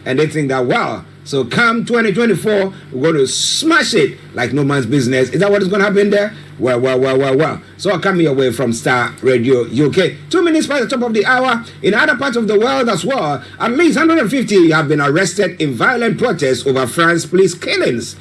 and they think that, wow, so come 2024, we're going to smash it like no man's business. Is that what is going to happen there? Well. So I'll come your way from Star Radio UK. 2 minutes past the top of the hour. In other parts of the world as well, at least 150 have been arrested in violent protests over France police killings.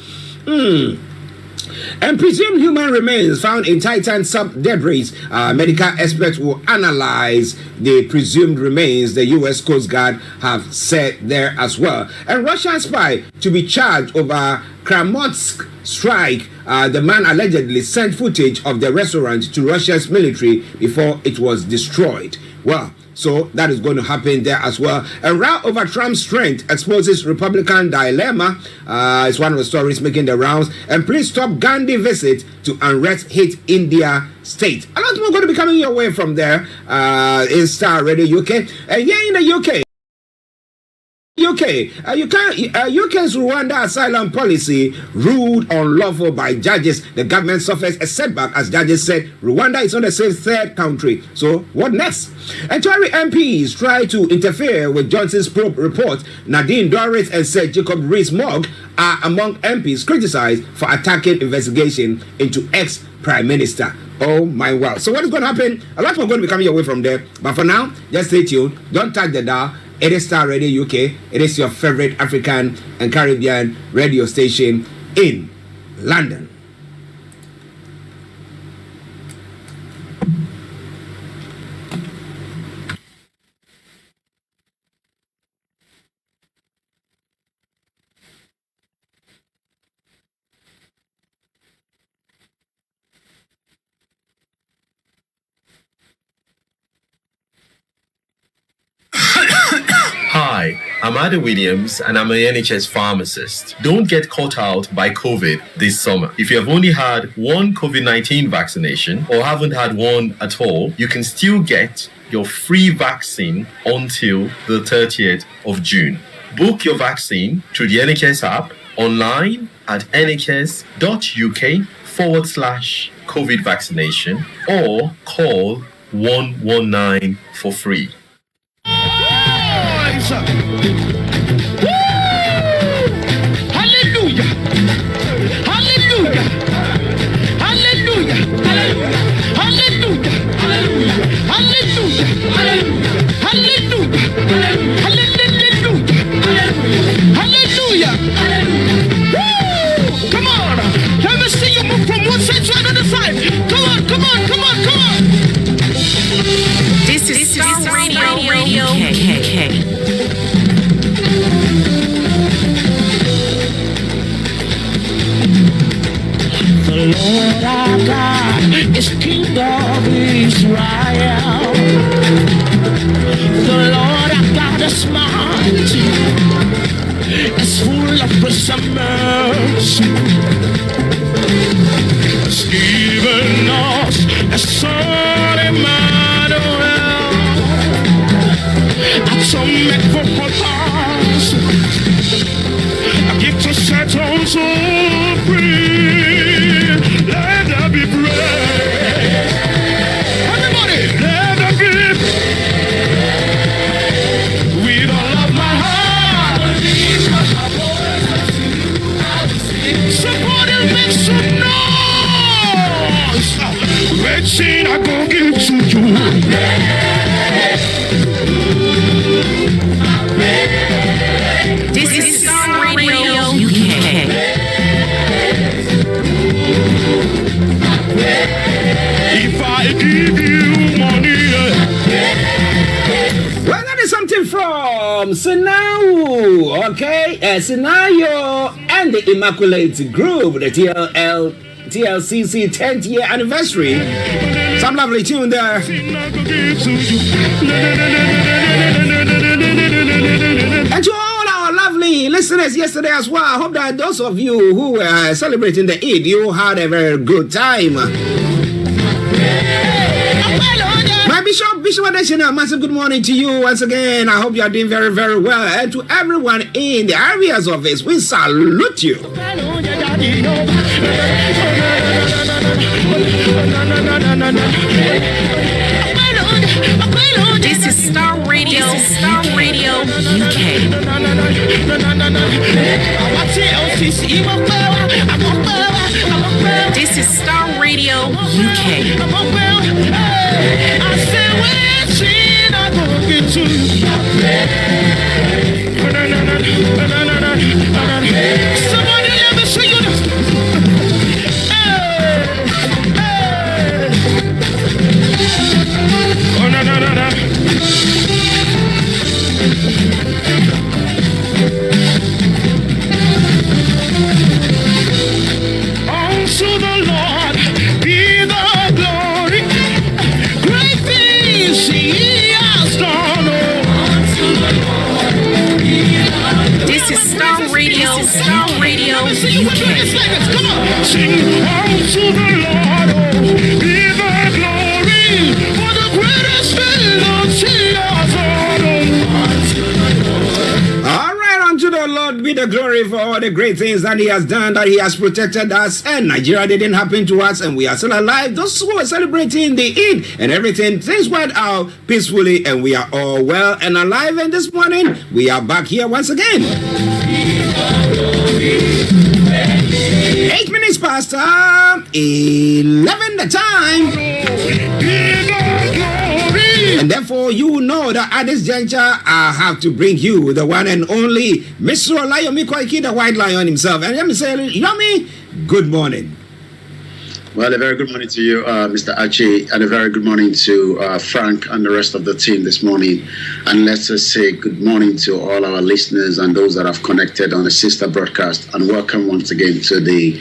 And presumed human remains found in Titan sub-debris. Medical experts will analyze the presumed remains, the U.S. Coast Guard have said there as well. And Russian spy to be charged over Kramatorsk strike. The man allegedly sent footage of the restaurant to Russia's military before it was destroyed. Well, so that is going to happen there as well. A row over Trump's strength exposes Republican dilemma. It's one of the stories making the rounds. And please stop Gandhi visit to unrest hit India state. A lot more going to be coming your way from there in Star Radio UK. And here in the UK, UK's Rwanda asylum policy ruled unlawful by judges. The government suffers a setback as judges said Rwanda is not a safe third country. So what next? And Tory MPs try to interfere with Johnson's probe report. Nadine Dorries and Sir Jacob Rees-Mogg are among MPs criticized for attacking investigation into ex-Prime Minister. Oh my wow. So what is going to happen? A lot more going to be coming your way from there. But for now, just stay tuned. Don't touch the dial. It is Star Radio UK. It is your favorite African and Caribbean radio station in London. Hi, I'm Ada Williams and I'm an NHS pharmacist. Don't get caught out by COVID this summer. If you have only had one COVID-19 vaccination or haven't had one at all, you can still get your free vaccine until the 30th of June. Book your vaccine through the NHS app, online at nhs.uk/COVID vaccination or call 119 for free. Hallelujah! Hallelujah! Hallelujah! Hallelujah! Hallelujah! Hallelujah! Hallelujah! Hallelujah! Hallelujah! Come on! Let me see you move from one side to another side. Come on! This is Star Radio. The Lord our God is King of Israel. The Lord our God is mighty, is full of grace and mercy. He's given us a son, Emmanuel, atonement for us, a gift to set us all free. Let there be praise. Everybody, let there be praise. With all of my heart, somebody make some noise. Waiting, I go give to you. This is Star Radio UK. If I give you money, well, that is something from Sinau, okay? Sinayo and the Immaculate Group, the TLCC 10th year anniversary. Some lovely tune there. And to all our lovely listeners yesterday as well, I hope that those of you who were celebrating the Eid, you had a very good time. My Bishop Adesina, massive good morning to you once again. I hope you are doing very, very well. And to everyone in the areas of this, we salute you. This is Star Radio UK. This is Star Radio UK. Somebody let me sing this. Oh, no, no, no, no. Unto the Lord be the glory. Great things He has done. Unto the Lord be the glory. This is Star Radio. Star Radio UK. Come on, sing unto the Lord, oh, be the glory for the greatest thing that He has done. All right, unto the Lord be the glory for all the great things that He has done, that He has protected us, and Nigeria didn't happen to us, and we are still alive. Those who are celebrating the Eid and everything, things went out peacefully, and we are all well and alive. And this morning, we are back here once again. 8 minutes past 11 the time. And therefore, you know that at this juncture, I have to bring you the one and only Mr. Olayemi, the White Lion himself. And let me say, Yomi, good morning. Well, a very good morning to you, Mr. Archie, and a very good morning to Frank and the rest of the team this morning. And let's just say good morning to all our listeners and those that have connected on the sister broadcast. And welcome once again to the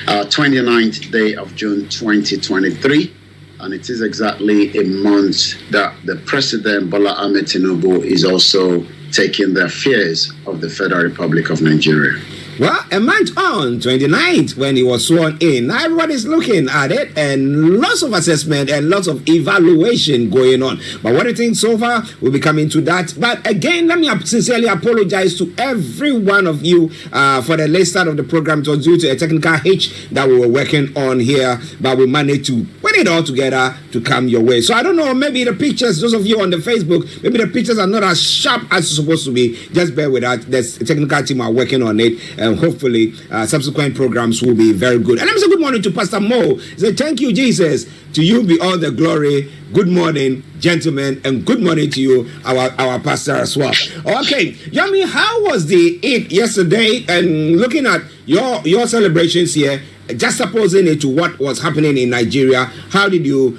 29th day of June 2023. And it is exactly a month that the President Bola Ahmed Tinubu is also taking the affairs of the Federal Republic of Nigeria. Well, a month on, 29th, when he was sworn in, now everybody's looking at it and lots of assessment and lots of evaluation going on. But what do you think so far? We'll be coming to that. But again, let me sincerely apologize to every one of you for the late start of the program. It was due to a technical hitch that we were working on here, but we managed to put it all together to come your way. So I don't know, maybe the pictures, those of you on the Facebook, maybe the pictures are not as sharp as it's supposed to be. Just bear with that. The technical team are working on it. And hopefully subsequent programs will be very good. And let me say good morning to Pastor Mo. Say thank you, Jesus. To you be all the glory. Good morning, gentlemen, and good morning to you, our pastor as well. Okay, Yami, how was the Eid yesterday? And looking at your celebrations here, just opposing it to what was happening in Nigeria, how do you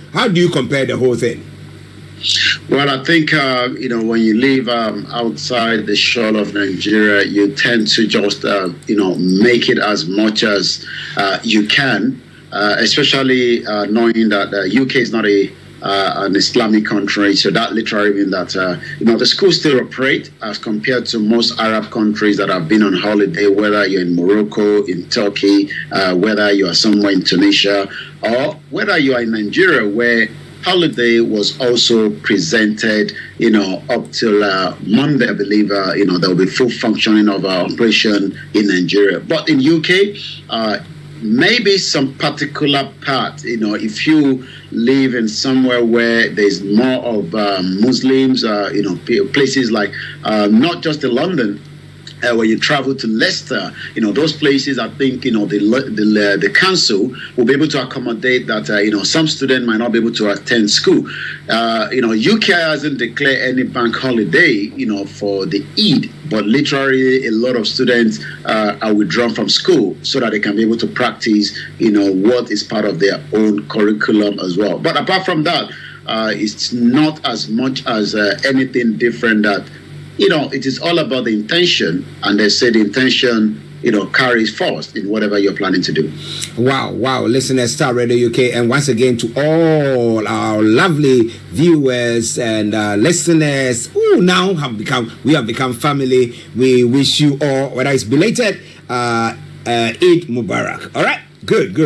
compare the whole thing? Well, I think, when you live outside the shore of Nigeria, you tend to just, make it as much as you can, especially knowing that the UK is not an Islamic country. So that literally means that, the schools still operate as compared to most Arab countries that have been on holiday, whether you're in Morocco, in Turkey, whether you are somewhere in Tunisia, or whether you are in Nigeria, where holiday was also presented, up till Monday, I believe, there will be full functioning of our operation in Nigeria. But in UK, maybe some particular part, if you live in somewhere where there's more of Muslims, places like not just in London, when you travel to Leicester, those places, I think, the council will be able to accommodate that, some student might not be able to attend school. UK hasn't declared any bank holiday, for the Eid, but literally a lot of students are withdrawn from school so that they can be able to practice, what is part of their own curriculum as well. But apart from that, it's not as much as anything different that, it is all about the intention, and they say the intention, carries first in whatever you're planning to do. Wow. Listeners, Star Radio UK, and once again to all our lovely viewers and listeners who now we have become family. We wish you all, whether it's belated, Eid Mubarak. All right. Good.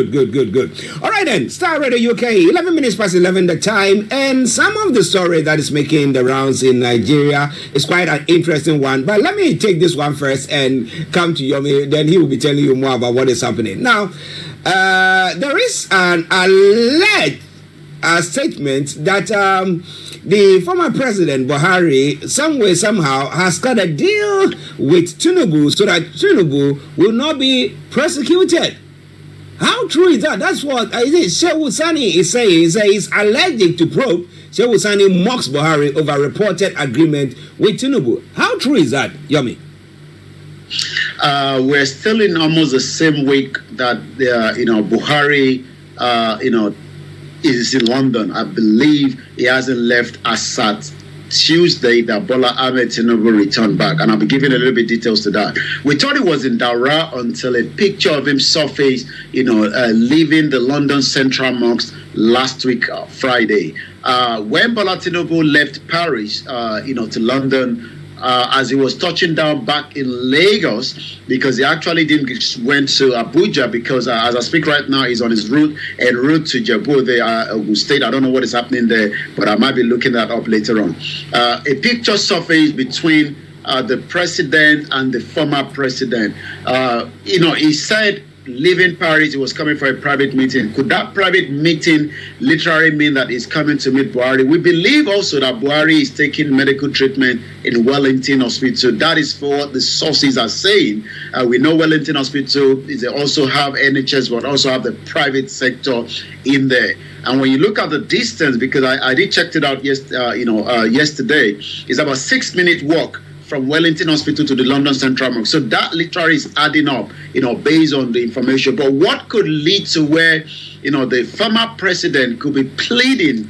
All right then, Star Radio UK, 11 minutes past 11 the time, and some of the story that is making the rounds in Nigeria is quite an interesting one. But let me take this one first and come to Yomi, then he will be telling you more about what is happening. Now, there is an alleged statement that the former president Buhari, some way, somehow, has got a deal with Tinubu so that Tinubu will not be prosecuted. How true is that? That's what Shehu Sani is saying. He's allergic to probe. Shehu Sani mocks Buhari over reported agreement with Tinubu. How true is that, Yomi? We're still in almost the same week that Buhari, is in London. I believe he hasn't left as at Tuesday that Bola Ahmed Tinubu returned back, and I'll be giving a little bit details to that. We thought he was in Daura until a picture of him surfaced, leaving the London Central Mosque last week, Friday. When Bola Tinubu left Paris, to London, as he was touching down back in Lagos, because he actually went to Abuja, because as I speak right now, he's on his route to Jebu, the state. I don't know what is happening there, but I might be looking that up later on. A picture surfaced between the president and the former president. He said, leaving Paris, he was coming for a private meeting. Could that private meeting literally mean that he's coming to meet Buhari? We believe also that Buhari is taking medical treatment in Wellington Hospital. That is for what the sources are saying. We know Wellington Hospital, they also have NHS, but also have the private sector in there. And when you look at the distance, because I did check it out yesterday, it's about 6-minute walk from Wellington Hospital to the London Central Mosque. So that literally is adding up, based on the information. But what could lead to where, the former president could be pleading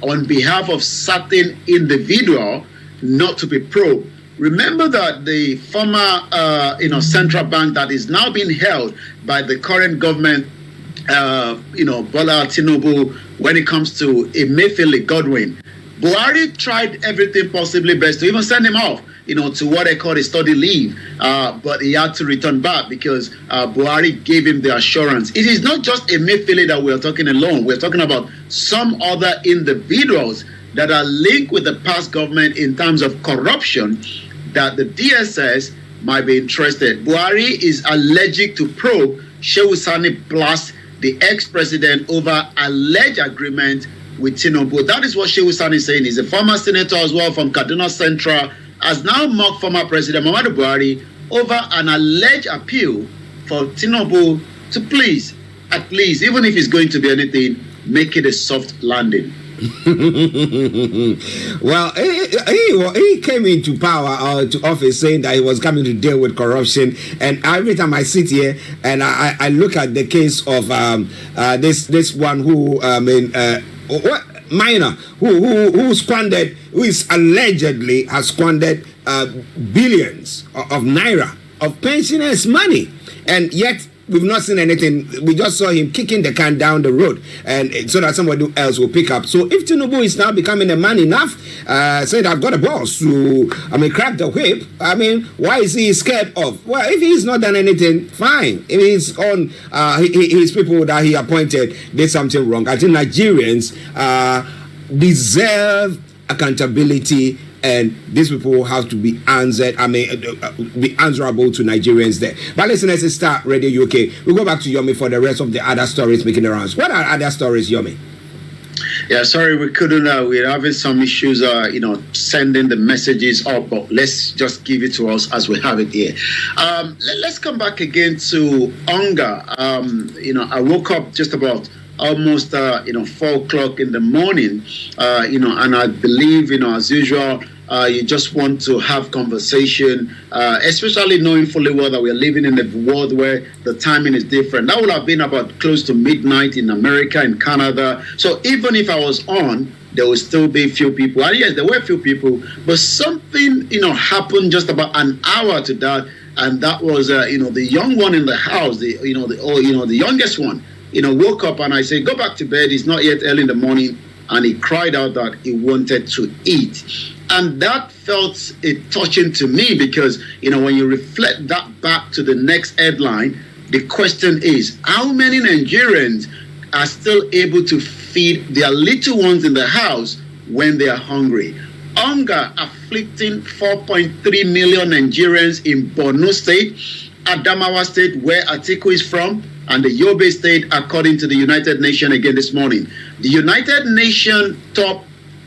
on behalf of certain individual not to be probed? Remember that the former, central bank that is now being held by the current government, Bola Tinubu, when it comes to Emefiele Godwin, Buhari tried everything possibly best to even send him off, to what they call a study leave. But he had to return back because Buhari gave him the assurance. It is not just Emefiele that we're talking alone. We're talking about some other individuals that are linked with the past government in terms of corruption that the DSS might be interested. Buhari is allergic to probe Shehu Sani blast the ex-president over alleged agreement with Tinubu. That is what Shehu Sani is saying. He's a former senator as well from Kaduna Central, has now mocked former President Muhammadu Buhari over an alleged appeal for Tinubu to please, at least, even if it's going to be anything, make it a soft landing. Well, he came into power to office saying that he was coming to deal with corruption, and every time I sit here and I look at the case of this one who minor who squandered, who is allegedly has squandered billions of naira of pensioners' money, and yet we've not seen anything. We just saw him kicking the can down the road, and so that somebody else will pick up. So if Tinubu is now becoming a man enough, saying I've got a boss to, crack the whip, why is he scared of? Well, if he's not done anything, fine. If he's on his people that he appointed did something wrong, I think Nigerians deserve accountability. And these people have to be answered. Be answerable to Nigerians there. But listeners, it's Star Radio UK. We'll go back to Yomi for the rest of the other stories making the rounds. What are other stories, Yomi? Yeah, sorry, we couldn't. We're having some issues, sending the messages up, but let's just give it to us as we have it here. Let's come back again to hunger. I woke up just about almost 4 o'clock in the morning, and I believe, as usual, you just want to have conversation, especially knowing fully well that we're living in a world where the timing is different. That would have been about close to midnight in America, in Canada. So even if I was on, there would still be few people. And yes, there were few people, but something, happened just about an hour to that, and that was, the young one in the house, the youngest one, woke up, and I said, go back to bed. It's not yet early in the morning. And he cried out that he wanted to eat. And that felt touching to me because, when you reflect that back to the next headline, the question is, how many Nigerians are still able to feed their little ones in the house when they are hungry? Hunger afflicting 4.3 million Nigerians in Borno State, Adamawa State, where Atiku is from, and the Yobe state, according to the United Nations again this morning. The United Nations top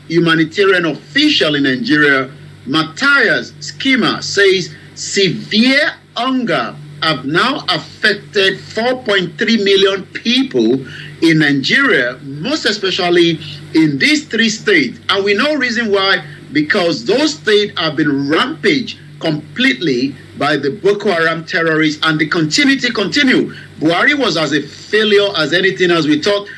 humanitarian official in Nigeria, Matthias Schema, says severe hunger have now affected 4.3 million people in Nigeria, most especially in these 3 states. And we know reason why, because those states have been rampaged completely by the Boko Haram terrorists, and the continuity continue. Buhari was as a failure as anything, as we thought.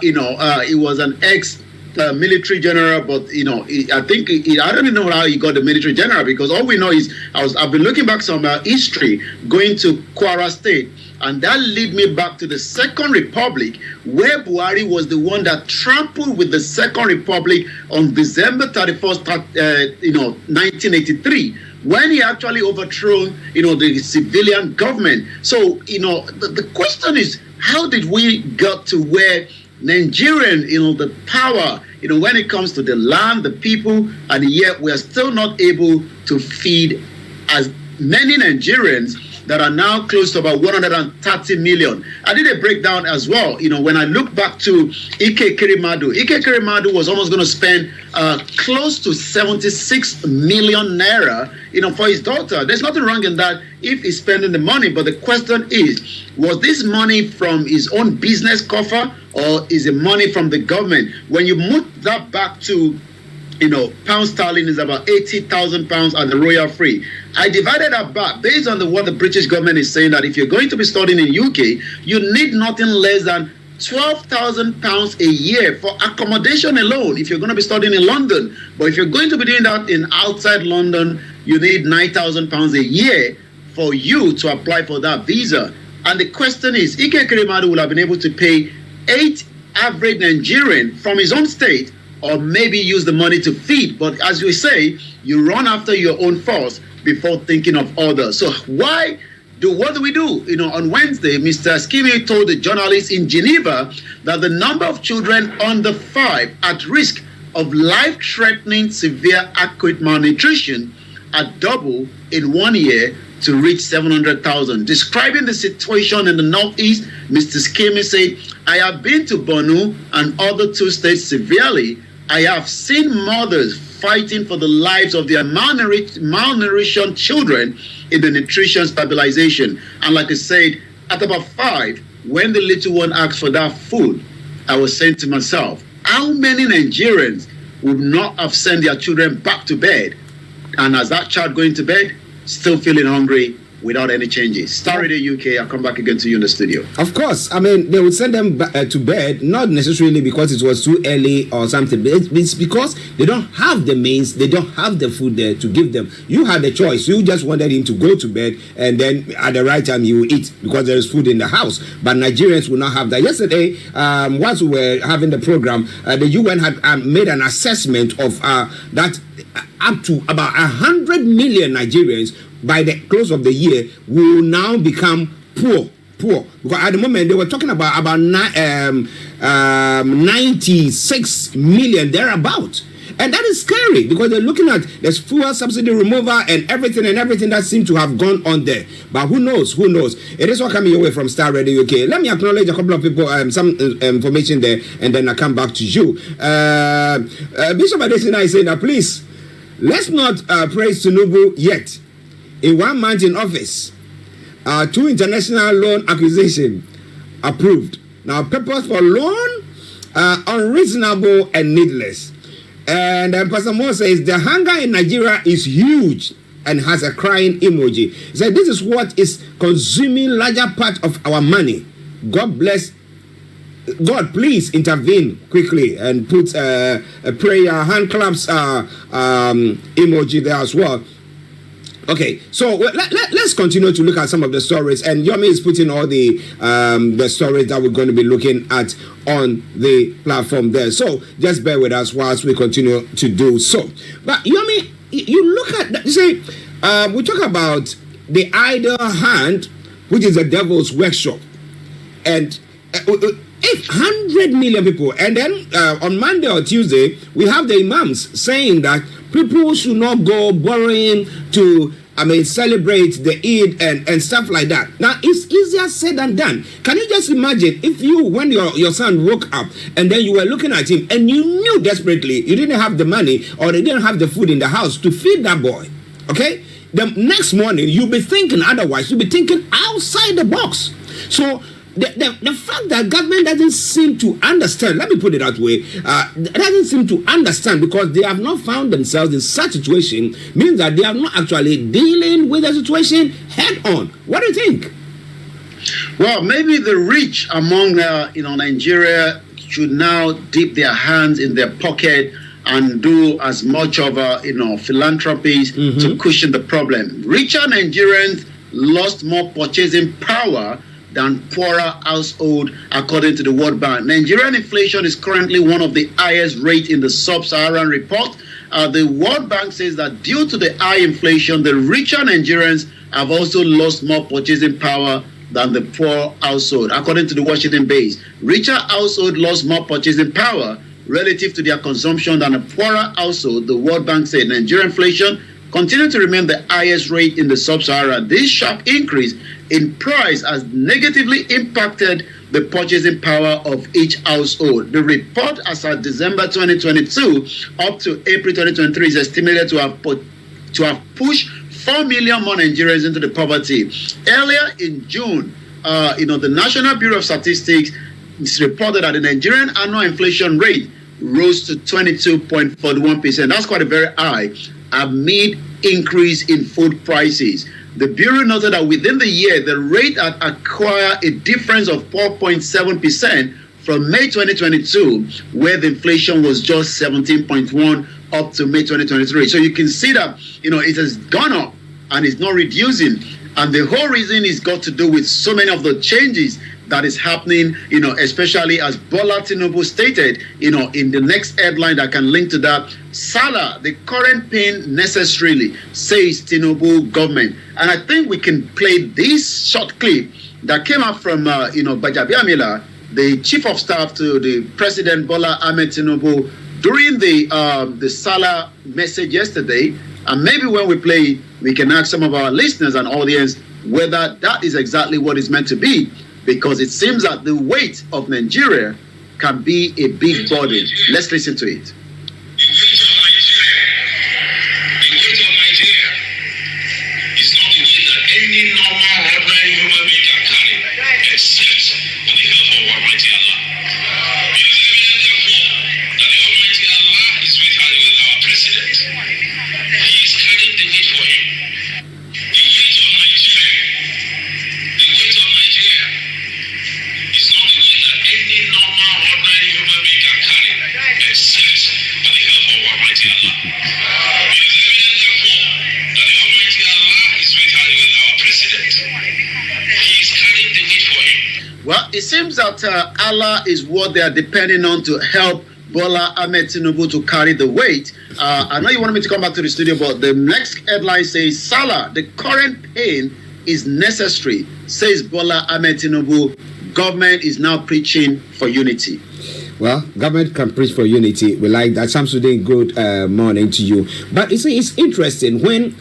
He was an ex-military general, but I think I don't even know how he got the military general, because all we know is I've been looking back some history going to Kwara State, and that led me back to the Second Republic, where Buhari was the one that trampled with the Second Republic on December 31st, 1983. When he actually overthrew, the civilian government. So, the question is, how did we get to where Nigerian, the power, when it comes to the land, the people, and yet we are still not able to feed as many Nigerians that are now close to about 130 million. I did a breakdown as well. When I look back to Ike Kirimadu was almost going to spend close to 76 million naira, for his daughter. There's nothing wrong in that if he's spending the money. But the question is, was this money from his own business coffer, or is it money from the government? When you move that back to pound sterling is about 80,000 pounds at the royal free. I divided that back based on what the British government is saying, that if you're going to be studying in UK, you need nothing less than 12,000 pounds a year for accommodation alone if you're going to be studying in London. But if you're going to be doing that in outside London, you need 9,000 pounds a year for you to apply for that visa. And the question is, Ike Kirimadu will have been able to pay 8 average Nigerian from his own state, or maybe use the money to feed. But as we say, you run after your own force before thinking of others. So what do we do? On Wednesday, Mr. Scheme told the journalists in Geneva that the number of children under 5 at risk of life-threatening severe acute malnutrition are double in 1 year to reach 700,000. Describing the situation in the northeast, Mr. Scheme said, I have been to Borno and other 2 states severely. I have seen mothers fighting for the lives of their malnourished children in the nutrition stabilization. And like I said, at about 5, when the little one asked for that food, I was saying to myself, how many Nigerians would not have sent their children back to bed? And as that child going to bed, still feeling hungry without any changes. Star Radio UK, I'll come back again to you in the studio. Of course. I mean, they would send them to bed, not necessarily because it was too early or something. It's because they don't have the means, they don't have the food there to give them. You had the choice. You just wanted him to go to bed, and then at the right time you will eat because there is food in the house. But Nigerians will not have that. Yesterday, once we were having the program, the UN had made an assessment of that up to about 100 million Nigerians by the close of the year will now become poor. Because at the moment they were talking about 96 million thereabout. And that is scary because they're looking at there's fuel subsidy removal and everything that seems to have gone on there. But who knows? It is all coming your way from Star Radio UK. Let me acknowledge a couple of people, some information there, and then I come back to you. Bishop Adesina is saying that please, let's not praise Tinubu yet. In 1 month in office, 2 international loan acquisition approved. Now, purpose for loan unreasonable and needless. And Pastor Mo says the hunger in Nigeria is huge and has a crying emoji. He said this is what is consuming larger part of our money. God bless. God, please intervene quickly and put a prayer hand claps emoji there as well. Okay, so let's continue to look at some of the stories, and Yomi is putting all the stories that we're going to be looking at on the platform there. So just bear with us whilst we continue to do so. But Yomi, you look at you say we talk about the idle hand, which is the devil's workshop, and 800 million people, and then on Monday or Tuesday we have the imams saying that people should not go borrowing to celebrate the Eid and stuff like that. Now, it's easier said than done. Can you just imagine if when your son woke up and then you were looking at him and you knew desperately you didn't have the money or they didn't have the food in the house to feed that boy, okay? The next morning, you'll be thinking otherwise. You'll be thinking outside the box. So, the fact that government doesn't seem to understand, let me put it that way, doesn't seem to understand because they have not found themselves in such a situation means that they are not actually dealing with the situation head on. What do you think? Well, maybe the rich among Nigeria should now dip their hands in their pocket and do as much of philanthropies to cushion the problem. Richer Nigerians lost more purchasing power than poorer household, according to the World Bank. Nigerian inflation is currently one of the highest rates in the Sub-Saharan report. The World Bank says that due to the high inflation, the richer Nigerians have also lost more purchasing power than the poor household. According to the Washington base, richer household lost more purchasing power relative to their consumption than a poorer household. The World Bank said Nigerian inflation continued to remain the highest rate in the Sub-Saharan. This sharp increase in price has negatively impacted the purchasing power of each household. The report as of December 2022 up to April 2023 is estimated to have pushed 4 million more Nigerians into the poverty. Earlier in June, the National Bureau of Statistics reported that the Nigerian annual inflation rate rose to 22.41%. That's quite a very high amid increase in food prices. The Bureau noted that within the year, the rate had acquired a difference of 4.7% from May 2022, where the inflation was just 17.1 up to May 2023. So you can see that, it has gone up and it's not reducing. And the whole reason is got to do with so many of the changes that is happening, especially as Bola Tinubu stated, in the next headline that can link to that, Salah, the current pain necessarily, says Tinubu government. And I think we can play this short clip that came up from, Bajabiamila, the chief of staff to the President Bola Ahmed Tinubu, during the Salah message yesterday. And maybe when we play it, we can ask some of our listeners and audience whether that is exactly what it's meant to be. Because it seems that the weight of Nigeria can be a big burden. Let's listen to it. The weight of Nigeria is not the weight that any normal, ordinary human being can carry, except with the help of Almighty Allah. It is evident, therefore, that the Almighty Allah is with our president. He is carrying the weight for him. The weight of Nigeria is not the weight that any normal, ordinary human being can carry, except with the help of Almighty Allah. It is evident, therefore, that the Almighty Allah is with our president. He is carrying the weight for him. Well, it seems that Allah is what they are depending on to help Bola Ahmed Tinubu to carry the weight. I know you wanted me to come back to the studio, but the next headline says, Salah, the current pain is necessary, says Bola Ahmed Tinubu. Government is now preaching for unity. Well, government can preach for unity. We like that. Samsudin, good morning to you. But you see, it's interesting when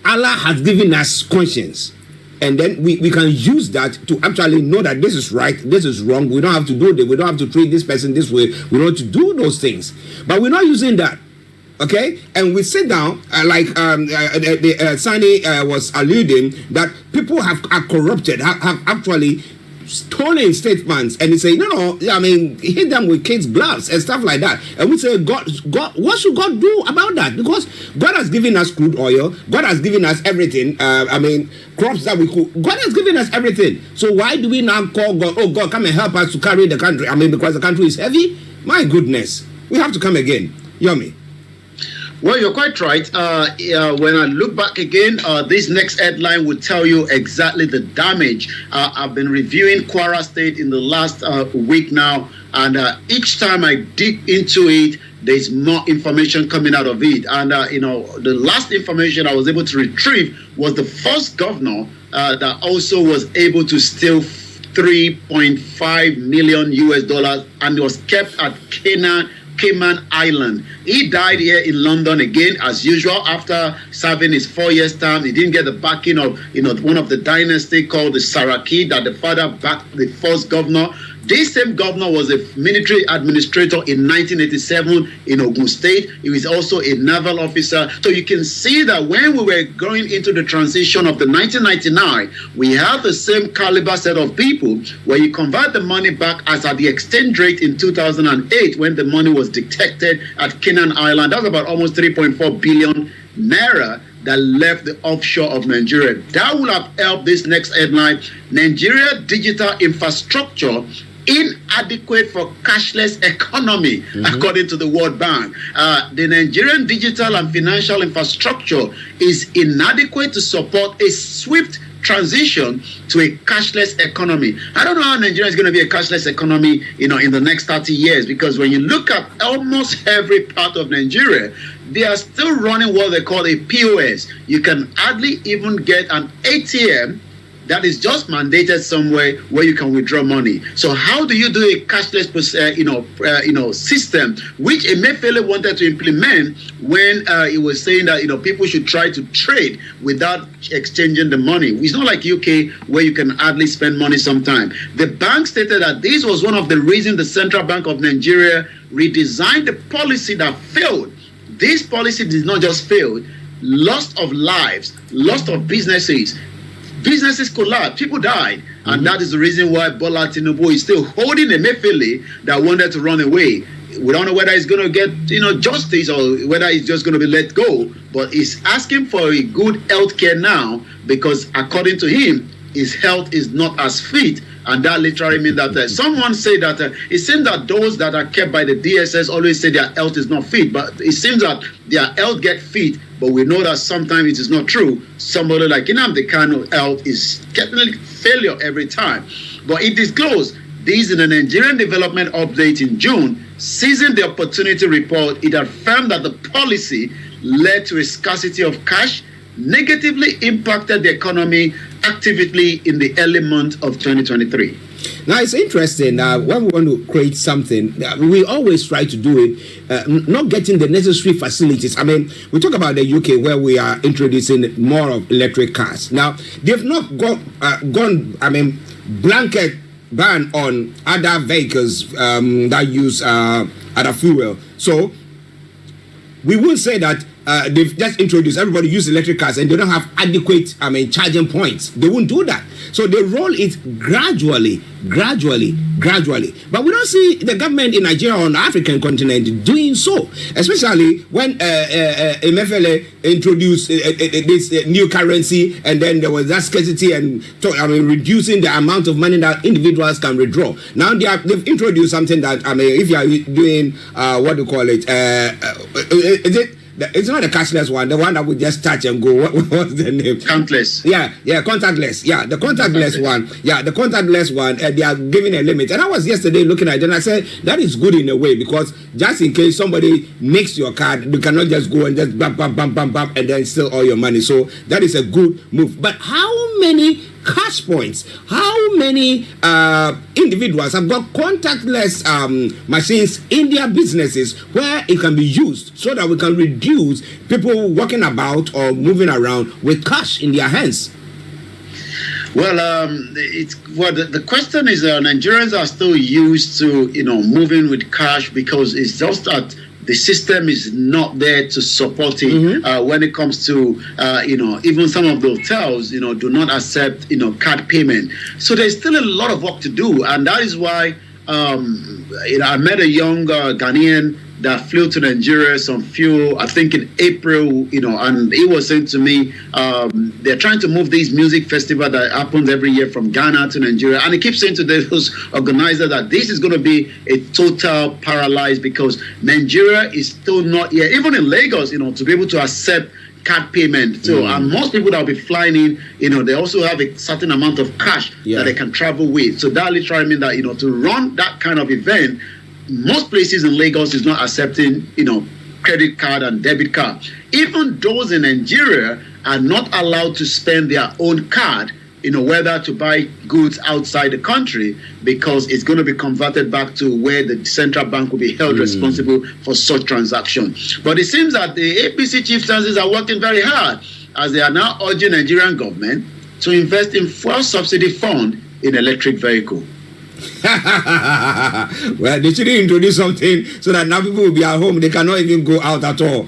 Allah has given us conscience. And then we can use that to actually know that this is right, this is wrong. We don't have to do this. We don't have to treat this person this way. We don't have to do those things. But we're not using that. Okay? And we sit down, like Sani was alluding, that people are corrupted, have actually stolen state funds. And they say, no, hit them with kids' gloves and stuff like that. And we say, God, what should God do about that? Because God has given us crude oil. God has given us everything. Crops that we could. God has given us everything. So why do we now call God, oh, God, come and help us to carry the country? Because the country is heavy? My goodness. We have to come again. Yomi. Well, you're quite right. When I look back again, this next headline would tell you exactly the damage. I've been reviewing Kwara State in the last week now, and each time I dig into it, there's more information coming out of it. And, the last information I was able to retrieve was the first governor that also was able to steal $3.5 million US, and it was kept at Cayman Island. He died here in London again, as usual, after serving his 4 years term. He didn't get the backing of, one of the dynasty called the Saraki, that the father backed the first governor. This same governor was a military administrator in 1987 in Ogun State. He was also a naval officer. So you can see that when we were going into the transition of the 1999, we have the same caliber set of people where you convert the money back as at the exchange rate in 2008 when the money was detected at Cayman Island. That's about almost 3.4 billion naira that left the offshore of Nigeria. That would have helped this next headline: Nigeria digital infrastructure inadequate for cashless economy, according to the World Bank. The Nigerian digital and financial infrastructure is inadequate to support a swift transition to a cashless economy. I don't know how Nigeria is going to be a cashless economy, in the next 30 years, because when you look at almost every part of Nigeria, they are still running what they call a POS. You can hardly even get an ATM that is just mandated somewhere where you can withdraw money. So how do you do a cashless, system, which Emefiele wanted to implement when he was saying that people should try to trade without exchanging the money? It's not like UK where you can hardly spend money sometime. The bank stated that this was one of the reasons the Central Bank of Nigeria redesigned the policy that failed. This policy did not just fail, loss of lives, loss of businesses. Businesses collapsed, people died, and that is the reason why Bola Tinubu is still holding Emefiele that wanted to run away. We don't know whether he's going to get, justice or whether he's just going to be let go, but he's asking for a good health care now because, according to him, his health is not as fit. And that literally means that someone said that it seems that those that are kept by the DSS always say their health is not fit, but it seems that their health get fit, but we know that sometimes it is not true. Somebody like Nnamdi Kanu health is getting failure every time. But it disclosed this in a Nigerian development update in June. Seizing the opportunity report, it affirmed that the policy led to a scarcity of cash, negatively impacted the economy actively in the early month of 2023. Now, it's interesting. When we want to create something, we always try to do it, not getting the necessary facilities. I mean, we talk about the UK where we are introducing more of electric cars. Now, they've not gone, blanket ban on other vehicles that use other fuel. So, we will say that they've just introduced everybody use electric cars and they don't have adequate charging points. They won't do that. So they roll it gradually. But we don't see the government in Nigeria or on the African continent doing so, especially when Emefiele introduced this new currency, and then there was that scarcity and reducing the amount of money that individuals can withdraw. Now they've introduced something that if you are doing what do you call it? Is it? It's not the cashless one, the one that we just touch and go. What's the name? Countless. Yeah, contactless. Yeah, the contactless one. Yeah, the contactless one. They are giving a limit. And I was yesterday looking at it and I said, that is good in a way, because just in case somebody makes your card, you cannot just go and just bump, and then steal all your money. So that is a good move. But how many cash points, how many individuals have got contactless machines in their businesses where it can be used so that we can reduce people walking about or moving around with cash in their hands? Well, the question is Nigerians are still used to moving with cash because it's just that the system is not there to support it. When it comes to even some of the hotels do not accept card payment. So there's still a lot of work to do, and that is why I met a young Ghanaian that flew to Nigeria some few, I think in April, and he was saying to me, they're trying to move this music festival that happens every year from Ghana to Nigeria. And he keeps saying to those organizers that this is going to be a total paralyze because Nigeria is still not yet, even in Lagos, to be able to accept card payment. So and most people that will be flying in, they also have a certain amount of cash that they can travel with. So that literally means that, to run that kind of event, most places in Lagos is not accepting, credit card and debit card. Even those in Nigeria are not allowed to spend their own card whether to buy goods outside the country, because it's going to be converted back to where the central bank will be held responsible for such transactions. But it seems that the APC chieftains are working very hard, as they are now urging Nigerian government to invest in fuel subsidy fund in electric vehicle. Well, they shouldn't introduce something so that now people will be at home. They cannot even go out at all.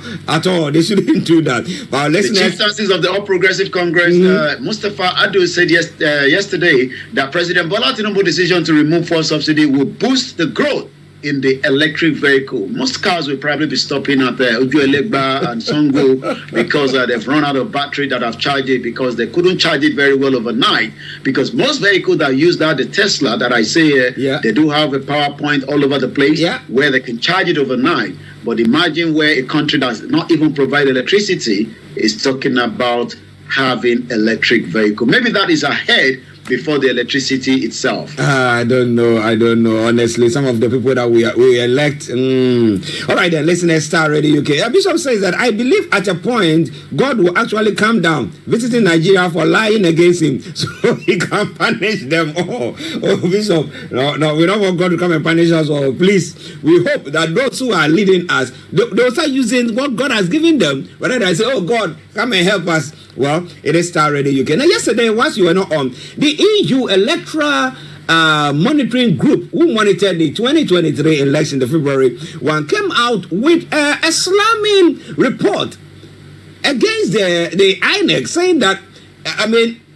They shouldn't do that. But the chief justice of the All Progressive Congress, Mustafa Adu, said yesterday that President Bola Tinubu's decision to remove fuel subsidy will boost the growth in the electric vehicle. Most cars will probably be stopping at Ojuelegba and Songo because they've run out of battery that have charged it, because they couldn't charge it very well overnight. Because most vehicles that use that, the Tesla that I say here, they do have a power point all over the place where they can charge it overnight. But imagine where a country does not even provide electricity is talking about having electric vehicle. Maybe that is ahead before the electricity itself. I don't know. Honestly, some of the people that we elect. All right, then, listeners, Star Radio UK. Bishop says that I believe at a point God will actually come down, visiting Nigeria for lying against him, so he can punish them all. Oh, Bishop, no, we don't want God to come and punish us all. Please, we hope that those who are leading us, they'll start using what God has given them. Rather than say, oh God, come and help us. Well, it is Star Radio UK. Now, yesterday, once you were not on, the EU Electoral Monitoring Group, who monitored the 2023 election, the February one, came out with a slamming report against the INEC, saying that,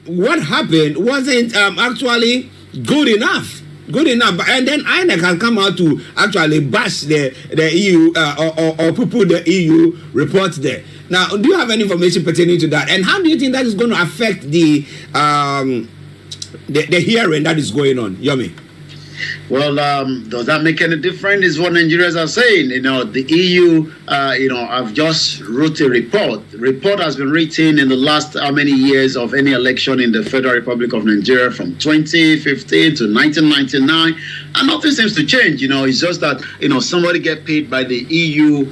what happened wasn't actually good enough. And then INEC has come out to actually bash the EU or poo-poo the EU report there. Now, do you have any information pertaining to that? And how do you think that is going to affect the hearing that is going on, Yomi? Well, does that make any difference? Is what Nigerians are saying. The EU, I've just wrote a report. The report has been written in the last how many years of any election in the Federal Republic of Nigeria, from 2015 to 1999, and nothing seems to change. It's just that somebody get paid by the EU,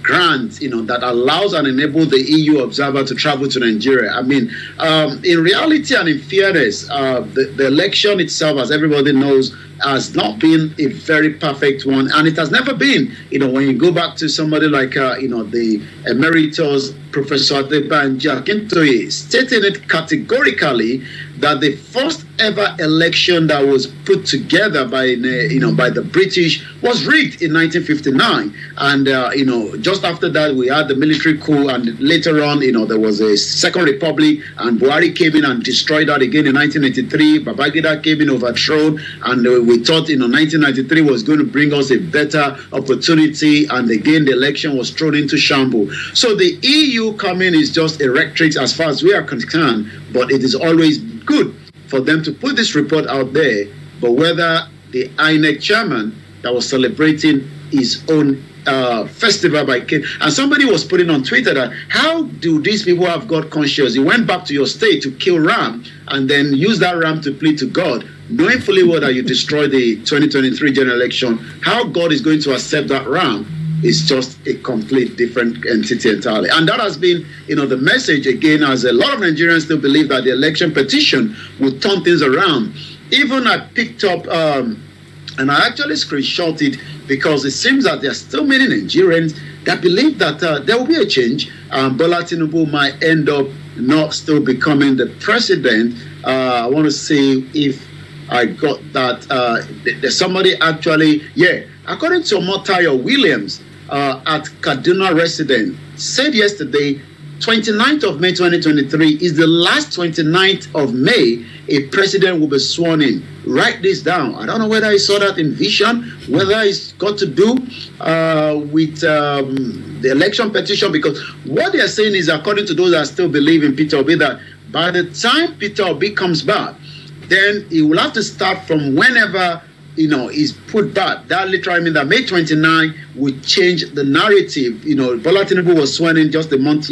grant, that allows and enables the EU observer to travel to Nigeria. In reality and in fairness, the election itself, as everybody knows, has not been a very perfect one, and it has never been. When you go back to somebody like the emeritus Professor Adebanji Akintoye, stating it categorically that the first ever election that was put together by the British was rigged in 1959, and just after that we had the military coup, and later on there was a Second Republic, and Buhari came in and destroyed that again in 1983. Babangida came in, overthrown, and we thought 1993 was going to bring us a better opportunity, and again the election was thrown into shambles. So the EU coming is just a rhetoric as far as we are concerned, but it is always good for them to put this report out there. But whether the INEC chairman that was celebrating his own festival by King, and somebody was putting on Twitter that, how do these people have God conscious? You went back to your state to kill ram and then use that ram to plead to God, knowing fully well that you destroyed the 2023 general election. How God is going to accept that ram is just a complete different entity entirely. And that has been, the message again, as a lot of Nigerians still believe that the election petition will turn things around. Even I picked up, and I actually screenshot it, because it seems that there are still many Nigerians that believe that there will be a change. Bola Tinubu might end up not still becoming the president. I want to see if I got that. There's somebody actually, according to Omotayo Williams, at Kaduna resident, said yesterday, 29th of May 2023 is the last 29th of May a president will be sworn in. Write this down. I don't know whether he saw that in vision, whether it's got to do with the election petition, because what they're saying is, according to those that still believe in Peter Obi, that by the time Peter Obi comes back, then he will have to start from whenever is put back. That literally means that May 29 will change the narrative. Bola Tinubu was sworn in just a month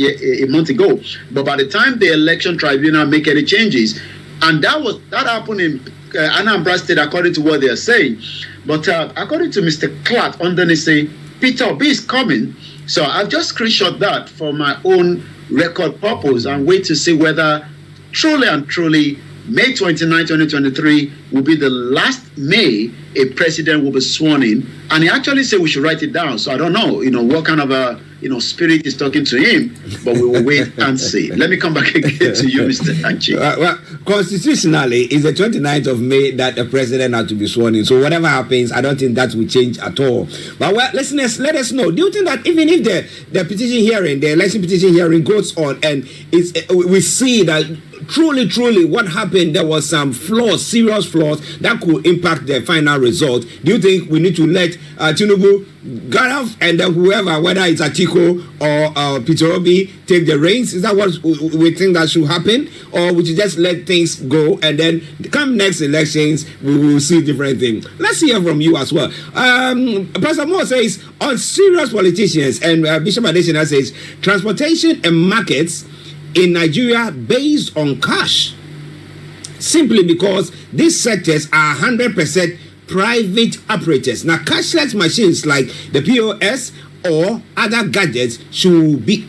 ago, but by the time the election tribunal make any changes, and that happened in Anambra State, according to what they are saying. But according to Mr. Clark, underneath say Peter Obi is coming. So I've just screenshot that for my own record purpose and wait to see whether truly and truly, May 29, 2023 will be the last May a president will be sworn in. And he actually said we should write it down. So I don't know, what kind of a, spirit is talking to him, but we will wait and see. Let me come back again to you, Mr. Anchi. Well, constitutionally, it's the 29th of May that the president has to be sworn in. So whatever happens, I don't think that will change at all. But well, listeners, let us know. Do you think that even if the petition hearing, the election petition hearing goes on and we see that truly what happened, there was some flaws, serious flaws that could impact the final result, do you think we need to let Tinubu get off and then whoever, whether it's Atiko or Peter Obi, take the reins? Is that what we think that should happen? Or would you just let things go and then come next elections, we will see different things? Let's hear from you as well. Pastor Moore says, on serious politicians, and Bishop Adesina says, transportation and markets in Nigeria based on cash, simply because these sectors are 100% private operators. Now, cashless machines like the POS or other gadgets should be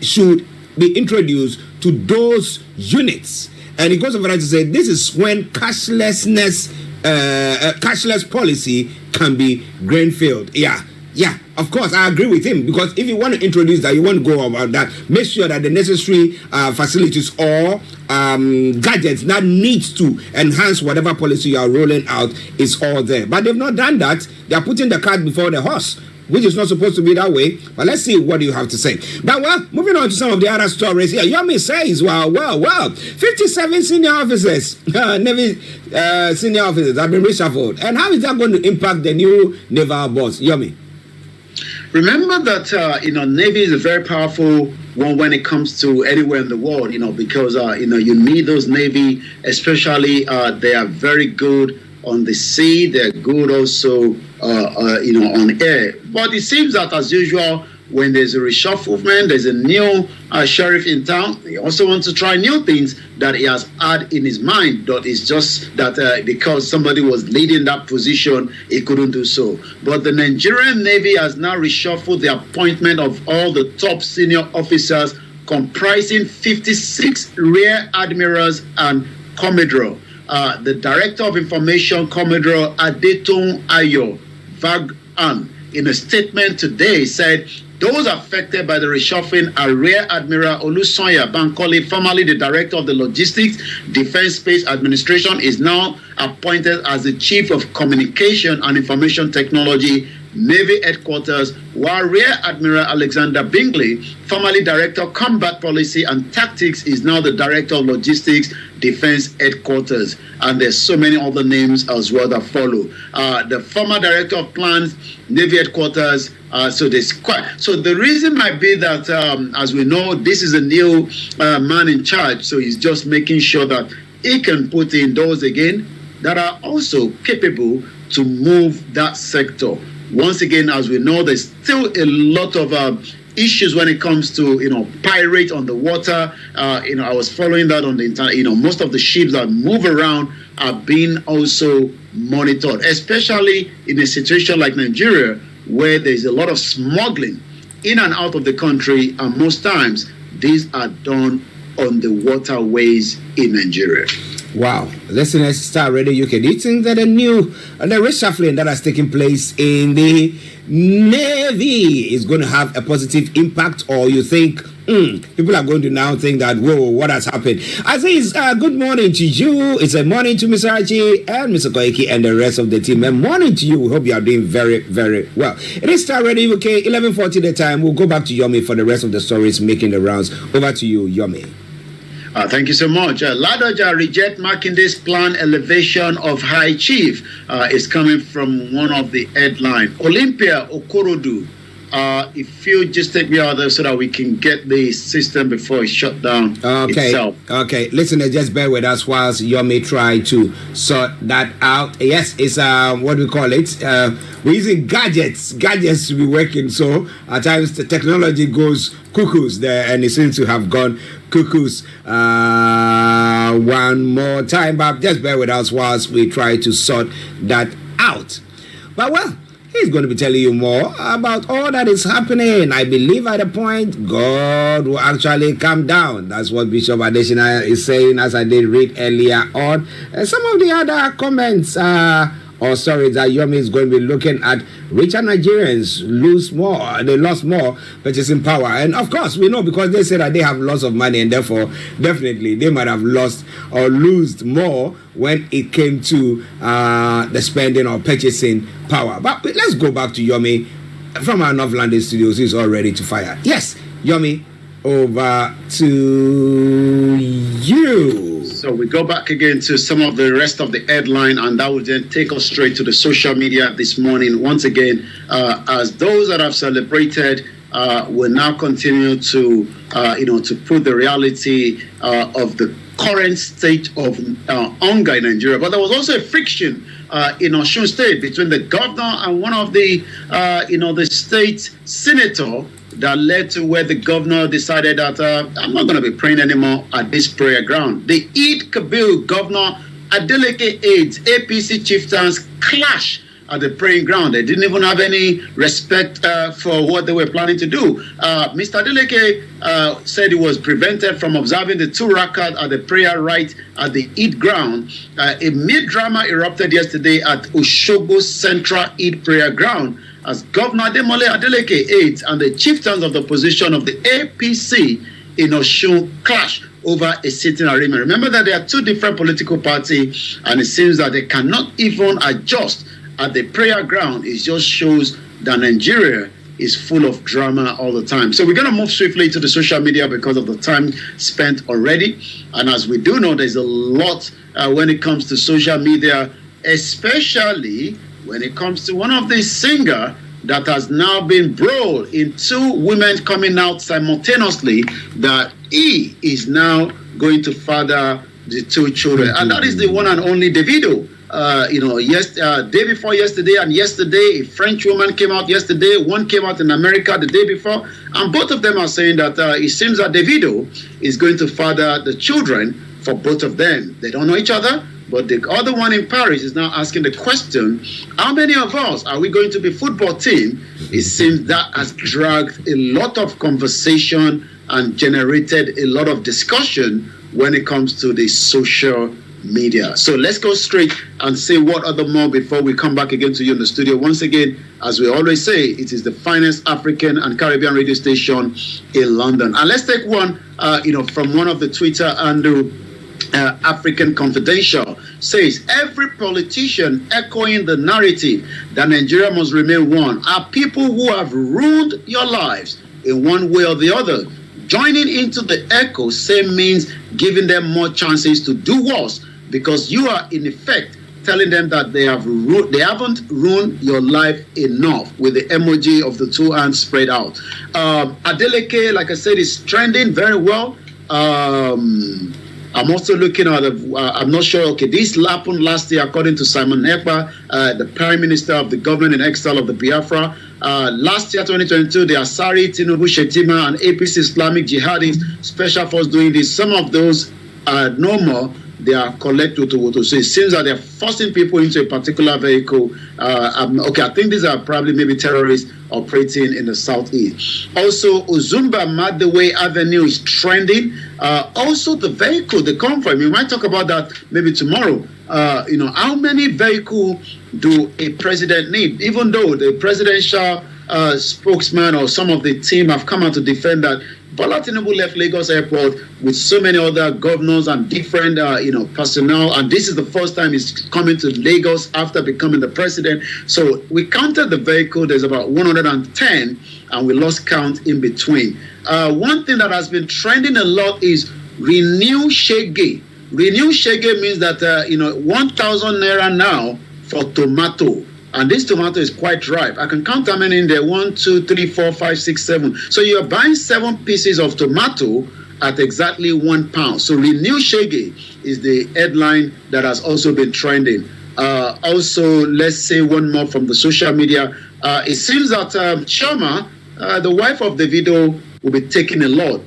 introduced to those units. And it goes on to say this is when cashless policy can be greenfield. Yeah, of course, I agree with him, because if you want to introduce that, you want to go about that, make sure that the necessary facilities or gadgets that needs to enhance whatever policy you are rolling out is all there. But they've not done that. They are putting the cart before the horse, which is not supposed to be that way. But let's see what you have to say. But well, moving on to some of the other stories here. Yomi says, well, 57 senior officers, Navy senior officers have been reshuffled. And how is that going to impact the new naval boss? Yomi. Remember that Navy is a very powerful one when it comes to anywhere in the world, because you need those Navy, especially they are very good on the sea, they're good also on air. But it seems that, as usual, when there's a reshufflement, there's a new sheriff in town, he also wants to try new things that he has had in his mind. But it's just that because somebody was leading that position, he couldn't do so. But the Nigerian Navy has now reshuffled the appointment of all the top senior officers, comprising 56 rear admirals and commodore. The Director of Information, Commodore Adetun Ayo Vagan, in a statement today said those affected by the reshuffling are Rear Admiral Olusoya Bankole, formerly the Director of the Logistics Defense Space Administration, is now appointed as the Chief of Communication and Information Technology, Navy Headquarters, while Rear Admiral Alexander Bingley, formerly Director of Combat Policy and Tactics, is now the Director of Logistics Defense Headquarters. And there's so many other names as well that follow. The former Director of Plans, Navy Headquarters. So the reason might be that, as we know, this is a new man in charge. So he's just making sure that he can put in those again that are also capable to move that sector. Once again, as we know, there's still a lot of issues when it comes to pirate on the water. I was following that on the internet. Most of the ships that move around are being also monitored, especially in a situation like Nigeria, where there's a lot of smuggling in and out of the country, and most times these are done on the waterways in Nigeria. Wow. Listeners, Star Radio UK, do you think that the reshuffling that has taken place in the Navy is going to have a positive impact, or you think people are going to now think that, whoa, what has happened? I say it's good morning to you. It's a morning to Mr. Saraki and Mr. Koiki and the rest of the team. And morning to you. We hope you are doing very, very well. It is Star Radio UK, 11:40 the time. We'll go back to Yomi for the rest of the stories making the rounds. Over to you, Yomi. Thank you so much. Ladoja reject Makinde's planned elevation of High Chief is coming from one of the headlines. Olympia Okorodu. If you just take me out there so that we can get the system before it shut down itself. Okay, listeners, just bear with us whilst Yomi try to sort that out. Yes, it's what we call it. We're using gadgets to be working. So at times the technology goes cuckoos there, and it seems to have gone cuckoos one more time. But just bear with us whilst we try to sort that out. But well, He's going to be telling you more about all that is happening. I believe at a point, God will actually come down. That's what Bishop Adesina is saying, as I did read earlier on. Some of the other comments or stories that Yomi is going to be looking at. Richer Nigerians lose more. They lost more purchasing power. And of course, we know because they say that they have lots of money and therefore, definitely, they might have lost or lose more when it came to the spending or purchasing power. But let's go back to Yomi from our North London studios. He's all ready to fire. Yes, Yomi, over to you. So we go back again to some of the rest of the headline, and that will then take us straight to the social media this morning. Once again, as those that have celebrated will now continue to, to put the reality of the current state of hunger in Nigeria. But there was also a friction in Osun State between the governor and one of the, the state senator, that led to where the governor decided that I'm not going to be praying anymore at this prayer ground. The KABIRU governor, Adeleke aides, APC chieftains clash at the praying ground. They didn't even have any respect for what they were planning to do. Mr. Adeleke said he was prevented from observing the 2 rakat at the prayer rite at the Eid ground. A mid-drama erupted yesterday at Osogbo Central Eid prayer ground, as Governor Ademole Adeleke aides and the chieftains of the opposition of the APC in Osun clash over a sitting arrangement. Remember that there are 2 different political parties, and it seems that they cannot even adjust at the prayer ground. It just shows that Nigeria is full of drama all the time. So we're going to move swiftly to the social media because of the time spent already. And as we do know, there's a lot when it comes to social media, especially when it comes to one of the singer that has now been brought in 2 women coming out simultaneously that he is now going to father the 2 children. And that is the one and only Davido. Day before yesterday and yesterday, a French woman came out yesterday, one came out in America the day before, and both of them are saying that it seems that Davido is going to father the children for both of them. They don't know each other, but the other one in Paris is now asking the question, how many of us are we going to be football team? It seems that has dragged a lot of conversation and generated a lot of discussion when it comes to the social media. So let's go straight and say what other more before we come back again to you in the studio. Once again, as we always say, it is the finest African and Caribbean radio station in London. And let's take one, from one of the Twitter handle, African Confidential says, every politician echoing the narrative that Nigeria must remain one are people who have ruined your lives in one way or the other. Joining into the echo same means giving them more chances to do worse, because you are in effect telling them that they haven't ruined your life enough, with the emoji of the 2 hands spread out. Adeleke, like I said, is trending very well. I'm also looking at, I'm not sure, okay, this happened last year, according to Simon Ekpa, the Prime Minister of the government in exile of the Biafra. Last year, 2022, the Asari, Tinubu, Shetima, and APC Islamic Jihadis Special Force doing this. Some of those are no more. They are collected to. So it seems that they're forcing people into a particular vehicle. I think these are probably maybe terrorists operating in the southeast. Also, Uzumba Madewe Avenue is trending. Also, the vehicle, the convoy, we might talk about that maybe tomorrow. How many vehicles do a president need? Even though the presidential spokesman or some of the team have come out to defend that Bola Tinubu left Lagos Airport with so many other governors and different, personnel, and this is the first time he's coming to Lagos after becoming the president. So we counted the vehicle. There's about 110, and we lost count in between. One thing that has been trending a lot is Renew Shege. Renew Shege means that 1,000 naira now for tomato. And this tomato is quite ripe. I can count how many in there. 1, 2, 3, 4, 5, 6, 7. So you're buying 7 pieces of tomato at exactly £1. So Renew Shege is the headline that has also been trending. Also, let's say one more from the social media. It seems that Choma, the wife of Davido, will be taking a lot.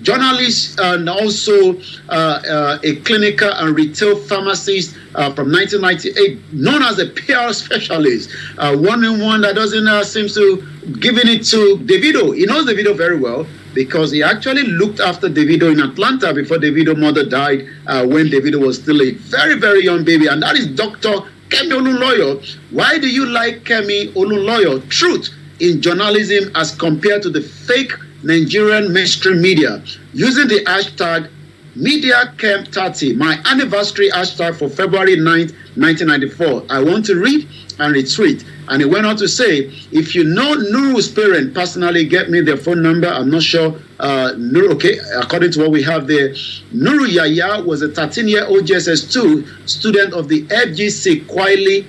Journalists and also a clinical and retail pharmacist from 1998, known as a PR specialist, one that doesn't seem to giving it to Davido. He knows Davido very well because he actually looked after Davido in Atlanta before Davido's mother died when Davido was still a very, very young baby. And that is Dr. Kemi Olunloyo. Why do you like Kemi Olunloyo? Truth in journalism as compared to the fake Nigerian mainstream media, using the hashtag MediaCamp30, my anniversary hashtag for February 9th, 1994. I want to read and retweet. And he went on to say, if you know Nuru's parent personally, get me their phone number. I'm not sure. Nuru, okay, according to what we have there, Nuru Yaya was a 13-year-old GSS2 student of the FGC Kwara,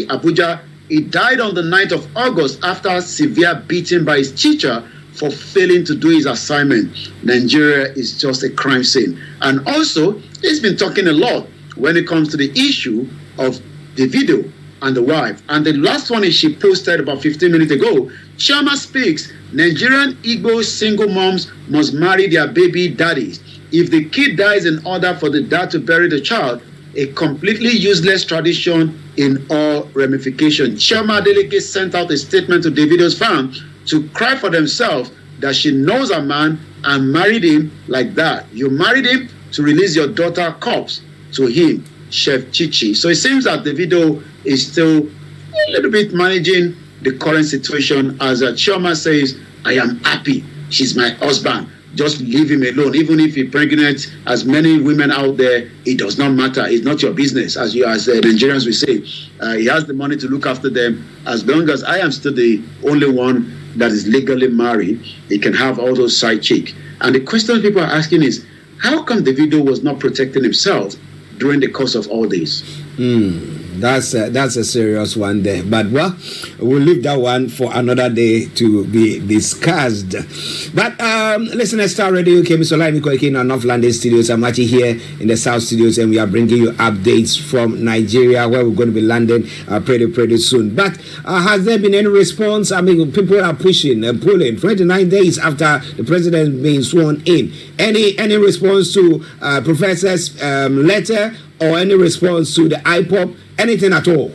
Abuja. He died on the 9th of August after severe beating by his teacher for failing to do his assignment. Nigeria is just a crime scene. And also, he's been talking a lot when it comes to the issue of Davido and the wife. And the last one is she posted about 15 minutes ago. Chama speaks, Nigerian Igbo single moms must marry their baby daddies. If the kid dies in order for the dad to bury the child, a completely useless tradition in all ramifications. Chama Adeleke sent out a statement to Davido's fam to cry for themselves that she knows a man and married him like that. You married him to release your daughter corpse to him, Chef Chichi. So it seems that Davido is still a little bit managing the current situation. As Chioma says, I am happy. She's my husband. Just leave him alone. Even if he pregnant as many women out there, it does not matter. It's not your business, as Nigerians will say. He has the money to look after them. As long as I am still the only one that is legally married, he can have all those side chicks. And the question people are asking is, how come Davido was not protecting himself during the course of all this? That's a serious one there. But well, we'll leave that one for another day to be discussed. But listen, Star Radio, Mr. Olamileka in our North London studios. I'm actually here in the South studios, and we are bringing you updates from Nigeria, where we're going to be landing pretty soon. But has there been any response? I mean, people are pushing and pulling. 29 days after the president being sworn in. Any response to Professor's letter, or any response to the IPOP, anything at all?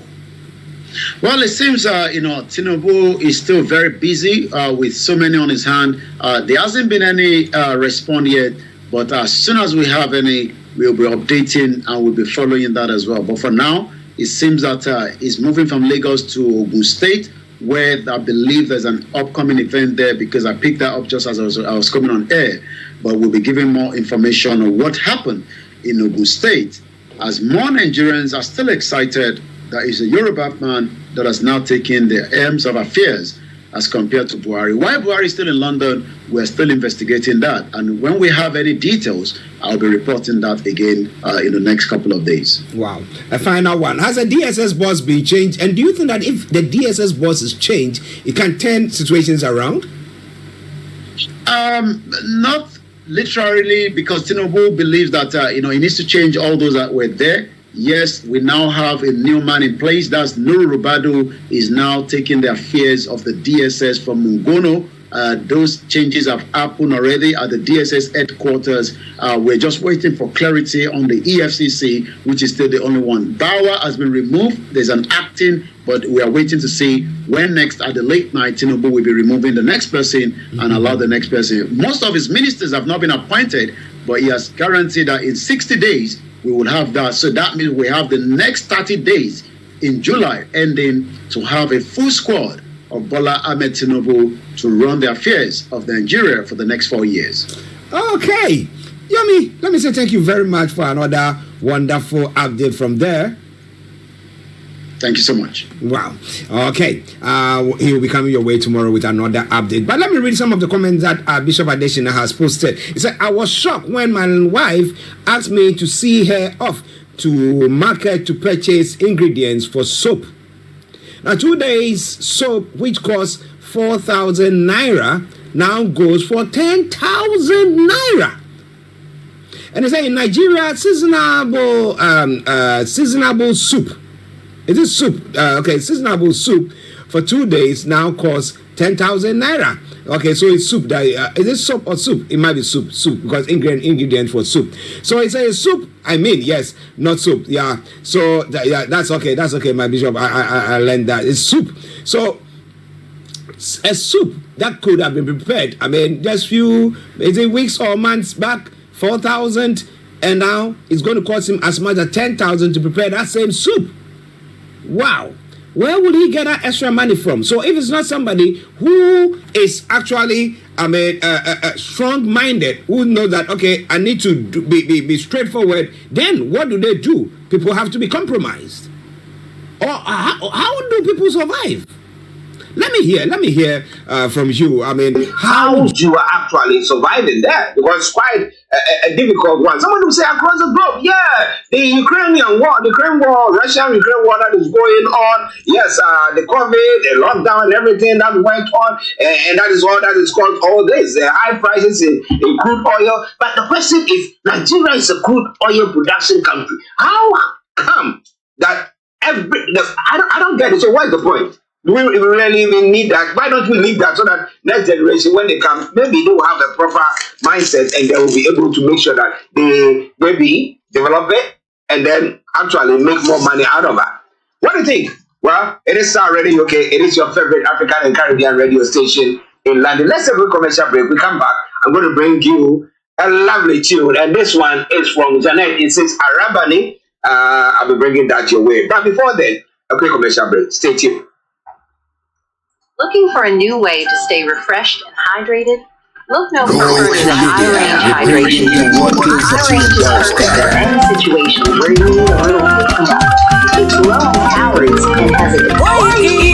Well, it seems, Tinubu is still very busy with so many on his hand. There hasn't been any response yet, but as soon as we have any, we'll be updating and we'll be following that as well. But for now, it seems that he's moving from Lagos to Ogun State, where I believe there's an upcoming event there, because I picked that up just as I was coming on air. But we'll be giving more information on what happened in Ogun State, as more Nigerians are still excited that it's a Yoruba man that has now taken the arms of affairs as compared to Buhari. Why Buhari is still in London, we're still investigating that. And when we have any details, I'll be reporting that again in the next couple of days. Wow. A final one. Has the DSS boss been changed? And do you think that if the DSS boss is changed, it can turn situations around? Not literally, because Tinubu believes that he needs to change all those that were there. Yes, we now have a new man in place. That's YòRÀBÁ is now taking the affairs of the DSS from Mungono. Those changes have happened already at the DSS headquarters. We're just waiting for clarity on the EFCC, which is still the only one. Bawa has been removed. There's an acting, but we are waiting to see when next at the late night Tinubu will be removing the next person and allow the next person. Most of his ministers have not been appointed, but he has guaranteed that in 60 days we will have that. So that means we have the next 30 days in July ending to have a full squad of Bola Ahmed Tinubu to run the affairs of Nigeria for the next 4 years. Okay. Yomi, let me say thank you very much for another wonderful update from there. Thank you so much. Wow. Okay. He will be coming your way tomorrow with another update. But let me read some of the comments that Bishop Adeshina has posted. He said, I was shocked when my wife asked me to see her off to market to purchase ingredients for soap. Now, 2 days soap, which costs 4,000 naira, now goes for 10,000 naira. And they say in Nigeria, seasonable soup. It is soup. Seasonable soup for 2 days now costs 10,000 naira. Okay, so it's soup. That is it soup or soup? It might be soup because ingredient for soup. So it's a soup. I mean, yes, not soup. Yeah. So that's okay. That's okay, my bishop. I learned that it's soup. So a soup that could have been prepared. I mean, just few weeks or months back, 4,000, and now it's going to cost him as much as 10,000 to prepare that same soup. Wow. Where would he get that extra money from? So if it's not somebody who is actually, strong-minded, who knows that, okay, I need to be straightforward, then what do? People have to be compromised. Or how do people survive? Let me hear from you. I mean, how you are actually surviving that? Because it's quite a difficult one. Someone will say across the globe, yeah, the Ukrainian war, Russia-Ukraine war that is going on. Yes, the COVID, the lockdown, everything that went on, and that is all that is caused all this. The high prices in crude oil. But the question is, Nigeria is a crude oil production country. How come that I don't get it. So what's the point? Do we really even need that? Why don't we leave that so that next generation, when they come, maybe they will have a proper mindset and they will be able to make sure that they maybe develop it and then actually make more money out of it. What do you think? Well, it is already okay. It is your favorite African and Caribbean radio station in London. Let's have a commercial break. We come back. I'm going to bring you a lovely tune, and this one is from Janet. It says Arabani. I'll be bringing that your way. But before then, a quick commercial break. Stay tuned. Looking for a new way to stay refreshed and hydrated? Look no further than iRange Hydration. iRange is perfect for any situation where you need a little picking up. It's low in calories and has a koikimedia,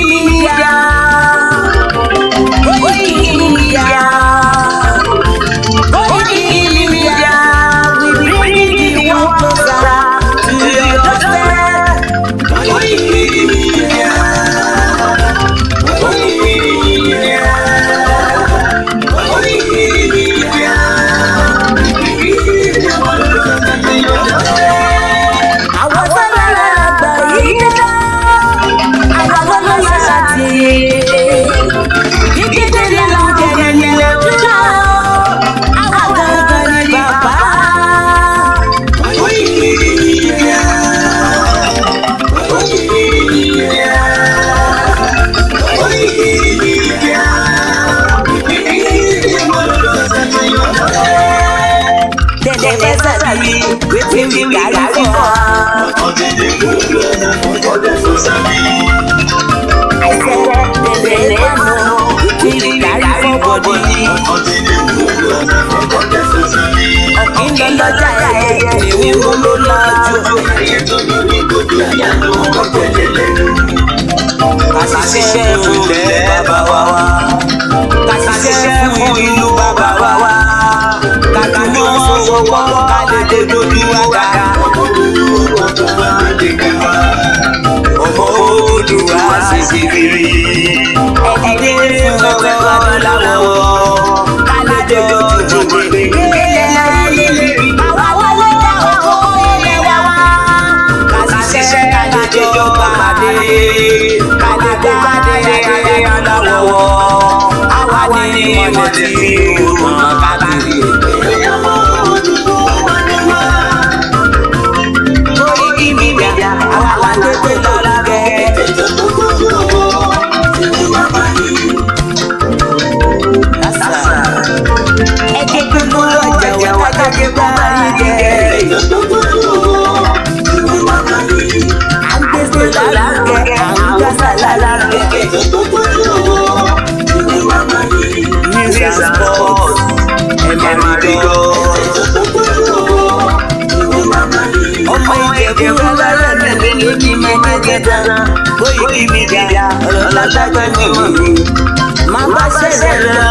Mama says hello.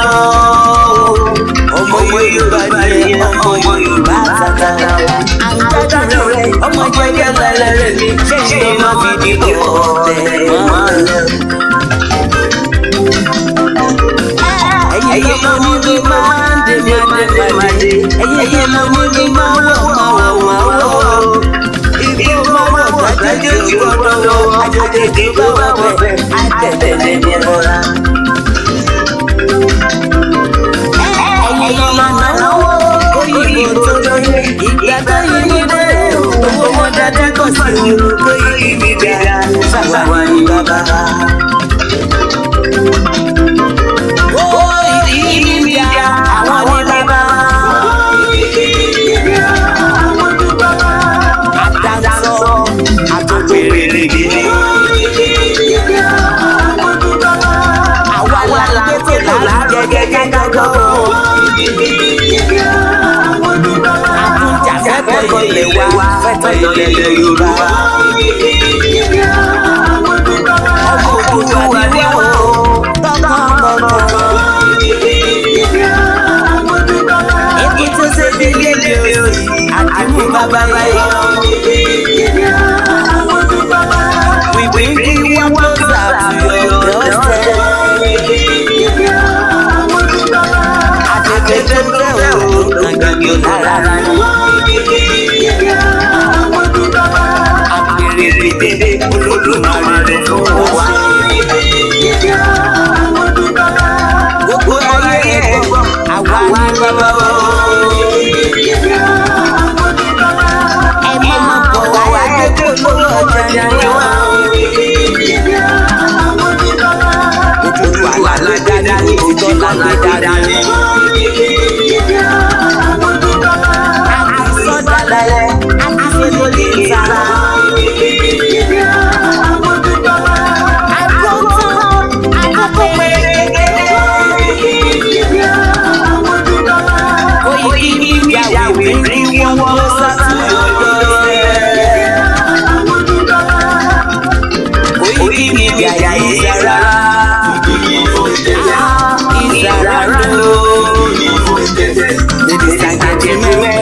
Ọmọ Yorùbá ni ọmọ Yorùbá tata. Àgbàdo rẹ̀ ọmọ jẹ́jẹ́ lẹ́lẹ́rẹ́ mi ṣé ṣe máa fi dìbò tẹ̀ máa lọ. Ẹyẹ máa mú mi máa ń dè máa dé. Ẹyẹ máa mú mi máa wọ̀. Ibi máa wọ̀ gbàdájọ́ tí ó dọ̀wọ́. Àjọ̀dẹ̀ kí bá wà pẹ̀ àtẹ̀tẹ̀ lẹ́ni ọ̀la. kọ̀sí koikimedia sábàwá ní bàbá. Koikimedia àwọn ní bàbá. Àdáńsọ àtòkèrè lèdè. Àwa la gbé tó lárugẹ gẹ́gẹ́ gọ́gọ́. Àtúnjà fẹ́tọ̀ ilẹ̀ wa fẹ́tọ̀ ilẹ̀ Yorùbá. Ọmọ Òdùduwà ni wọ́n o, tọkàntọkàn. Èkó tó ṣe bí lédè òsì àti mú bàbá láyé. We bring you closer to your doorstep. Àtẹ̀tẹ̀tẹ̀ o, nàgàgì lára ni. Àpèrè Olódùmarè ló fún wa. Gbogbo ayé ẹ̀gbọ́n, àwa ní bàbá o. Ẹ máa bọ̀ wá gbé polówó ọjà ní wa. Òdùduwà lágbádá ní òótọ́ lágbádá ní. Àtisọ́dálẹ̀ àtisọ́dọ́lẹ̀ ìtara. Koikimedia will bring you closer to your doorstep. Koikimedia is around. Is around. Ladies and gentlemen,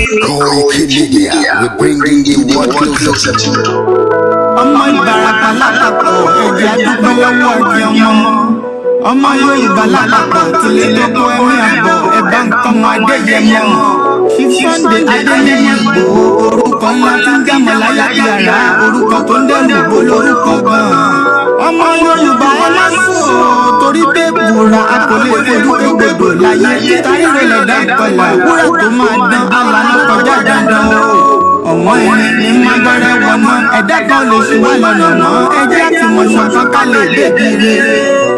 Koikimedia, we're bringing the world closer to you. Ọmọ Ìbàràpá lápapọ̀ ẹ̀jẹ̀ àdúgbò lọ́wọ́ ẹ̀jẹ̀ ọmọ. Ọmọ Yorùbá lápapọ̀ tilẹ̀ lọ́kọ̀ ẹ̀mí àbọ̀ ẹ̀bá nǹkan mọ Adéyẹmọ. Sunday Adéyẹmọ Ìgbòho orúkọ ńlá tí ń jámọ̀ láyà yàrá orúkọ tó ń dẹ̀rù bó lórúkọ gan-an. Ọmọ Yorùbá ẹ má sùn o torí pé wúrà a kò lè fojú gbogbo láyé títa ríro lẹ̀dá kọlà wúrà tó máa dán alànà kọjá dandan o. Ọ̀wọ́n ẹni ní mágbára wọná ẹ̀dá kan lè ṣe wá lọ́nà mọ́ ẹjẹ́ àtìmọ̀ṣọ́ kan ká lè débi re.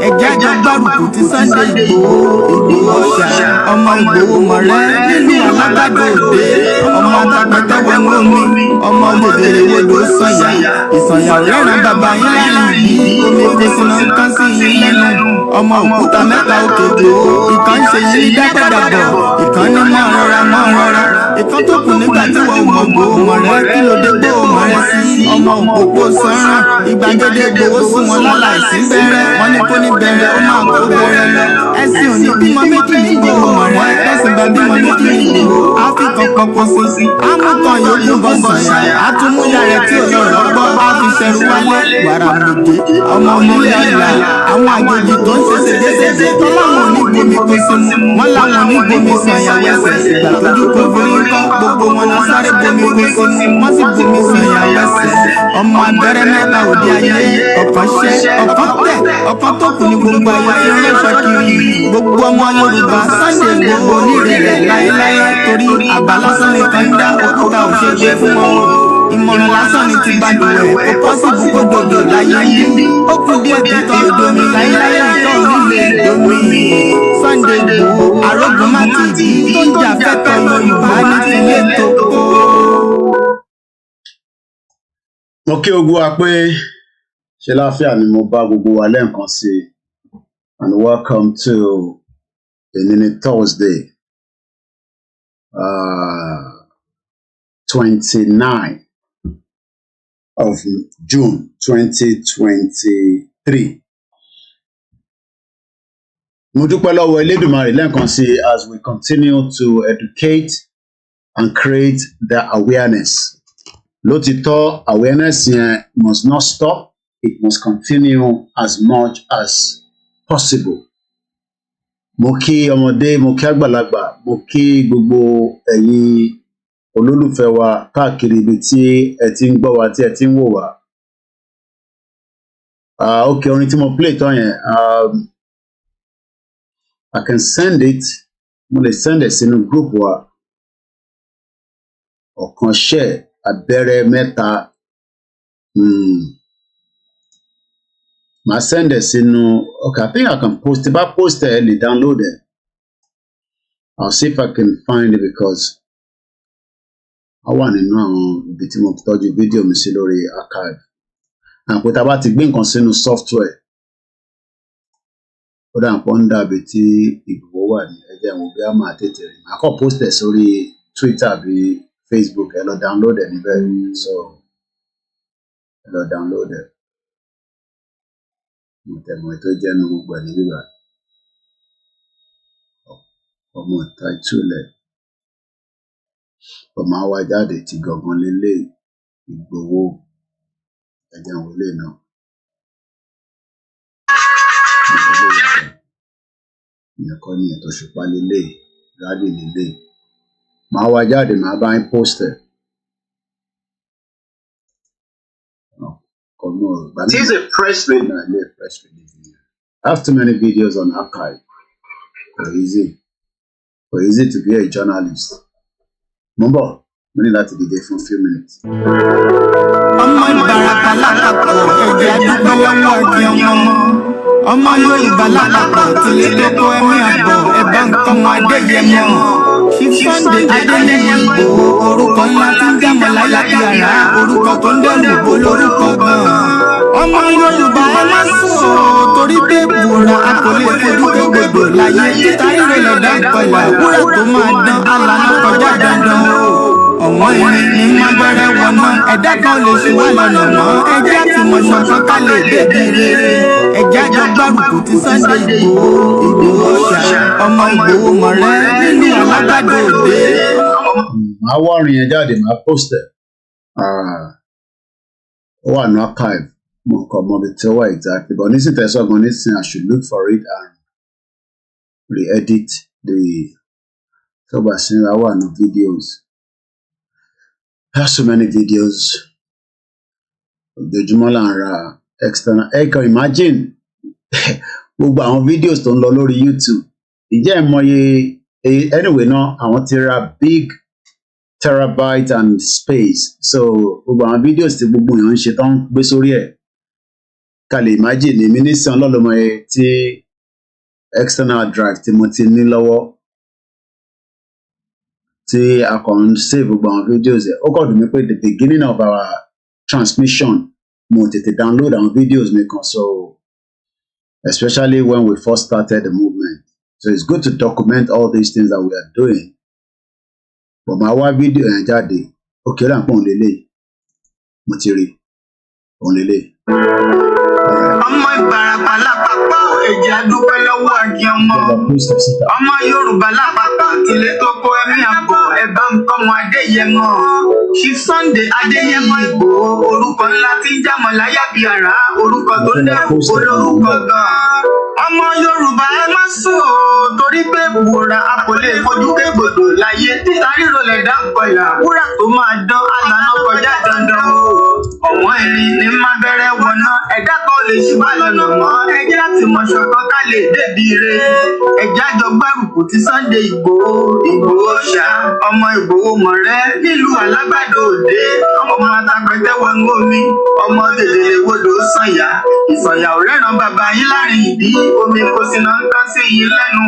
Ẹ̀jẹ̀ àjọ gbárùkù ti Sunday Ìgbòho ọ̀ṣà ọmọ Ìgbòho mọ̀rẹ́ nínú alágbàdo òde ọmọ atapẹ̀tẹ̀ wọnú omi ọmọ gbèdèrè wodò sànyà ìsànyà rẹ̀ràn bàbá yín láàrin yìí omi ìfẹsìnà ń kán sí yín lẹ́nu ọmọ òkúta mẹ́ta òkè Ìgbòho ìkan ṣe yí dágbàdàbọ̀ ìkan ní mọ́ rọra ìkan tó kù nígbà tí wọ́n mọ̀ Ìgbòho mọ̀rẹ́ kí ló dé Ìgbòho mọ̀rẹ́ sí ọmọ òpópó sánrán ìgbàgede Ìgbòho sún wọn láláìsí bẹ̀rẹ̀ wọn ní kó ní bẹ̀rẹ̀ ó máa kó bẹ̀rẹ̀ lọ ẹ̀sìn òní bímọ méjì ní Ìgbòho mọ̀rẹ́ ẹ̀sìn bá bímọ méjì ní Ìgbòho áfíkan pọpọ sí amúkan yòókù bọ́ sọ̀yà àtúmúyà rẹ̀ tí olóró gbọ́ á fi ṣẹ̀rù wálé wàrà mòdè ọmọ onílé ọ̀la àwọn àjòjì tó ń ṣe ṣègbéṣègbè tọ́láwọn onígbomi kò sí mu wọ́n láwọn onígbomi sọ̀yà wẹ̀sẹ̀ ìgbà tójú kò borí ńkọ́ gbogbo wọn náà sáré bomi kò sí mu wọ́n sì bomi sọ̀yà wẹ̀sẹ̀ ọmọ abẹ́rẹ́ mẹ́ta òde ayé ọ̀kan ṣẹ́ ọ̀kan tẹ̀ ọ̀kan tó kù ní gbogbo ayé tí ń rẹ́ṣọ̀ kiri gbogbo ọmọ Yorùbá Sunday Ìgbòho onírèlè láéláé torí àbá lásán nìkan ń dá òkúta òṣègbè fún wọn ìmọ̀ràn lásán ni ti balùwẹ̀ kò pọ́sibú kó dòdò láyé yìí ó kù díẹ̀ títọ́ ìdomi láyéláyé ìtọ́ orílẹ̀ ìdomi Sunday Ìgbòho arógunmáti tó ń jà fẹ́tọ̀ Yorùbá ní tilé tó kó. Mo kí ogun wa pé ṣe láfíà ni mo bá gbogbo wa lẹ́ẹ̀kan sí i and welcome to the Thursday 29 of June 2023. Mo dúpẹ́ lọ́wọ́ Elédùmarè lẹ́ẹ̀kan sí as we continue to educate and create the awareness. Lótìtọ́ awareness yẹn must not stop, it must continue as much as possible. Mo kí ọmọdé, mo kí àgbàlagbà, mo kí gbogbo ẹ̀yin olólùfẹ́ wa káàkiri ibi tí ẹ ti ń gbọ́ wa tí ẹ ti ń wò wá. Okay, orin tí mo play tán yẹn, I can send it, mo lè send it sínú group wa. Ọ̀kan share abẹ́rẹ́ mẹ́ta. Màá send it sínú, okay, I think I can post it. If I post it, I'll download it. I'll see if I can find it because I wà nínú àwọn ibi tí mo tọ́jú fídíò mi sí lórí archive. Àpò tá a bá ti gbé nǹkan sínú software, ó dà pọ̀ ń dàbí tí Ìgbòho wà ní ẹjẹ́ àwọn òbí á máa tètè rí. Màá kọ́ post ẹ̀ sórí Twitter àbí Facebook, ẹ lọ download ẹ̀ níbẹ̀. So ẹ lọ download ẹ̀. Mo tẹ̀mọ̀ ètò jẹ́nu gbogbo ẹ̀ ní bíbá. Ọmọ ìta ìtúlẹ̀. Ọmọ àwa jáde ti gangan lélẹ̀ Ìgbòho ẹjẹ́ àwọn ilé náà. Ìyẹn kọ́ ní ètò ṣùpá lélẹ̀ rádì lélẹ̀. Màá wá jáde, màá bá yín post ẹ̀. This is a press release. I have too many videos on archive. For easy to be a journalist. Remember, we need that to be there for a few minutes. Ọmọ Ìbàràpá lápapọ̀ ẹ̀jẹ̀ àdúgbò lọ́wọ́ àti ọmọ. Ọmọ Yorùbá lápapọ̀ tilé tó kó ẹ̀mí àbọ̀ ẹ̀bá nǹkan wọn Adéyẹmọ. Sunday Adéyẹmọ Ìgbòho orúkọ ńlá tí ń jámọ̀ láyà bí àrá orúkọ tó ń dẹ̀rù bò lórúkọ gan-an. Ọmọ Yorùbá ẹ má sùn o torí pé bùrà a kò lè fojú gbogbo láyé títa ìrẹ̀lẹ̀ dákọ̀lá wúrà tó máa dán alànà kọjá dandan o. Ọ̀wọ́n irin ní má bẹ̀rẹ̀ wọ̀nà ẹ̀dá kan lè ṣe wá lọ́nà mọ́ ẹjẹ́ àtìmọ̀ṣọ́ kan ká lè débi rere ẹjẹ́ àjọ gbárùkù ti Sunday Ìgbòho ṣá ọmọ Ìgbòho mọ̀rẹ́ nínú alágbàdo òde. Màá wá orin yẹn jáde, màá post ẹ̀. Ó wà ní archive. Mo kàn mọ ibi tí ó wà exactly, but nísìnyí tẹ̀sán gan nísìnyí I should look for it and re-edit the tọ́gbà sínú àwọn àna videos. There's so many videos. Ojoojúmọ́ là ń ra external. Ẹ kàn imagine gbogbo àwọn videos tó ń lọ lórí YouTube. Ìjẹ́ ìmọye anyway náà àwọn ti ra big terabyte and space. So gbogbo àwọn videos tí gbogbo èèyàn ń ṣe tán gbé sórí ẹ̀. Ká lè imagine èmi nísìnyí ọlọ́lọ́mọ ẹ tí external drive tí mo ti ní lọ́wọ́. Tí a kàn ń save gbogbo àwọn videos ẹ̀. Ó kàn dùn mí pé the beginning of our transmission mo tètè download àwọn videos mi kan, so especially when we first started the movement. So it's good to document all these things that we are doing. But màá wá fídíò yẹn jáde, ó kéré àpò òun lélẹ̀, mo ti rí òun lélẹ̀. Ọmọ Ìbàràpá lápapọ̀ ẹ̀jẹ̀ àdúgbò lọ́wọ́ àti ọmọ. Ọmọ Yorùbá lápapọ̀ tilé tó kó ẹ̀mí àbọ̀ ẹ̀bá nǹkan wọn Adéyẹmọ. Sunday Adéyẹmọ Ìgbòho orúkọ ńlá tí ń jámọ̀ láyà bí àrá orúkọ tó ń dẹ̀rù bò lórúkọ gan-an. Ọmọ Yorùbá ẹ má sùn o torí pé bùrà a kò lè fojú kégbodò láyé títa ríro lẹ̀ dákọ̀lá wúrà tó máa dán alànà kọjá dandan o. Ọ̀wọ́n irin ní má bẹ̀rẹ̀ wọ̀nà ẹ̀dá kan lè ṣì wá lọ́nà mọ́ ẹjẹ́ àtìmọ̀ṣọ́ kan ká lè débi re ẹjẹ́ àjọ gbárùkù ti Sunday Ìgbòho ṣá ọmọ Ìgbòho mọ̀rẹ́ nílùú alágbàdo òde ọmọ atapẹ̀tẹ̀ wọnú omi ọmọ tèlè wodò sànyà ìsọ̀yà ò rẹ́ràn bàbá yín láàrin ìdí omi kò sì náà ń kán sí yín lẹ́nu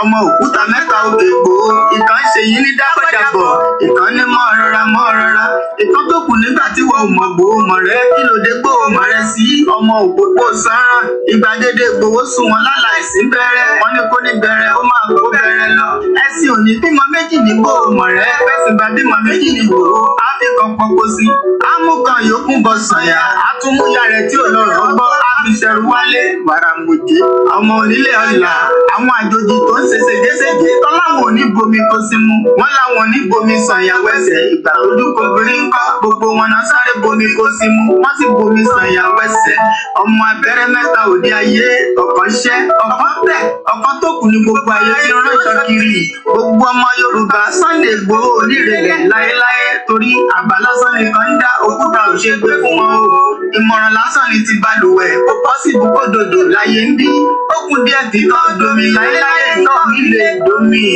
ọmọ òkúta mẹ́ta òkè Ìgbòho ìkan ṣe yín ní dábàjàbọ̀ ìkan ní mọ́ rọra ìkan tó kù nígbà tí wọ́n mọ̀ Ìgbòho mọ̀rẹ́ kí ló dé Ìgbòho mọ̀rẹ́ sí ọmọ òpópó sánrán ìgbàgede Ìgbòho sùn wọn láláìsí bẹ̀rẹ̀ wọn ní kó ní bẹ̀rẹ̀ ó máa kó bẹ̀rẹ̀ lọ ẹ̀sìn òní bímọ méjì ní Ìgbòho mọ̀rẹ́ fẹ̀sìn bá bímọ méjì ní Ìgbòho áfíkan pọpọ sí amúkan yòókù bọ sànyà àtúmúyà rẹ̀ tí ò lọ́rọ̀ gbọ́ fi ṣẹrù wálé wàràmùjẹ ọmọ onílé ọ̀la àwọn àjòjì tó ń ṣe ségesège tọ́láwọn ò ní bomi kó sí mu wọ́n láwọn ò ní bomi sàn ìyàwó ẹsẹ̀ ìgbà ojú kòbìnrin ń kọ́ gbogbo wọn náà sáré bomi kó sí mu wọ́n sì bomi sàn ìyàwó ẹsẹ̀ ọmọ abẹ́rẹ́ mẹ́ta òde ayé ọ̀kan ṣẹ́ ọ̀kan tẹ̀ ọ̀kan tó kù ní gbogbo ayé tí ń ránṣọ kiri gbogbo ọmọ Yorùbá Sunday Igboho onírèlè láéláé torí àbá lásán nìkan ń dá òkúta ò ṣe gbé fún wọn o ìmọ̀ràn lásán ni ti balùwẹ̀ kò pọ́sibú kó dòdò láyé ń bí ó kù díẹ̀ tí náà domi láéláé náà nílé domi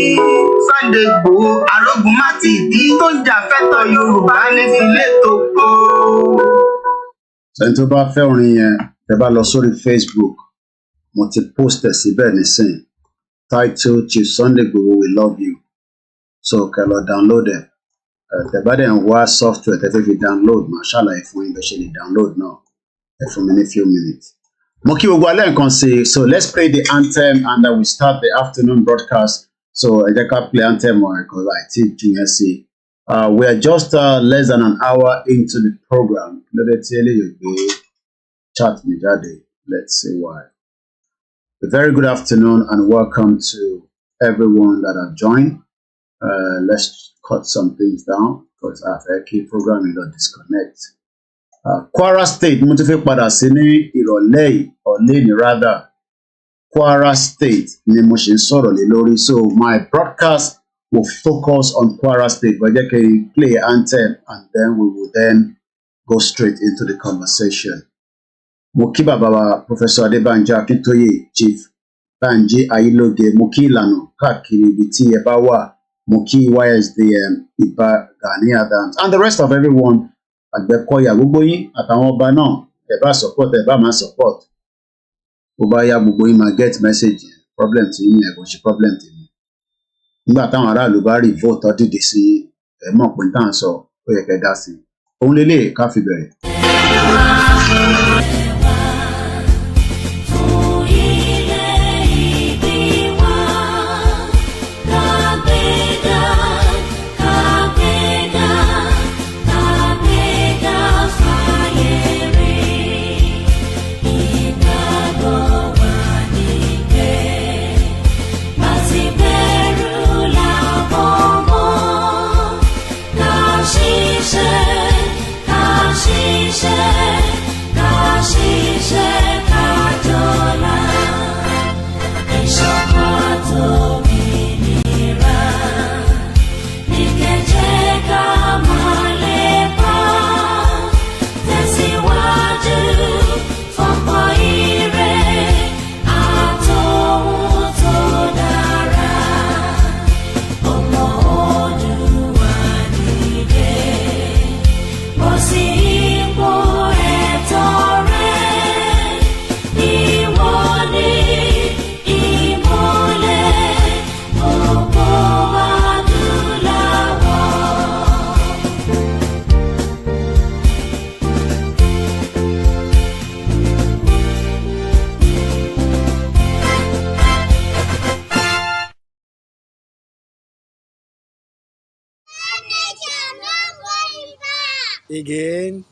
Sunday Igboho arógun má ti dí tó ń jà fẹ́tọ̀ Yorùbá ní filé tó kó. ẹni tó bá fẹ́ orin yẹn ẹ bá lọ sórí Facebook mo ti post ẹ̀ síbẹ̀ nísìn title Chief Sunday Igboho we love you so kẹ́ lọ download ẹ̀ tẹ́ bá dẹ̀ ń wá software tẹ́ fẹ́ fi download máa ṣàlàyé fún yín bẹ́ẹ̀ ṣe lè download náà ẹ fún mi ní few minutes. Mo kí gbogbo alẹ́ nǹkan sí so let's play the anthem and then we start the afternoon broadcast so ẹ jẹ́ ká play anthem wọn ẹ̀kọ́ àti jù yẹn sí. We are just less than an hour into the program. Let's chat me jáde. Let's see why. A very good afternoon and welcome to everyone that have joined. Let's cut some things down because after a key program you don't disconnect. Kwara State, mo ti fi padà sí ní ìrọ̀lẹ́ yìí, ọ̀lẹ́ ní rather. Kwara State ni mo ṣe ń sọ̀rọ̀ lé lórí. So my broadcast will focus on Kwara State. But I can play anthem and then we will then go straight into the conversation. Mo kí bàbá wa Professor Adébánjí Akíntóyè, Chief Banji Ayilóge, mo kí ìlànà káàkiri ibi tí ẹ bá wà, mo kí YSDM, Ìbà Gani Adams and the rest of everyone. Àgbẹ̀kọ̀yà gbogbo yín àtàwọn ọba náà ẹ bá support ẹ bá máa support. Bó bá yá gbogbo yín máa get message problem tí yín ẹ kò ṣe problem tí mi. Nígbà táwọn aráàlú bá rí vote tó dìde sí ẹ mọ̀ pé tá à ń sọ ó yẹ kẹ́ dá sí. Òun lélẹ̀ ká fi bẹ̀rẹ̀. Again.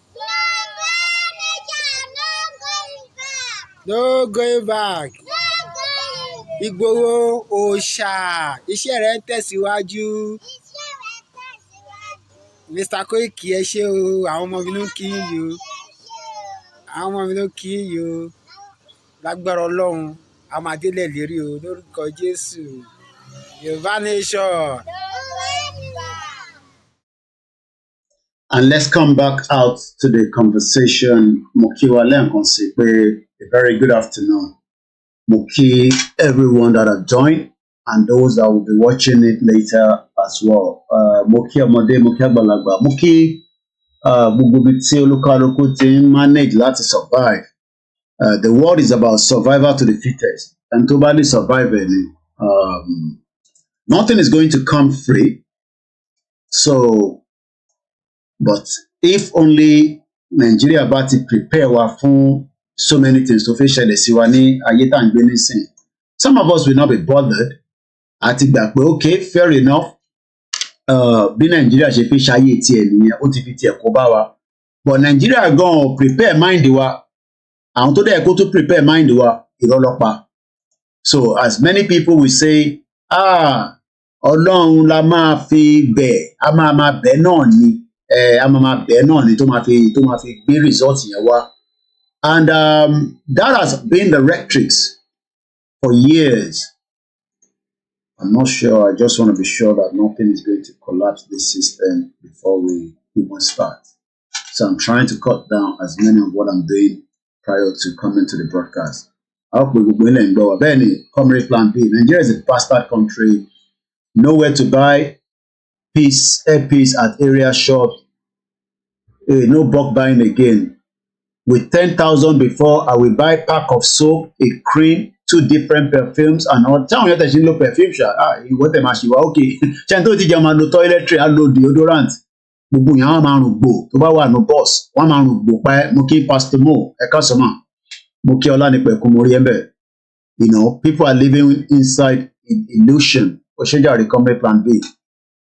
No going back. Igboho òòṣà iṣẹ́ rẹ̀ ń tẹ̀síwájú. Mr. Koiki ẹ ṣé o, àwọn ọmọ mi ló ń kí yín o. Àwọn ọmọ mi ló ń kí yín o. Lágbára Ọlọ́run, a máa délẹ̀ lérí o lórúkọ Jésù. Yorùbá nation. And let's come back out to the conversation. Mokiwa Lenkan say a very good afternoon. Moki everyone that have joined and those that will be watching it later as well. Moki Amode, Moki Agbalagba, Moki gbogbo ibi tí olúkálùkù ti ń manage láti survive. The world is about survival to the fittest. And to badly survive any, nothing is going to come free. So but if only Nigeria bá ti prepare wa fún so many things tó fi ṣẹlẹ̀ sí wa ní ayé tá à ń gbé nísìn, some of us will not be bothered àti gbà pé okay fair enough bí Nigeria ṣe fi ṣayé tiẹ̀ nìyẹn ó ti fi tiẹ̀ kó bá wa but Nigeria gan prepare mind wa àwọn tó dẹ̀ kó tó prepare mind wa ìrọlọ́pàá. So as many people will say, Ọlọ́run la máa fi bẹ̀, a máa bẹ̀ náà ni, a máa bẹ̀ náà ni tó máa fi gbé result yẹn wá. And that has been the rhetorics for years. I'm not sure. I just want to be sure that nothing is going to collapse this system before we even start. So I'm trying to cut down as many of what I'm doing prior to coming to the broadcast. I hope we will go and go. Benny, Comrade Plan B. Nigeria is a bastard country. Nowhere to buy airpiece at area shops. No bulk buying again. With 10,000 before, I will buy pack of soap, a cream, 2 different perfumes, and all. Tell me what you look perfume. What am I? Okay. Chanto ti jama lo toiletry, I lo deodorant. Gbogbo yan ma run gbo. Tó bá wà no boss, wọ́n ma run gbo pa. Mo kí Pastor Mo, ẹ ká sọ ma. Mo kí Olanipeku mo rí ńbẹ̀. You know, people are living inside illusion. Oshejari Comrade Plan B.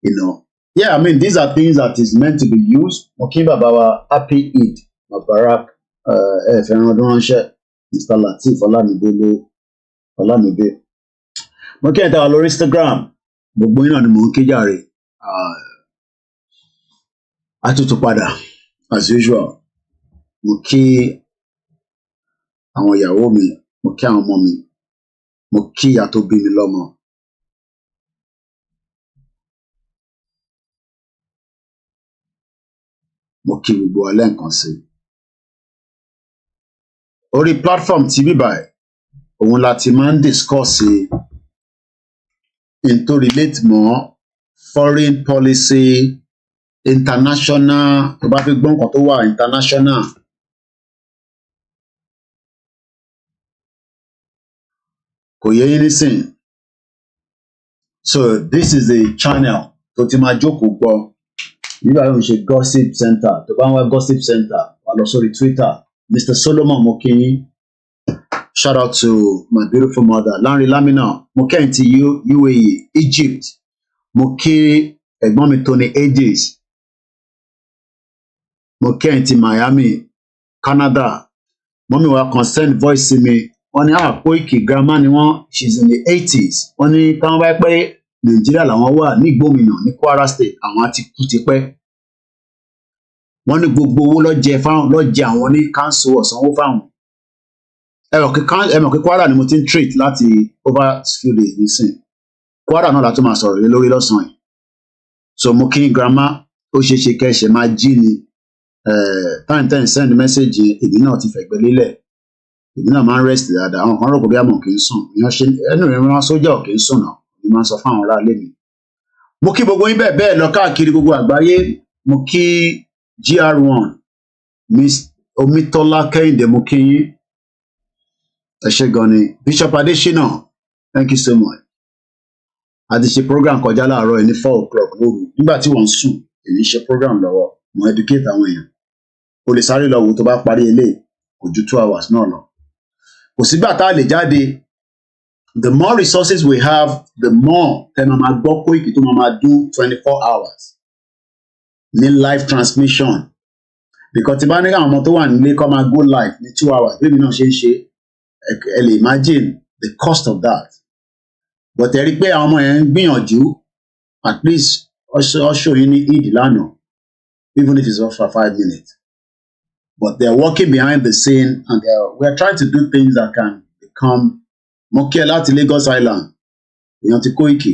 You know. Yeah, I mean, these are things that is meant to be used. Mo kí bàbá wa Happy Eid, Mubarak. Fẹ́ràn ọdún ránṣẹ́ Mr. Lateef Ọlámídé. Mo kí ẹ̀ta wà lórí Instagram, gbogbo iná ni mò ń ké jàre. Àtútù padà as usual. Mo kí àwọn ìyàwó mi, mo kí àwọn ọmọ mi, mo kí ìyá tó bí mi lọ́mọ. Mo kí gbogbo alẹ́ nǹkan sí. Orí platform tí bíbá ẹ̀, òun láti máa ń discuss into relate mọ́ foreign policy, international, tó bá fi gbọ́ nǹkan tó wà international. Kò yé yín nísìn. So this is the channel tó ti máa jókòó gbọ́. Bíbá yóò ṣe gossip center, tó bá ń wá gossip center, wà lọ sórí Twitter. Mr. Solomon Mokinyi, shout out to my beautiful mother. Lanre Lamina, Mokin to UAE, Egypt. Moki, ẹ̀gbọ́n mi Tony Ages. Mokin to Miami, Canada. Mommy wa concerned voice me. Wọ́n ní Koiki grandma ni wọ́n, she's in the 80s. Wọ́n ní táwọn bá pẹ́ Nàìjíríà làwọn wà ní Gómìnà ní Kwara State, àwọn àti kú ti pẹ́. Wọ́n ní gbogbo owó lọ́jẹ àwọn ní council ọ̀sánwó fáwọn. Ẹ̀mọ̀ kí Kwara ni mo ti ń treat láti over few days nísìn. Kwara náà látún máa sọ̀rọ̀ lórí lọ́sàn-án yìí. So mo kí grandma ó ṣeéṣe kẹ́ṣẹ̀ máa jí ni time send message èmi náà ti fẹ̀gbẹ́ lélẹ̀. Èmi náà máa ń rest dáadáa. Àwọn kan rò pé bí àmọ̀ kì í sùn. Ẹnu rẹ̀ máa sójà ò kì í sùn náà. Èmi máa ń sọ fáwọn ará ilé mi. Mo kí gbogbo yín bẹ́ẹ̀ lọ káàkiri gbogbo àgbáyé. Mo kí GR1, Miss Omitola Kehinde Mokinyi, Eshegoni, Bishop Adesina, thank you so much. A ti ṣe program kọjá láàárọ̀ ẹ̀ ní 4 o'clock lóru. Nígbà tí wọ́n ń sùn, èmi ṣe program lọ́wọ́, mo educate àwọn èèyàn. O lè sáré lọ wo tó bá parí ilé, kò ju 2 hours náà lọ. Kò sígbà tá a lè jáde. The more resources we have, the more tẹ́ máa gbọ́ Koiki tó máa do 24 hours. Ní live transmission, because tí bá ní àwọn ọmọ tó wà nílé kọ́ máa go live ní 2 hours bébí náà ṣe ń ṣe ẹ lè imagine the cost of that. But ẹ rí pé àwọn ọmọ yẹn ń gbìyànjú, at least ọṣọ yìí ní Eid lánàá, even if it's not for 5 minutes. But they're working behind the scene and we're trying to do things that can become. Mo kí ẹ láti Lagos Island, èèyàn ti Koiki,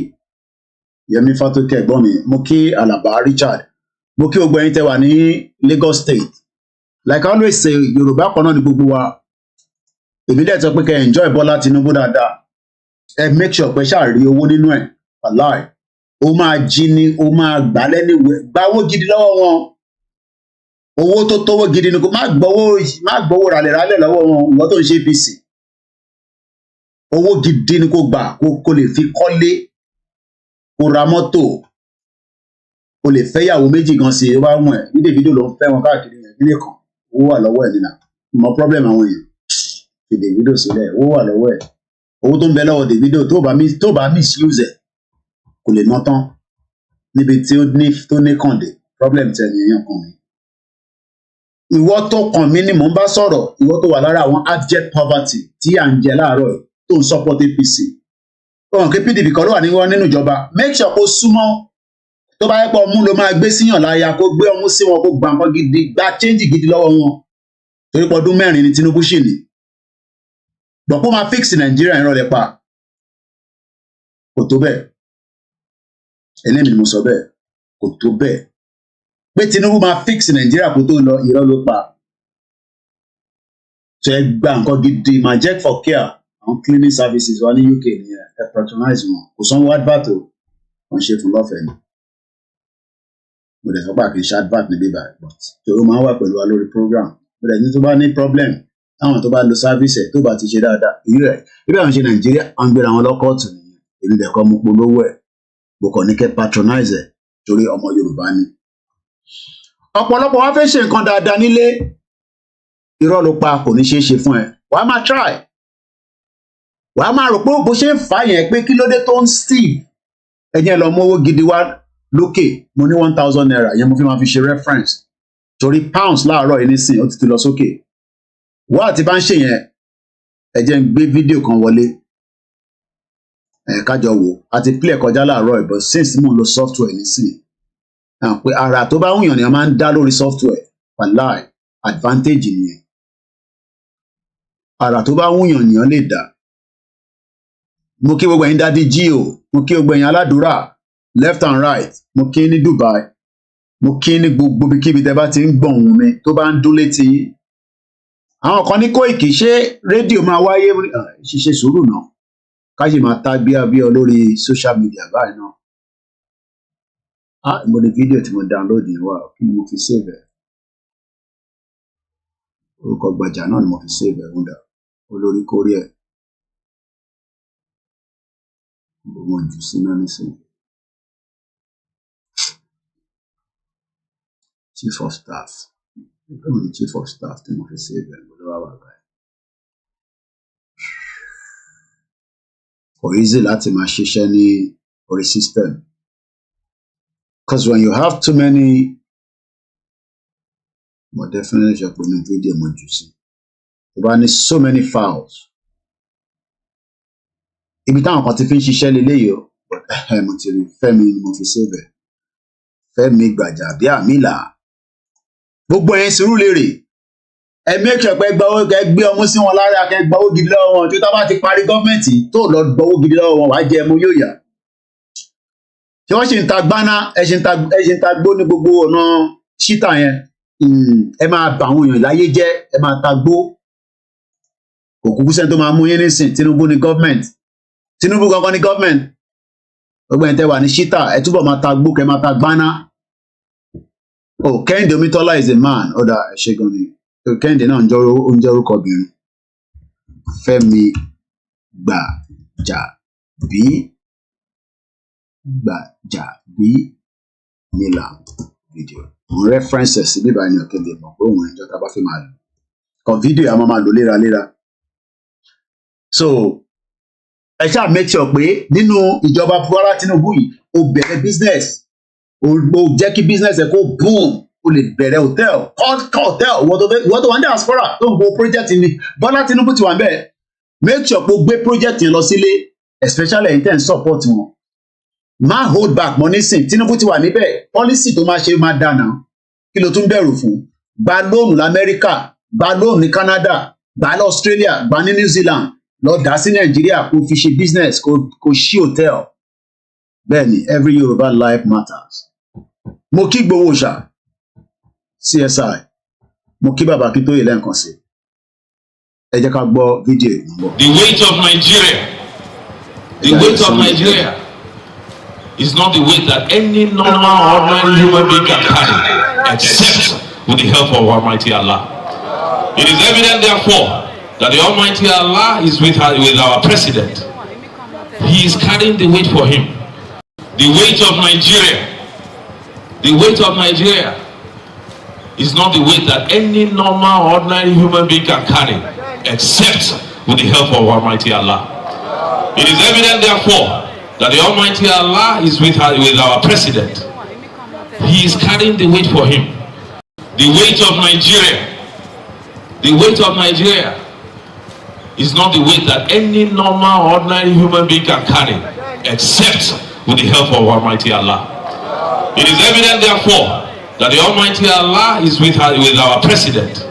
Yẹmí Fátókè ẹ̀gbọ́n mi, mo kí Alaba Richard. Mo kí gbogbo ẹ̀yin tẹ́ wà ní Lagos State. Like I always say, Yorùbá kan náà ni gbogbo wa. Èmi dẹ̀ sọ pé kẹ́ enjoy Bọ́lá Tinubu dáadáa. Ẹ make sure pé ṣáà rí owó nínú ẹ̀. Wàláì. Ó máa jí ni, ó máa gbà lẹ́niwẹ̀. Gba owó gidi lọ́wọ́ wọn. Owó tó tówó gidi ni kò má gbowó ralẹ̀ lọ́wọ́ wọn. Ìwọ́n tó ń ṣe APC. Owó gidi ni kò gbà kó lè fi kọ́lé, kó ra mọ́tò. O lè fẹ́ yàwó méjì gan sí wá wọ̀n ẹ̀ ní Davido ló ń fẹ́ wọn káàkiri yẹn nílé kan, owó wà lọ́wọ́ ẹ̀ nínà. Mọ problem àwọn èèyàn fi Davido sílẹ̀, owó wà lọ́wọ́ ẹ̀. Owó tó ń bẹ lọ́wọ́ Davido tó bá misuse ẹ̀ kò lè ná tán níbi tí tó ní kàndé, problem tẹ̀ ní èèyàn kan mi. ìwọ tó kàn mí ni mò ń bá sọ̀rọ̀, ìwọ tó wà lára àwọn abject poverty tí à ń jẹ láàárọ̀ yìí tó ń support APC. Ohun kí PDP kan ló wà nínú ìjọba, make sure kó súnmọ́ tó bá yẹ pé ọmú ló máa gbé síyàn láyà kó gbé ọmú sí wọn kó gba nǹkan gidi, gba change gidi lọ́wọ́ wọn. Torí pé ọdún 4 ni Tinubu ṣì ní. Gbọ̀n kó máa fix Nàìjíríà ìrọ̀lẹ́ pa. Kò tó bẹ́ẹ̀. Ẹlẹ́mìí mo sọ bẹ́ẹ̀. Kò tó bẹ́ẹ̀. Pé Tinubu máa fix Nàìjíríà kó tó lọ irọ́ ló pa. Ṣé ẹ gba nǹkan gidi máa jẹ́ for care àwọn cleaning services wa ní UK nìyẹn ẹ patronize wọn. Kò sanwó advert o, wọ́n ṣe fún lọ́fẹ̀ẹ́ ni. Mo lè sọ pé àkínṣe advert ní bíbá ẹ̀ but tòró máa ń wà pẹ̀lú wa lórí program. Mo lè ní tó bá ní problem táwọn tó bá lo service ẹ̀ tó bá ti ṣe dáadáa. Irú ẹ̀ bí àwọn ṣe Nàìjíríà wọ́n ń gbéra wọn lọ́kọ̀ọ̀tù nìyẹn. Èmi dẹ̀kọ́ mo polówó ẹ̀. Mo kàn ní kẹ́ patronize ẹ̀ torí ọmọ Yorùbá ni. Ọ̀pọ̀lọpọ̀ wá fẹ́ ṣe nǹkan dáadáa nílé irọ́ ló pa kò ní ṣeé ṣe fún ẹ. Wàá máa try. Wàá máa rò pé bó ṣe ń fà yẹn pé kí ló dé tó ń steep. Ẹ̀yẹn lọ mú owó gidi wá lókè mo ní 1,000 naira yẹn mo fi máa fi ṣe reference torí pounds láàárọ̀ yìí nísìn ó ti lọ sókè. Wọ́n àti bá ń ṣe yẹn ẹ jẹ́ ń gbé fídíò kan wọlé kájọ wò àti play kọjá láàárọ̀ ẹ̀ but since mo ń lo software nísìn pé ara tó bá wùyàn ni a máa ń dá lórí software wàláì advantage nìyẹn. Ara tó bá wùyàn nìyàn lè dá. Mo kí gbogbo ẹ̀yin dádì jí o, mo kí gbogbo ẹ̀yin aládùúrà left and right, mo kí ní Dubai, mo kí ní gbogbo ibikíbi tẹ́ bá ti ń gbọ̀n ohùn mi tó bá ń dún létí yín. Àwọn kan ní Kóìkì ṣé rédíò máa wáyé ṣiṣẹ́ sùúrù náà ká sì máa tá bíabíọ lórí social media báyìí náà. Mo ní fídíò tí mo download yẹn wá kí ni mo fi save ẹ̀. Orúkọ gbàjà náà ni mo fi save ẹ̀ wúdà olórí kórí ẹ̀. Mo jù sí náà nísìnyí. Chief of staff. The chief of staff tí mo fi save ẹ̀ ló wà wà báyìí. Kò easy láti máa ṣiṣẹ́ ní orí system. Because when you have too many, mo definitely ṣe pé ní fídíò mo jù sí. There are so many files. Ibi táwọn kan ti fi ń ṣiṣẹ́ leléyìí o, mo ti rí Fẹ́mi ni mo fi save ẹ̀. Fẹ́mi Gbàjàbíàmílà. Gbogbo ẹ̀yin sùúrù lérè. Ẹ make sure pé gbé ọmú sí wọn lára kẹ́ gba owó gidi lọ́wọ́ wọn tí ó bá ti parí gọ́ọ̀mẹ̀ntì tó lọ gba owó gidi lọ́wọ́ wọn wàá jẹ ẹmu yóò yá. Tí wọ́n ṣe ń ta gbáná ẹ ṣe ń ta gbó ní gbogbo ọ̀nà ṣítà yẹn. Ẹ máa bà àwọn èèyàn láyé jẹ́ ẹ máa ta gbó. Kò kúkú sẹ́ni tó máa mú yín nísìn Tinubu ní gọ́ọ̀mẹ̀ntì. Tinubu gangan ní gọ́ọ̀mẹ̀ntì. Gbogbo ẹ̀yin tẹ́ wà ní ṣítà ẹ túbọ̀ máa ta gbó kẹ́ máa ta gbáná. Oh, Kẹ́hìndé Omítọ́lá is a man. Ọ̀dà ẹ̀ṣẹ̀ gan ni. Kẹ́hìndé náà ń jẹ́ orúkọ obìnrin. Fẹ́mi Gbàjàbíàmílà fídíò. Òun references sí bíbá ẹni ọ̀kẹ́dẹ̀ mọ̀ pé òun ìjọ tá a bá fi máa lò. Kan fídíò a máa lò léraléra. So, ẹ ṣáà make sure pé nínú ìjọba Kwara Tinubu yìí, o bẹ̀rẹ̀ business. O jẹ́ kí business ẹ̀ kó boom. O lè bẹ̀rẹ̀ hotel, hotel, wọ́n tó wà ní diaspora tó ń gbọ́ project ni. Bọ́lá Tinubu ti wà bẹ́ẹ̀. Make sure pé o gbé project yẹn lọ sílé, especially ẹ̀yin tẹ́ ń support wọn. Má hold back mọ́ nísìn, Tinubu ti wà níbẹ̀, policy tó máa ṣe máa dáná. Kí ló tún bẹ̀rù fún? Gba lóònù l'Amẹ́ríkà, gba lóònù ní Canada, gba ní Australia, gba ní New Zealand, lọ dá sí Nàìjíríà kó fi ṣe business, kó ṣí hotel. Bẹ́ẹ̀ni, every Yoruba life matters. Mo kí Igboho ṣá, CSI, mo kí bàbá kí tó yẹ lẹ́ǹkan sí. Ẹ jẹ́ ká gbọ́ fídíò ìgbọ̀. The weight of Nigeria is not the weight that any normal ordinary human being can carry, except with the help of Almighty Allah. It is evident, therefore, that the Almighty Allah is with our president. He is carrying the weight for him. The weight of Nigeria is not the weight that any normal ordinary human being can carry, except with the help of Almighty Allah. It is evident, therefore, that the Almighty Allah is with our president. He is carrying the weight for him. The weight of Nigeria is not the weight that any normal, ordinary human being can carry, except with the help of Almighty Allah. It is evident, therefore, that the Almighty Allah is with our president.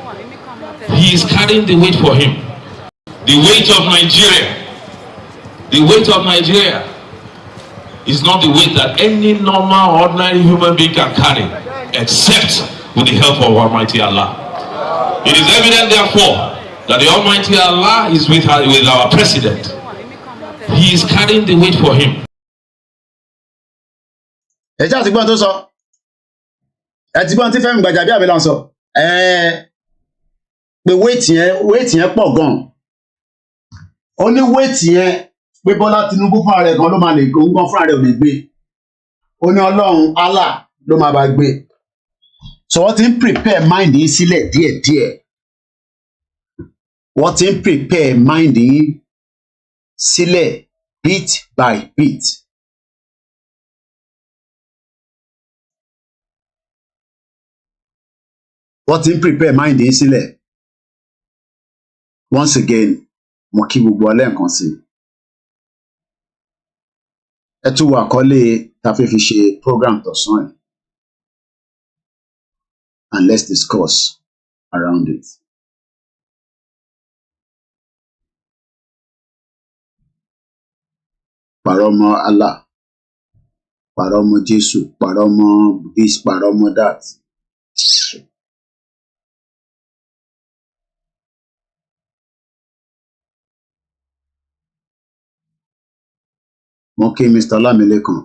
He is carrying the weight for him. The weight of Nigeria is not the weight that any normal, ordinary human being can carry, except with the help of Almighty Allah. It is evident, therefore, that the Almighty Allah is with our president. He is carrying the weight for him. ẹ já ti gbọ́n tó sọ ẹ ti gbọ́n tí Fẹ́mi Gbàjàbíàmílà ń sọ pé wéètì yẹn pọ̀ gan ó ní wéètì yẹn pé Bọ́lá Tinubu fúnra rẹ̀ gan ló máa lè gbọ́n fúnra rẹ̀ ò lè gbé ó ní Ọlọ́run Allah ló máa bá gbé so wọ́n ti ń prepare mind yín sílẹ̀ díẹ̀díẹ̀ wọ́n ti ń prepare mind yín sílẹ̀ bit by bit. Wọ́n ti ń prepare mind yín sílẹ̀. Once again, mo kí gbogbo wa lẹ́ẹ̀kan sí. Ẹ tún wo àkọlé tá a fẹ́ fi ṣe program tọ̀sán ẹ̀. And let's discuss around it. Pàrọ̀ mọ́ Allah, pàrọ̀ mọ́ Jésù, pàrọ̀ mọ́ this, pàrọ̀ mọ́ that. Mo kí Mr. OLAMILEKAN,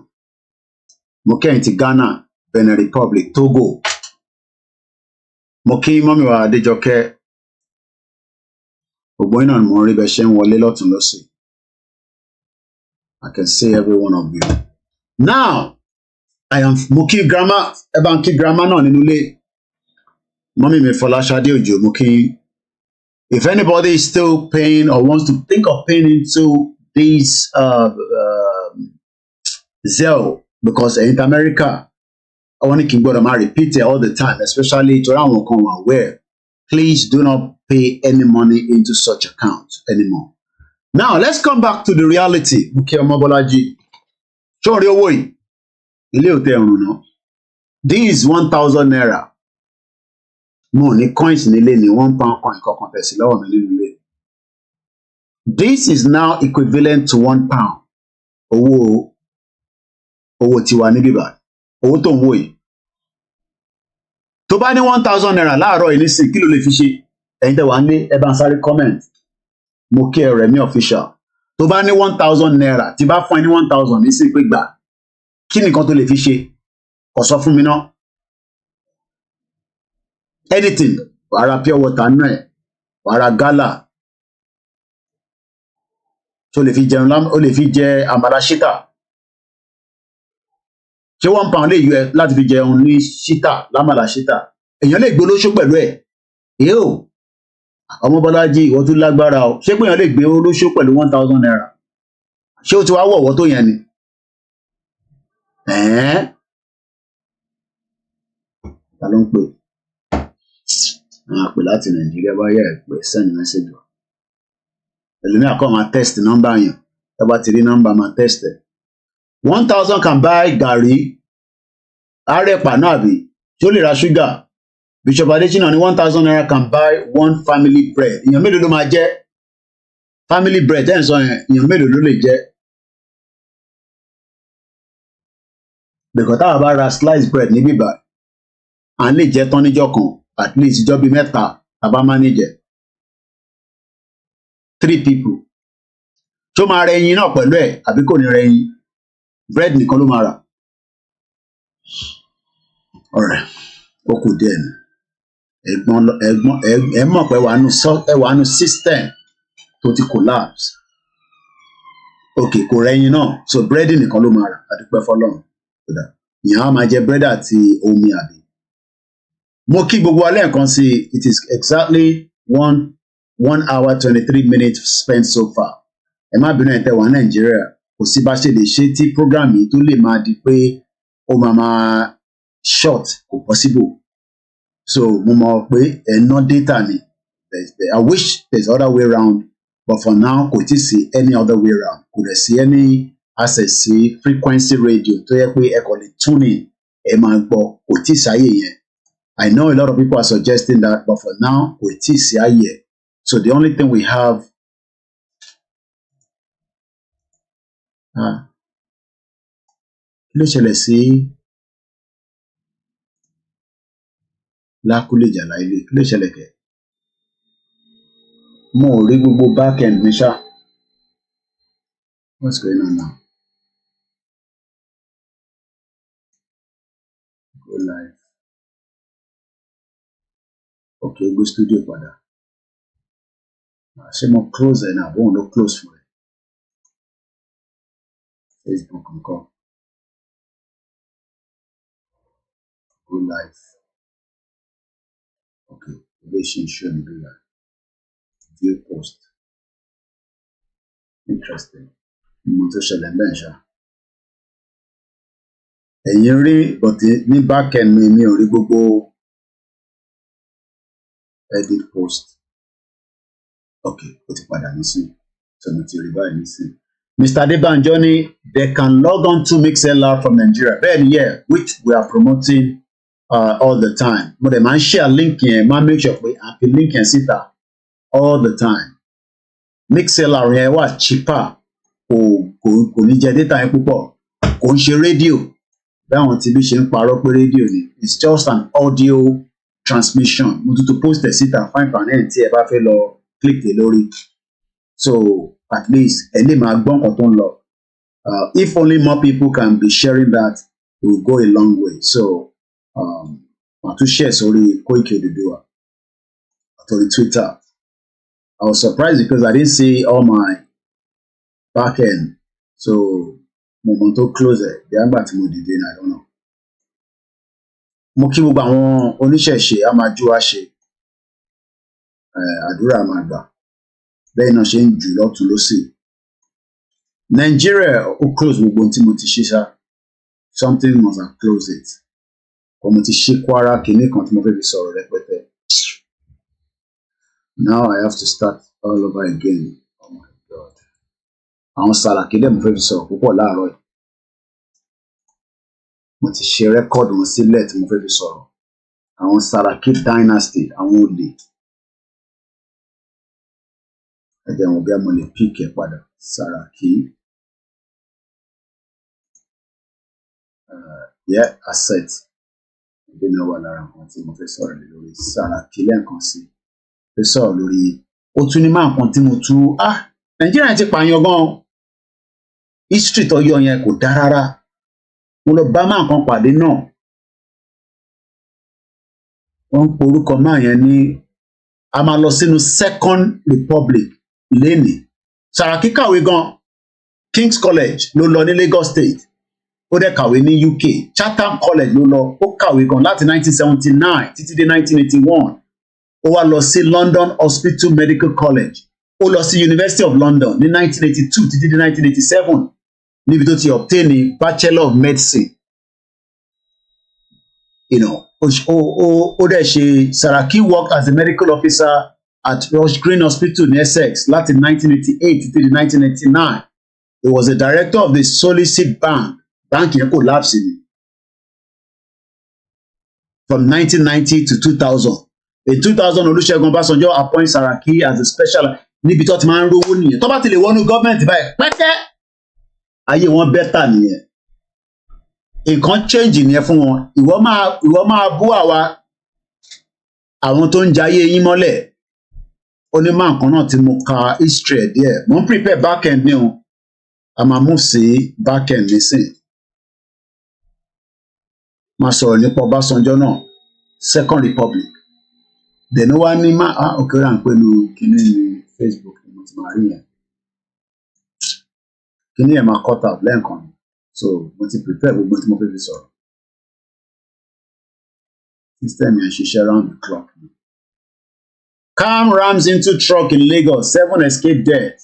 mo kẹ́yìn ti Ghana, Benin Republic, Togo, mo kí mọ́mí wa Adéjọkẹ́, gbogbo iná ni mo rí bẹ́ẹ̀ ṣe ń wọlé lọ́tún lọ́sẹ̀. I can see every one of you. Now, mo kí grandma, ẹ bá ń kí grandma náà nínú ilé. Mọ́mí mi Fọláṣadé Òjò, mo kí. If anybody is still paying or wants to think of paying into these Zelle, because in America, I want to keep repeat it all the time, especially to around where please do not pay any money into such account anymore. Now let's come back to the reality. Mukia Mobolaji. Sorry, this 1,000 naira. Money coins nile ni £1 coin kokan pesi lọ́wọ́ mi nínú ilé. This is now equivalent to £1. Owó tiwa ní bíbá. Owó tó ń wò yìí. Tó bá ní 1,000 naira láàárọ̀ yìí nísìn kí ló lè fi ṣe? Ẹ̀yin tẹ́ wà ní ẹ bá ń sáré comment. Mo kí ẹ Rẹ̀mí official. Tó bá ní 1,000 naira tí bá fún ẹ ní 1,000 nísìn pé gbà. Kí nìkan tó lè fi ṣe? Kò sọ fún mi náà. Anything. Wàá pure water náà ẹ̀. Wàá gala. Tó lè fi jẹun ó lè fi jẹ àmàlà ṣítà. Ṣé £1 lè yọ ẹ láti fi jẹun ní ṣítà lámàlà ṣítà? Èèyàn lè gbé olóṣó pẹ̀lú ẹ̀. Èyí ò. Ọmọ Bọ́lájí ìwọ tún lágbára o. Ṣé pé èèyàn lè gbé olóṣó pẹ̀lú 1,000 naira? Ṣé o ti wá wọ̀wọ́ tó yẹn ni? Ta ló ń pè? Àwọn àpè láti Nàìjíríà báyà ẹ̀ pé send message wa. Ẹlòmíà kọ́ máa test nọ́mbà yẹn. Ẹ bá ti rí nọ́mbà máa test ẹ̀. 1,000 can buy gàrí. Àrẹ̀pà náà bí. Ṣé ó lè ra ṣúgà? Bishop Adesina ní 1,000 naira can buy one family bread. Èèyàn mélòó ló máa jẹ? Family bread ẹ̀ ń sọ yẹn, èèyàn mélòó ló lè jẹ? Bẹ̀kọ̀ táwa bá ra sliced bread ní bíbá, à ń lè jẹ tán níjọ́ kan, at least ìjọ́ bíi 3 tàbá manage. 3 people. Ṣó máa rẹ ẹyin náà pẹ̀lú ẹ̀ àbí kò ní rẹ ẹyin? Bread nìkan ló máa rà. Ọ̀rẹ́, ó kù díẹ̀ ni. Ẹ mọ̀ pé ẹ wà nù system tó ti collapse. Okay, kò rẹ ẹyin náà, so bread nìkan ló máa rà, àdúpẹ́ fọlọ́run. Ìyẹn á máa jẹ bread àti omi àbí. Mo kí gbogbo wa lẹ́ẹ̀kan sí it is exactly 1 hour 23 minutes spent so far. Ẹ má bínú ẹ̀ tẹ́ wà Nàìjíríà, kò sí bá ṣe lè ṣe tí program yìí tó lè máa di pé ó máa short, kò possible. So mo mọ̀ pé no data ni. I wish there's other way around, but for now kò tí sí any other way around. Kò dẹ̀ sí any access sí frequency radio tó yẹ pé ẹ kò lè tune in ẹ máa gbọ́, kò tí sáyé yẹn. I know a lot of people are suggesting that, but for now kò tí sí ayé. So the only thing we have kí ló ṣẹlẹ̀ sí Lákúlé Jàláìlé, kí ló ṣẹlẹ̀ kẹ̀? Mo ò rí gbogbo back end mi ṣá. What's going on now? Go live. Okay, go studio padà. Ṣé mo close ẹ̀ náà? Bóun ló close fún ẹ. Facebook nǹkan. Go live. Okay, relationship and do that. View post. Interesting. Mo tó ṣẹlẹ̀ ń bẹ̀ ṣá. Ẹ̀yin rí but ní back end mi ò rí gbogbo edit post. Okay, ó ti padà nísìn. So mo ti rí báyìí nísìn. Mr. Adebanjo ni they can log on to MixLR from Nigeria. Bẹ́ẹ̀ni, yeah, which we are promoting all the time. Mo dẹ̀ máa ń share link yẹn, máa make sure pé à ń fi link yẹn síta all the time. MixLR yẹn wà cheaper, kò ní jẹ data yẹn púpọ̀, kò ń ṣe rédíò. Báwọn tí bí ṣe ń parọ́ pé rédíò ni, it's just an audio transmission. Mo tún tún post ẹ̀ síta fún ìfànẹ́ tí ẹ bá fẹ́ lọ click lé lórí. So at least ẹ lè máa gbọ́ nǹkan tó ń lọ. If only more people can be sharing that, it will go a long way. So màá tún share sórí Koiki Oduduwa àtòrí Twitter. I was surprised because I didn't see all my back end. So mo mọ̀ tó close ẹ̀ bí àgbà tí mo dìde náà, I don't know. Mo kí gbogbo àwọn oníṣẹ̀ṣe á máa jú wá ṣe. Àdúrà máa gbà. Bẹ́ẹ̀ náà ṣe ń jù lọ́tún lósì. Nigeria ó close gbogbo ohun tí mo ti ṣe ṣá. Something must have closed it. Kò mo ti ṣe Kwara kìíní kan tí mo fẹ́ fi sọ̀rọ̀ rẹpẹtẹ. Now I have to start all over again. Oh my God. Àwọn Saraki dẹ̀ mo fẹ́ fi sọ̀rọ̀ púpọ̀ láàárọ̀ yìí. Mo ti ṣe rẹ́kọ̀dù wọn sílẹ̀ tí mo fẹ́ fi sọ̀rọ̀. Àwọn Saraki dynasty, àwọn olè. Ẹ jẹ́ wọn bí a mo lè pick ẹ̀ padà. Saraki. Yeah, asset. Ẹgbẹ́ náà wà lára nǹkan tí mo fẹ́ sọ̀rọ̀ lórí. Saraki lẹ́ẹ̀kan sí. Fẹ́ sọ̀rọ̀ lórí. Ó tún ní máa nǹkan tí mo tú. Nàìjíríà ti pààyàn gan-an. History tó yọ yẹn kò dá rárá. Mo lọ bá máa nǹkan pàdé náà. Wọ́n ń porúkọ máa yẹn ní a máa lọ sínú Second Republic lénìí. Saraki kàwé gan. King's College ló lọ ní Lagos State. Ó dẹ̀ kàwé ní UK. Chatham College ló lọ. Ó kàwé gan láti 1979 títí dé 1981. Ó wá lọ sí London Hospital Medical College. Ó lọ sí University of London ní 1982 títí dé 1987. Níbi tó ti obtain ní Bachelor of Medicine. You know, ó dẹ̀ ṣe Saraki worked as a medical officer at Rush Green Hospital in Essex láti 1988 títí dé 1989. He was a director of the Solicit Bank. Báńkì yẹn collapse ni. From 1990 to 2000. In 2000, Olusegun Obasanjo appoint Saraki as a special. Níbi tó ti máa ń rówó nìyẹn. Tó bá ti lè wọnú gọ́ọ̀mẹ̀ntì báyìí, pẹ́kẹ́. Ayé wọn bẹ́tà nìyẹn. Nǹkan change nìyẹn fún wọn. Ìwọ máa bú àwọn tó ń jayé yín mọ́lẹ̀. Ó ní máa nǹkan náà tí mo ka history ẹ̀ díẹ̀. Mo ń prepare back end ní o. A máa move sí back end nísìn. Máa sọ̀rọ̀ nípa Ọbásanjọ́ náà. Second Republic. Then wá ní òkè rà ń pè ní kíní ní Facebook ni mo ti máa rí yẹn. Kíní yẹn máa cut out lẹ́ẹ̀kan. So mo ti prepare gbogbo tí mo fẹ́ fi sọ̀rọ̀. System yẹn ṣiṣẹ́ round the clock. Calm rams into truck in Lagos, 7 escape death.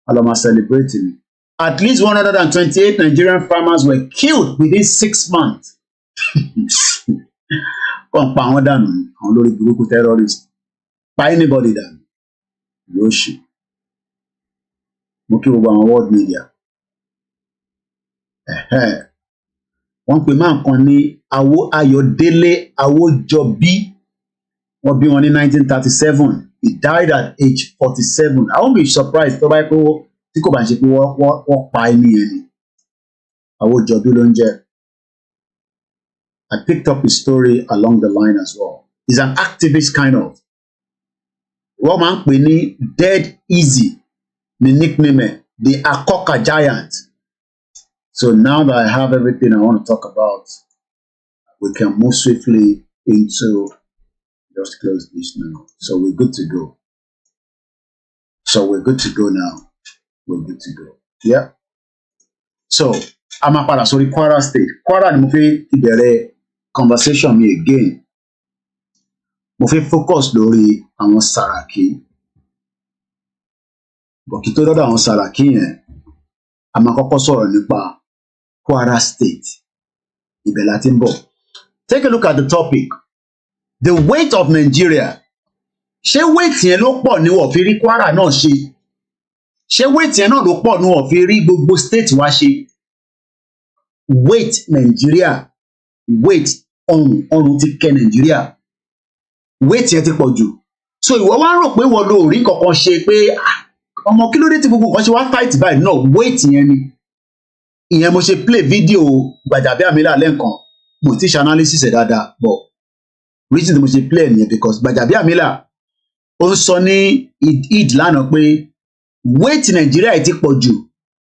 Aloma celebrating. At least 128 Nigerian farmers were killed within 6 months. kàn pa àwọn dànù àwọn lórí burúkú terrorist pa anybody dànù yóò ṣe mo kí gbogbo àwọn world media wọ́n pè máa kan ní Ayọ̀délé Awójọbí wọ́n bí wọn ní 1937 he died at age 47 I won't be surprised tó bá yẹ pé tí kò bá ń ṣe pé wọ́n pa ẹni yẹn ni Awójọbí ló ń jẹ́. I picked up his story along the line as well. He's an activist kind of. Wọ́n máa ń pè ní Dead Easy ní nickname the Akoka Giant. So now that I have everything I want to talk about, we can move swiftly into, just close this now. So we're good to go. So we're good to go now. We're good to go. Yeah. So I'm a para sorry Kwara State. Kwara ni mo fi ìbẹ̀rẹ̀ conversation mi again. Mo fi focus lórí àwọn Saraki. But kí tó dọ́dọ̀ àwọn Saraki yẹn, a máa kọ́kọ́ sọ̀rọ̀ nípa Kwara State. Ibẹ̀ la ti ń bọ̀. Take a look at the topic. The weight of Nigeria. Ṣé weight yẹn ló pọ̀ ní wọ́n fi rí Kwara náà ṣe? Ṣé weight yẹn náà ló pọ̀ ní wọ́n fi rí gbogbo state wa ṣe? Weight Nigeria. Weight ọrùn ti kẹ Nigeria. Weight yẹn ti pọ̀ jù. So ìwọ wá rò pé wọ́n lo orí kankan ṣe pé ọmọ kí ló dé tí gbogbo nǹkan ṣe wá tight báyìí náà weight yẹn ni. Ìyẹn mo ṣe play video Gbajabiamila lẹ́ǹkan mo ti ṣe analysis ẹ̀ dáadáa but reason mo ṣe play nìyẹn because Gbajabiamila ó ń sọ ní Eid lánàá pé weight Nigeria ti pọ̀ jù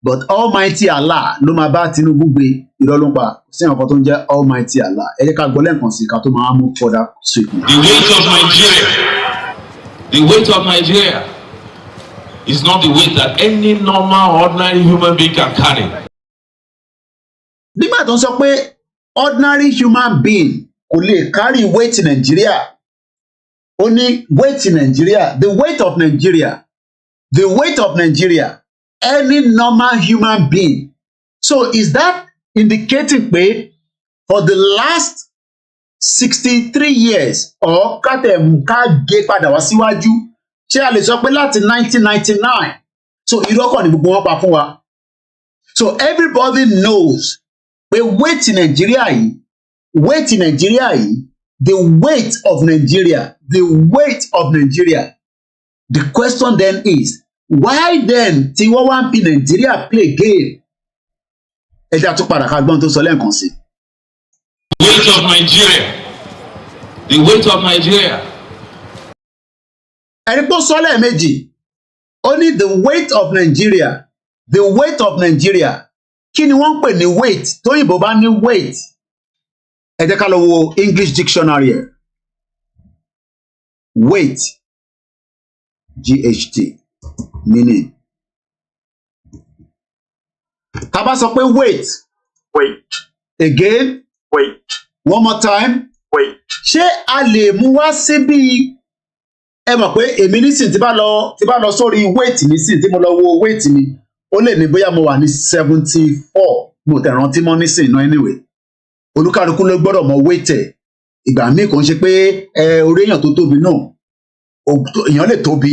but Almighty Allah ló máa bá Tinubu gbé irọ́ ló ń pa sí ọ̀kan tó ń jẹ́ Almighty Allah ẹ jẹ́ ká gbọ́ lẹ́ǹkan sí ká tó máa mú further sweetness. The weight of Nigeria is not the weight that any normal ordinary human being can carry. Nígbà tó ń sọ pé ordinary human being kò lè carry weight Nigeria ó ní weight Nigeria the weight of Nigeria any normal human being. So is that indicating pé for the last 63 years or ká gé padà wá síwájú ṣé a lè sọ pé láti 1999 so ìrọ́kàn ni gbogbo wọn pa fún wa. So everybody knows pé weight Nigeria yìí the weight of Nigeria the question then is why then tí wọ́n wá ń fi Nigeria play game ẹja tó padà ká gbọ́n tó sọ lẹ́ẹ̀kan sí. The weight of Nigeria. Ẹni tó sọ lẹ́ẹ̀mejì ó ní the weight of Nigeria kí ni wọ́n ń pè ní weight tóyìnbó bá ní weight ẹ jẹ́ ká lọ wo English dictionary ẹ̀ weight GHT meaning tá bá sọ pé weight again one more time ṣé a lè mú wá síbí ẹ mọ̀ pé èmi nísìn tí bá lọ sórí weight nísìn tí mo lọ wo weight mi ó lè ní bóyá mo wà ní 74 mo tẹ̀ rántí mọ́ nísìn náà anyway olúkálukú ló gbọ́dọ̀ mọ weight ẹ̀ ìgbà míì kò ń ṣe pé orí èèyàn tó tóbi náà èèyàn lè tóbi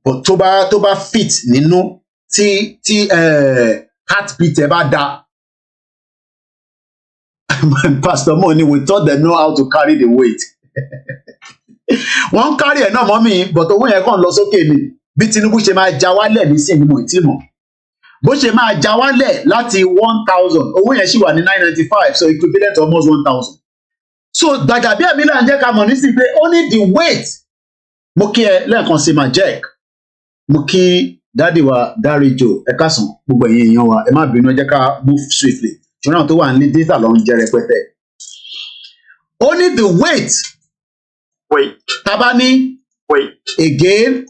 but tó bá fit nínú tí heartbeat ẹ bá da. Pastor Mo ni we thought they know how to carry the weight. Wọ́n carry ẹ̀ náà mọ́ mi but owó yẹn kàn lọ sókè ni bí Tinubu ṣe máa já wálẹ̀ nísìnyí mo ti mọ̀ bó ṣe máa já wálẹ̀ láti 1,000 owó yẹn ṣì wà ní 995 so equivalent almost 1,000. So Gbajabiamila ń jẹ́ ká mọ̀ nísìnyí pé only the weight mo kí ẹ lẹ́ẹ̀kan sí máa jẹ́ mo kí dáàdì wa Dáríjò ẹ káàsán gbogbo ẹ̀yin èèyàn wa ẹ má bínú ẹ jẹ́ ká move swiftly ṣùgbọ́n tó wà ní data ló ń jẹ́ rẹpẹtẹ. Only the weight tabani again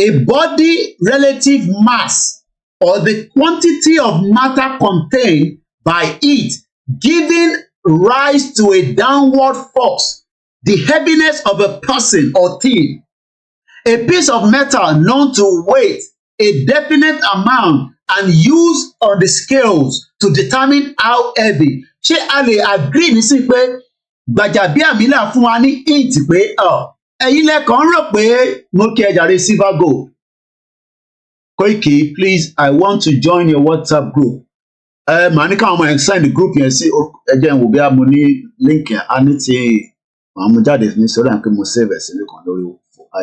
a body relative mass or the quantity of matter contained by it giving rise to a downward force, the heaviness of a person or thing, a piece of metal known to weigh a definite amount and used on the scales to determine how heavy. Ṣé a lè agree nísìnyí pé Gbajabiamila fún wa ní hint pé ẹ̀yin lẹ́kàn rò pé mo kí ẹ jàre silver gold. Koiki, please, I want to join your WhatsApp group. Màá ní káwọn ọmọ ẹ̀ send the group yẹn sí ẹjẹ́ ìwò bí a mo ní link yẹn á ní ti màá mú jáde fún mi sórí àǹkí mo save ẹ̀ sílẹ̀ kan lórí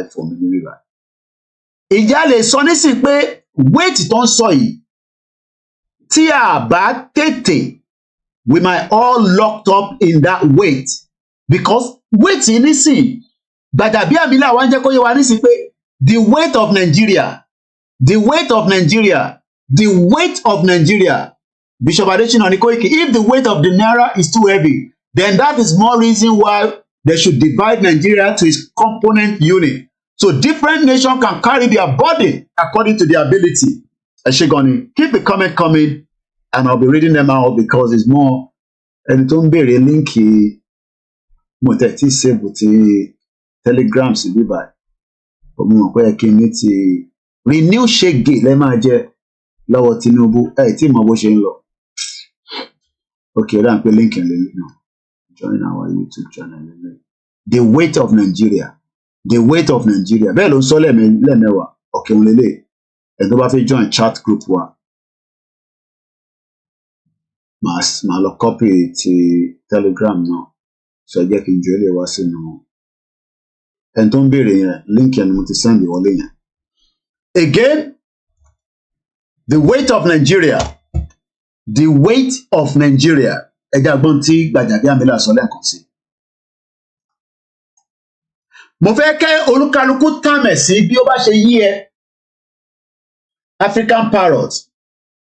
iPhone mi ní rírà. Ìjà lè sọ nísìnyí pé weight tó ń sọ yìí tí a bá tètè we might all locked up in that weight because weight yìí nísìnyí Gbajabiamila wá ń jẹ́ kó yé wa nísìnyí pé the weight of Nigeria. The weight of Nigeria, the weight of Nigeria, Bishop Adesina Koiki, if the weight of the Naira is too heavy, then that is more reason why they should divide Nigeria to its component unit. So different nations can carry their burden according to their ability. Eshegoni, keep the comment coming and I'll be reading them out because it's more. And don't be a linky moteti sebuti telegrams in Dubai. Renew shege lẹ máa jẹ lọ́wọ́ Tinubu tí mọ bó ṣe ń lọ. Okay, ọ̀dà ń pè link lélẹ̀ náà. Join our YouTube channel lélẹ̀. The weight of Nigeria. The weight of Nigeria. Bẹ́ẹ̀ ló ń sọ lẹ́mẹ̀wàá. Okay, òun lélẹ̀. Ẹ̀ tó bá fẹ́ join chat group wa. Màá lọ copy ti Telegram náà. So ẹ jẹ́ kí n ju ilé wa sínú. Ẹni tó ń béèrè yẹn, link yẹn ni mo ti send ìwọlé yẹn. Again, the weight of Nigeria. The weight of Nigeria. Ẹja gbọ́n tí Gbajabiamila sọ lẹ́ẹ̀kan sí. Mo fẹ́ kẹ́ olúkálukú tàmẹ̀ sí bí ó bá ṣe yí ẹ. African parrot.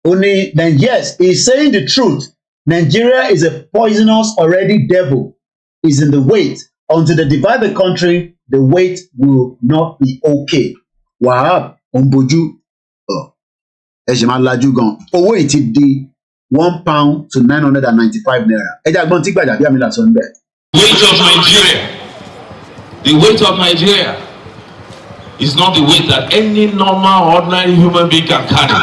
Ó ní, then yes, he is saying the truth. Nigeria is a poisonous already devil. Is in the weight. Until they divide the country, the weight will not be okay. Wahab Omboju ẹ ṣe máa lajú gan owó yìí ti di £1 to 995 naira. Ẹ jẹ́ àgbọn tí Gbajabiamila sọ níbẹ̀. The weight of Nigeria is not the weight that any normal ordinary human being can carry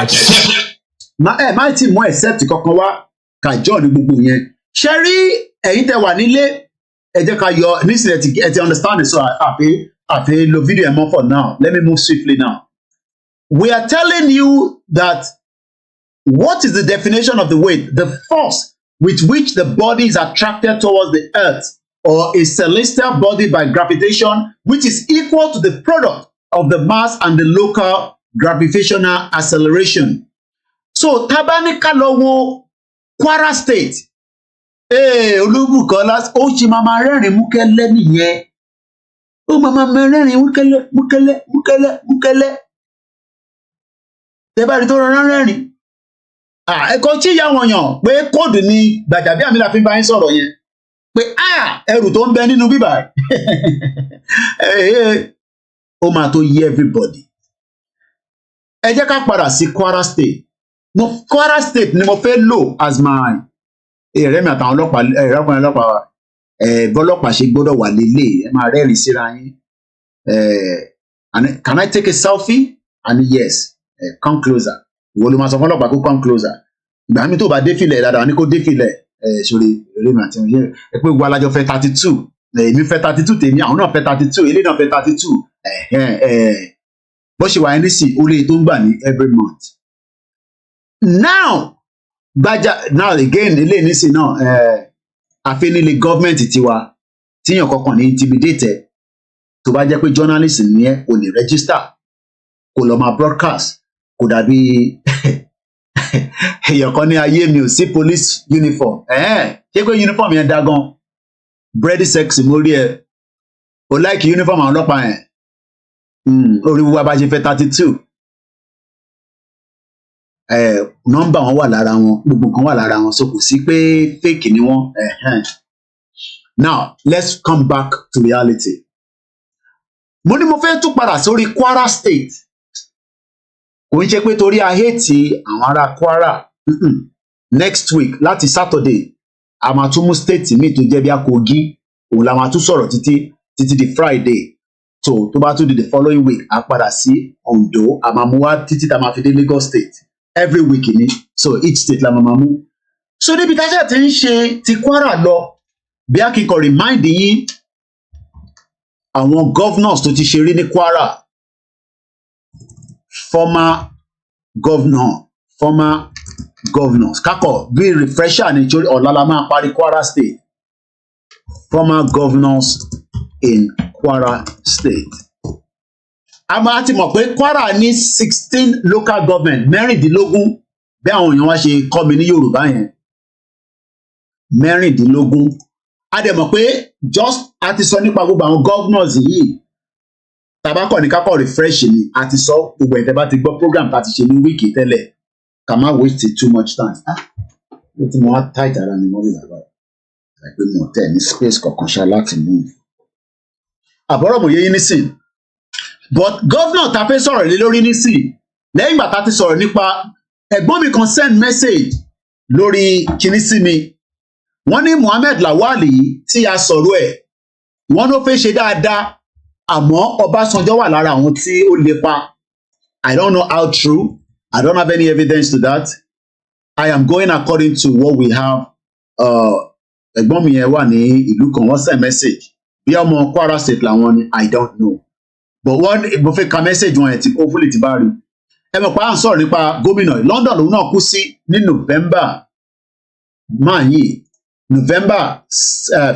except. Má tí mú except kankan wá kàjọ ní gbogbo yẹn. Ṣé rí ẹ̀yin tẹ́ wà nílé ẹ jẹ́ ká yọ nísìnyí ẹ ti understand it so àfi lo video ẹ̀ mọ́ for now. Let me move swiftly now. We are telling you that what is the definition of the weight? The force with which the body is attracted towards the earth or a celestial body by gravitation, which is equal to the product of the mass and the local gravitational acceleration. So, tabanika lọ́wọ́ Kwara State. Olúbùkọ́lá ó ṣì máa rẹ́rìn múkẹ́lẹ́ nìyẹn. Ó máa rẹ́rìn múkẹ́lẹ́. Tẹ́ bá rí tó rọrùn rẹ́rìn. Ẹ̀kọ́ tí ìyá wọn yàn pé kóòdù ni Gbajabiamila fi bá yín sọ̀rọ̀ yẹn. Pé ẹrù tó ń bẹ nínú bíbá ó máa tó yé everybody. Ẹ jẹ́ ká padà sí Kwara State. Kwara State ni mo fẹ́ lò as my ẹ̀rẹ́ mi àtàwọn ọlọ́pàá ẹ̀rọ́kùnrin ọlọ́pàá wa bọ́lọ́pàá ṣe gbọ́dọ̀ wà lélẹ̀ ẹ máa rẹ́rìn síra yín. Can I take a selfie? And yes, come closer. Ìwọ ló máa sọ fún ọlọ́pàá kó come closer. Ìgbà mi tó bá dé filẹ̀ dáadáa ní kó dé filẹ̀ sórí eré mi àti ìyẹn ẹ pé gbogbo alájọ fẹ́ 32 èmi fẹ́ 32 tèmi àwọn náà fẹ́ 32 ilé náà fẹ́ 32 bó ṣe wà ní sí orí tó ń gbà ní every month. Now again ilé nísìn náà àfẹnilé gọ́ọ̀mẹ̀ntì tiwa tíyàn kankan ní intimidated tó bá jẹ́ pé journalist ni ẹ kò lè register kò lọ máa broadcast kò dàbí èèyàn kan ní ayé mi ò sí police uniform ṣé pé uniform yẹn dá gan bready sexy mo rí ẹ o like uniform àwọn ọlọ́pàá yẹn orí wa bá ṣe fẹ́ 32 nọ́mbà wọn wà lára wọn gbogbo nǹkan wà lára wọn so kò sí pé fake ni wọn. Now let's come back to reality. Mo ní mo fẹ́ tún padà sórí Kwara State kò ń ṣe pé torí ahẹ́ẹ̀tì àwọn ará Kwara next week láti Saturday a máa tún mú state mi tó jẹ́ bí Kogi òun la máa tún sọ̀rọ̀ títí di Friday so tó bá tún di the following week a padà sí Ondo a máa mú wá títí tá a máa fi dé Lagos State every week ni so each state la máa mú so níbi tájà ti ń ṣe ti Kwara lọ bí a kíkọ remind yín àwọn governors tó ti ṣe rí ní Kwara, former governors kákọ̀ bí refresher ní torí ọ̀la la máa parí Kwara State, former governors in Kwara State. A máa ti mọ̀ pé Kwara ní 16 local government, mẹ́rìndínlógún bí àwọn èèyàn wá ṣe kọ́ mi ní Yorùbá yẹn, mẹ́rìndínlógún. A dẹ̀ mọ̀ pé just a ti sọ nípa gbogbo àwọn governors yìí, tabakọ̀ ní kákọ̀ refresh ni, a ti sọ gbogbo ẹ̀ tẹ́ bá ti gbọ́ program tá ti ṣe ní wíìkì tẹ́lẹ̀, ká má waste too much time. Ó ti mọ wá tight ara mi mọ́rí bàbá rẹ̀ pé mo tẹ̀ ní space kankan ṣá láti move. Àbọ̀rọ̀ mo yé yín nísìn, but governor ta fẹ́ sọ̀rọ̀ lé lórí nísìn, lẹ́yìn ìgbà tá ti sọ̀rọ̀ nípa ẹ̀gbọ́n mi kan send message lórí kinní sí mi, wọ́n ní Muhammed Lawal tí a sọ̀rọ̀ ẹ̀, wọ́n ló fẹ́ ṣe dáadáa àmọ́ Ọbásanjọ́ wà lára àwọn tí ó lépa. I don't know how true, I don't have any evidence to that. I am going according to what we have. Ẹ̀gbọ́n mi yẹn wà ní ìlú kan, wọ́n send message bí ọmọ Kwara State làwọn ni, I don't know, but wọ́n mo fẹ́ ka message wọn yẹn tí hopefully ti bá rí. Ẹ mọ̀ pé à ń sọ̀rọ̀ nípa gómìnà London lòun náà kú sí ní November máa yìí, November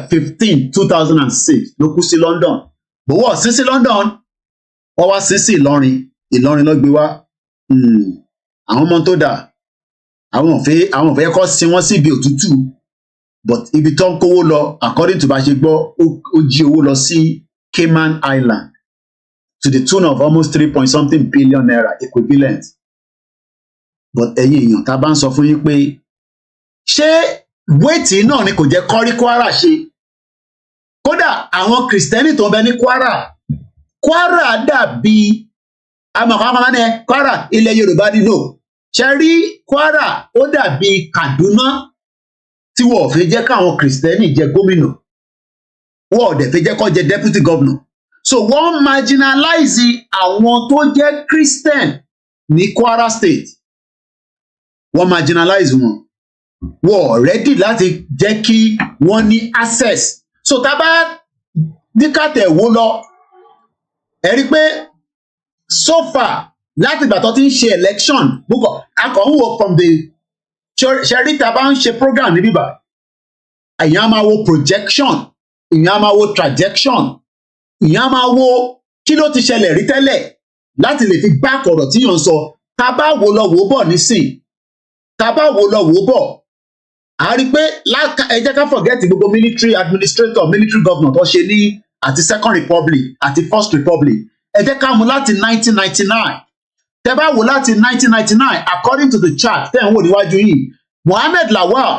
15, 2006 ló kú sí London. But wọ́n sí sí London, wọ́n wá sí sí Ìlọrin ló gbé wá. Àwọn ọmọ tó dà, àwọn ò fẹ́ kọ́ sí wọ́n sí ibi òtútù, but ibi tó ń kówó lọ according to bá ṣe gbọ́, ó jí owó lọ sí Cayman Island to the tune of almost 3.something billion naira equivalent. But ẹ̀yin èèyàn tá a bá ń sọ fún yín pé ṣé wéètì náà ni kò jẹ́ kọ́rí Kwara ṣe? Kódà àwọn Kìrìsìtẹ́nì tó ń bẹ ní Kwara dàbí amọ̀kànmọ́ni Kwara ilẹ̀ Yorùbá nínú. Ṣé rí Kwara ó dàbí Kaduna tí wọ́n ò fẹ́ jẹ́ káwọn Kìrìsìtẹ́nì jẹ gómìnà, wọ́n ò dẹ̀ fẹ́ jẹ́ kó jẹ deputy governor. So wọ́n marginalize àwọn tó jẹ́ Christian ní Kwara State, wọ́n marginalize wọn, wọ́n ready láti jẹ́ kí wọ́n ní access. So tá bá díkàtẹ̀ wo lọ, ẹ rí pé so far láti ìgbà tó ti ń ṣe election búkọ̀ akọ̀húnwò from the ṣẹ́rí tá bá ń ṣe program níbí bá, èèyàn á máa wo projection, èèyàn á máa wo trajection, èèyàn á máa wo kí ló ti ṣẹlẹ̀ rí tẹ́lẹ̀ láti lè fi back ọ̀rọ̀ tí yàn ń sọ. Tá bá wo lọ wò bọ̀ nísìn, tá bá wo lọ wò bọ̀, a rí pé ẹ jẹ́ ká forget gbogbo military administrator, military governor tó ṣe ní àti Second Republic àti First Republic. Ẹ jẹ́ ká mú láti 1999. Tẹ́ bá wò láti 1999 according to the chart tẹ́ ń wò níwájú yìí, Muhammed Lawal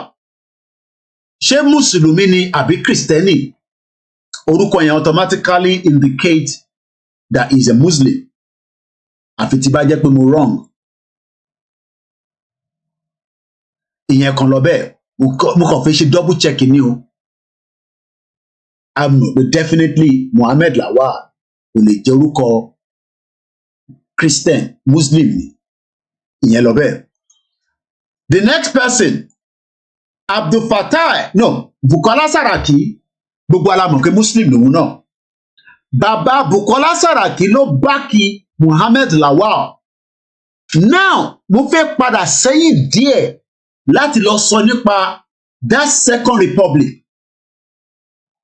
ṣé Mùsùlùmí ni àbí Kristẹni? Orúkọ yẹn automatically indicate that he is a Muslim. Àfi tí bá jẹ́ pé mo wrong. Ìyẹn kan lọ bẹ́ẹ̀, mo kàn fẹ́ ṣe double check ni o. I'm definitely Muhammed Lawal kò lè jẹ́ orúkọ Christian, Muslim ni. Ìyẹn lọ bẹ́ẹ̀. The next person, Abdul Fattah, no, Bukola Saraki, gbogbo alamọ̀ pé Muslim lòun náà. Bàbá Bukola Saraki ló báàkì Muhammed Lawal. Now, mo fẹ́ padà sẹ́yìn díẹ̀ láti lọ sọ nípa that Second Republic.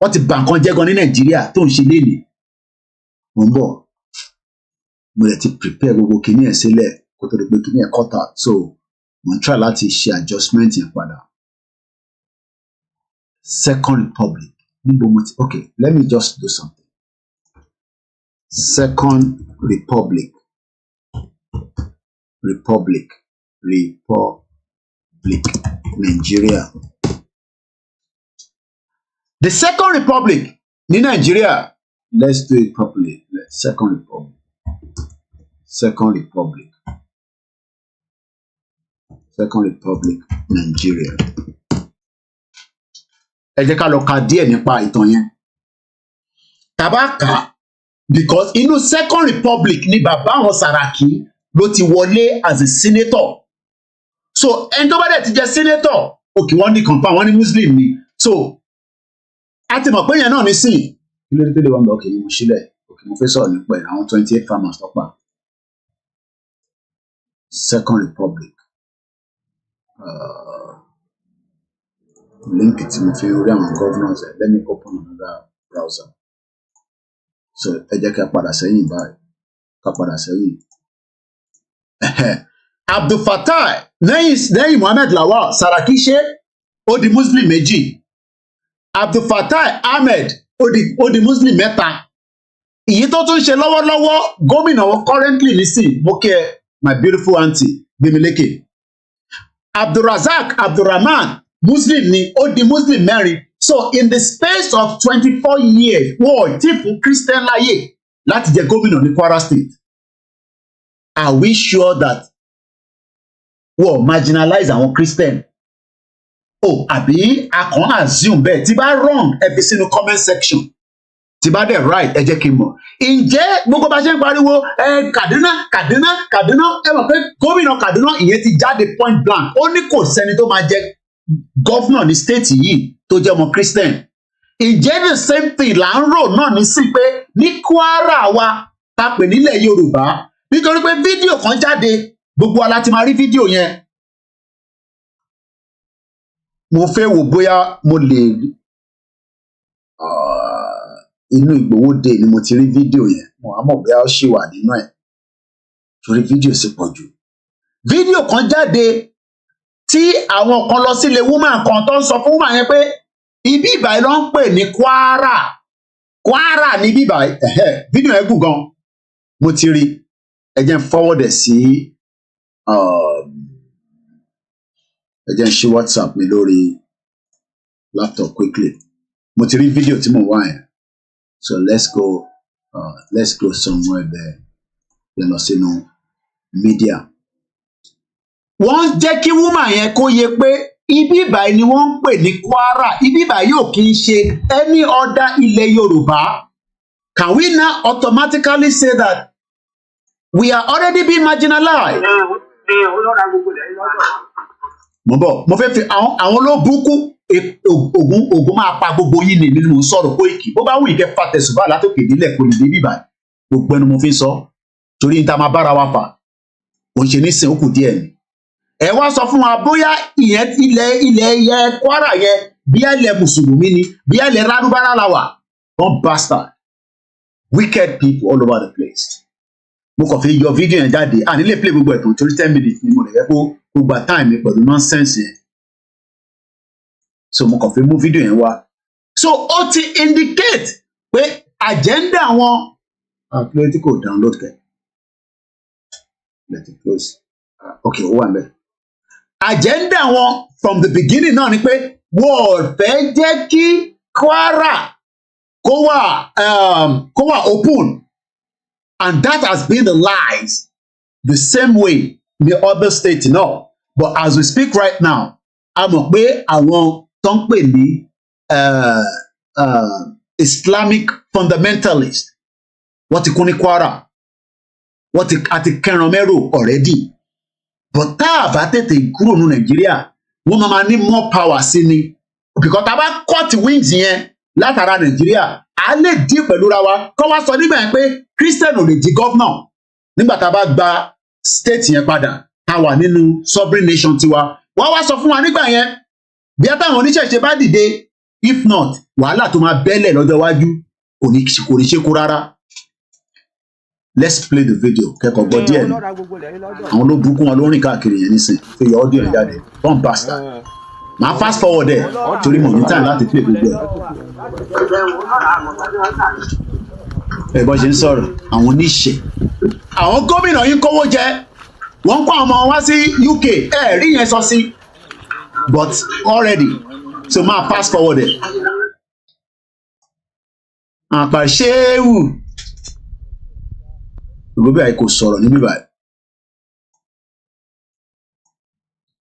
Wọ́n ti bà nǹkan jẹ́ gan ní Nàìjíríà tó ń ṣe léèlè. Mo ń bọ̀, mo lè ti prepare gbogbo kìíní ẹ̀ sílẹ̀ kó tó di pé kìíní ẹ̀ cut out, so mo ń try láti ṣe adjustment yẹn padà. Second Republic, níbo mo ti, okay, let me just do something. Second Republic, Nigeria. The Second Republic ní Nigeria, let's do it properly. Second Republic, Nigeria. Ẹ jẹ́ ká lọ ka díẹ̀ nípa ìtàn yẹn. Tabaka, because inú Second Republic ni bàbá àwọn Saraki ló ti wọlé as a senator. So ẹni tó bá dẹ̀ ti jẹ́ senator, òkè wọ́n ní confam, wọ́n ní Muslim ni. So a ti mọ̀ pé yẹn náà ní sìn kí ló dé tó lè wọ́n bẹ̀ òkè ni mo sílẹ̀ òkè mo fẹ́ sọ̀rọ̀ nípa ẹ̀ àwọn 28 farmers tó pa Second Republic link tí mo fi rí àwọn governors ẹ̀ let me open another browser so ẹ jẹ́ ká padà sẹ́yìn báyìí ká padà sẹ́yìn Abdul Fattah lẹ́yìn Mohammed Lawal Saraki ṣe ó di Muslim méjì Abdul Fattah Ahmed ó di Muslim mẹ́ta èyí tó tún ṣe lọ́wọ́lọ́wọ́ gómìnà wọn currently nísìn mo kí ẹ my beautiful aunty Gbemileke Abdulrazak Abdulrahman Muslim ni ó di Muslim mẹ́rin so in the space of 24 years wọ́n ti fún Christian láyè láti jẹ gómìnà ní Kwara State are we sure that wọ́n marginalize àwọn Christian àbí a kàn assume bẹ́ẹ̀ tí bá wrong ẹ fi sínú comment section tí bá dẹ̀ right ẹ jẹ́ kí n mọ̀ ǹjẹ́ gbogbo bá ṣe ń pariwo Kaduna ẹ mọ̀ pé gómìnà Kaduna ìyẹn ti jáde point blank ó ní kò sẹ́ni tó máa jẹ gọ́fúnà ní state yìí tó jẹ́ ọmọ Christian ǹjẹ́ the same thing là ń rò náà ní sí pé ní Kwara wa ta pè nílẹ̀ Yorùbá nítorí pé fídíò kan jáde gbogbo wa láti máa rí fídíò yẹn mo fẹ́ wò bóyá mo lè inú Ìgbòho dé ni mo ti rí fídíò yẹn mo á mọ̀ bóyá ó ṣì wà nínú ẹ̀ torí fídíò sì pọ̀ jù fídíò kan jáde tí àwọn kan lọ sílé woman kan tó ń sọ fún woman yẹn pé ibi ìbàyí ló ń pè ní Kwara ní bíbàyí fídíò yẹn gùn gan mo ti rí ẹ jẹ́ n forward ẹ̀ sí ẹ jẹ́ n ṣí WhatsApp mi lórí laptop quickly mo ti rí fídíò tí mo wá yẹn so let's go somewhere there yẹn lọ sínú media wọ́n jẹ́ kí woman yẹn kó yé pé ibi ìbàyí ni wọ́n ń pè ní Kwara ibi ìbàyí ò kì í ṣe any other ilẹ̀ Yorùbá can we now automatically say that we are already being marginalized? mo fẹ́ fi àwọn ló burúkú ogun máa pa gbogbo yín ni nínú sọ̀rọ̀ Koiki bó bá wù yín kẹ́ fa tẹ̀sùbá látòkè nílẹ̀ kò lè dé bíbà gbogbo ẹnu mo fi sọ torí níta máa bára wa fà òun ṣe ní sìn ó kù díẹ̀ ni ẹ wá sọ fún wa bóyá ìyẹn ilẹ̀ yẹ Kwara yẹ bí ilẹ̀ mùsùlùmí ni bí ilẹ̀ rádúbárà la wà one bastard wicked people all over the place mo kàn fi yọ fídíò yẹn jáde nílé play gbogbo ẹ̀tàn torí 10 minutes ni mo lè fẹ́ kó gbogbo time mi pẹ̀lú nonsense yẹn so mo kàn fi mú fídíò yẹn wá so ó ti indicate pé agenda wọn political download kẹ let it close okay ó wà ń bẹ agenda wọn from the beginning náà ni pé wọ́n fẹ́ jẹ́ kí Kwara kó wà open and that has been the lies the same way the other state now but as we speak right now a mọ̀ pé àwọn tó ń pè ní Islamic fundamentalist wọ́n ti kún ní Kwara wọ́n ti àti kẹran mẹ́rò already but tá a bá tètè kúrò ní Nàìjíríà wọ́n máa ní more power sí ni because tá a bá cut wings yẹn látara Nàìjíríà a lè dín pẹ̀lú ra wa kọ́ wá sọ nígbà yẹn pé Christian ò lè di governor nígbà tá a bá gba state yẹn padà tá a wà nínú sovereign nation tiwa wọ́n wá sọ fún wa nígbà yẹn bí àtàwọn oníṣẹ̀ṣe bá dìde if not wàhálà tó máa bẹ́lẹ̀ lọ́jọ́ iwájú kò ní ṣe kó rárá let's play the video kẹ́kọ̀ọ́ gbọ́ díẹ̀ ni àwọn ló bukún wọn ló rìn káàkiri yẹn nísìn fi yọ audio yẹn jáde one bastard màá fast forward ẹ̀ torí mo ní time láti play gbogbo ẹ̀ bọ́ ṣe ń sọ̀rọ̀ àwọn oníṣẹ́ àwọn gómìnà yín kówó jẹ wọ́n ń kó àwọn ọmọ wá sí UK rí yẹn sọ sí but already so máa fast forward ẹ̀ àpàṣẹ́wù gbogbo àyè kò sọ̀rọ̀ níbí báyìí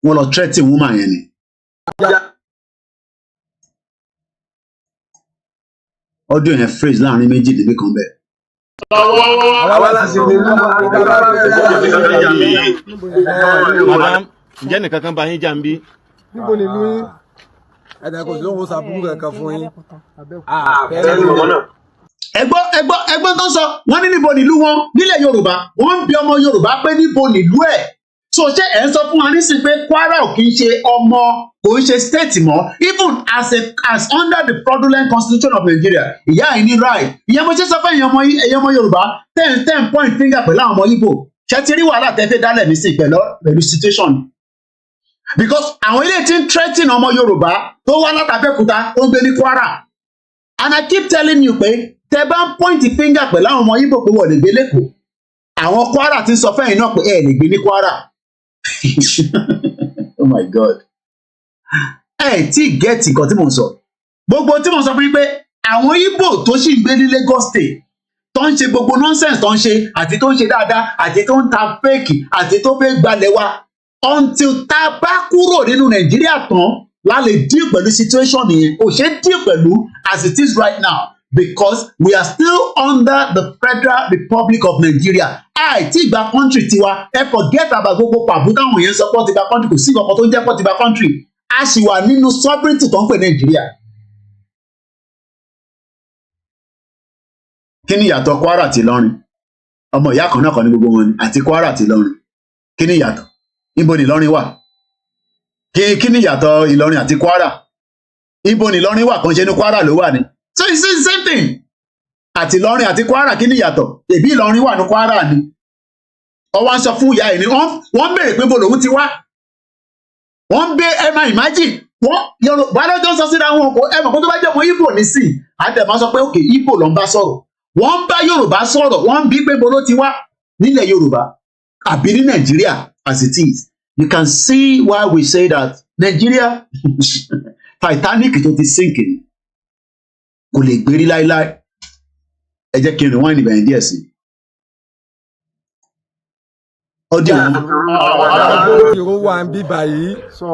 wọ́n lọ threaten woman yẹn ni ọdún yẹn phrase láàrin méjì níbí kan bẹ́ẹ̀. Madam, ǹjẹ́ nìkan kan bá yín jà ń bí? Níbo ni ìlú yín? ẹ̀dá kò sí lóhùn sàbúrú kankan fún yín. ẹgbọ́n tó sọ wọ́n ní níbo nílùú wọn nílẹ̀ Yorùbá wọ́n ń bi ọmọ Yorùbá pé níbo nílùú ẹ̀ so ṣé ẹ̀ ń sọ fún wa nísìnyí pé Kwara ò kì í ṣe ọmọ kò ń ṣe state mọ́ even as under the fraudulent constitution of Nigeria ìyá ẹ̀ ní right ìyẹn mo ṣe sọ fún ẹ̀yàn ọmọ Yorùbá ten point finger pẹ̀lú àwọn ọmọ Igbo ṣé ti rí wàhálà tẹ́fẹ́ dálẹ̀ nísìnyí pẹ̀lú situation because àwọn ilé tí ń threaten ọmọ Yorùbá tó wá látàbẹ́kúta tó ń gbé ní Kwara and I keep telling you pé tẹ bá ń point finger pẹ̀lú àwọn ọmọ Igbo pé wọ́n lè gbé lẹ́kọ̀ọ́ àwọn Kwara ti sọ fẹ́yìn náà pé ẹ lè gbé ní Kwara oh my God ẹ tí gẹ́ẹ̀tì nǹkan tí mò ń sọ gbogbo tí mò ń sọ fún yín pé àwọn Igbo tó sì ń gbé ní Lagos State tó ń ṣe gbogbo nonsense tó ń ṣe àti tó ń ṣe dáadáa àti tó ń ta fake àti tó fẹ́ gbalẹ̀ wa until tá a bá kúrò nínú Nàìjíríà tán la lè deal pẹ̀lú situation yẹn ò ṣe deal pẹ̀lú as it is right now because we are still under the Federal Republic of Nigeria àìtí ìgbà country tiwa ẹ forget about gbogbo pàbó táwọn èèyàn sọ pé ti gba country kò sí nǹkan tó ń jẹ́ pé ti gba country a sì wà nínú sovereignty tó ń pè Nàìjíríà. kí ni ìyàtọ̀ Kwara àti Ìlọrin ọmọ ìyá kan náà kan ní gbogbo wọn ni àti Kwara àti Ìlọrin kí ni ìyàtọ̀ níbo ni Ìlọrin wà kí ni ìyàtọ̀ Ìlọrin àti Kwara níbo ni Ìlọrin wà kan ṣe ní Kwara ló wà ní so it's the same thing àti Ìlọrin àti Kwara kí ni ìyàtọ̀ èbí Ìlọrin wà ní Kwara ni ọwọ́ ń sọ fún ìyá ẹ̀ ni wọ́n béèrè pé bolo òun ti wá wọ́n ń gbé ẹ máa imagine wọ́n Yorùbá lọ́jọ́ sọ síra wọn kò ẹ mọ̀ kó tó bá jẹ́ ọmọ Igbo nísìn àdèmọ́ sọ pé òkè Igbo ló ń bá sọ̀rọ̀ wọ́n ń bá Yorùbá sọ̀rọ̀ wọ́n ń bí pé bolo ti wá nílẹ̀ Yorùbá àbí ní Nàìjíríà as it is you can see why we say that Nigeria Titanic tó ti sink ni kò lè gbérí láíláí ẹ jẹ́ kí n rìn wọ́n ní ìbẹ̀yìn díẹ̀ sí i. ọdí àwọn ìró wa ń bí báyìí so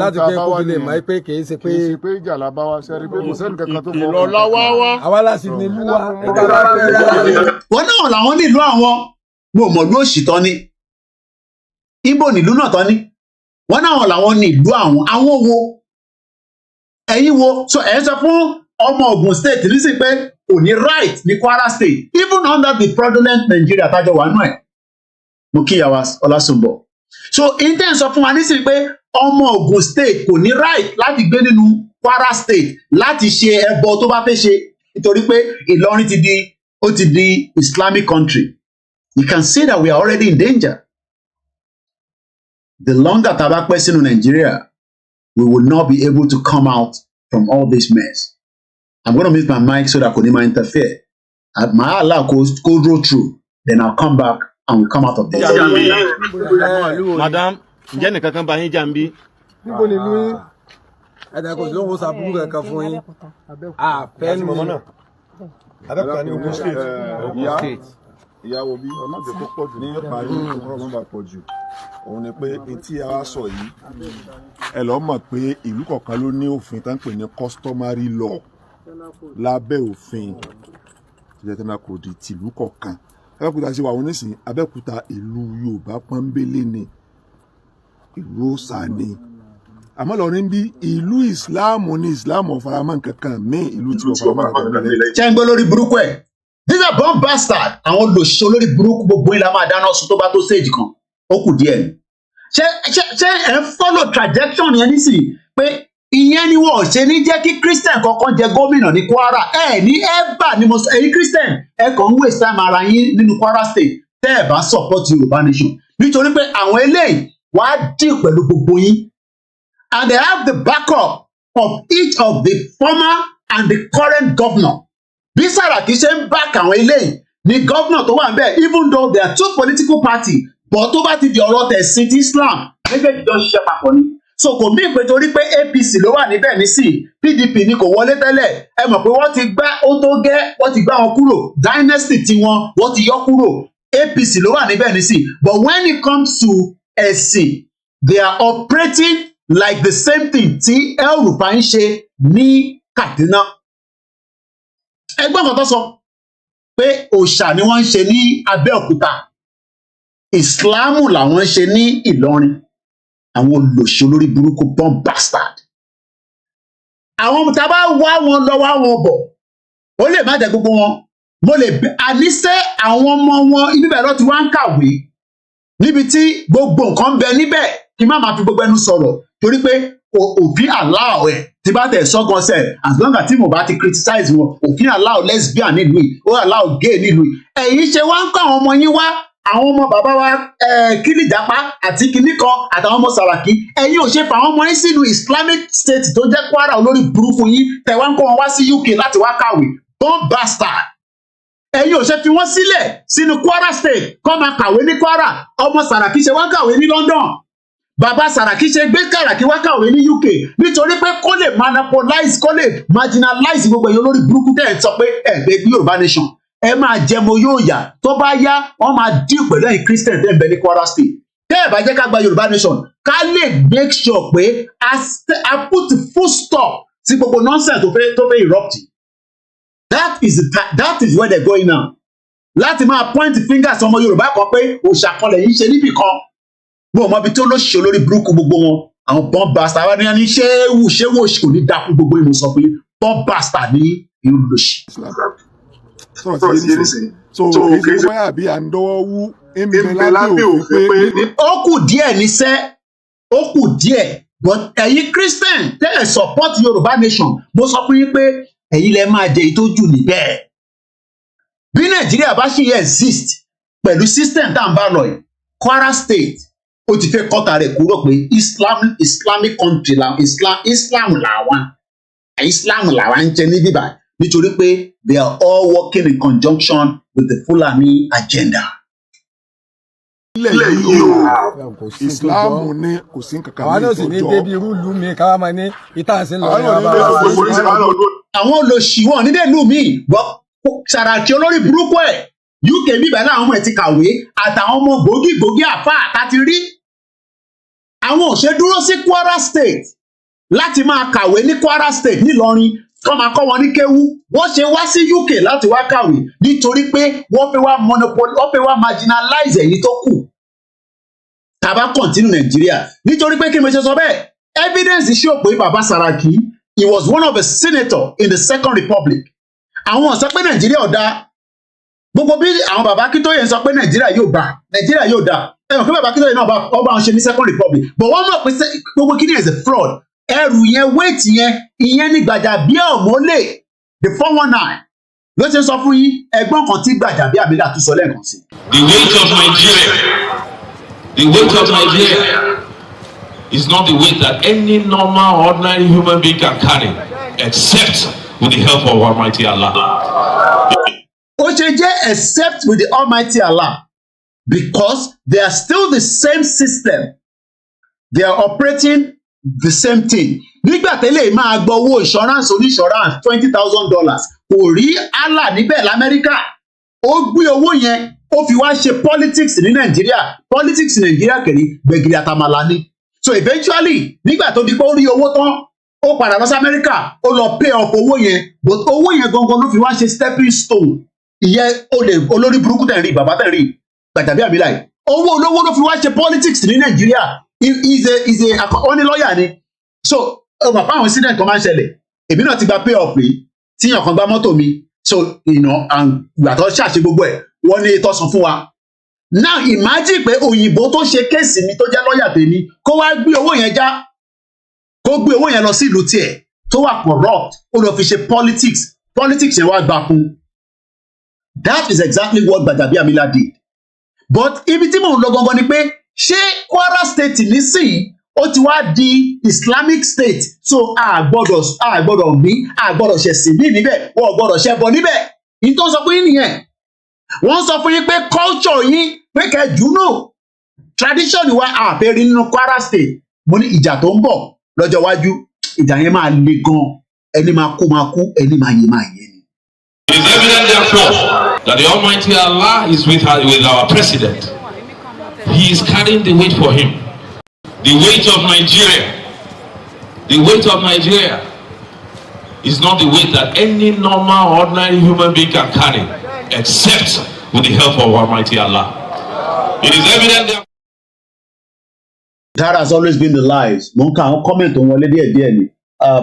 láti pé kó fi lè mọ̀ pé kì í ṣe pé ìjà làbá wa sẹ́rí pé kò sẹ́ni kankan tó fọ́ ìlọ́lá wá àwa láti nílùú wa. wọn náà làwọn nílùú àwọn mo mọ̀ bí òṣìtọ́ ní Ìgbò nílùú náà tán ní wọn náà làwọn nílùú àwọn wo ẹ̀yin wo so ẹ̀ ń sọ fún ọmọ Ògùn state nísìnyí pé kò ní right ní Kwara state even under the fraudulent Nigeria tájọ wà nù ẹ̀ mo kíyàwó Ọlásùnbọ̀ so intent sọ fún wa nísìnyí pé ọmọ Ògùn state kò ní right láti gbé nínú Kwara state láti ṣe ẹbọ tó bá fẹ́ ṣe nítorí pé Ìlọrin ti di Islamic country you can see that we are already in danger the longer tá a bá pẹ́ sínú Nigeria we will not be able to come out from all this mess. I'm going to mute my mic so that kò ní máa interfere. My Allah go roll through, then I'll come back and we'll come out of this. Madam, ǹjẹ́ nìkan kan bá yín jà ń bí? níbo ni ìlú yín ẹ̀dá kò sí lóhùn sàbúrú kankan fún yín. fẹ́ẹ́ nù. Abẹ́òkúta ní Ogun State. Ìyàwó bí ọmọdé kó pọ̀ jù ní parí ọ̀rọ̀ mọ́ba pọ̀ jù. Òun ni pé etí a sọ yìí ẹ lọ́ mọ̀ pé ìlú kọ̀ọ̀kan ló ní òfin tá ń pè ní customary law lábẹ́ òfin ìjẹ́tẹ́nà kò di tìlú kọ̀ọ̀kan. Abẹ́òkúta ṣe wà wọ́n nísìnyí Abẹ́òkúta ìlú Yorùbá pọ́nbélé ni ìlú òòṣà ni àmọ́ lọ́rin bí ìlú ìsìláàmù ní ìsìláàmù ọ̀faramọ́ kankan mí ìlú tí ọ̀faramọ́ kankan lẹ́yìn. ṣé ń gbọ́ lórí burúkú ẹ̀ these are born bastard àwọn olùṣọ́ lórí burúkú gbogbo ilà máa dáná sun tó bá tó stage kan ó kù díẹ̀ ni ṣé ẹ ń follow trajectory yẹn nísìnyí pé ìyẹn ni wọn ò ṣe ní jẹ́ kí Christian kankan jẹ gómìnà ní Kwara ẹ ní ẹ̀bà ni mo sọ èyí Christian ẹ kàn ń waste time ara yín nínú Kwara state tẹ́ ẹ bá support Yorùbá nation nítorí pé àwọn eléyìí wàá deal pẹ̀lú gbogbo yín and they have the backup of each of the former and the current governor bí Saraki ṣe ń back àwọn eléyìí ni governor tó wà níbẹ̀ even though they are two political party but tó bá ti di ọ̀rọ̀ tẹ̀sìn ti Islam méjèèjì jọ ṣiṣẹ́ papọ̀ ni so kò mí pé torí pé APC ló wà níbẹ̀ nísìn PDP ni kò wọlé tẹ́lẹ̀ ẹ mọ̀ pé wọ́n ti gbá ó tó gẹ́ wọ́n ti gbá wọn kúrò dynasty tiwọn wọ́n ti yọ kúrò APC ló wà níbẹ̀ nísìn but when it comes to ẹ̀sìn they are operating like the same thing tí El-Rufai ń ṣe ní Kaduna ẹgbẹ́ kan tó sọ pé òòṣà ni wọ́n ń ṣe ní Abẹ́òkúta ìsìláàmù làwọn ń ṣe ní Ìlọrin àwọn olùṣọ́ lórí burúkú born bastard àwọn tá a bá wá wọn lọ wá wọn bọ̀ ó lè má jẹ́ gbogbo wọn mo lè àníṣe àwọn ọmọ wọn ibibẹ̀ lọ ti wá ń kàwé níbi tí gbogbo nǹkan bẹ níbẹ̀ kí má máa fi gbogbo ẹnu sọ̀rọ̀ torí pé òfin allow ẹ̀ tí bá tẹ̀ sọ́gan sẹ̀ as long as tí mo bá ti criticize wọn òfin allow lesbian nílùú yìí ó allow gay nílùú yìí ẹ̀yin ṣe wá ń kọ́ àwọn ọmọ yín wá àwọn ọmọ bàbá wa Kìlìjàpá àti kìnìkan àtàwọn ọmọ Saraki ẹ̀yin ò ṣe fà àwọn ọmọ yín sínú Islamic State tó jẹ́ Kwara olórí burúkú yín tẹ̀ wá ń kó wọn wá sí UK láti wá kàwé born bastard ẹ̀yin ò ṣe fi wọ́n sílẹ̀ sínú Kwara State kọ́ máa kàwé ní Kwara ọmọ Saraki ṣe wá kàwé ní London bàbá Saraki ṣe gbé Saraki wá kàwé ní UK nítorí pé kó lè monopolize kó lè marginalize gbogbo ẹ̀yin olórí burúkú tẹ̀ ẹ̀ sọ pé ẹ̀gbẹ́ Yorùbá nation ẹ máa jẹmọ yóò yà tó bá yá wọn máa dín pẹ̀lú ẹ̀yin Christian tẹ́ ń bẹ ní Kwara State tẹ́ ẹ̀ bá jẹ́ ká gba Yorùbá nation ká lè make sure pé a put full stop sí gbogbo nonsense tó fẹ́ erupt. That is where they're going now. Láti máa point fingers ọmọ Yorùbá kan pé òṣàkọlẹ̀ yìí ṣe níbì kan. Mo mọ ibi tó ló ṣe olórí burúkú gbogbo wọn. Àwọn born bastard wa ní ṣéwù kò ní dákú gbogbo ìmọ̀ sọ pé born bastard ní ìlú lòṣì. So kì í ṣe wáyà bí à ń dọ́wọ́ wú ìmìlẹ̀ lábẹ́ òfin pé. Ó kù díẹ̀ níṣẹ́ ó kù díẹ̀ but ẹ̀yin Christian tẹ́ ẹ̀ support Yorùbá nation mo sọ fún yín pé ẹ̀yin lẹ máa jẹ ìtọ́jú níbẹ̀. Bí Nàìjíríà bá ṣì yẹ exist pẹ̀lú system tá à ń bá lọ yìí Kwara State ó ti fẹ́ kọ́ta rẹ̀ kúrò pé Islamic country Islam làwọn ń jẹ ní bíbá nítorí pé they are all working in conjunction with the Fulani agenda. Ilé yìí o Ìsìláàmù ní kò sí kankan ní ìtọ́jọ́. àwọn náà sì ní débi irú ìlú mi káwá máa ní ìtàsí lọ. àwọn olóṣìwọ̀n nílé ìlú mi Saraki olórí burúkú ẹ̀ UK bíbẹ̀ láwọn ọmọ ẹ̀ ti kàwé àtàwọn ọmọ gbòógì àfáà àti rí. àwọn ò ṣe dúró sí Kwara State láti máa kàwé ní Kwara State nílọrin kọ́ máa kọ́ wọn ní kéwú wọ́n ṣe wá sí UK láti wá kàwé nítorí pé wọ́n fẹ́ wá marginalize èyí tó kù tàbá continue Nàìjíríà nítorí pé kí mo ṣe sọ bẹ́ẹ̀ evidence show pé bàbá Saraki he was one of the senators in the Second Republic àwọn sọ pé Nàìjíríà ò dáa gbogbo bí àwọn bàbá Akíntóyè sọ pé Nàìjíríà yóò dáa ẹ̀wọ̀n pé bàbá Akíntóyè náà ọba àwọn ṣe ní Second Republic but wọ́n mọ̀ pé gbogbo kí ni is a fraud ẹrù yẹn weight yẹn ìyẹn ní Gbajabiamila the 419 ló ṣe sọ fún yín ẹ̀gbọ́n kan tí Gbajabiamila tún sọ lẹ́ẹ̀kan sí. The weight of Nigeria is not the weight that any normal ordinary human being can carry except with the help of Almighty Allah. Ó ṣe jẹ́ except with the Almighty Allah because they are still the same system they are operating the same thing. Nígbà tẹ́lẹ̀ máa gbọ́ owó insurance $20,000 kò rí Allah níbẹ̀ l'Amẹ́ríkà ó gbé owó yẹn ó fi wá ṣe politics ní Nàìjíríà kẹ̀rí gbẹ̀gìrì àtàmàlà ni so eventually nígbà tó di pé ó rí owó tán ó padà lọ sí Amẹ́ríkà ó lọ pay off owó yẹn but owó yẹn gangan ló fi wá ṣe stepping stone ìyẹn olórí burúkú tẹ̀ rí bàbá tẹ̀ rí Gbajabiamila yìí owó olówó ló fi wá ṣe politics ní Nàìjíríà wọ́n ní lọ́ọ̀yà ni so ọmọ àpá àwọn incident kan máa ń ṣẹlẹ̀ èmi náà ti gba pay off rí tíyàn kan gbá mọ́tò mi so ìgbà tó ṣàṣe gbogbo ẹ̀ wọ́n ní ìtọ́sán fún wa now imagine pé òyìnbó tó ṣe kéèsì mi tó jẹ́ lọ́ọ̀yà tèmi kó wá gbé owó yẹn já kó gbé owó yẹn lọ sí ìlú tiẹ̀ tó wà corrupt ó lọ fi ṣe politics yẹn wá gbà fún that is exactly what Gbajabiamila did but ibi tí mò ń lọ gangan ni pé ṣé Kwara State nísìnyí ó ti wá di Islamic State so àgbọ́dọ̀ ṣẹ̀sìn bí níbẹ̀ wọ́n gbọ́dọ̀ ṣẹbọ níbẹ̀ yìí tó ń sọ fún yín nìyẹn wọ́n sọ fún yín pé culture yín pé kẹjù náà tradition wa àfẹ́rí nínú Kwara State mo ní ìjà tó ń bọ̀ lọ́jọ́ iwájú ìjà yẹn máa le gan ẹni máa kú ẹni máa yé ni. It is evident therefore that the Almighty Allah is with our president. He is carrying the weight for him. The weight of Nigeria is not the weight that any normal ordinary human being can carry except with the help of Almighty Allah. It is evident that has always been the lies. Mo ń ka àwọn comment òun wọlé díẹ̀ ni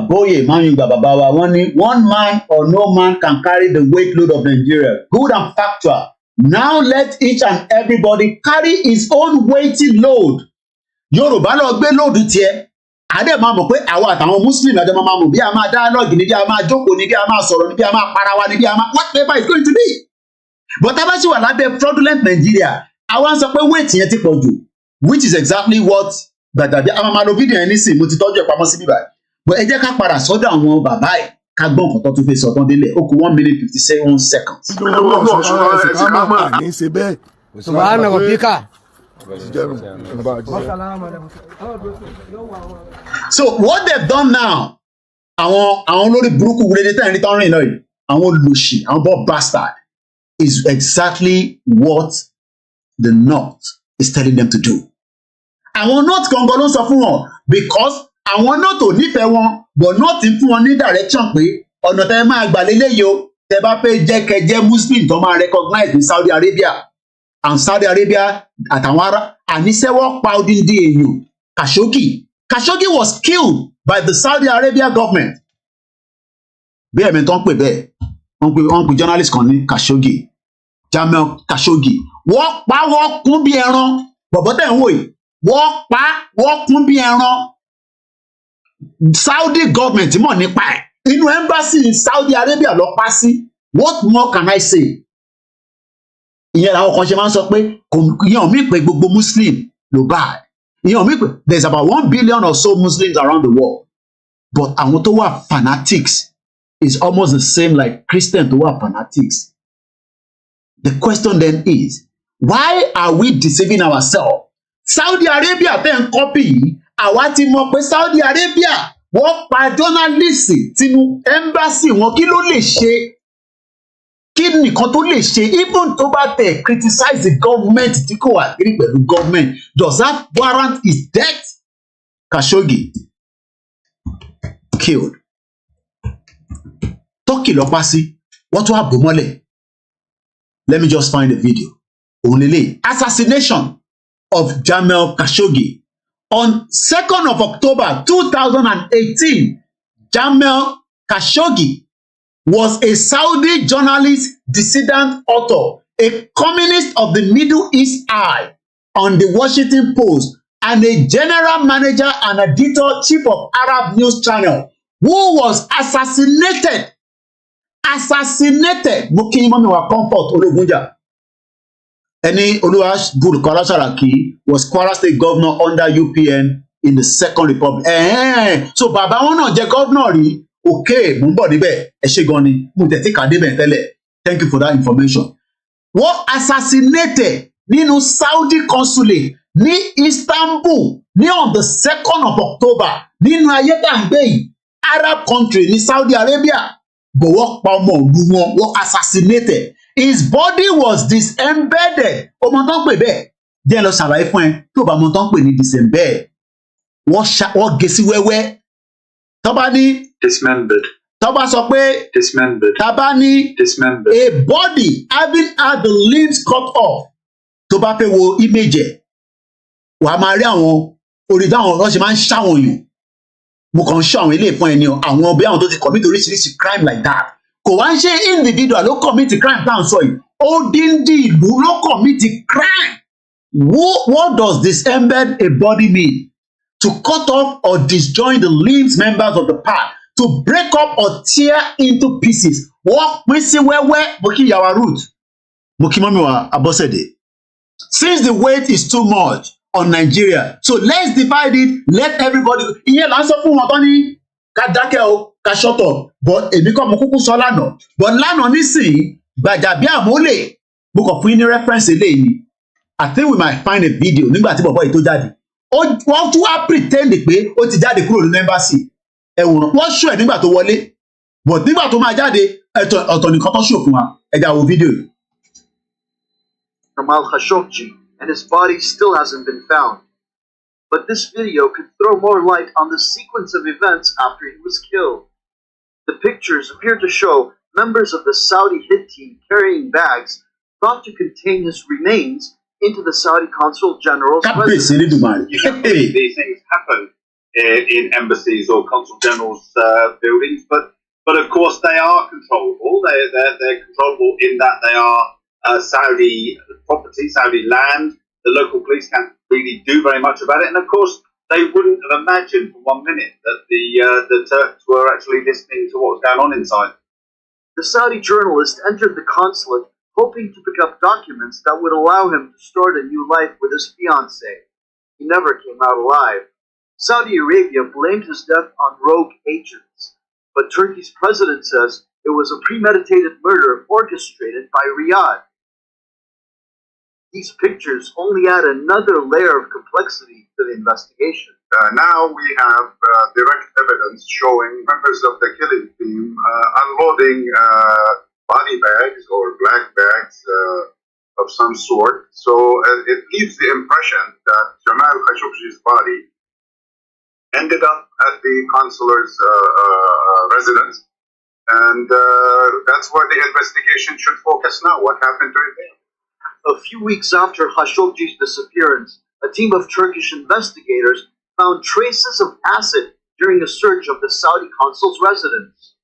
Boye Mayunga Babawa, one man or no man can carry the weight load of Nigeria. Good and factual. Now let each and everybody carry his own weighty load. Yorùbá lọ gbé lóòdù tiẹ̀. Adé máa mọ̀ pé àwa àtàwọn Muslim àjọ máa mọ̀ bí a máa dialogue ní bí a máa jókòó ní bí a máa sọ̀rọ̀ ní bí a máa para wa ní bí a máa whatever it's going to be. But tá bá ṣì wà lábẹ́ fraudulent Nigeria, àwa ń sọ pé weight yẹn ti pọ̀ jù, which is exactly what gbàgbàgbé àwọn máa lo fídíò yẹn nísìnyí mo ti tọ́jú ẹ̀ pamọ́ sí bíbá. But ẹ jẹ́ ká padà sọ́dọ̀ àwọn bàbá ẹ̀ ká gbọ́ nǹkan tó tún fẹ́ sọ tán délẹ̀ ó kù 1 minute 57 seconds. Subhana rabbika. So what they've done now, àwọn olórí burúkú wúlé tẹ́ ẹ̀rí tán rìn lọ́yìn, àwọn olùsì, àwọn bọ́ bastard, is exactly what the North is telling them to do. Àwọn North gangan ló sọ fún wọn because àwọn North ò nífẹ̀ẹ́ wọn but North ń fún wọn ní direction pé ọ̀nà tẹ́ máa gbà lélẹ́yìí o tẹ́ bá fẹ́ jẹ́ kẹjẹ́ Muslim tó máa recognize ní Saudi Arabia. And Saudi Arabia àtàwọn ará àníṣẹ́wọ́ pa odindi èèyàn Khashoggi. Khashoggi was killed by the Saudi Arabia government. Bí ẹ̀mí tó ń pè bẹ́ẹ̀ wọ́n pe journalist kan ní Khashoggi, Jamal Khashoggi. Wọ́n pa wọ́n kún bí ẹran bọ̀bọ̀ tẹ̀ ń wò yìí. Wọ́n pa wọ́n kún bí ẹran. Saudi government mọ̀ nípa ẹ̀. Inú embassy Saudi Arabia lọ pa sí. What more can I say? Ìyẹn làwọn kan ṣe máa ń sọ pé ìyẹn mi pé gbogbo Muslim ló bá ìyẹn mi pé there's about 1 billion or so Muslims around the world but àwọn tó wà fanatics is almost the same like Christian tó wà fanatics. The question then is why are we deceiving ourselves? Saudi Arabia tẹ́ ń kọ́pì yìí àwa ti mọ̀ pé Saudi Arabia wọ́n pa journalist tinú embassy wọn kí ló lè ṣe? Kí nìkan tó lè ṣe even tó bá tẹ̀ criticize the government tí kò agree pẹ̀lú government does that warrant his death? Khashoggi killed. Turkey lọ pa sí wọ́n tún àbò mọ́lẹ̀. Let me just find the video. Òun lélẹ̀ assassination of Jamal Khashoggi on 2nd of October 2018. Jamal Khashoggi was a Saudi journalist, dissident author, a communist of the Middle East Eye on the Washington Post, and a general manager and editor-chief of Arab News Channel, who was assassinated. Mokiyimomi wa comfort Ologunja. Eni Oluwabukola Saraki was Kwara State governor under UPN in the Second Republic. So bàbá wọn náà jẹ́ governor rí. Okay, mo ń bọ̀ níbẹ̀ ẹ ṣé gan ni mo tẹ̀ tí kàdé bẹ̀ tẹ́lẹ̀. Thank you for that information. Wọ́n assassinated nínú Saudi consulate ní Istanbul ní on the 2nd of October nínú ayé tá à ń gbé yìí Arab country ní Saudi Arabia. But wọ́n pa ọmọ ìlú wọn wọ́n assassinated. His body was disembedded. Ọmọ tó ń pè bẹ́ẹ̀ jẹ́ lọ ṣàlàyé fún ẹ tó bá ọmọ tó ń pè ní disembed. Wọ́n gé sí wẹ́wẹ́. Tọ́ba ní dismembered. Tọ́ba sọ pé dismembered. Tọ́ba ní dismembered. A body having had the limbs cut off. Tó bá fẹ́ wo image ẹ̀ wàá máa rí àwọn orí táwọn ọ̀rọ̀ ṣe máa ń ṣàwọn èèyàn. Mo kàn ń ṣọ́ àwọn ilé ìfún ẹni àwọn ọbẹ̀ àwọn tó ti commit oríṣiríṣi crime like that. Kò wá ń ṣe individual ló commit crime tá à ń sọ yìí. Odindi ìlú ló commit crime. What does disembed a body mean? To cut off or disjoin the limbs members of the part, to break up or tear into pieces. Wọ́n pín sí wẹ́wẹ́ mo kí ìyàwó root mo kí mọ́mí wa Abọ́sẹ̀dé. Since the weight is too much on Nigeria, so let's divide it, let everybody. Ìyẹn là ń sọ fún wọn tán ní ká dákẹ́ o ká shut up but èmi kọ́ mo kúkú sọ lánàá but lánàá nísìnyí Gbajabiamile mo kàn fún yín ní reference eléyìí. I think we might find a video nígbà tí bọ̀bọ̀ yìí tó jáde. Wọ́n tún wá pretend pé ó ti jáde kúrò nínú embassy ẹ̀wọ̀n wọ́n ṣù ẹ̀ nígbà tó wọlé but nígbà tó máa jáde ọ̀tọ̀ nìkan tó ṣù fún wa ẹ̀dá wo fídíò yìí. Jamal Khashoggi and his body still hasn't been found. But this video could throw more light on the sequence of events after he was killed. The pictures appear to show members of the Saudi hit team carrying bags thought to contain his remains into the Saudi Consul General's residence. Usually these things happen in embassies or consul generals' buildings, but of course they are controllable. They're controllable in that they are Saudi property, Saudi land. The local police can't really do very much about it, and of course they wouldn't have imagined for 1 minute that the Turks were actually listening to what was going on inside. The Saudi journalist entered the consulate hoping to pick up documents that would allow him to start a new life with his fiancée. He never came out alive. Saudi Arabia blamed his death on rogue agents, but Turkey's president says it was a premeditated murder orchestrated by Riyadh. These pictures only add another layer of complexity to the investigation. Now we have direct evidence showing members of the killing team unloading body bags or black bags of some sort. So it leaves the impression that Jamal Khashoggi's body ended up at the consular's residence. And that's where the investigation should focus now. What happened to it there? A few weeks after Khashoggi's disappearance, a team of Turkish investigators found traces of acid during a search of the Saudi consul's residence.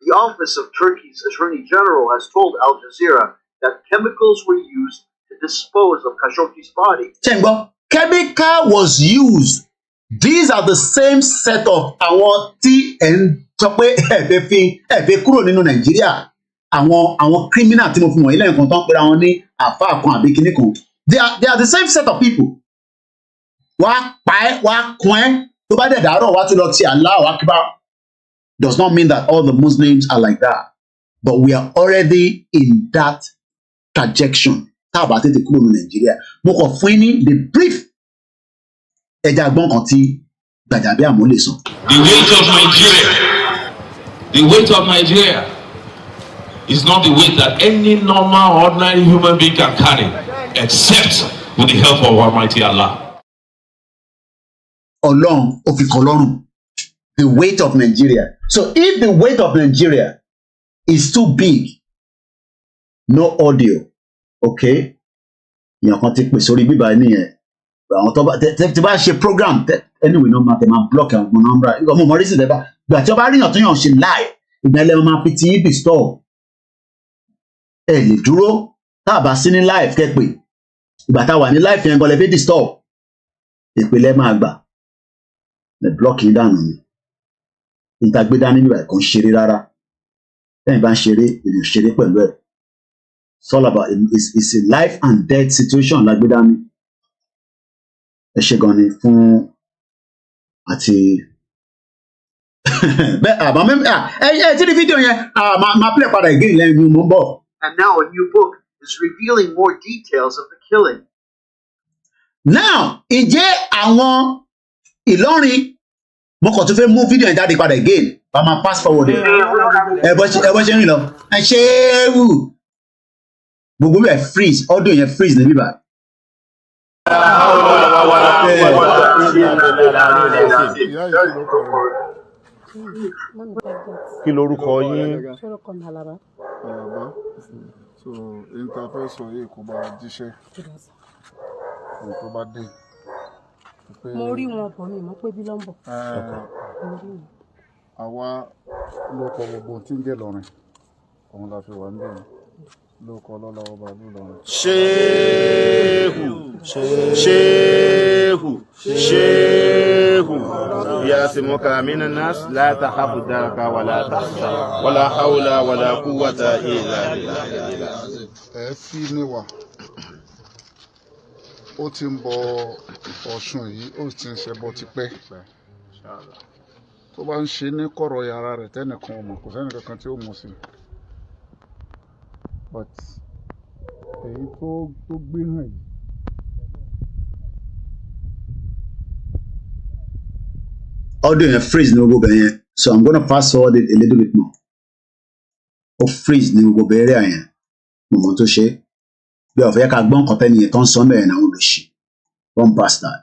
The office of Turkey's Attorney General has told Al Jazeera that chemicals were used to dispose of Khashoggi's body. Chemical was used. These are the same set of àwọn tí ẹ̀fẹ̀ kúrò nínú Nàìjíríà. Àwọn criminal tí mo fi wọ̀nyí lẹ́yìn kan tán pera wọn ní àfáà kan àbí kinní kan. They are the same set of people. Wá pa ẹ́, wá kun ẹ́, tó bá dẹ̀ dàárọ̀ wá tún lọ ti Allahu Akbar. Does not mean that all the Muslims are like that. But we are already in that trajectory. Tá a bá tètè kúrò ní Nàìjíríà. Mo kàn fún yín ní the brief ẹja gbọ́n kan tí Gbajabiamila lè sọ. The weight of Nigeria is not the weight that any normal, ordinary human being can carry, except with the help of Almighty Allah. Ọlọ́run ó fi kọ́ lọ́rùn. The weight of Nigeria. So if the weight of Nigeria is too big, no audio, okay? Ìyàn kan ti pè sórí bíbá nìyẹn. Àwọn tó bá ti bá ṣe program anyway no matter máa block àwọn ọmọ nọ́mbà. Ìgbà mo mọ̀ rí sí ìdẹ́bà. Ìgbà tí ó bá ríyàn tó yàn ṣe live, ìgbà ilẹ̀ máa fi ti ibi store. Ẹ lè dúró tá a bá sí ní live kẹ́pẹ́. Ìgbà tá a wà ní live yẹn gan-an lè fi disturb. Ìpìlẹ̀ máa gbà. Ẹ block yín dànù ni. Ìtàgbé dání nígbà kan ṣeré rárá. Lẹ́yìn bá ń ṣeré, èmi ò ṣeré pẹ̀lú ẹ̀. It's all about it's a life and death situation lágbé dání. Ẹ ṣe gan ni fún àti bẹ́ẹ̀ àbá ẹ tí ní fídíò yẹn máa play padà again lẹ́yìn mo ń bọ̀. And now a new book is revealing more details of the killing. Now, ǹjẹ́ àwọn Ìlọrin mo kàn tún fẹ́ mú fídíò yẹn jáde padà again bá máa pass forward ẹ bọ́ ṣe ń rìn lọ ẹ ṣe é wù gbogbo bẹ́ẹ̀ freeze audio yẹn freeze níbí báyìí. Kí lorúkọ yín? So interface sọ yìí kò bá jíṣẹ́ tó bá dé. Mo rí wọn bọ̀ mi mọ̀ pé bí ló ń bọ̀. Àwa lóko gbogbo tí ń jẹ́ lọ́rin òun la fi wà ń bẹ̀rẹ̀ lóko ọlọ́lọ́wọ́ bá lù lọ́rin. Shehu yasimuka minan nas la takhafu daraka wala takhsha wala hawla wala quwwata illa billah. Ẹ fi níwà ó ti ń bọ Ọ̀ṣun yìí ó ti ń ṣẹbọ tipẹ́ tó bá ń ṣe ní kọ̀rọ̀ yàrá rẹ̀ tẹ́nìkan ọmọ kò sẹ́ni kankan tí ó mọ̀ sí but èyí tó gbé hàn yìí. Audio yẹn freeze ní gbogbo bẹ̀ yẹn so I'm gonna fast forward it a little bit more. Ó freeze ní gbogbo bẹ̀ yẹn mo mọ̀ tó ṣe bí ọ̀fẹ́ yẹ ká gbọ́n nǹkan tẹ́ni yẹn tó ń sọ mẹ́rin àwọn olùṣí one bastard.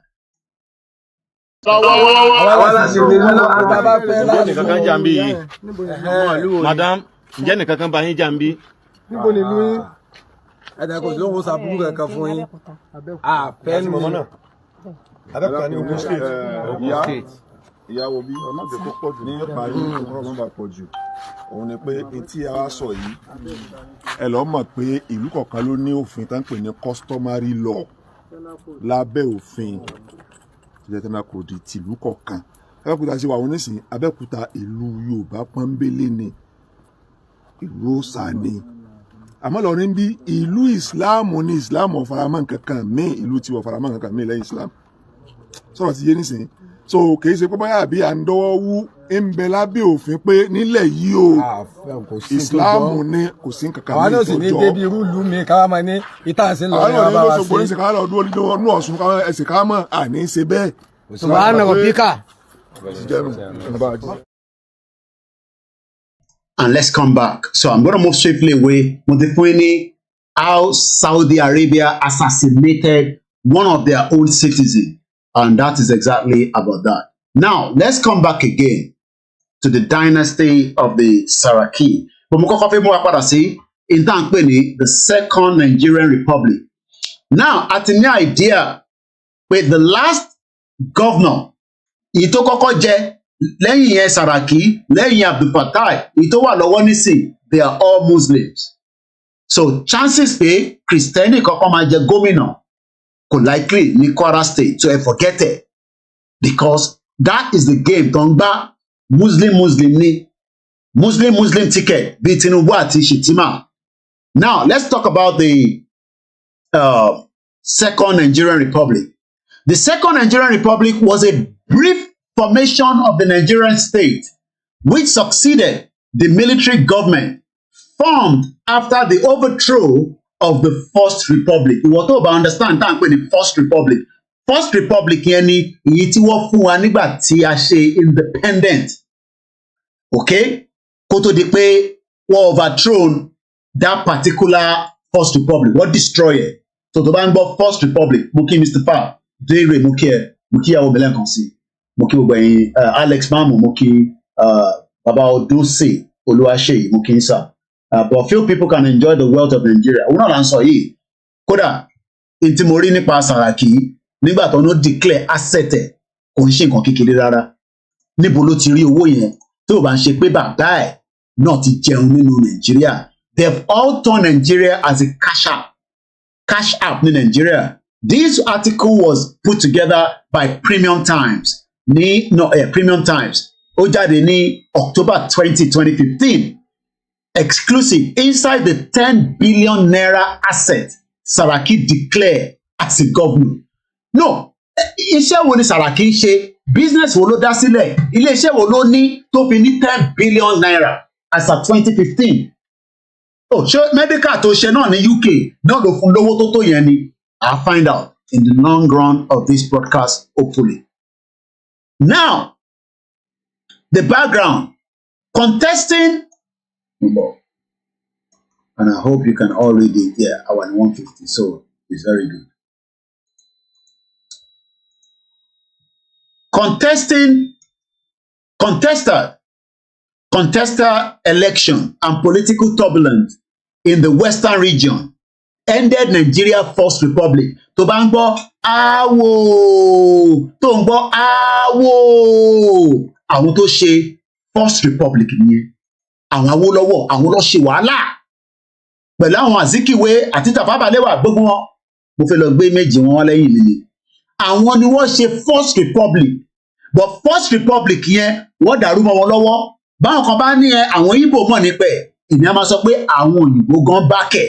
Madam, ǹjẹ́ nìkan kan bá yín jà ń bí? Níbo ni ìlú yín? Ẹ̀dá kò sí lóhùn sàbúrú kankan fún yín. Fẹ́ẹ́nì mọ́mọ́ náà. Abẹ́òkúta ní Ogun State. ìyàwó bí ọ̀nà àti kó pọ̀ jù ní ìparí kọ́kọ́rọ́ nọ́mbà pọ̀ jù òun ni pé etí ara sọ yìí ẹ lọ́ mọ̀ pé ìlú kọ̀ọ̀kan ló ní òfin tá ń pè ní customary law lábẹ́ òfin ìjẹ́tẹ́nà kò di tìlú kọ̀ọ̀kan Abẹ́òkúta ṣe wà wọ́n nísìnyí Abẹ́òkúta ìlú Yorùbá pọ́nbélé ni ìlú òòṣà ni àmọ́ lọ́rin bí ìlú ìsìláàmù ní ìsìláàmù ọ̀faramọ́ nǹkankan mí ìlú tí ọ̀faramọ́ nǹkankan mí lẹ́yìn ìsìláàmù sọ̀rọ̀ ti yé nísìnyí so kìí ṣe pé báyà bí à ń dọ́wọ́ wú ń bẹ lábẹ́ òfin pé nílẹ̀ yìí o ìsìláàmù ní kò sí nǹkankan mí tó jọ. àwọn náà sì ní débi irú ìlú mi káwá máa ní ìta àṣẹ lọ ní ọba wa sí. àwọn náà káwá lọ dúró ní Ọ̀ṣun káwá ẹsẹ̀ káwá mọ̀ àní ṣe bẹ́ẹ̀. And let's come back. So I'm going to move swiftly away. Mutifuni, how Saudi Arabia assassinated one of their own citizens. And that is exactly about that. Now, let's come back again to the dynasty of the Saraki. The Second Nigerian Republic. Now, at the idea, with the last governor, Ito kọ́kọ́ jẹ lẹ́yìn yẹn Saraki, lẹ́yìn Abdul Fattah, Ito wà lọ́wọ́ nísìn, they are all Muslims. So chances pé Kristẹni kọ́kọ́ máa jẹ gómìnà kò likely ní Kwara State, so ẹ forget it. Because that is the game tó ń gbá Muslim ní Muslim ticket bíi Tinubu àti Shettima. Now let's talk about the Second Nigerian Republic. The Second Nigerian Republic was a brief formation of the Nigerian state, which succeeded the military government formed after the overthrow of the First Republic. Ìwọ tó bá understand tá à ń pè ní First Republic. First Republic yẹn ni èyí tí wọ́n fún wa nígbà tí a ṣe independent. Okay? Kó tó di pé wọ́n overthrown that particular First Republic. Wọ́n destroy it. So tó bá ń gbọ́ First Republic, mo kí Mr. Fa, Dre, mo kí ẹ, mo kí ìyàwó Bẹ̀lẹ̀ kan sí, mo kí gbogbo ẹ̀yin Alex Mamu, mo kí Baba Odose Olúwaṣeyì, mo kí ń sà. But few people can enjoy the wealth of Nigeria. Òun náà là ń sọ yìí. Kódà, n tí mo rí nípa Saraki nígbà tó ń declare asset ẹ̀ kò ń ṣe nǹkan kékeré rárá. Níbo ló ti rí owó yẹn tó bá ń ṣe pé bàbá ẹ̀ náà ti jẹun nínú Nàìjíríà. They've all turned Nigeria as a cash app in Nigeria. This article was put together by Premium Times. Premium Times. Ó jáde ní October 2015. Exclusive inside the 10 billion naira asset Saraki declared as a governor. No, iṣẹ́ wo ni Saraki ń ṣe? Business wo ló dá sílẹ̀? Ilé-iṣẹ́ wo ló ní tó fi ní 10 billion naira as of 2015? Oh, ṣé medical tó ṣe náà ní UK náà ló fún lówó tó tó yẹn ni? I'll find out in the long run of this broadcast, hopefully. Now, the background, contesting, and I hope you can all read it here, our 150, so it's very good. Contested election and political turbulence in the Western region ended Nigeria First Republic. Tó bá ń gbọ́ awo, tó ń gbọ́ awo, àwọn tó ṣe First Republic nìyẹn. Àwọn Awólọ́wọ̀, àwọn ló ṣe wàhálà. Pẹ̀lú àwọn Azikiwe àti Tafawa Balewa gbogbo wọn. Mo fẹ́ lọ gbé méjì wọn lẹ́yìn mi ni. Àwọn ni wọ́n ṣe First Republic. But First Republic yẹn wọ́n dàrú mọ́ wọn lọ́wọ́. Báwọn kan bá ní àwọn Igbo mọ̀ nípa ẹ̀, ìní a máa sọ pé àwọn òyìnbó gan bákẹ̀.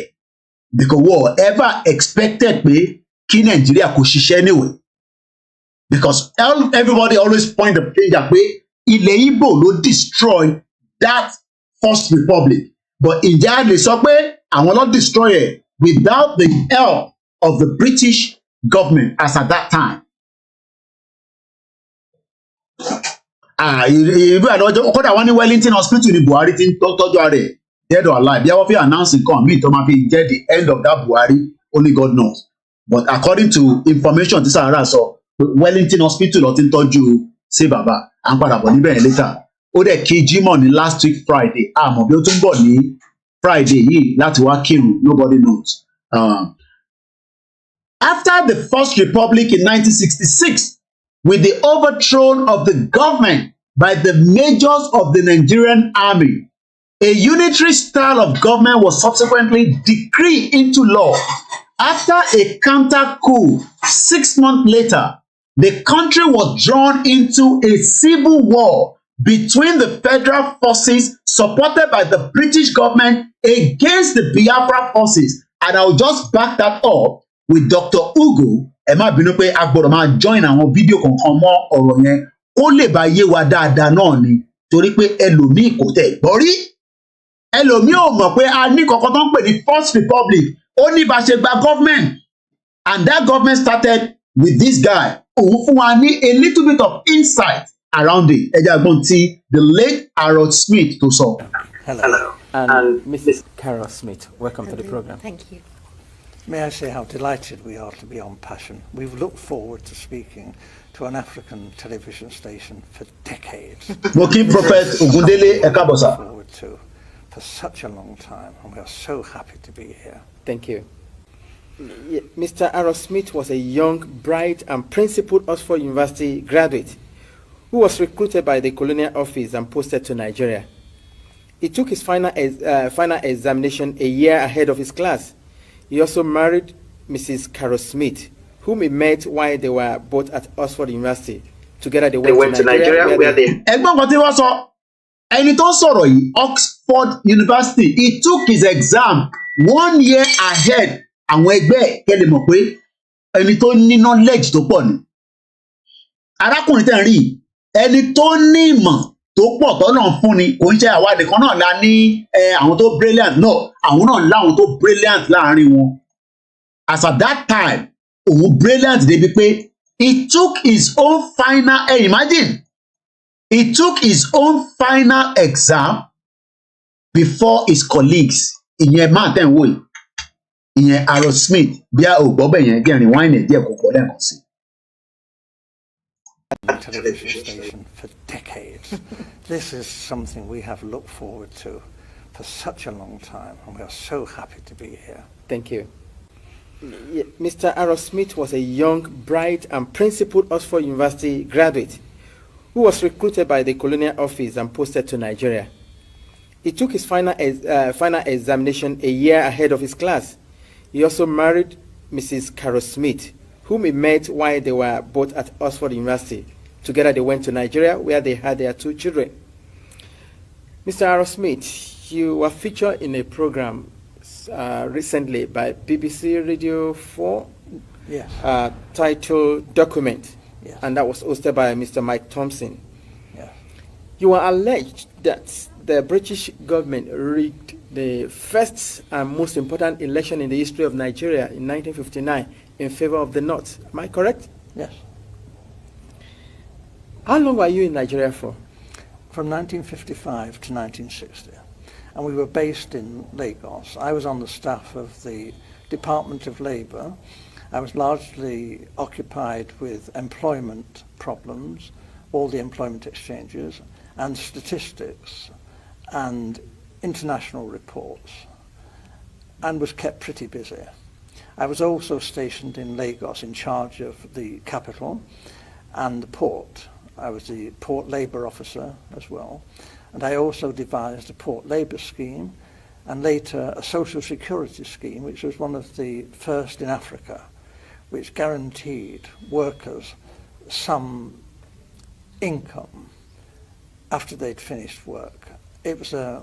Because wọ́n ever expected pé kí Nàìjíríà kò ṣiṣẹ́ anyway. Because everybody always point the finger pé ilẹ̀ Igbo ló destroy that First Republic. But ǹjẹ́ a lè sọ pé àwọn ló destroy it without the help of the British government as at that time? Ìlú àlọ́jọ́ kódà wọ́n ní Wellington Hospital ní Buhari ti ń tọ́jú ara ẹ̀ dead or alive. Bí wọ́n fi announce nǹkan míì tó máa fi jẹ́ the end of that Buhari, only God knows. But according to information tí Sahara sọ, Wellington Hospital ló ti ń tọ́jú sí bàbá. À ń padà bọ̀ níbẹ̀ yẹn later. Ó dẹ̀ kí Jimoh ní last week Friday. Àmọ́ bí ó tún bọ̀ ní Friday yìí láti wá kírun, nobody knows. After the First Republic in 1966, with the overthrow of the government by the majors of the Nigerian army. A unitary style of government was subsequently decreed into law. After a counter coup 6 months later, the country was drawn into a civil war between the federal forces supported by the British government against the Biafra forces. And I'll just back that up with Dr. Ugo. Ẹ má bínú pé a gbọ́dọ̀ máa join àwọn fídíò kankan mọ́ ọ̀rọ̀ yẹn kó lè bá yé wa dáadáa náà ni torí pé ẹlòmíì kò tẹ̀ gbọ́ rí. Ẹlòmíì ò mọ̀ pé a ní kankan tó ń pè ní First Republic ó ní bá ṣe gba government and that government started with this guy. Òun fún wa ní a little bit of insight around it. Ẹ jẹ́ àgbọn tí the late Harold Smith tó sọ. Hello. And Mrs. Carol Smith, welcome to the program. Thank you. May I say how delighted we are to be on Passion. We've looked forward to speaking to an African television station for decades. Mo kí Prophet Ogundele ẹ káàbọ̀ sà. Forward to for such a long time, and we are so happy to be here. Thank you. Mr. Harold Smith was a young, bright, and principled Oxford University graduate who was recruited by the Colonial office and posted to Nigeria. He took his final examination a year ahead of his class. He also married Mrs. Carol Smith, whom he met while they were both at Oxford University. Together they went to Nigeria where they... Ẹ̀gbọ́n kan tí wọ́n sọ, ẹni tó sọ̀rọ̀ yìí, Oxford University, he took his exam 1 year ahead. Àwọn ẹgbẹ́ kẹ́lẹ̀ mọ̀ pé ẹni tó ní knowledge tó pọ̀ ni. Arákùnrin tẹ̀ ń rí ẹni tó ní ìmọ̀ tó pọ̀ tọ́nà fún ni kò ń ṣe àwa nìkan náà la ní àwọn tó brilliant náà àwọn náà láwọn tó brilliant láàrin wọn. As at that time òun brilliant débi pé he took his own final imagine he took his own final exam before his colleagues. Ìyẹn máa tẹ̀ ń wò yìí ìyẹn Harold Smith bí a ò gbọ́ bẹ̀ yẹn gẹ̀rin wáìnì díẹ̀ kò kọ́ lẹ́ẹ̀kan sí. Television station for decades. This is something we have looked forward to for such a long time, and we are so happy to be here. Thank you. Mr. Harold Smith was a young, bright, and principled Oxford University graduate who was recruited by the Colonial office and posted to Nigeria. He took his final examination a year ahead of his class. He also married Mrs. Carol Smith, whom he met while they were both at Oxford University. Together they went to Nigeria where they had their 2 children. Mr. Harold Smith, you were featured in a program recently by BBC Radio 4 titled Document, and that was hosted by Mr. Mike Thompson. You are alleged that the British government rigged the first and most important election in the history of Nigeria in 1959 in favor of the North. Am I correct? Yes. How long were you in Nigeria for? From 1955 to 1960. And we were based in Lagos. I was on the staff of the Department of Labour. I was largely occupied with employment problems, all the employment exchanges, and statistics, and international reports, and was kept pretty busy. I was also stationed in Lagos in charge of the capital and the port. I was the port labour officer as well, and I also devised a port labour scheme and later a social security scheme, which was one of the first in Africa, which guaranteed workers some income after they'd finished work. It was a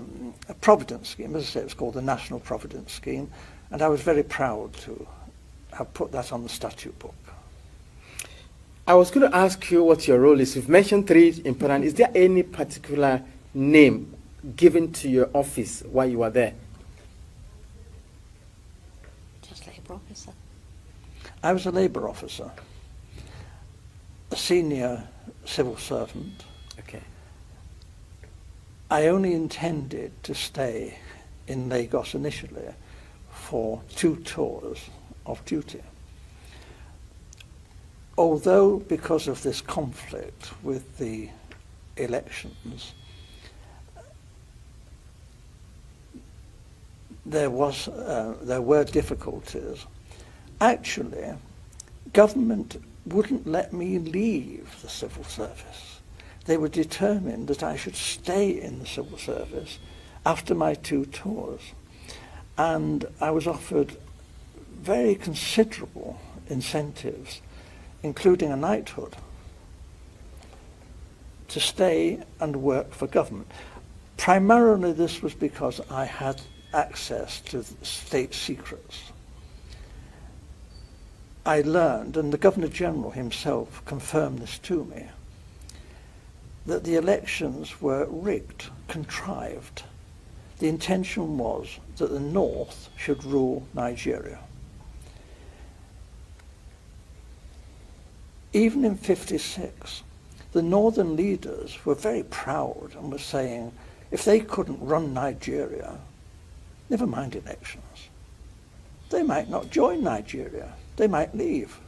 providence scheme. As I say, it was called the National Providence Scheme, and I was very proud to have put that on the statute book. I was going to ask you what your role is. You've mentioned 3 important. Is there any particular name given to your office while you were there? Just labour officer. I was a labour officer, a senior civil servant. Okay. I only intended to stay in Lagos initially for 2 tours of duty. Although, because of this conflict with the elections, there were difficulties. Actually, government wouldn't let me leave the civil service. They were determined that I should stay in the civil service after my 2 tours. And I was offered very considerable incentives, including a knighthood, to stay and work for government. Primarily this was because I had access to state secrets. I learned, and the Governor-General himself confirmed this to me, that the elections were rigged, contrived. The intention was that the North should rule Nigeria. Even in '56, the Northern leaders were very proud and were saying, if they couldn't run Nigeria, never mind elections, they might not join Nigeria. They might leave.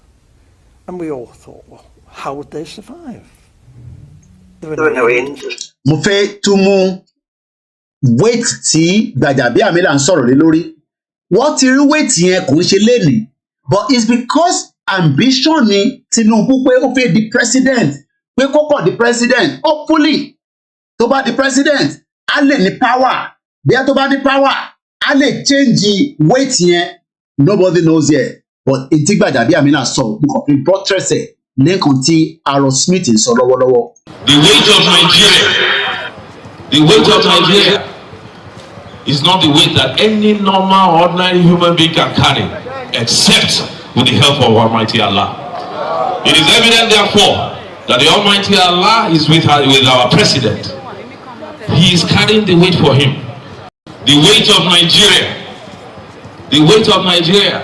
And we all thought, well, how would they survive? There were no ends. Mo fẹ́ tún mú weight tí Gbajabiamila ń sọ̀rọ̀ lé lórí. Wọ́n ti rí weight yẹn kò ń ṣe lénìí. But it's because ambition ni Tinubu pé ó fẹ́ di president. Pé kó kàn di president. Hopefully, tó bá di president, á lè ní power. Bí a tó bá ní power, á lè change weight yẹn. Nobody knows yet. But etí Gbajabiamila sọ nǹkan buttress ẹ̀ lẹ́ẹ̀kan tí Aaron Smith ń sọ lọ́wọ́lọ́wọ́. The weight of Nigeria is not the weight that any normal, ordinary human being can carry, except with the help of Almighty Allah. It is evident, therefore, that the Almighty Allah is with our president. He is carrying the weight for him. The weight of Nigeria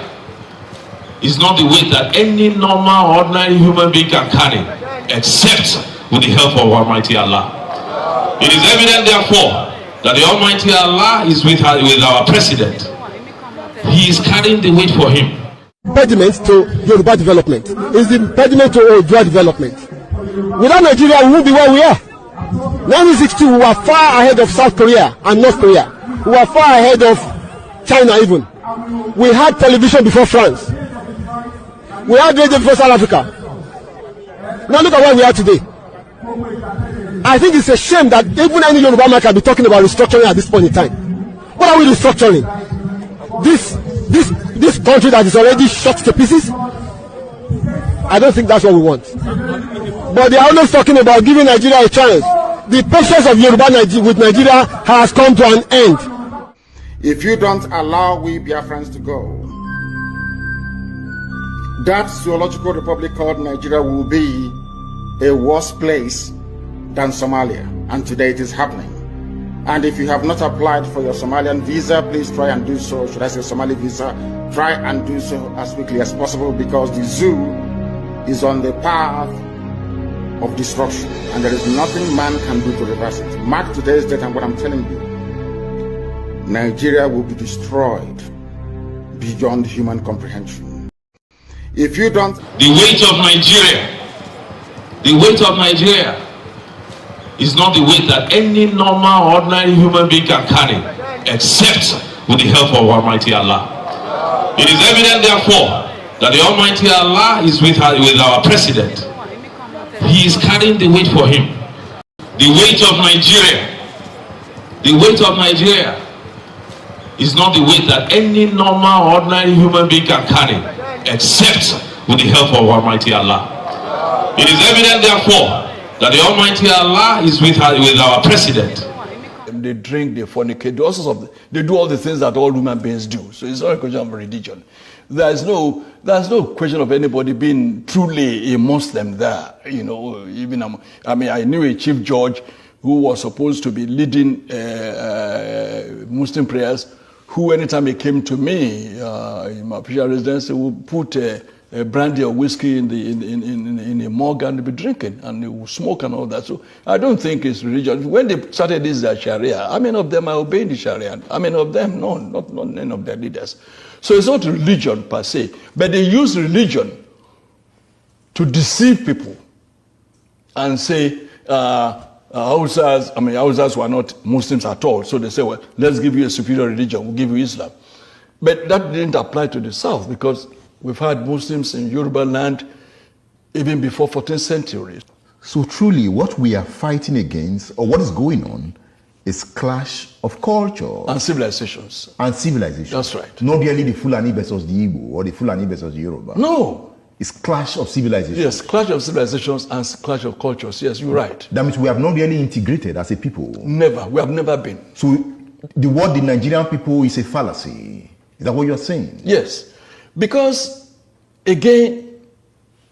is not the weight that any normal, ordinary human being can carry, except with the help of Almighty Allah. It is evident, therefore, that the Almighty Allah is with our president. He is carrying the weight for him. Impediment to Yoruba development is the impediment to Yoruba development. Without Nigeria, we won't be where we are. 1962, we were far ahead of South Korea and North Korea. We were far ahead of China even. We had television before France. We had radio before South Africa. Now look at where we are today. I think it's a shame that even any Yoruba man can be talking about restructuring at this point in time. What are we restructuring? This country that is already shot to pieces? I don't think that's what we want. But they are always talking about giving Nigeria a chance. The patience of Yoruba with Nigeria has come to an end. If you don't allow we Biafrans to go, that zoological republic called Nigeria will be a worse place than Somalia. And today it is happening. And if you have not applied for your Somalian visa, please try and do so. Should I say Somali visa? Try and do so as quickly as possible, because the zoo is on the path of destruction. And there is nothing man can do to reverse it. Mark today's date and what I'm telling you. Nigeria will be destroyed beyond human comprehension. If you don't... The weight of Nigeria is not the weight that any normal, ordinary human being can carry, except with the help of Almighty Allah. It is evident, therefore, that the Almighty Allah is with our president. He is carrying the weight for him. The weight of Nigeria is not the weight that any normal, ordinary human being can carry, except with the help of Almighty Allah. It is evident, therefore, that the Almighty Allah is with our president. They drink, they fornicate, they do all the things that all human beings do. So it's not a question of religion. There's no question of anybody being truly a Muslim there. You know, even I knew a chief judge who was supposed to be leading Muslim prayers, who anytime he came to me in my official residence, he would put brandy or whiskey in a mug and be drinking, and they would smoke and all that. So I don't think it's religion. When they started this Sharia, how many of them are obeying the Sharia? How many of them? No, not none of their leaders. So it's not religion per se, but they use religion to deceive people and say Hausas were not Muslims at all. So they say, well, let's give you a superior religion, we'll give you Islam. But that didn't apply to the South, because we've had Muslims in Yoruba land even before 14th century. So truly what we are fighting against, or what is going on, is clash of culture. And civilizations. And civilizations. That's right. Not really the Fulani versus the Igbo, or the Fulani versus the Yoruba. No. It's clash of civilizations. Yes, clash of civilizations and clash of cultures. Yes, you're right. That means we have not really integrated as a people. Never. We have never been. So the word the Nigerian people is a fallacy. Is that what you're saying? Yes. Because, again,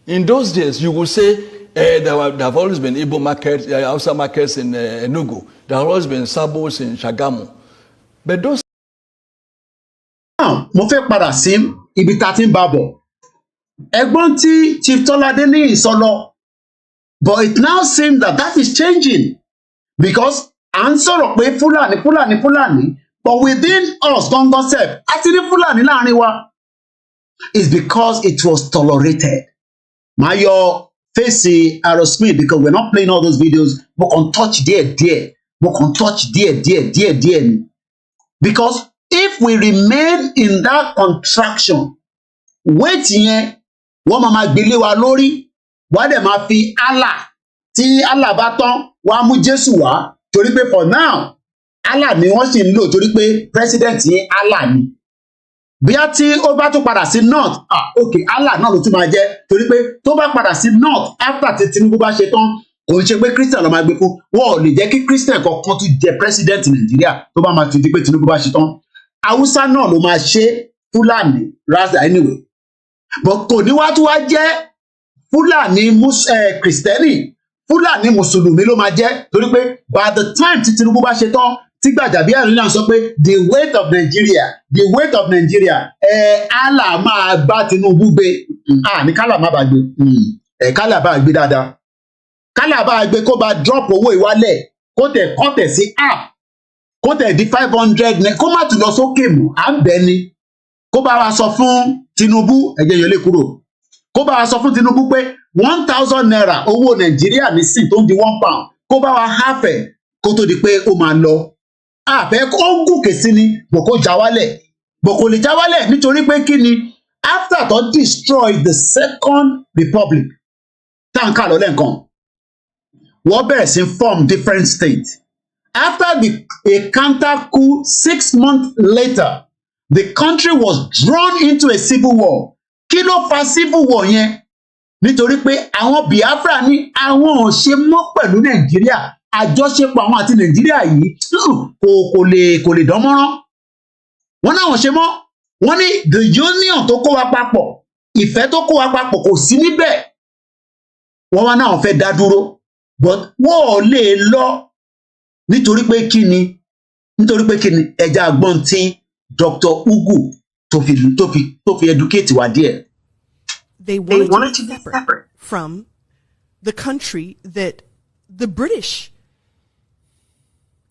in those days, you will say there have always been Igbo markets, Hausa markets in Enugu. There have always been Sabos in Shagamu. But those... Now, mo fẹ́ padà sí ibi tá ti ń bá bọ̀. Ẹ̀gbọ́n tí Chief Tọ́ládé ní ìsọlọ, but it now seems that is changing because à ń sọ̀rọ̀ pé Fúlàní, but within us gangan sef, a ti ní Fúlàní láàrin wa. It's because it was tolerated. Màá yọ fèsì Aerosmith because we're not playing all those videos, but on touch díẹ̀. Because if we remain in that contraction, wait yẹn wọ́n máa gbélé wa lórí, wá dẹ̀ máa fi Allah, tí Allah bá tán wá mú Jésù wá, torí pé for now Allah ni wọ́n sì ń lò torí pé president yẹn Allah ni. Bíyá tí ó bá tún padà sí north, okay, Allah náà ló tún máa jẹ́ torí pé tó bá padà sí north after tí Tinubu bá ṣe tán, kò ń ṣe pé Christian ló máa gbé fún, wọ́n ò lè jẹ́ kí Christian kankan tún jẹ president Nàìjíríà tó bá máa ti di pé Tinubu bá ṣe tán. Hausa náà ló máa ṣe, Fúlàní rather anyway. But kò ní wá tún wá jẹ́ Fúlàní Kristẹni, Fúlàní Mùsùlùmí ló máa jẹ́ torí pé by the time tí Tinubu bá ṣe tán, tí Gbajabiamila sọ pé the weight of Nigeria, Allah máa bá Tinubu gbé, ní kálà má bàa gbé, kálà bá gbé dáadáa, kálà bá gbé kó bá drop owó ìwálẹ̀, kó tẹ̀ sí app, kó tẹ̀ di 500, kó má tún lọ sókè mọ́, à ń bẹ̀ ni, kó bá wa sọ fún Tinubu, ẹ̀jẹ̀ yẹn lè kúrò, kó bá wa sọ fún Tinubu pé 1,000 naira owó Nàìjíríà nísìn tó ń di £1, kó bá wa half ẹ̀ kó tó di pé ó máa lọ. Àbẹ́ kó gòkè sí ni, bò kó já wálẹ̀, bò kò lè já wálẹ̀ nítorí pé kí ni, after tó destroy the Second Republic, táǹkà lọ́lẹ̀ nǹkan, wọ́n bẹ̀rẹ̀ sí form different states. After a counter coup 6 months later, the country was drawn into a civil war. Kí ló fa civil war yẹn? Nítorí pé àwọn Biafra ní àwọn ò ṣe mọ́ pẹ̀lú Nàìjíríà, àjọṣepọ̀ àwọn àti Nàìjíríà yìí kò lè dán mọ́rán. Wọ́n náà wọ́n ṣe mọ́. Wọ́n ní the union tó kó wa papọ̀, ìfẹ́ tó kó wa papọ̀ kò sí níbẹ̀. Wọ́n wá náà fẹ́ dá dúró, but wọ́n ò lè lọ nítorí pé kí ni ẹja àgbọn tí Dr. Ugu tó fi educate wa díẹ̀. They wanted to be separate from the country that the British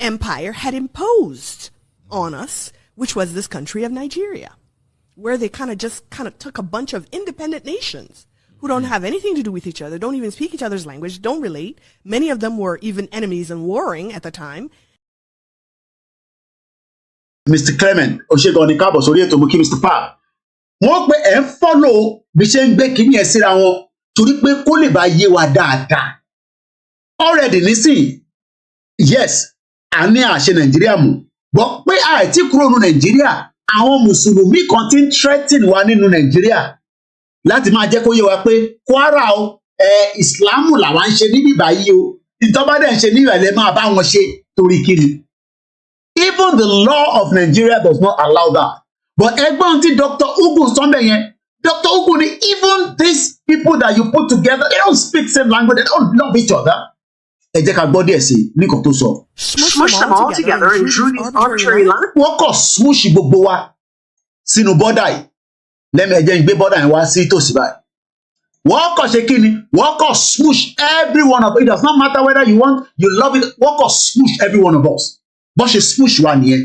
Empire had imposed on us, which was this country of Nigeria, where they kind of took a bunch of independent nations who don't have anything to do with each other, don't even speak each other's language, don't relate. Many of them were even enemies and warring at the time. Mr. Clement, Oṣegan ní káàbọ̀ sórí ètò mú kí Mr. Park. Wọ́n pé ẹ̀ ń follow bí ṣe ń gbé kíní ẹ̀ síra wọn torí pé kó lè bá yé wa dáadáa. Already nísìnyí, yes, a ní àṣẹ Nàìjíríà mú. Gbọ́ pé àìtí kúrò nínú Nàìjíríà, àwọn Mùsùlùmí kan ti ń threaten wa nínú Nàìjíríà láti máa jẹ́ kó yé wa pé Kwara o, Ìsìlámù làwa ń ṣe níbí báyìí o. Ìtọ́ba dẹ̀ ń ṣe níbẹ̀ lẹ́ máa bá wọn ṣe torí kíni. Even the law of Nigeria does not allow that. But ẹgbọ́n tí Dr. Ugu sọ́ndẹ̀ yẹn, Dr. Ugu ni even these people that you put together, they don't speak same language, they don't love each other. Ẹ jẹ́ ká gbọ́ díẹ̀ sí ní kò tó sọ. Smush them all together and drew these arbitrary lines. Wọ́n kọ̀ smush gbogbo wa sínú bọ́dà yìí. Lẹ́mi ẹ jẹ́ ń gbé bọ́dà yẹn wá sí tòsí báyìí. Wọ́n kọ̀ ṣe kí ni? Wọ́n kọ̀ smush every one of us. It does not matter whether you love it. Wọ́n kọ̀ smush every one of us. Bọ́n ṣe smush wa nìyẹn.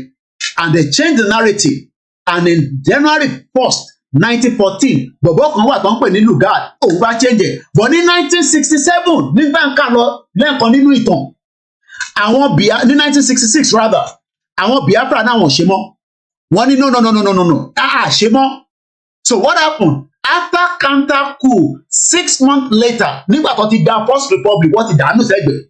And they changed the narrative. And in January 1st, 1914, bọ̀bọ̀ kan wà tó ń pè ní Lugard, òun bá change ẹ̀. But ní 1967, nígbà ń kà lọ lẹ́ẹ̀kan nínú ìtàn, ní 1966 rather, àwọn Biafra náà wọ́n ṣe mọ́. Wọ́n ní no, ṣe mọ́. So what happened? after counter coup 6 months later, nígbà tó ti dá First Republic, wọ́n ti dànù sẹ́gbẹ̀ẹ́.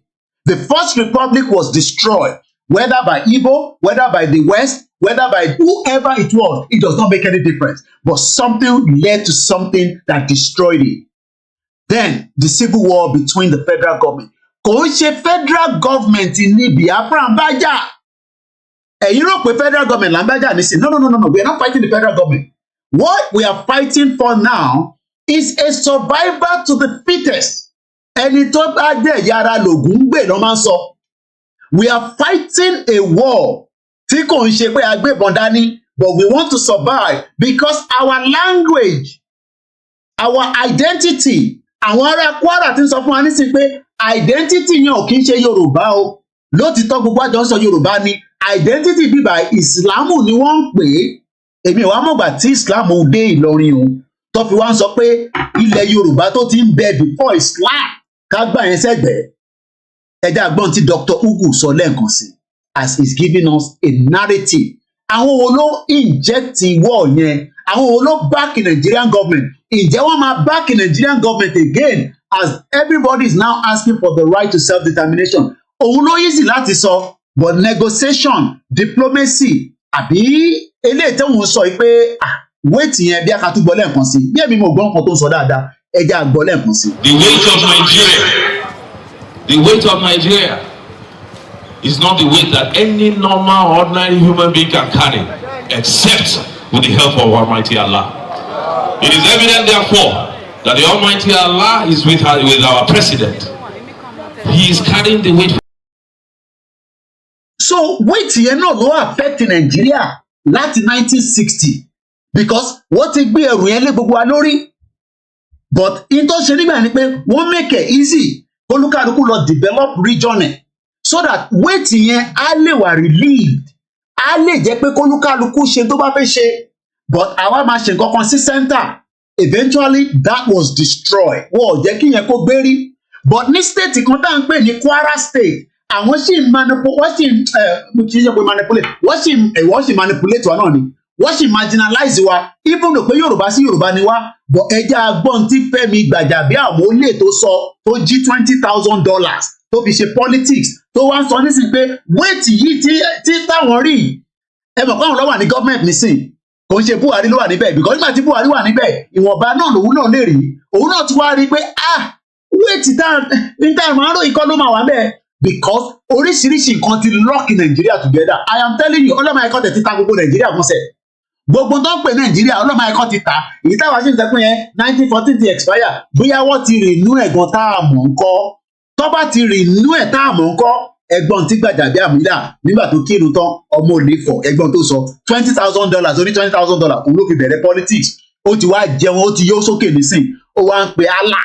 The First Republic was destroyed, whether by Igbo, whether by the West, whether by whoever it was, it does not make any difference. But something led to something that destroyed it. Then the civil war between the federal government. Kò ń ṣe federal government ní Biafra ń bá jà. Ẹ̀yin rò pé federal government là ń bá jà nísìnyí. No. We are not fighting the federal government. What we are fighting for now is a survivor to the fittest. Ẹni tó bá dẹ̀ yára lògùn gbè ló máa ń sọ. We are fighting a war tí kò ń ṣe pé agbébọn dání, but we want to survive because our language, our identity, àwọn ará Kwara ti ń sọ fún wa nísìnyí pé identity yẹn ò kí ń ṣe Yorùbá o. Lótìtọ́ gbogbo àjọ ń sọ Yorùbá ni. Identity bíbá Ìsìlámù ni wọ́n ń pè é. Èmi ò wá mọ̀gbà tí Ìsìlámù dé Ìlọrin o. Tó fi wá ń sọ pé ilẹ̀ Yorùbá tó ti ń bẹ before Islam ká gbà yẹn sẹ́gbẹ̀ẹ́. Ẹja àgbọ̀n tí Dr. Ugu sọ lẹ́ẹ̀kan sí as he's giving us a narrative. Àwọn wo ló inject war yẹn? Àwọn wo ló back in Nigerian government? Ǹjẹ́ wọ́n máa back in Nigerian government again as everybody is now asking for the right to self-determination? Òun ló easy láti sọ, but negotiation, diplomacy, àbí eléyìí tí wọ́n sọ pé wait yẹn bí a kà tún gbọ́ lẹ́ẹ̀kan sí. Bí èmi mo gbọ́ nǹkan tó ń sọ dáadáa, ẹja gbọ́ lẹ́ẹ̀kan sí. The weight of Nigeria is not the weight that any normal, ordinary human being can carry, except with the help of Almighty Allah. It is evident, therefore, that the Almighty Allah is with our president. He is carrying the weight. So weight yẹn náà ló affect Nigeria láti 1960 because wọ́n ti gbé ẹrù yẹn lé gbogbo wa lórí. But in tó ṣe nígbà ni pé wọ́n make it easy olúkàlùkù lọ develop region ẹ̀ so that weight yẹn á lè wà relieved, á lè jẹ́ pé kólúkàlùkù ṣe tó bá fẹ́ ṣe, but àwa máa ṣe nǹkan kan sí center. Eventually that was destroyed. Wọ́n ò jẹ́ kí yẹn kó gbérí. But ní state kan tá à ń pè ní Kwara state, àwọn sì manipulate wa náà ni. Wọ́n sì marginalize wa, even though pé Yorùbá sí Yorùbá ni wá, but ẹja agbọ́n tí Fẹ́mi Gbàjàbíàmọ́ olè tó sọ tó jí $20,000 tó fi ṣe politics tó wá ń sọ nísìnyí pé weight yìí tí táwọn rí ẹ mọ̀ pé àwọn ló wà ní government nísìnyí kò ń ṣe Buhari ló wà níbẹ̀ because nígbà tí Buhari wà níbẹ̀ ìwọ̀nba náà lòun náà lè rí òun náà ti wá rí pé weight tá máa ń ròyìn kọ́ ló máa wà bẹ́ẹ̀ because oríṣiríṣi nǹkan ti lock Nigeria together. I am telling you ọlọ́mọ ẹ̀kọ́ tẹ̀ ti ta gbogbo Nigeria fún sẹ́ẹ̀. Gbogbo tó ń pè Nàìjíríà ọlọ́mọ ẹ̀kọ́ ti tà èyí táwa ṣe ń sọ pé yẹn 1914 ti expire bóyá wọ́n ti renew ẹ̀gbọ́n tá a mọ̀ ń kọ́ tó bá ti renew ẹ̀ tá a mọ̀ ń kọ́ ẹ̀gbọ́n tí Gbàjàbíàmọ́ nígbà tó kírun tán ọmọ òní fọ ẹ̀gbọ́n tó sọ $20,000 oní $20,000 òun ló fi bẹ̀rẹ̀ politics ó ti wá jẹun ó ti yó sókè nísìn ó wá ń pe Allah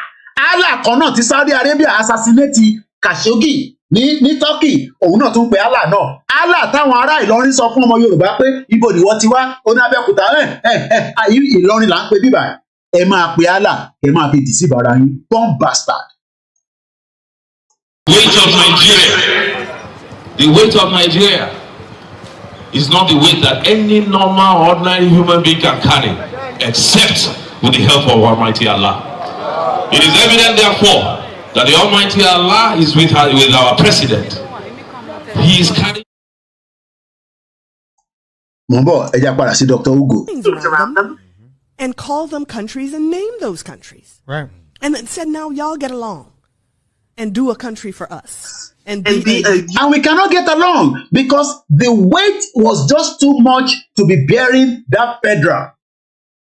kan náà ti Saudi Arabia assassinate Khashoggi ní Turkey òun náà tún pe Allah náà Allah táwọn ará Ìlọrin sọ fún ọmọ Yorùbá pé ibo ni wọ́n ti wá ó ní Abẹ́òkúta Ìlọrin là ń pe bíbà ẹ máa pe Allah ẹ máa fi deceive ara yín born bastard. The weight of Nigeria is not the weight that any normal, ordinary human being can carry, except with the help of Almighty Allah. It is evident, therefore, that the Almighty Allah is with our president. He is carrying. Mombo, ẹja padà sí Dr. Ugu. And call them countries and name those countries. Right. And then said, now y'all get along and do a country for us. And we cannot get along because the weight was just too much to be bearing that federal.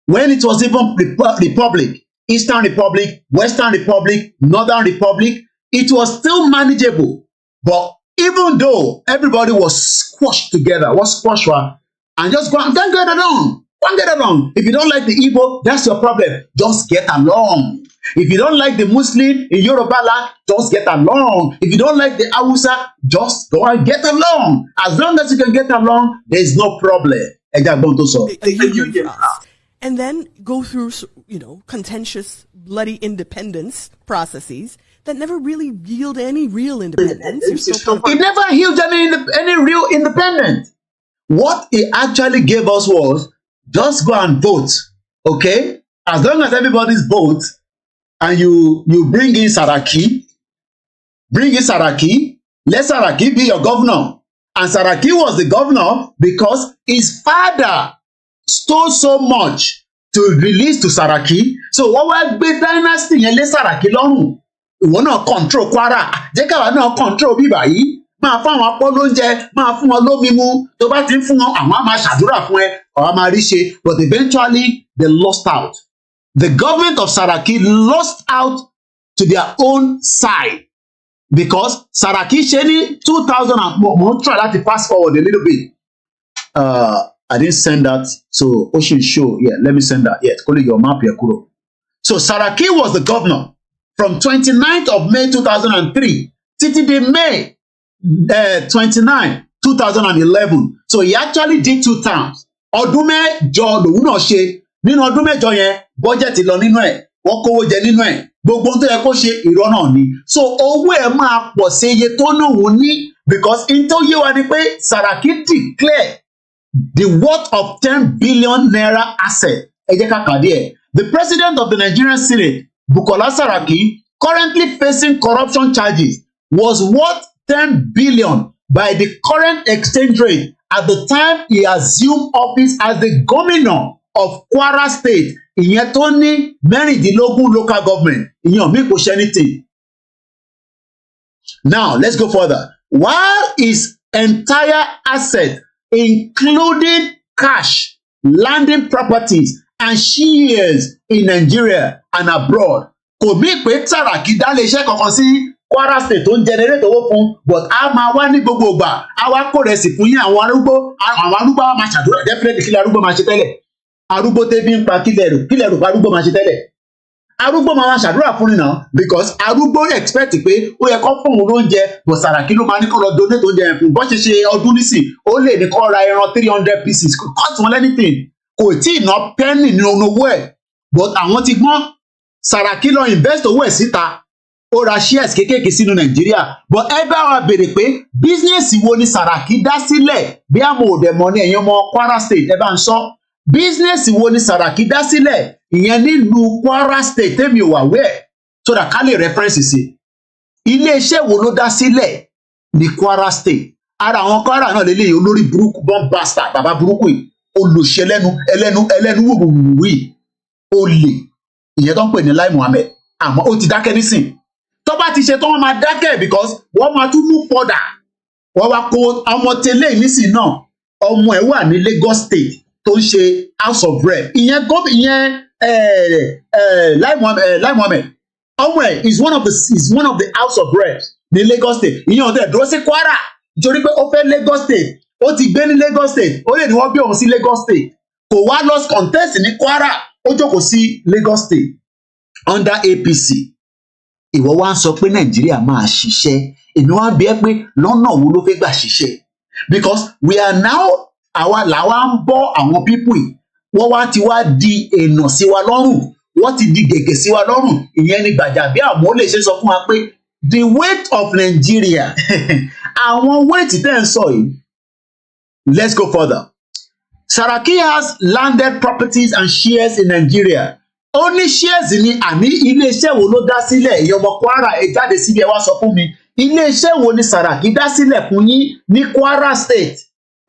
When it was even Republic, Eastern Republic, Western Republic, Northern Republic, it was still manageable. But even though everybody was squashed together, and just go and get along. Go get along. If you don't like the Igbo, that's your problem. Just get along. If you don't like the Muslim in Yoruba land, just get along. If you don't like the Hausa, just go and get along. As long as you can get along, there is no problem. And then go through, contentious, bloody independence processes that never really yield any real independence. It never yielded any real independence. What it actually gave us was just go and vote, okay? As long as everybody's vote and you bring in Saraki, let Saraki be your governor. And Saraki was the governor because his father stole so much to release to Saraki. So what was the dynasty yẹn lé Saraki lọ́rùn? Ìwọ náà control Kwara. Jẹ́ káwa náà control bíbà yìí. Máa fún àwọn apọ́ lóúnjẹ, máa fún wọn lómi mu. Tó bá ti ń fún wọn, àwọn á máa ṣàdúrà fún ẹ, àwọn á máa rí ṣe. But eventually, they lost out. The government of Saraki lost out to their own side. Because Saraki ṣe ní 2000 and mo try láti fast forward a little bit. I didn't send that, so Ocean show. Yeah, let me send that. Yeah, call it your map here, Kuro. So Saraki was the governor from 29th of May 2003 títí di May 29, 2011. So he actually did 2 terms. Ọdún mẹ́jọ lòun náà ṣe. Nínú ọdún mẹ́jọ yẹn, budget lọ nínú ẹ̀, wọ́n kówó jẹ nínú ẹ̀. Gbogbo ohun tó yẹ kó ṣe irọ́ náà ni. So owó ẹ̀ máa pọ̀ sí iye tó náà wọ́n ní because in tó yé wa ni pé Saraki declare the worth of 10 billion naira asset. Ẹ jẹ́ ká kàdé ẹ̀. The president of the Nigerian Senate, Bukola Saraki, currently facing corruption charges, was worth 10 billion by the current exchange rate at the time he assumed office as the governor of Kwara State. Ìyẹn tó ní mẹ́rìndínlógún local government. Ìyẹn mi kò ṣe anything. Now, let's go further. While his entire asset, including cash, landing properties, and shares in Nigeria and abroad, kò mí pé Saraki dá lè ṣe kankan sí Kwara State tó ń generate owó fún, but a máa wá ní gbogbo ìgbà, a wá kó rẹ̀ sì fún yín àwọn arúgbó wa máa ṣàdúrà definitely kí lè arúgbó máa ṣe tẹ́lẹ̀. Arúgbó tẹ́bí ń pa kílẹ̀ rò arúgbó máa ṣe tẹ́lẹ̀. Arúgbó máa ṣàdúrà fún ni náà because arúgbó expect pé ó yẹ kó fún òun lóúnjẹ, but Saraki ló máa ní kó lọ donate oúnjẹ yẹn fún. Bó ṣe ṣe ọdún nísìn, ó lè ní kó ra ẹran 300 pieces, kò cost wọn anything. Kò tí ì ná penny nínú owó ẹ̀, but àwọn ti gbọ́n. Saraki lọ invest owó ẹ̀ síta, ó ra shares kékèké sínú Nàìjíríà. But ẹ bá wa béèrè pé business wo ni Saraki dá sílẹ̀ bí àmọ́ òdẹ̀mọ́ ní ẹ̀yìn ọmọ Kwara State ẹ bá ń sọ. Business wo ni Saraki dá sílẹ̀ ìyẹn nílùú Kwara State tèmi ò wà wẹ̀ so that ká lè reference sí. Ilé-iṣẹ́ wo ló dá sílẹ̀ ní Kwara State? Ara àwọn Kwara náà lélẹ́yìn olórí burúkú bọ́ǹbàstà bàbá burúkú yìí olùṣe ẹlẹ́nu wùwùwù yìí olè ìyẹn tó ń pè ní Lai Muhammed àmọ́ ó ti dákẹ́ nísìn. Tó bá ti ṣe tó wọ́n máa dákẹ́ because wọ́n máa tún mú fọ́dà. Wọ́n wá kó ọmọ tẹ́lẹ̀ nísìn náà ọmọ ẹ̀ wà ní Lagos State tó ń ṣe House of Rep. Ìyẹn Lai Muhammed ọmọ ẹ̀ is one of the House of Reps ní Lagos State. Ìyẹn ọ̀dẹ̀ dúró sí Kwara nítorí pé ó fẹ́ Lagos State ó ti gbé ní Lagos State ó lè ní wọ́n bí òun sí Lagos State kò wá lọ contest ní Kwara ó jókòó sí Lagos State under APC. Ìwọ wá ń sọ pé Nàìjíríà máa ṣiṣẹ́ èmi wá ń bi ẹ́ pé lọ́nà wo ló fẹ́ gbà ṣiṣẹ́ because we are now àwa làwa ń bọ́ àwọn pípù yìí wọ́n wá ti wá di èèyàn sí wa lọ́rùn wọ́n ti di gègé sí wa lọ́rùn ìyẹn ni gbàjà bí àwọn lè ṣe sọ fún wa pé the weight of Nigeria àwọn weight tẹ́ ń sọ yìí. Let's go further. Saraki has landed properties and shares in Nigeria. Ó ní shares ní àní ilé-iṣẹ́ wo ló dá sílẹ̀ ìyẹn ọmọ Kwara ẹ jáde síbi ẹ wá sọ fún mi ilé-iṣẹ́ wo ni Saraki dá sílẹ̀ fún yín ní Kwara State.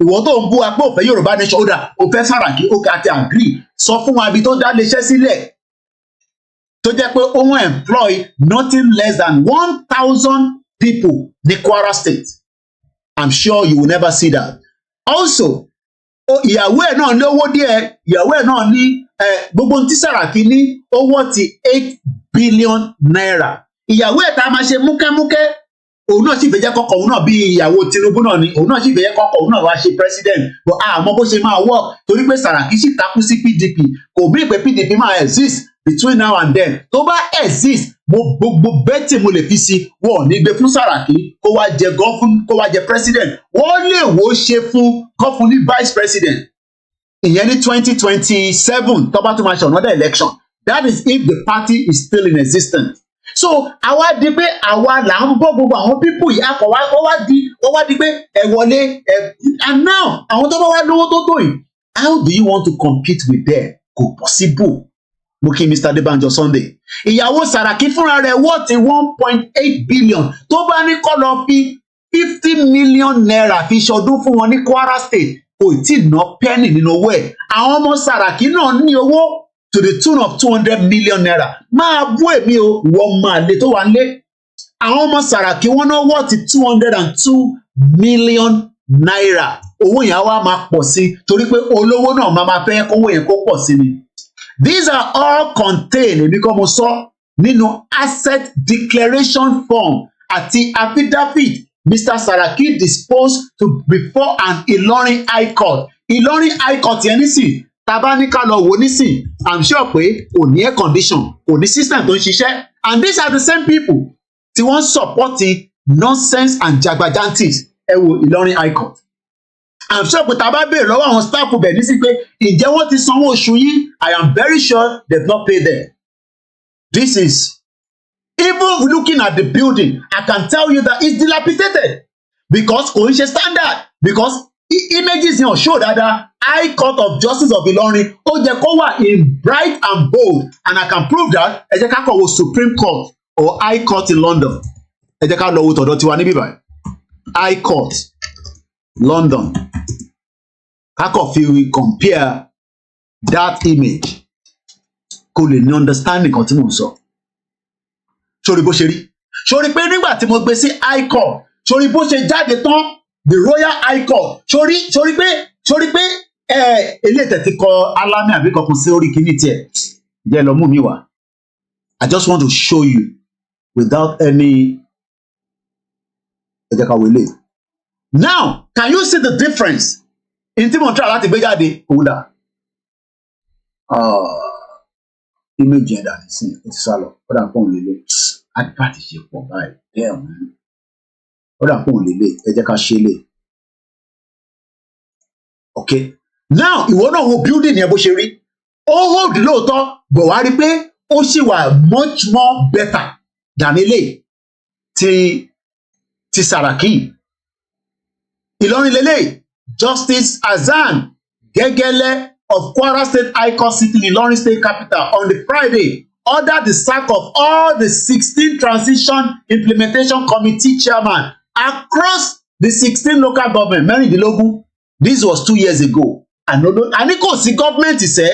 Ìwọ tó ń bú apá òfẹ́ Yorùbá nation ó dà òfẹ́ Saraki ó kà ti agree sọ fún wa ibi tó dá iléeṣẹ́ sílẹ̀ tó jẹ́ pé ó ń employ nothing less than 1,000 people ní Kwara State. I'm sure you will never see that. Also ìyàwó ẹ̀ náà lówó díẹ̀ ìyàwó ẹ̀ náà ní gbogbo tí Saraki ní owó ti 8 billion naira. Ìyàwó ẹ̀ tá a máa ṣe múkẹ́múkẹ́ òun náà sì fẹ́ jẹ́ kọ́kọ́ òun náà bí ìyàwó Tinubu náà ni òun náà sì fẹ́ jẹ́ kọ́kọ́ òun náà wá ṣe president but àmọ́ bó ṣe máa work torí pé Saraki sì takú sí PDP kò bí pé PDP máa exist between now and then tó bá exist gbogbo bẹ́tì mo lè fi sí wọ́n ní gbé fún Saraki kó wá jẹ gọ́fún kó wá jẹ president wọ́n lè wò ó ṣe fún gọ́fún ní vice president ìyẹn ní 2027 tó bá tún máa ṣe another election that is if the party is still in existence. So àwa di pé àwa là ń bọ́ gbogbo àwọn pípù yìí akọ̀ wá di pé ẹ wọlé and now àwọn tó bá wá lówó tó tó yìí how do you want to compete with them kò possible mo kí Mr. Adébánjọ Sunday ìyàwó Saraki fúnra rẹ̀ worth 1.8 billion tó bá ní kó lọ fi 50 million naira fi ṣọdún fún wọn ní Kwara State kò tí ì ná penny nínú owó ẹ̀ àwọn ọmọ Saraki náà ní owó to the tune of 200 million naira máa bú èmi o wọ́n máa lè tó wà ń lé àwọn ọmọ Saraki wọ́n ná worth 202 million naira owó yẹn wá máa pọ̀ sí torí pé olówó náà máa fẹ́ kówó yẹn kó pọ̀ sí ni. These are all contained èmi kọ́ mo sọ nínú asset declaration form àti affidavit Mr. Saraki disposed to before an Ilorin High Court. Ilorin High Court yẹn nísìn tàbá ní ká lọ wò nísìn I'm sure pé kò ní air condition kò ní system tó ń ṣiṣẹ́ and these are the same people tí wọ́n support nonsense and jagbajantis ẹ wo Ilorin High Court. I'm sure pé tàbá béèrè lọ́wọ́ àwọn staff bẹ̀ nísìn pé ǹjẹ́ wọ́n ti sanwó oṣù yín I am very sure they've not paid them. This is even looking at the building I can tell you that it's dilapidated because kò ń ṣe standard because images yẹn show dada High Court of Justice of Ilorin ó jẹ́ kó wà in bright and bold and I can prove that ẹ jẹ́ ká kọ̀ wo Supreme Court or High Court in London ẹ jẹ́ ká lọ wo tọ̀dọ̀ tiwa níbí báyìí High Court London ká kọ̀ fi compare that image kó lè ní understand nǹkan tí mò ń sọ sórí bó ṣe rí sórí pé nígbà tí mo gbé sí High Court sórí bó ṣe jáde tán the Royal High Court sórí pé eléyìí tẹ̀ kọ alámì àbí kankan sí orí kìíní tiẹ̀ jẹ́ lọ mú mi wá I just want to show you without any ẹ jẹ́ ká wo eléyìí. Now can you see the difference in tí mo try láti gbé jáde òun dà image yẹn dà sí ẹ ti sá lọ ó dà pọ̀ lélẹ̀ advert ṣe pọ̀ báyìí bẹ́ẹ̀ mú ó dà pọ̀ lélẹ̀ ẹ jẹ́ ká ṣe lè okay now ìwọ náà wo building yẹn bó ṣe rí ó hold lóòótọ́ bọ̀ wá rí pé ó sì wà much more better than eléyìí ti Saraki Ìlọrin lélẹ̀ Justice Hasan Gegele of Kwara State High Court sitting in Ilorin State Capital on the Friday ordered the sack of all the 16 Transition Implementation Committee chairman across the 16 local government mẹ́rìndínlógún. This was 2 years ago. Àní kò sí gọ́ọ̀mẹ̀ntì sẹ́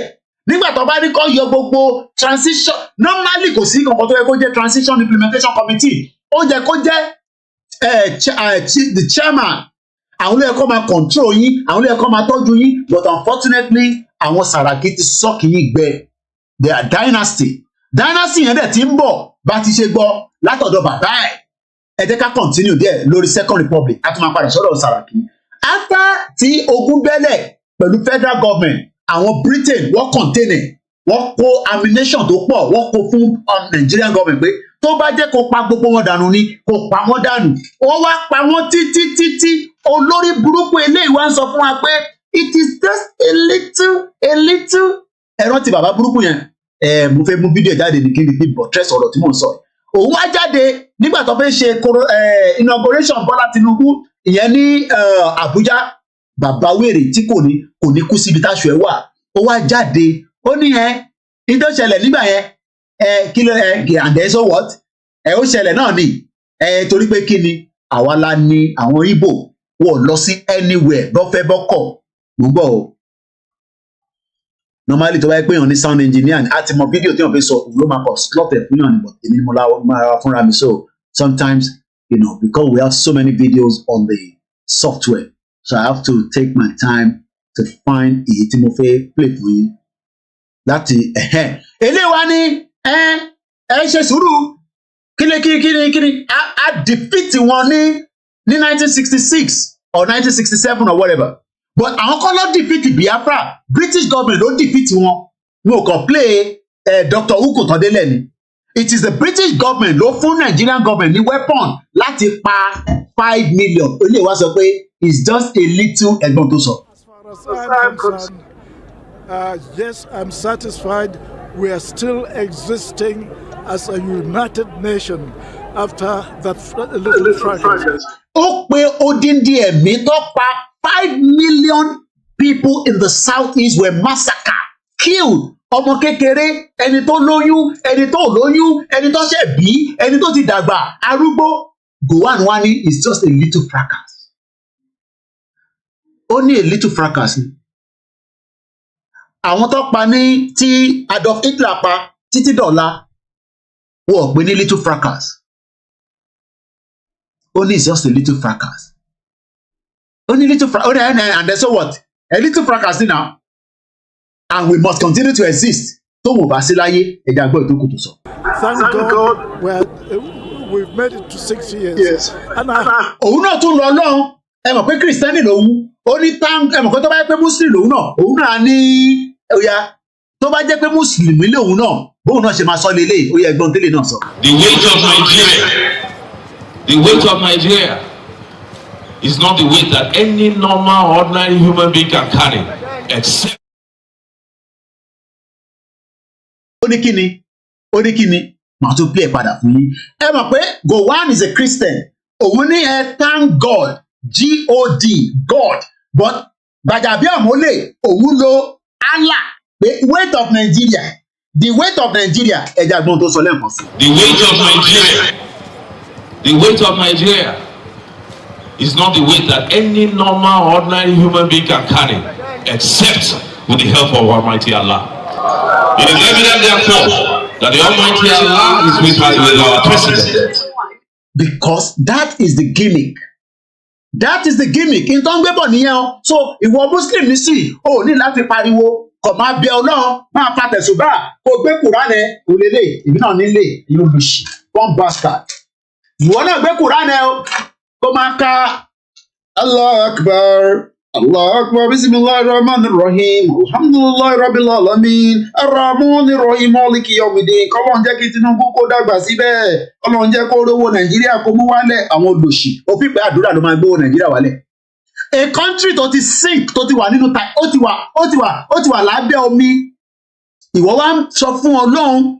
nígbà tó bá ní kó yọ gbogbo transition normally kò sí nǹkan tó yẹ kó jẹ́ Transition Implementation Committee ó yẹ kó jẹ́ the chairman àwọn ló yẹ kó máa control yín àwọn ló yẹ kó máa tọ́jú yín but unfortunately àwọn Saraki ti sọ́ọ̀kì yín gbẹ they are dynasty yẹn dẹ̀ ti ń bọ̀ bá ti ṣe gbọ́ látọ̀dọ̀ bàbá ẹ̀ jẹ́ ká continue there lórí Second Republic a tún máa padà sọ́dọ̀ Saraki after tí ogun bẹ́lẹ̀ pẹ̀lú federal government àwọn Britain wọ́n contain ẹ̀ wọ́n kó ammunition tó pọ̀ wọ́n kó fún Nigerian government pé tó bá jẹ́ kó pa gbogbo wọn dànù ni kó pa wọ́n dànù wọ́n wá pa wọ́n títí olórí burúkú eléyìí wá ń sọ fún wa pé it is just a little ẹ̀rọ ti bàbá burúkú yẹn mo fẹ́ mú fídíò jáde ní kíni bíi bọ̀trẹ́sì ọ̀rọ̀ tí mò ń sọ òun wá jáde nígbà tó fẹ́ ṣe inauguration Bọ́lá Tinubu ìyẹn ní Àbújá bàbá wèrè tí kò ní kú síbi táṣù ẹ̀ wà ó wá jáde ó ní ní tó ṣẹlẹ̀ nígbà yẹn kí ló and then so what ó ṣẹlẹ̀ náà ni torí pé kí ni àwa la ní àwọn Ìgbò wọ́n lọ sí anywhere bọ́fẹ́ bọ́kọ̀ gbogbo o normally tó bá yẹ pé èèyàn ní sound engineer ni a ti mọ fídíò tí wọ́n fi sọ òun ló máa kọ slot ẹ̀ fún yàn ni but èmi ni mo máa fúnra mi so sometimes because we have so many videos on the software so I have to take my time to find èyí tí mo fẹ́ play fún yín láti eléyìí wá ní ẹ ṣe sùúrù kíni a defeat wọn ní 1966 or 1967 or whatever but àwọn kan ló defeat Biafra British government ló defeat wọn ní o kàn play Dr. Uko tọ́délẹ̀ ni it is the British government ló fún Nigerian government ní weapon láti pa 5 million ó lè wá sọ pé it's just a little ẹ̀gbọ́n tó sọ. As far as I'm concerned, yes, I'm satisfied we are still existing as a united nation after that little fragment. Ó pé odindi ẹ̀mí tó pa 5 million people in the southeast were massacred, killed ọmọ kékeré, ẹni tó lóyún, ẹni tó lóyún, ẹni tó ṣẹ̀ bí, ẹni tó ti dàgbà, arúgbó. Gowon wá ní is just a little fracas. Ó ní a little fracas ni. Àwọn tó pa ní tí Adolf Hitler pa títí dọ̀la wọ́n pè ní little fracas. Ó ní is just a little fracas. Ó ní little fracas. And then so what? A little fracas now. And we must continue to exist. Tó wọ́n bá sí láyé, ẹ̀dá gbọ́ ìtókù tó sọ. Thank God we've made it to 6 years. Yes. Òun náà tún lọ lọ́hùn. Ẹ mọ̀ pé Kristẹni lòun. Ó ní ẹ mọ̀ pé tó bá jẹ́ pé Muslim lòun náà ní ọ̀ya. Tó bá jẹ́ pé Muslim lòun náà, bóun náà ṣe máa sọ lélẹ̀, ó yẹ ẹgbọ́n tẹ́lẹ̀ náà sọ. The weight of Nigeria is not the weight that any normal, ordinary human being can carry, except. Ó ní kíni, màá tún play padà fún yín. Ẹ mọ̀ pé Gowon is a Christian. Òun ní thank God, G-O-D, God. But Gbajabiamile, òun lo Allah. The weight of Nigeria. The weight of Nigeria. Ẹja gbọ́n tó sọ lẹ́ẹ̀kan sí. The weight of Nigeria is not the weight that any normal, ordinary human being can carry, except with the help of Almighty Allah. It is evident, therefore, that the Almighty Allah is with our president. Because that is the gimmick. That is the gimmick. In tó ń gbé bọ̀ nìyẹn o. So ìwọ Muslim ní sí, o ní láti pariwo, kò máa bẹ Ọlọ́run, máa fa tẹ̀sùbá, kò gbé Kùránì, kò lélẹ̀, èmi náà nílé, ìlú olùsì, one bastard. Ìwọ náà gbé Kùránì o, kò máa ka Allahu Akbar. Allah Akbar, Bismillahir Rahmanir Rahim, Alhamdulillahi Rabbil Alamin, Ar-Rahmanir Rahim, Maliki Yawmiddin. Kọ́lọ́n jẹ́ kí Tinubu kó dàgbà síbẹ̀. Kọ́lọ́n jẹ́ kó rówó Nàìjíríà kó mú wálẹ̀. Àwọn olòṣì, òfin pé àdúrà ló máa gbówó Nàìjíríà wálẹ̀. A country tó ti sink, tó ti wà nínú ta, ó ti wà lábẹ́ omi. Ìwọ wá ń sọ fún Ọlọ́run,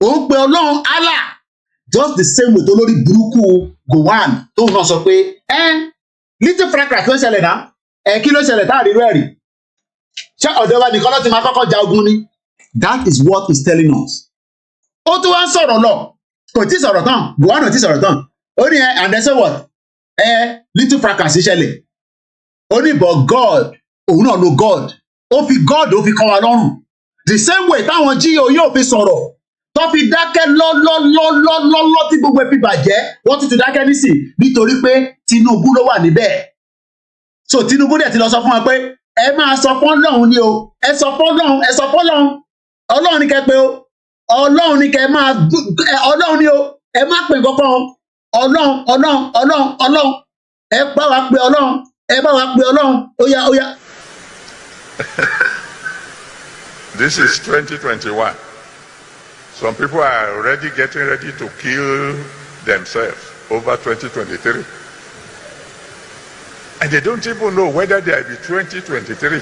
ó ń pe Ọlọ́run Allah. Just the same way tó lórí burúkú Gowon tó ń sọ pé little fracas ló ṣẹlẹ̀ náà kí ló ṣẹlẹ̀ tá àríwá ẹ̀rí ṣé ọ̀dọ̀ wa nìkan ló ti máa kọ́kọ́ ja ogun ni. That is what he's telling us. Ó tún wá ń sọ̀rọ̀ lọ kò tí sọ̀rọ̀ tán Gowon ò tí sọ̀rọ̀ tán ó ní and then say what little fracas ṣẹlẹ̀ ó ní but God òun náà lo God ó fi God ó fi kọ́ wa lọ́rùn the same way táwọn GO yóò fi sọ̀rọ̀ tó fi dákẹ́ lọ́lọ́lọ́lọ́lọ́ tí gbogbo ẹbí bàjẹ́ wọ́n ti dákẹ́ nísìn nítorí pé Tinubu ló wà níbẹ̀. So Tinubu dẹ̀ ti lọ sọ fún wọn pé ẹ máa sọ fún Ọlọ́run ni o ẹ sọ fún Ọlọ́run Ọlọ́run ni kẹ́ pé o Ọlọ́run ni kẹ́ máa Ọlọ́run ni o ẹ má pè kankan Ọlọ́run ẹ bá wa pè Ọlọ́run ó yá. This is 2021. Some people are already getting ready to kill themselves over 2023. And they don't even know whether there will be 2023.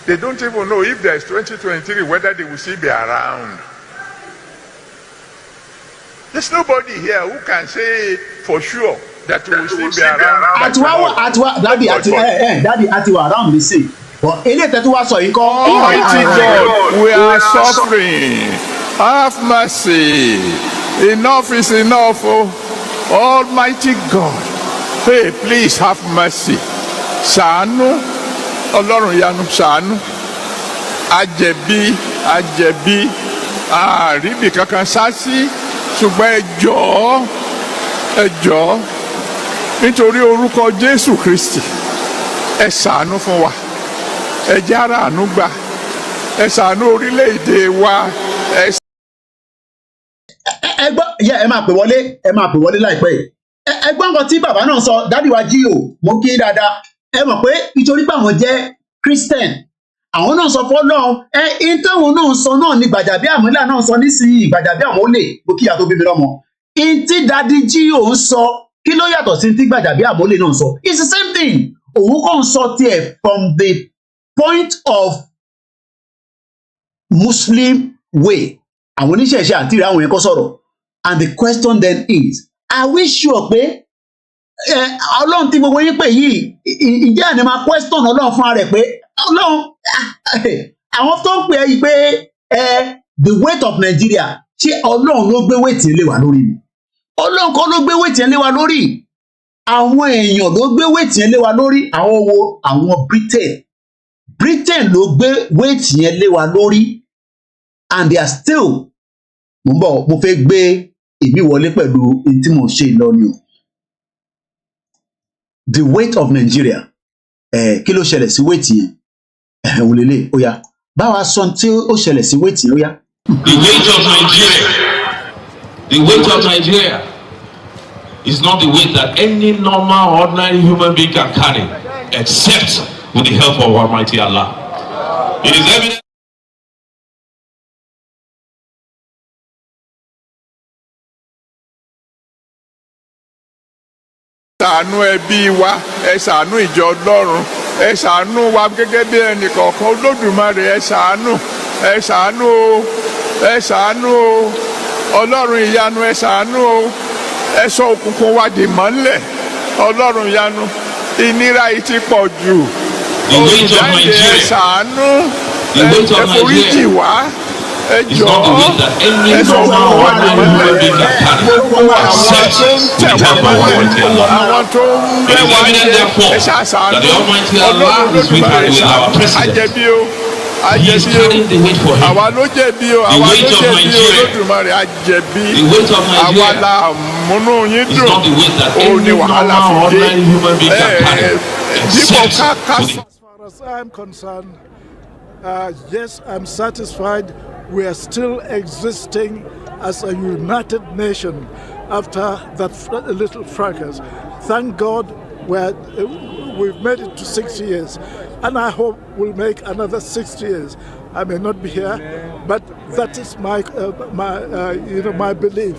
They don't even know if there is 2023, whether they will still be around. There's nobody here who can say for sure that we will still be around. Daddy, around, listen. But Almighty God, we are suffering. Have mercy. Enough is enough. Oh, Almighty God, hey, please have mercy. Ṣàánú, Ọlọ́run yanu, ṣàánú. Àjẹ̀bí, àríbì kankan sásí, ṣùgbọ́n ẹ jọ̀ọ́, nítorí orúkọ Jésù Kristi, ẹ ṣàánú fún wa. Ẹ jẹ́ ara àánú gbà, ẹ ṣàánú orílẹ̀-èdè wa. Ẹ máa pè wọlé láìpẹ́ yìí. Ẹgbọ́n nǹkan tí bàbá náà sọ dádì wa jí o mo kí dáadáa ẹ mọ̀ pé nítorí pé àwọn jẹ́ Christian àwọn náà sọ fọ́lọ́run ìtàwọn náà sọ náà ni Gbajabiamila náà sọ nísìnyí Gbajabiamile mo kíyà tó bíbí lọ́mọ ìtì dádì jí o ń sọ kí ló yàtọ̀ sí ti Gbajabiamile náà sọ it's the same thing òun kàn sọ tiẹ̀ from the point of Muslim way àwọn oníṣẹ̀ṣe àti ìrà àwọn yẹn kọ́ sọ̀rọ̀ and the question then is are we sure pé Ọlọ́run tí gbogbo yín pè yìí ìjẹ́ àní máa question Ọlọ́run fúnra rẹ̀ pé Ọlọ́run àwọn tó ń pè é yìí pé the weight of Nigeria ṣé Ọlọ́run ló gbé weight lé wa lórí ni Ọlọ́run kọ́ ló gbé weight lé wa lórí àwọn èèyàn ló gbé weight lé wa lórí àwọn wo àwọn Britain ló gbé weight yẹn lé wa lórí and they are still mo fẹ́ gbé èmi wọlé pẹ̀lú tí mo ṣe ìlọni o the weight of Nigeria kí ló ṣẹlẹ̀ sí weight yẹn òun lélẹ̀ ó yá báwa sọ tí ó ṣẹlẹ̀ sí weight yẹn ó yá. The weight of Nigeria is not the weight that any normal ordinary human being can carry except with the help of Almighty Allah. It is evident. ṣàánú ẹbí wa ẹ ṣàánú ìjọ Ọlọ́run ẹ ṣàánú wa gẹ́gẹ́ bí ẹnìkọ̀ọ̀kan Olódùmarè ẹ ṣàánú o ẹ ṣàánú o Ọlọ́run ìyanu ẹ ṣàánú o ẹ sọ òkùnkùn wa dì mọ́lẹ̀ Ọlọ́run ìyanu ìnira yìí ti pọ̀ jù olùdáǹdè ẹ ṣàánú ẹ foríjì wá ẹ jọ̀ọ́ ẹ sọ òkùnkùn wa dì mọ́lẹ̀ gbogbo àwọn tó ń tẹ̀ wá mọ́lẹ̀ àwọn tó ń bẹ́ wá jẹ ẹ ṣàṣàánú Ọlọ́run Olódùmarè ṣàánú àjẹbí o àwa ló jẹ̀bi o àwa ló jẹ̀bi o Olódùmarè àjẹbí àwa la múnú yín dùn ó ní wàhálà fi dé dípò ká. As far as I'm concerned, yes, I'm satisfied we are still existing as a united nation after that little fracas. Thank God we've made it to 6 years, and I hope we'll make another 6 years. I may not be here, but that is my belief.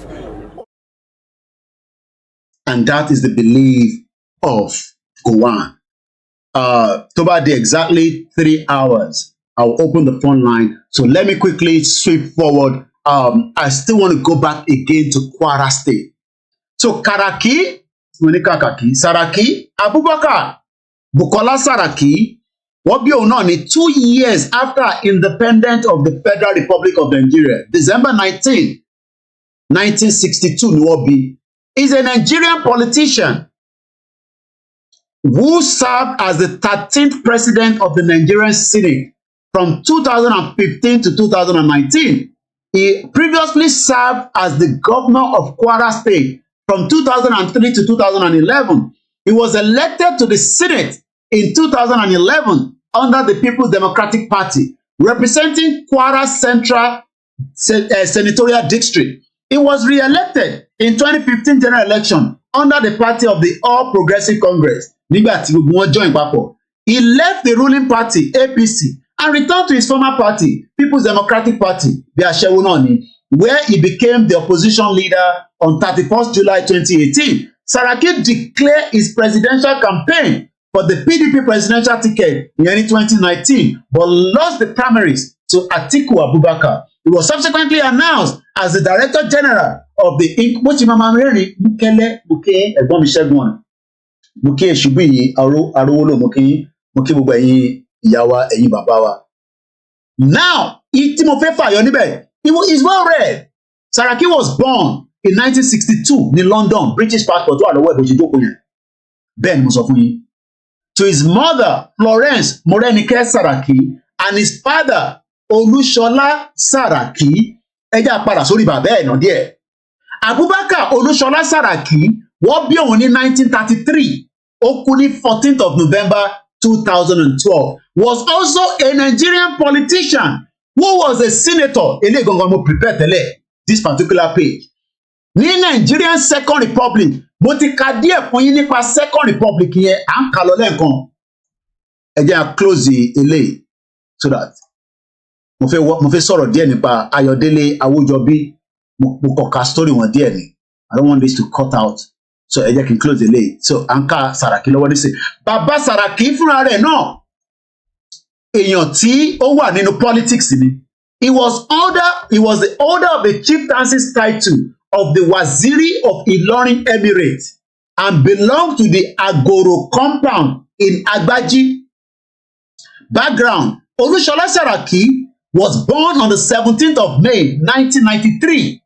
And that is the belief of Gowon. To about exactly 3 hours, I'll open the phone line. So let me quickly sweep forward. I still want to go back again to Kwara State. So Saraki, Abubakar, Bukola Saraki, wọ́n bí òun náà ní 2 years after independence of the Federal Republic of Nigeria, December 19, 1962 ni wọ́n bí. Is a Nigerian politician who served as the 13th president of the Nigerian Senate from 2015 to 2019. He previously served as the governor of Kwara State from 2003 to 2011. He was elected to the Senate in 2011 under the People's Democratic Party, representing Kwara Central Senatorial District. He was re-elected in 2015 general election under the party of the All Progressive Congress. Nígbà tí gbogbo wọn join papọ̀. He left the ruling party, APC, and returned to his former party, People's Democratic Party, bí aṣẹ́wó náà ni, where he became the opposition leader on 31st July 2018. Saraki declared his presidential campaign for the PDP presidential ticket in 2019, but lost the primaries to Atiku Abubakar. He was subsequently announced as the Director General of the Mochimamameri Mukele Muke Egbomishegun. Muke Shubi Arowolo Muke gbogbo ẹ̀yin ìyá wa ẹ̀yin bàbá wa. Now, tí mo fẹ́ fàyọ níbẹ̀, is well read. Saraki was born in 1962 ní London, British passport wà lọ́wọ́ ìbò ìṣèjókòó yẹn. Bẹ́ẹ̀ ni mo sọ fún yín. To his mother, Florence Morenike Saraki, and his father, Olúṣọlá Saraki, ẹjẹ́ àpàdà sórí bàbá ẹ̀ náà díẹ̀. Abubakar Olúṣọlá Saraki wọ́n bí òun ní 1933, ó kú ní 14th of November 2012, was also a Nigerian politician who was a senator. Eléyìí gangan mo prepare tẹ́lẹ̀ this particular page. Ní Nigerian Second Republic, mo ti ka díẹ̀ fún yín nípa Second Republic yẹn, à ń kà lọ lẹ́ẹ̀kan. Ẹ jẹ́ à close eléyìí so that mo fẹ́ sọ̀rọ̀ díẹ̀ nípa Ayọ̀délé Awójọbí, mo kọ ka story wọn díẹ̀ ni. I don't want this to cut out. So ẹ jẹ́ kí n close eléyìí. So à ń ka Saraki lọ́wọ́ nísìnyí. Bàbá Saraki fúnra rẹ̀ náà, èèyàn tí ó wà nínú politics ni. He was the holder of the chieftaincy's title of the Waziri of Ilorin Emirate and belonged to the Agoro compound in Agbaji. Background: Olúṣọlá Saraki was born on the 17th of May 1993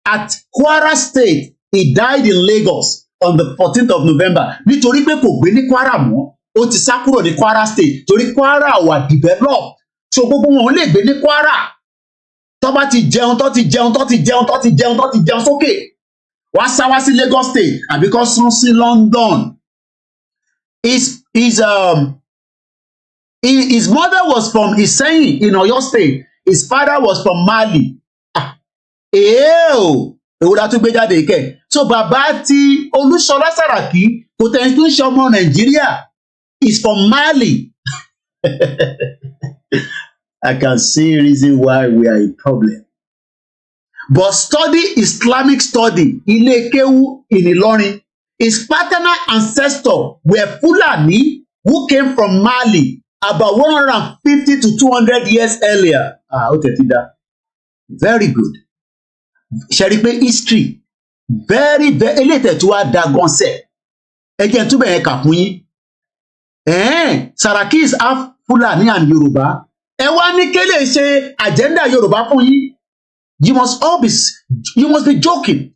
at Kwara State. He died in Lagos on the 14th of November. Nítorí pé kò gbé ní Kwara mọ́, ó ti sá kúrò ní Kwara State torí Kwara wà developed. So gbogbo wọn ò lè gbé ní Kwara. Tó bá ti jẹun sókè. Wá sá wá sí Lagos State àbí kó sún sí London. His mother was from Ìsẹ́yìn in Oyo State. His father was from Mali. Èwo la tún gbé jáde kẹ́. So bàbá ti Olúṣọlá Saraki kò tẹ̀ tún ṣe ọmọ Nàìjíríà. He's from Mali. I can see reason why we are in problem. But study Islamic study, Ilé Kéwú in Ìlọrin. His paternal ancestors were Fulani who came from Mali about 150 to 200 years earlier. Ó tẹ̀tí dá. Very good. Ṣé rí pé history very eléyìí tó wá da gan sẹ̀. Ẹ jẹ́ túbọ̀ yẹn kà fún yín. Saraki is half Fulani and Yoruba. Ẹ wá ní kélé ṣe agenda Yoruba fún yín. You must be joking.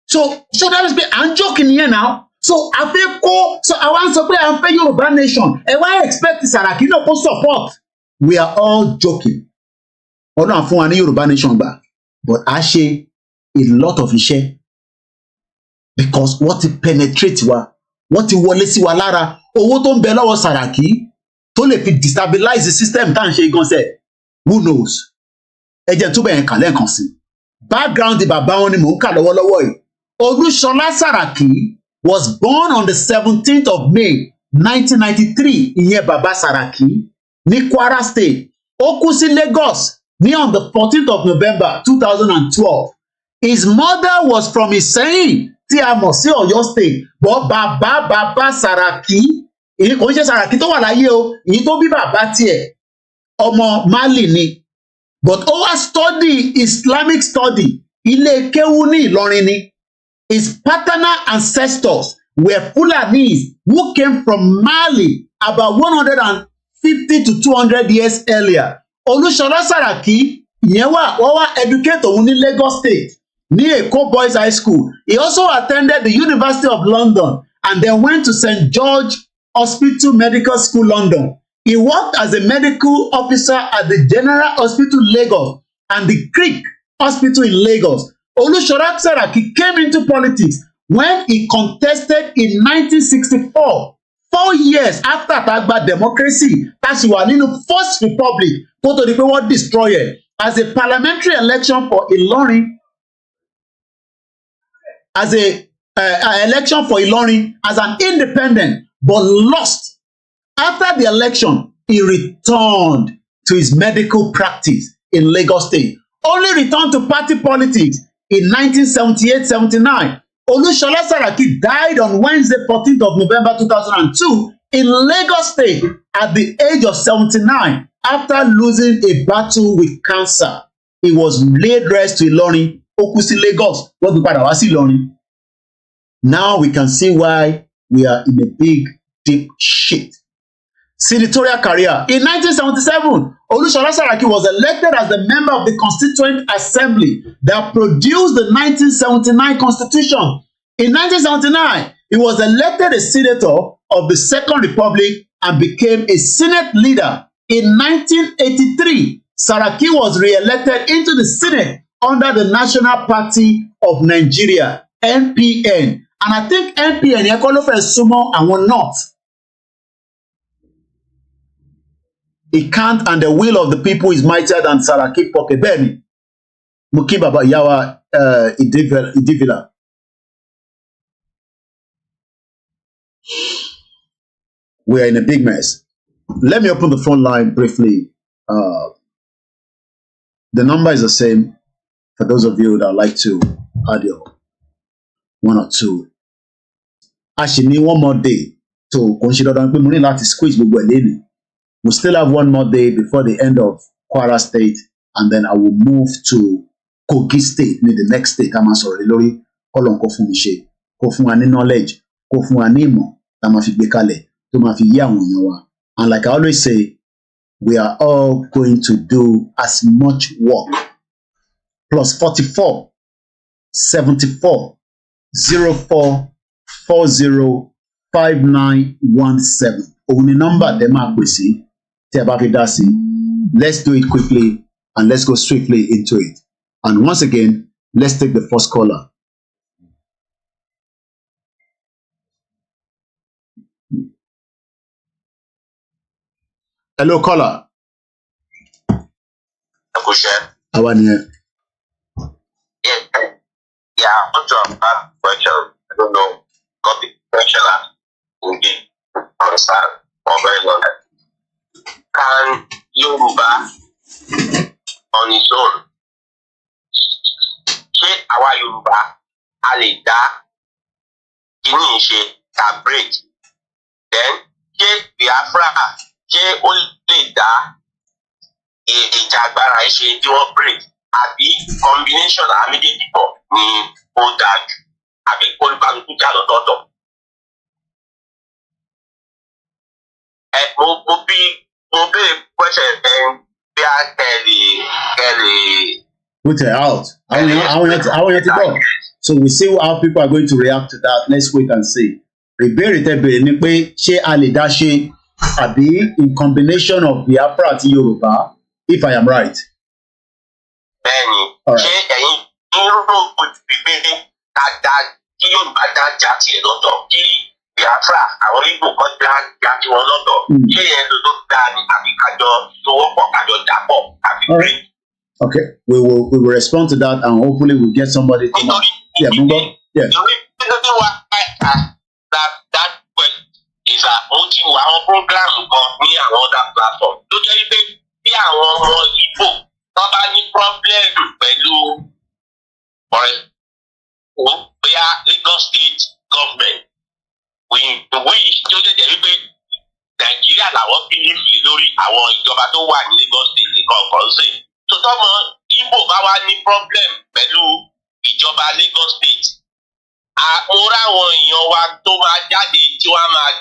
So that is I'm joking here now. So I want to play and pay Yoruba nation. And why expect Saraki no go support? We are all joking. Ọlọ́run fún wa ní Yoruba nation gbà. But a ṣe a lot of iṣẹ́. Because what ti penetrate wa, what ti wọlé sí wa lára, owó tó ń bẹ lọ́wọ́ Saraki tó lè fi destabilize the system tá à ń ṣe gan sẹ̀. Who knows? Ẹ jẹ́ túbọ̀ yẹn kà lẹ́ẹ̀kan sí. Background di bàbá wọn ni mò ń kà lọ́wọ́lọ́wọ́ yìí. Olúṣọlá Saraki was born on the 17th of May 1993 ìyẹn bàbá Saraki ní Kwara State. Ó kú sí Lagos ní on the 14th of November 2012. His mother was from Ìsẹ́yìn tí a mọ̀ sí Ọ̀yọ́ State. But bàbá Saraki, èyí kò ń ṣe Saraki tó wà láyé o, èyí tó bí bàbá tiẹ̀ ọmọ Mali ni. But ó wá study Islamic study Ilé Kéwú ní Ìlọrin ni. His paternal ancestors were Fulanis who came from Mali about 150 to 200 years earlier. Olúṣọlá Saraki ìyẹn wọ́n wá educate òun ní Lagos State ní Èkó Boys High School. He also attended the University of London and then went to St. George Hospital Medical School, London. He worked as a medical officer at the General Hospital, Lagos, and the Creek Hospital in Lagos. Olúṣọlá Saraki came into politics when he contested in 1964, 4 years after Tagba democracy, as he was in the First Republic, tó tó di pé wọ́n destroy it, as a parliamentary election for Ìlọrin, as a election for Ìlọrin as an independent, but lost. After the election, he returned to his medical practice in Lagos State. Only returned to party politics in 1978-79. Olúṣọlá Saraki died on Wednesday, 14th of November 2002 in Lagos State at the age of 79 after losing a battle with cancer. He was laid rest to Ìlọrin, ó kú sí Lagos, wọ́n gbé padà wá sí Ìlọrin. Now we can see why we are in a big, deep shit. Senatorial career. In 1977, Olúṣọlá Saraki was elected as the member of the Constituent Assembly that produced the 1979 Constitution. In 1979, he was elected a senator of the Second Republic and became a Senate leader. In 1983, Saraki was re-elected into the Senate under the National Party of Nigeria, NPN. And I think NPN yẹn kọ́ ló fẹ́ súnmọ́ àwọn North. He can't, and the will of the people is mightier than Saraki pocket. Bẹ́ẹ̀ni, mo kí bàbá ìyá wa Ìdífìlà. We are in a big mess. Let me open the phone line briefly. The number is the same for those of you that would like to add your one or two. Actually, one more day to consider that we need to squeeze gbogbo ẹ̀ lẹ́nu. We still have one more day before the end of Kwara State, and then I will move to Kogi State, the next state. I'm sorry, lórí Ọlọ́run kó fún mi ṣe, kó fún wa ní knowledge, kó fún wa ní ìmọ̀ tá máa fi gbé kalẹ̀ tó máa fi yé àwọn èèyàn wa. And like I always say, we are all going to do as much work. Plus 44 74 04 40 5917. Only number them are busy. Let's do it quickly and let's go swiftly into it. And once again, let's take the first caller. Hello, caller. How are you? Yeah, I want to ask a question. I don't know. Got the question will be understand or very long. Can Yoruba on its own? Ṣé àwa Yorùbá a lè dá kíní ṣe ta break? Then ṣé Biafra ṣé ó lè dá ìjàgbara ṣe tí wọ́n break? Àbí combination àwọn méjèèjì pọ̀ ni ó dáa jù? Àbí olùkàlùkù jà lọ́tọ̀ọ̀tọ̀? Mo béèrè question bí a kẹ́lẹ̀. Put it out. I want you to go. So we see how people are going to react to that. Let's wait and see. Ìbéèrè tẹ́ béèrè ni pé ṣé a lè dá ṣe àbí in combination of Biafra àti Yorùbá, if I am right. Bẹ́ẹ̀ni, ṣé ẹ̀yin rò pé ká kí Yorùbá dá jà tiẹ̀ lọ́tọ̀ kí Biafra àwọn Igbo kan dá jà tiwọn lọ́tọ̀ ṣé yẹn ló dá ní àbí kájọ sowọ́pọ̀ kájọ dàpọ̀ àbí break. Okay, we will respond to that and hopefully we'll get somebody to know. Yeah, Mungo. Yeah. The reason why that question is that àwọn program kan ní àwọn other platform ló jẹ́ wípé bí àwọn ọmọ Igbo tó bá ní problem pẹ̀lú ọ̀rẹ́ bóyá Lagos state government wish tí ó jẹ́ wípé Nàìjíríà làwọn bílífì lórí àwọn ìjọba tó wà ní Lagos state nìkan kan sí. So tọ́mọ Igbo bá wá ní problem pẹ̀lú ìjọba Lagos state. Àmúra àwọn èèyàn wa tó máa jáde tí wọ́n máa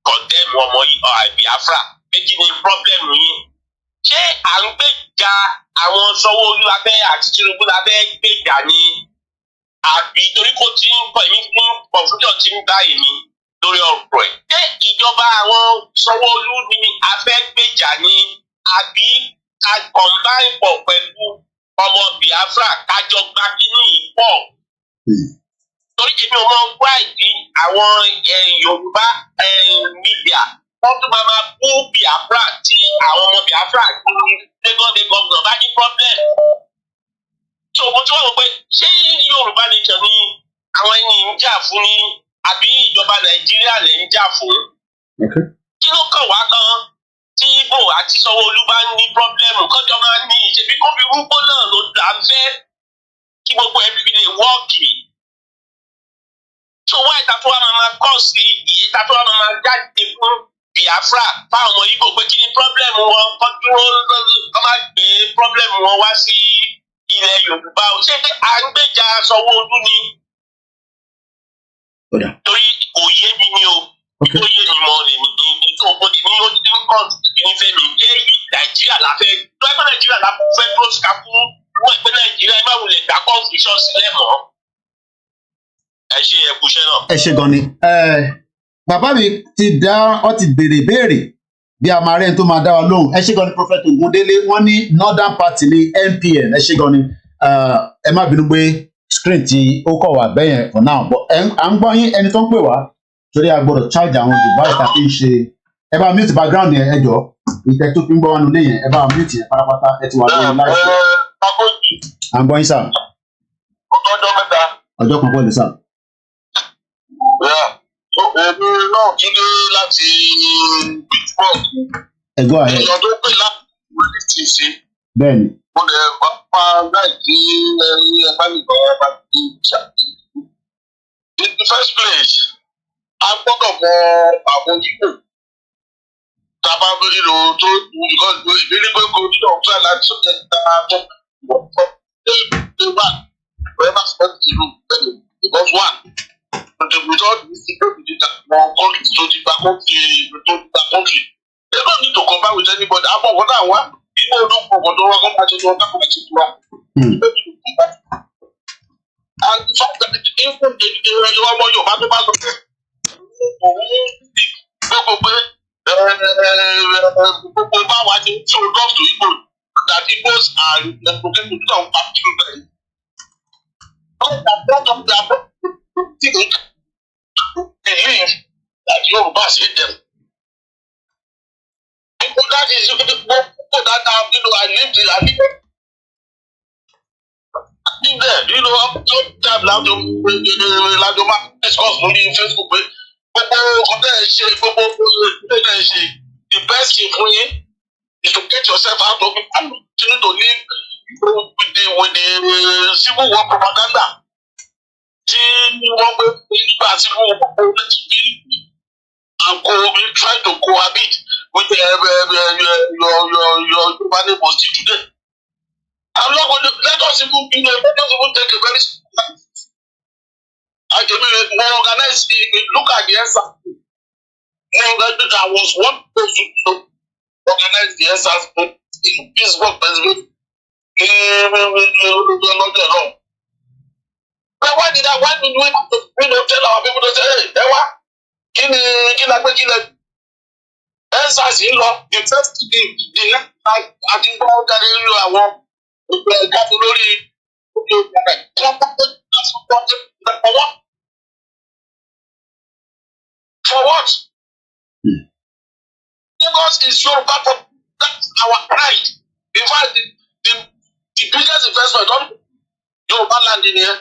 condemn ọmọ Biafra méjì ní problem yìí. Ṣé à ń gbèjà àwọn Sanwó-Olú lábẹ́ àti Tinubu lábẹ́ gbèjà ni? Àbí torí kò tí ń pọ̀ èmi fún confusion tí ń bá èmi lórí ọ̀rọ̀ ẹ̀. Ṣé ìjọba àwọn Sanwó-Olú ni a fẹ́ gbèjà ni? Àbí ká combine pọ̀ pẹ̀lú ọmọ Biafra kájọ gba kíní pọ̀? Torí èmi ò mọ wá ìdí àwọn Yorùbá media wọ́n tún máa bú Biafra tí àwọn ọmọ Biafra ní Lagos governor bá ní problem. So mo tún wà wọ́n pé ṣé Yorùbá nation ni àwọn ẹni ń jà fún ni àbí ìjọba Nàìjíríà lè ń jà fún? Kí ló kàn wá kan tí Igbo àti Sanwó-Olú bá ní problem kọjọ máa ní ìṣèbí kó fi rúgbó náà ló dà ń fẹ́ kí gbogbo ẹbí lè wọ́ọ̀kì. So wá ìta tó wà máa kọ́ sí iye ìta tó wà máa jáde fún Biafra fáwọn ọmọ Igbo pé kí ni problem wọn kọ́ dúró kọ́ máa gbé problem wọn wá sí ilẹ̀ Yorùbá. Ṣé à ń gbèjà Sanwó-Olú ni? Torí òye mi ni o. Òye mi mọ lè ní tó o ní ó ti ń kọ́ ní fẹ́mi. Ṣé Nàìjíríà la fẹ́ tó ẹgbẹ́ Nàìjíríà la fẹ́ tó ṣìkà fún wọ́n ẹgbẹ́ Nàìjíríà ẹ má wulẹ̀ gbà confusion sílẹ̀ mọ́. Ẹ ṣe ẹkúṣẹ́ náà. Ẹ ṣe gan ni. Bàbá mi ọ ti béèrè bí a máa rẹ́ni tó máa dá wa lóhùn. Ẹ ṣe gan ni Prophet Ogundele wọ́n ní Northern Party ní NPN. Ẹ ṣe gan ni. Ẹ má bínú pé screen tí ó kọ̀ wá bẹ́yẹn for now. But à ń gbọ́ yín ẹni tó ń pè wá torí a gbọ́dọ̀ charge àwọn Dubai tàbí ṣe. Ẹ bá mute background yẹn ẹ jọ. Ìtẹ́ tó fi ń gbọ́ wá nulẹ̀ yẹn ẹ bá mute yẹn pátápátá ẹ ti wà lórí láìpẹ́. À ń gbọ́ yín sà. Ọjọ́ kan pọ̀ lè sà. Èmi náà kí ló láti Pittsburgh. Ẹ̀gbọ́n ààrẹ. Èèyàn tó pè láti wọlé ti ṣe. Bẹ́ẹ̀ni. Mo lè pápá láì kí ẹni ẹgbẹ́ nìkan ẹ bá ti jà. In the first place, a gbọ́dọ̀ mọ àwọn Igbo. Tàbá lórí lo tó ìbílẹ̀ pé kò ní ọ̀fẹ́ láti sọ̀tẹ̀ dára tó wọ́pọ̀. Ṣé wà wẹ́ẹ́ bá sọ̀tẹ̀ ìlú pẹ̀lú because one. Without this secret, one country to the country. They don't need to compare with anybody. I'm not what I want. People don't go to work on patches or and the fact that even that Igbos are going to do believe that Yoruba hate them. People that is people that have, I live there, I'm now to discuss on Facebook. The best thing for you is to get yourself out of it and continue to live with the civil war propaganda. And try to cohabit with your neighbors today. I'm not going to let us even take a very organized. Look at the answer. I was one person to organize the answers, but this work is good. Why did we tell our people to say, hey, answers in law, the first the next time I think about that area I want for what? Because it's Yoruba, that's our pride. In fact, the biggest investment on Yoruba land in here,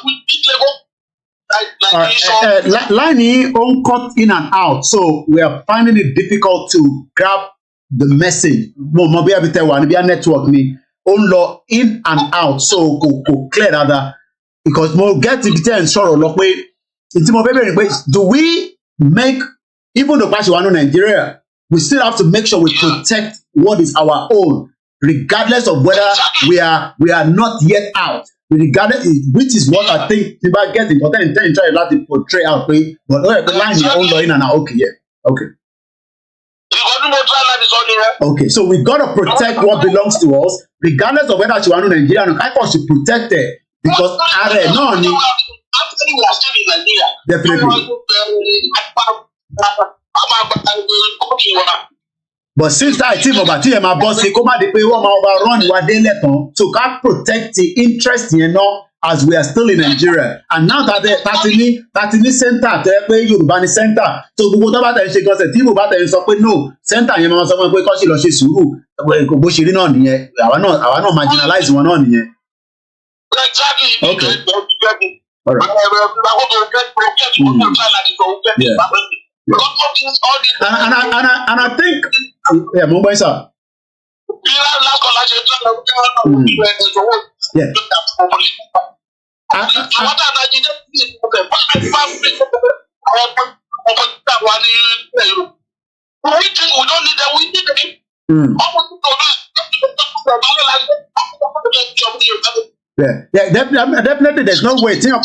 we need level. Line on cut in and out, so we are finding it difficult to grab the message. Maybe I tell one, maybe network me on law in and out, so go clear that because more get to the and sorrow. Look, wait, do we make even the part one in Nigeria? We still have to make sure we protect what is our own, regardless of whether we are not yet out. Regardless, which is what I think people get important in trying to portray out, but the line your own law in and out. Okay, yeah, okay. Okay, so we gotta protect what belongs to us, regardless of whether you are Nigerian. I thought you protect it because definitely. But since that team over to my boss, they come out the pay overrun what they let on, so can't protect the interest, as we are still in Nigeria. And now that the Tatini center, the Yoruba center, so we go about the Shekos, people about the no center, you must have a because she lost his suru. Go she didn't on here. I not marginalize one on here. Okay. All right. Yeah. And I think yeah, Mumbai sir. Yeah. Yeah, definitely there's no way. Think of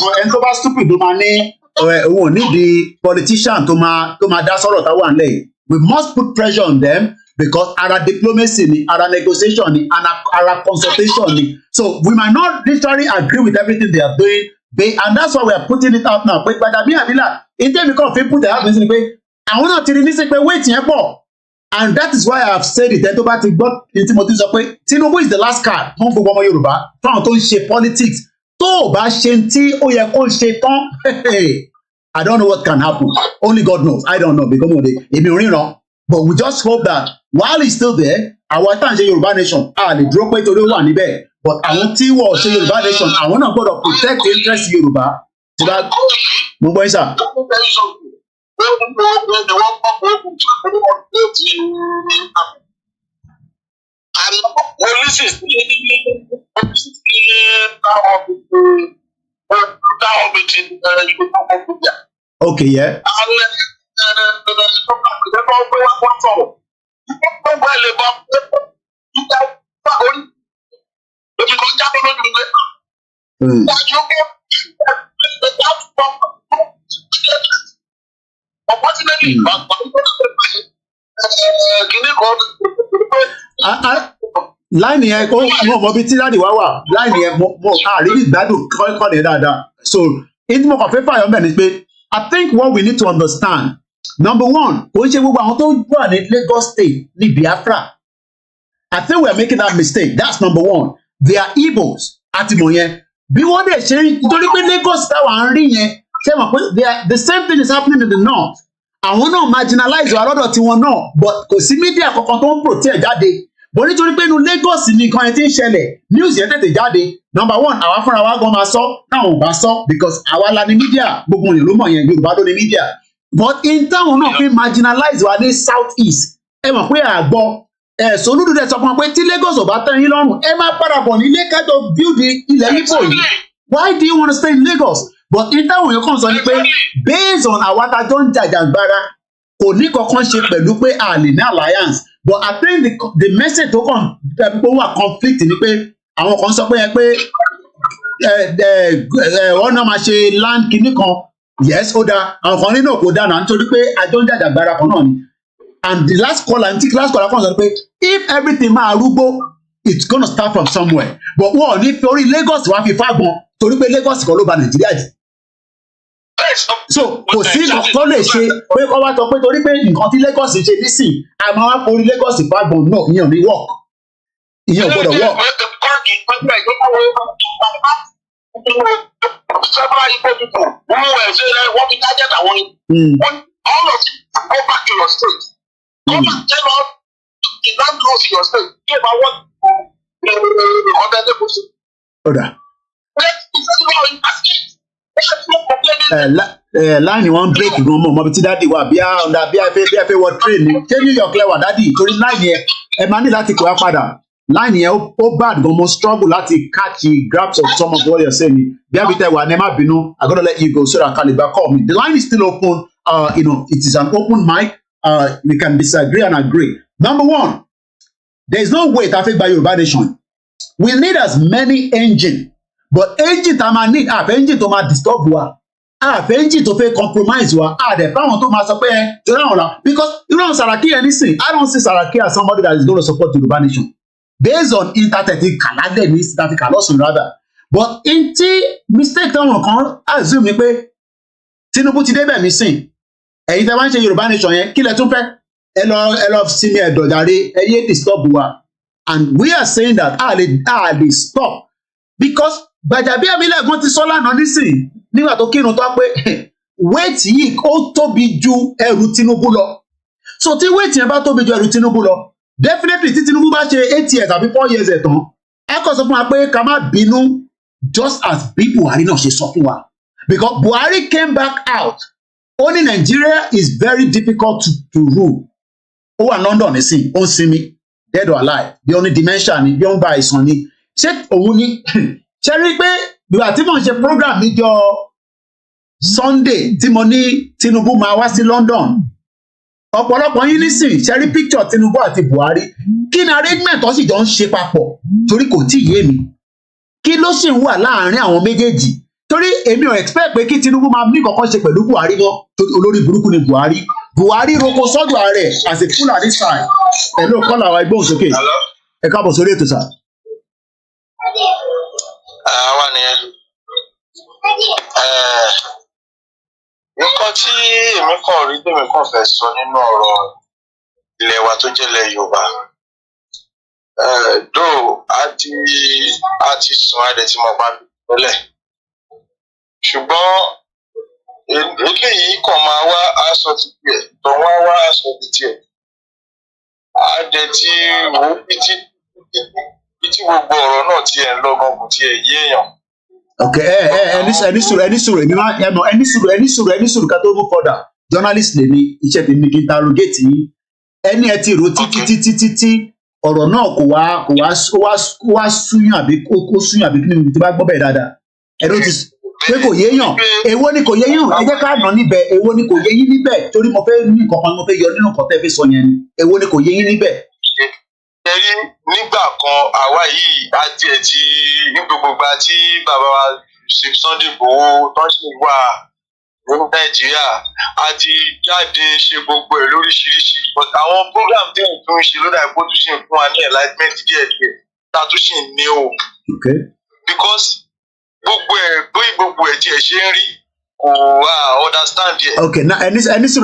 stupid money. We need the politician to that sort of one lay. We must put pressure on them because our diplomacy, our negotiation, and our consultation. So we might not literally agree with everything they are doing, and that's why we are putting it out now. But I mean, in terms of people they have listening, I want to listen. Waiting for, and that is why I have said it. Tinubu is the last card. Home for Yoruba. Trying to shape politics. I don't know what can happen. Only God knows. I don't know. But we just hope that while he's still there, our time Yoruba nation, they drop it to the one there. But I want to Yoruba nation. I want to go to protect the interest of Yoruba. So that Mumbai sir. Okay, yeah. Láìní yẹn mo mọ bí tí láti wá wà láìní yẹn mo àrídì gbádùn kọ́ ní dáadáa. So ìdí mo kàn fẹ́ fàyọ̀ mẹ́ ni pé I think what we need to understand, number one, kò ń ṣe gbogbo àwọn tó wà ní Lagos State ní Biafra. I think we are making that mistake. That's number one. They are Igbos àti mọ̀ yẹn. Bí wọ́n dẹ̀ ṣe nítorí pé Lagos táwa ń rí yẹn ṣe mọ̀ pé the same thing is happening in the north. Àwọn náà marginalize wa lọ́dọ̀ tiwọn náà but kò sí media kankan tó ń protect jáde. Bó nítorí pé inú Lagos ní nǹkan yẹn ti ń ṣẹlẹ̀ news yẹn tètè jáde. Number one, àwa fúnra wa gan máa sọ táwọn ò bá sọ because àwa la ní media gbogbo èèyàn ló mọ̀ yẹn Yorùbá ló ní media. But in táwọn náà fi marginalize wa ní south east ẹ mọ̀ pé àgbọ̀ Soludo dẹ̀ sọ fún wa pé tí Lagos ò bá tẹ́ yín lọ́rùn ẹ máa padà bọ̀ nílé kájọ build ilẹ̀ Igbo yìí. Why do you want to stay in Lagos? But in táwọn èèyàn kàn sọ ni pé based on àwa tá a jọ ń jàjàgbara kò ní kankan ṣe pẹ̀lú pé a lè ní alliance. But I think the message tó kàn tó wà conflict ni pé àwọn kan sọ pé yẹn pé wọ́n náà máa ṣe land kinní kan yes ó dáa àwọn kan nínú kò dáa náà nítorí pé àjọ ń jàjàgbara kan náà ni. And the last caller kan sọ pé if everything máa rúgbó it's gonna start from somewhere. But wọ́n ò ní torí Lagos wá fi fágbọn torí pé Lagos kan ló ba Nàìjíríà jù. So kò sí nǹkan tó lè ṣe pé kọ́ wá sọ pé torí pé nǹkan tí Lagos ṣe nísìn àmọ́ wá forí Lagos fágbọn náà ìyẹn ò ní work ìyẹn ò gbọ́dọ̀ work. Several Igbo people who were saying what we target àwọn all of you go back to your state. Go back tell us you don't close your state. Give about what the other people say. Ọ̀dà. Láìní wọn break gan mọ̀ mọ́bi tí dáàdì wà bí a fẹ́ wọ train ni ṣé New York lẹ́wà dáàdì torí láìní ẹ máa ní láti kó wá padà. Line yẹn ó bad gan mo struggle láti catch grabs of some of what you're saying. Bí a bí tẹ wà ní ẹ má bínú I gotta let you go so that Caliber call me. The line is still open. It is an open mic. We can disagree and agree. Number one, there is no way ta fẹ́ gba Yorùbá nation. We need as many engine, but engine ta ma need àfẹ́ engine tó ma disturb wa àfẹ́ engine tó fẹ́ compromise wa àdẹ̀ fáwọn tó ma sọ pé tó náà la because you know Saraki yẹn nísìn I don't see Saraki as somebody that is going to support Yorùbá nation. Based on internet kalade ní South Africa lọ́sùn rather but in tí mistake táwọn kan assume ni pé Tinubu ti débẹ̀ mi sìn ẹ̀yin tẹ́ wá ń ṣe Yorùbá nation yẹn kí lẹ tún fẹ́ ẹ lọ sinmi ẹ̀dọ̀jàre ẹ yé disturb wa and we are saying that a lè stop because Gbajabiamila gan ti sọ lánàá nísìn nígbà tó kírun tó pé weight yìí ó tóbi ju ẹrù Tinubu lọ so tí weight yẹn bá tóbi ju ẹrù Tinubu lọ definitely tí Tinubu bá ṣe 8 years àbí 4 years ẹ̀ tán ẹ kàn sọ fún wa pé ká má bínú just as bí Buhari náà ṣe sọ fún wa because Buhari came back out only Nigeria is very difficult to rule ó wà London nísìn ó ń sinmi dead or alive bí ó ní dementia ni bí ó ń bá àìsàn ni ṣé òun ni ṣe rí pé ìgbà tí mo ń ṣe program níjọ́ Sunday tí mo ní Tinubu máa wá sí London ọ̀pọ̀lọpọ̀ yín nísìn ṣe rí picture Tinubu àti Buhari kí ni arrangement tó sì jọ ń ṣe papọ̀ torí kò tí ì yé mi kí ló sì ń wà láàrin àwọn méjèèjì torí èmi ò expect pé kí Tinubu máa ní kankan ṣe pẹ̀lú Buhari mọ́ torí olórí burúkú ni Buhari roko sọ́dọ̀ ààrẹ as a Fulani style ẹ̀ ló kọ́ làwọn ẹgbẹ́ òsókè ẹ káàbọ̀ sórí ètò sà. Àwa nìyẹn nǹkan tí èmi kàn rí tèmi kàn fẹ́ sọ nínú ọ̀rọ̀ ilẹ̀ wa tó jẹ́ ilẹ̀ Yorùbá dó a ti sùn adẹ̀ tí mo bá tẹ́lẹ̀ ṣùgbọ́n eléyìí kàn máa wá aṣọ ti tiẹ̀ tó wá aṣọ ti tiẹ̀ adẹ̀ tí wò ó bí tí gbogbo ọ̀rọ̀ náà tiẹ̀ ń lọ́gán kò tiẹ̀ yé èèyàn. Okay, ẹni sùúrù ká tó mú further journalist lè ní iṣẹ́ tèmi kí n interrogate yín ẹni ẹ ti rò títí ọ̀rọ̀ náà kò wá súyàn àbí kó súyàn àbí kí ni tí bá gbọ́ bẹ́ẹ̀ dáadáa ẹni ó ti pé kò yéèyàn èwo ni kò yéèyàn ẹ jẹ́ ká nà níbẹ̀ èwo ni kò yé yín níbẹ̀ torí mo fẹ́ ní nǹkan kan mo fẹ́ yọ nínú nǹkan tẹ́ fi sọ yẹn ni èwo ni kò yé yín níbẹ̀. Ẹ̀rí nígbà kan àwa yìí á tiẹ̀ ti ní gbogbo ìgbà tí bàbá wa ṣe Sunday Igboho tó ṣe wà Nàìjíríà àti jáde ṣe gbogbo ẹ̀ lóríṣiríṣi but àwọn program tí n tún ṣe lódà ìpò tún ṣe ń fún wa ní enlightenment díẹ̀díẹ̀ tá a tún ṣe ń ní o. Because gbogbo ẹ̀ tí ẹ ṣe ń rí kò wá understand yẹ. Okay, now ẹni sùn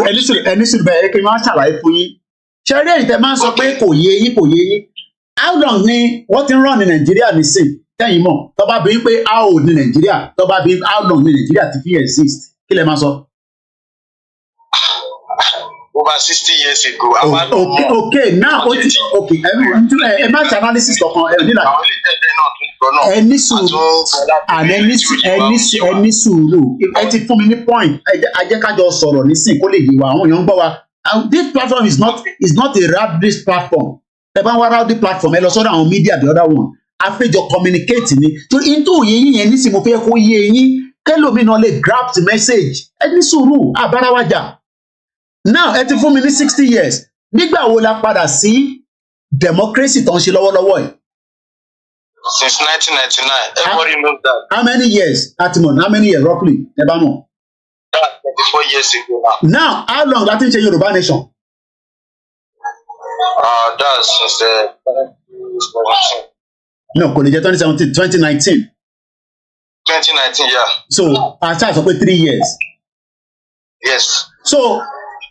bẹ́ẹ̀ kí n máa ṣàlàyé fún yín. Ṣé rí èyí tẹ́ máa ń sọ pé kò yé yín? How long ni wọ́n ti ń rán ní Nàìjíríà nísìn tẹ́yìn mọ̀ tó bá bí pé how old ní Nàìjíríà tó bá bí how long ní Nàìjíríà ti fi exist kí lẹ máa sọ? Over 60 years ago. Okay, now ẹ má ṣe analysis kankan ẹ nílà. Ẹni sùúrù ẹ ti fún mi ní point ẹ jẹ́ ká jọ sọ̀rọ̀ nísìn kó lè yé wa àwọn èèyàn ń gbọ́ wa. This platform is not a rap-based platform. Ẹ bá ń wá rowdy platform ẹ lọ sọ́dọ̀ àwọn media the other one. Àpéjọ communicate ni. So into òye yín yẹn nísìn mo fẹ́ kó yé yín kẹ́lòmínà lè grab the message. Ẹni sùúrù àbárawájà. Now ẹ ti fún mi ní 60 years. Nígbà wo la padà sí democracy tó ń ṣe lọ́wọ́lọ́wọ́ yìí? Since 1999, everybody knows that. How many years? Atimon, how many years roughly? Ẹ bá mọ̀. 24 years ago now. Now, how long la ti ń ṣe Yorùbá nation? That's since 2017. No, kò lè jẹ́ 2017, 2019. 2019, yeah. So, àṣà sọ pé 3 years. Yes. So,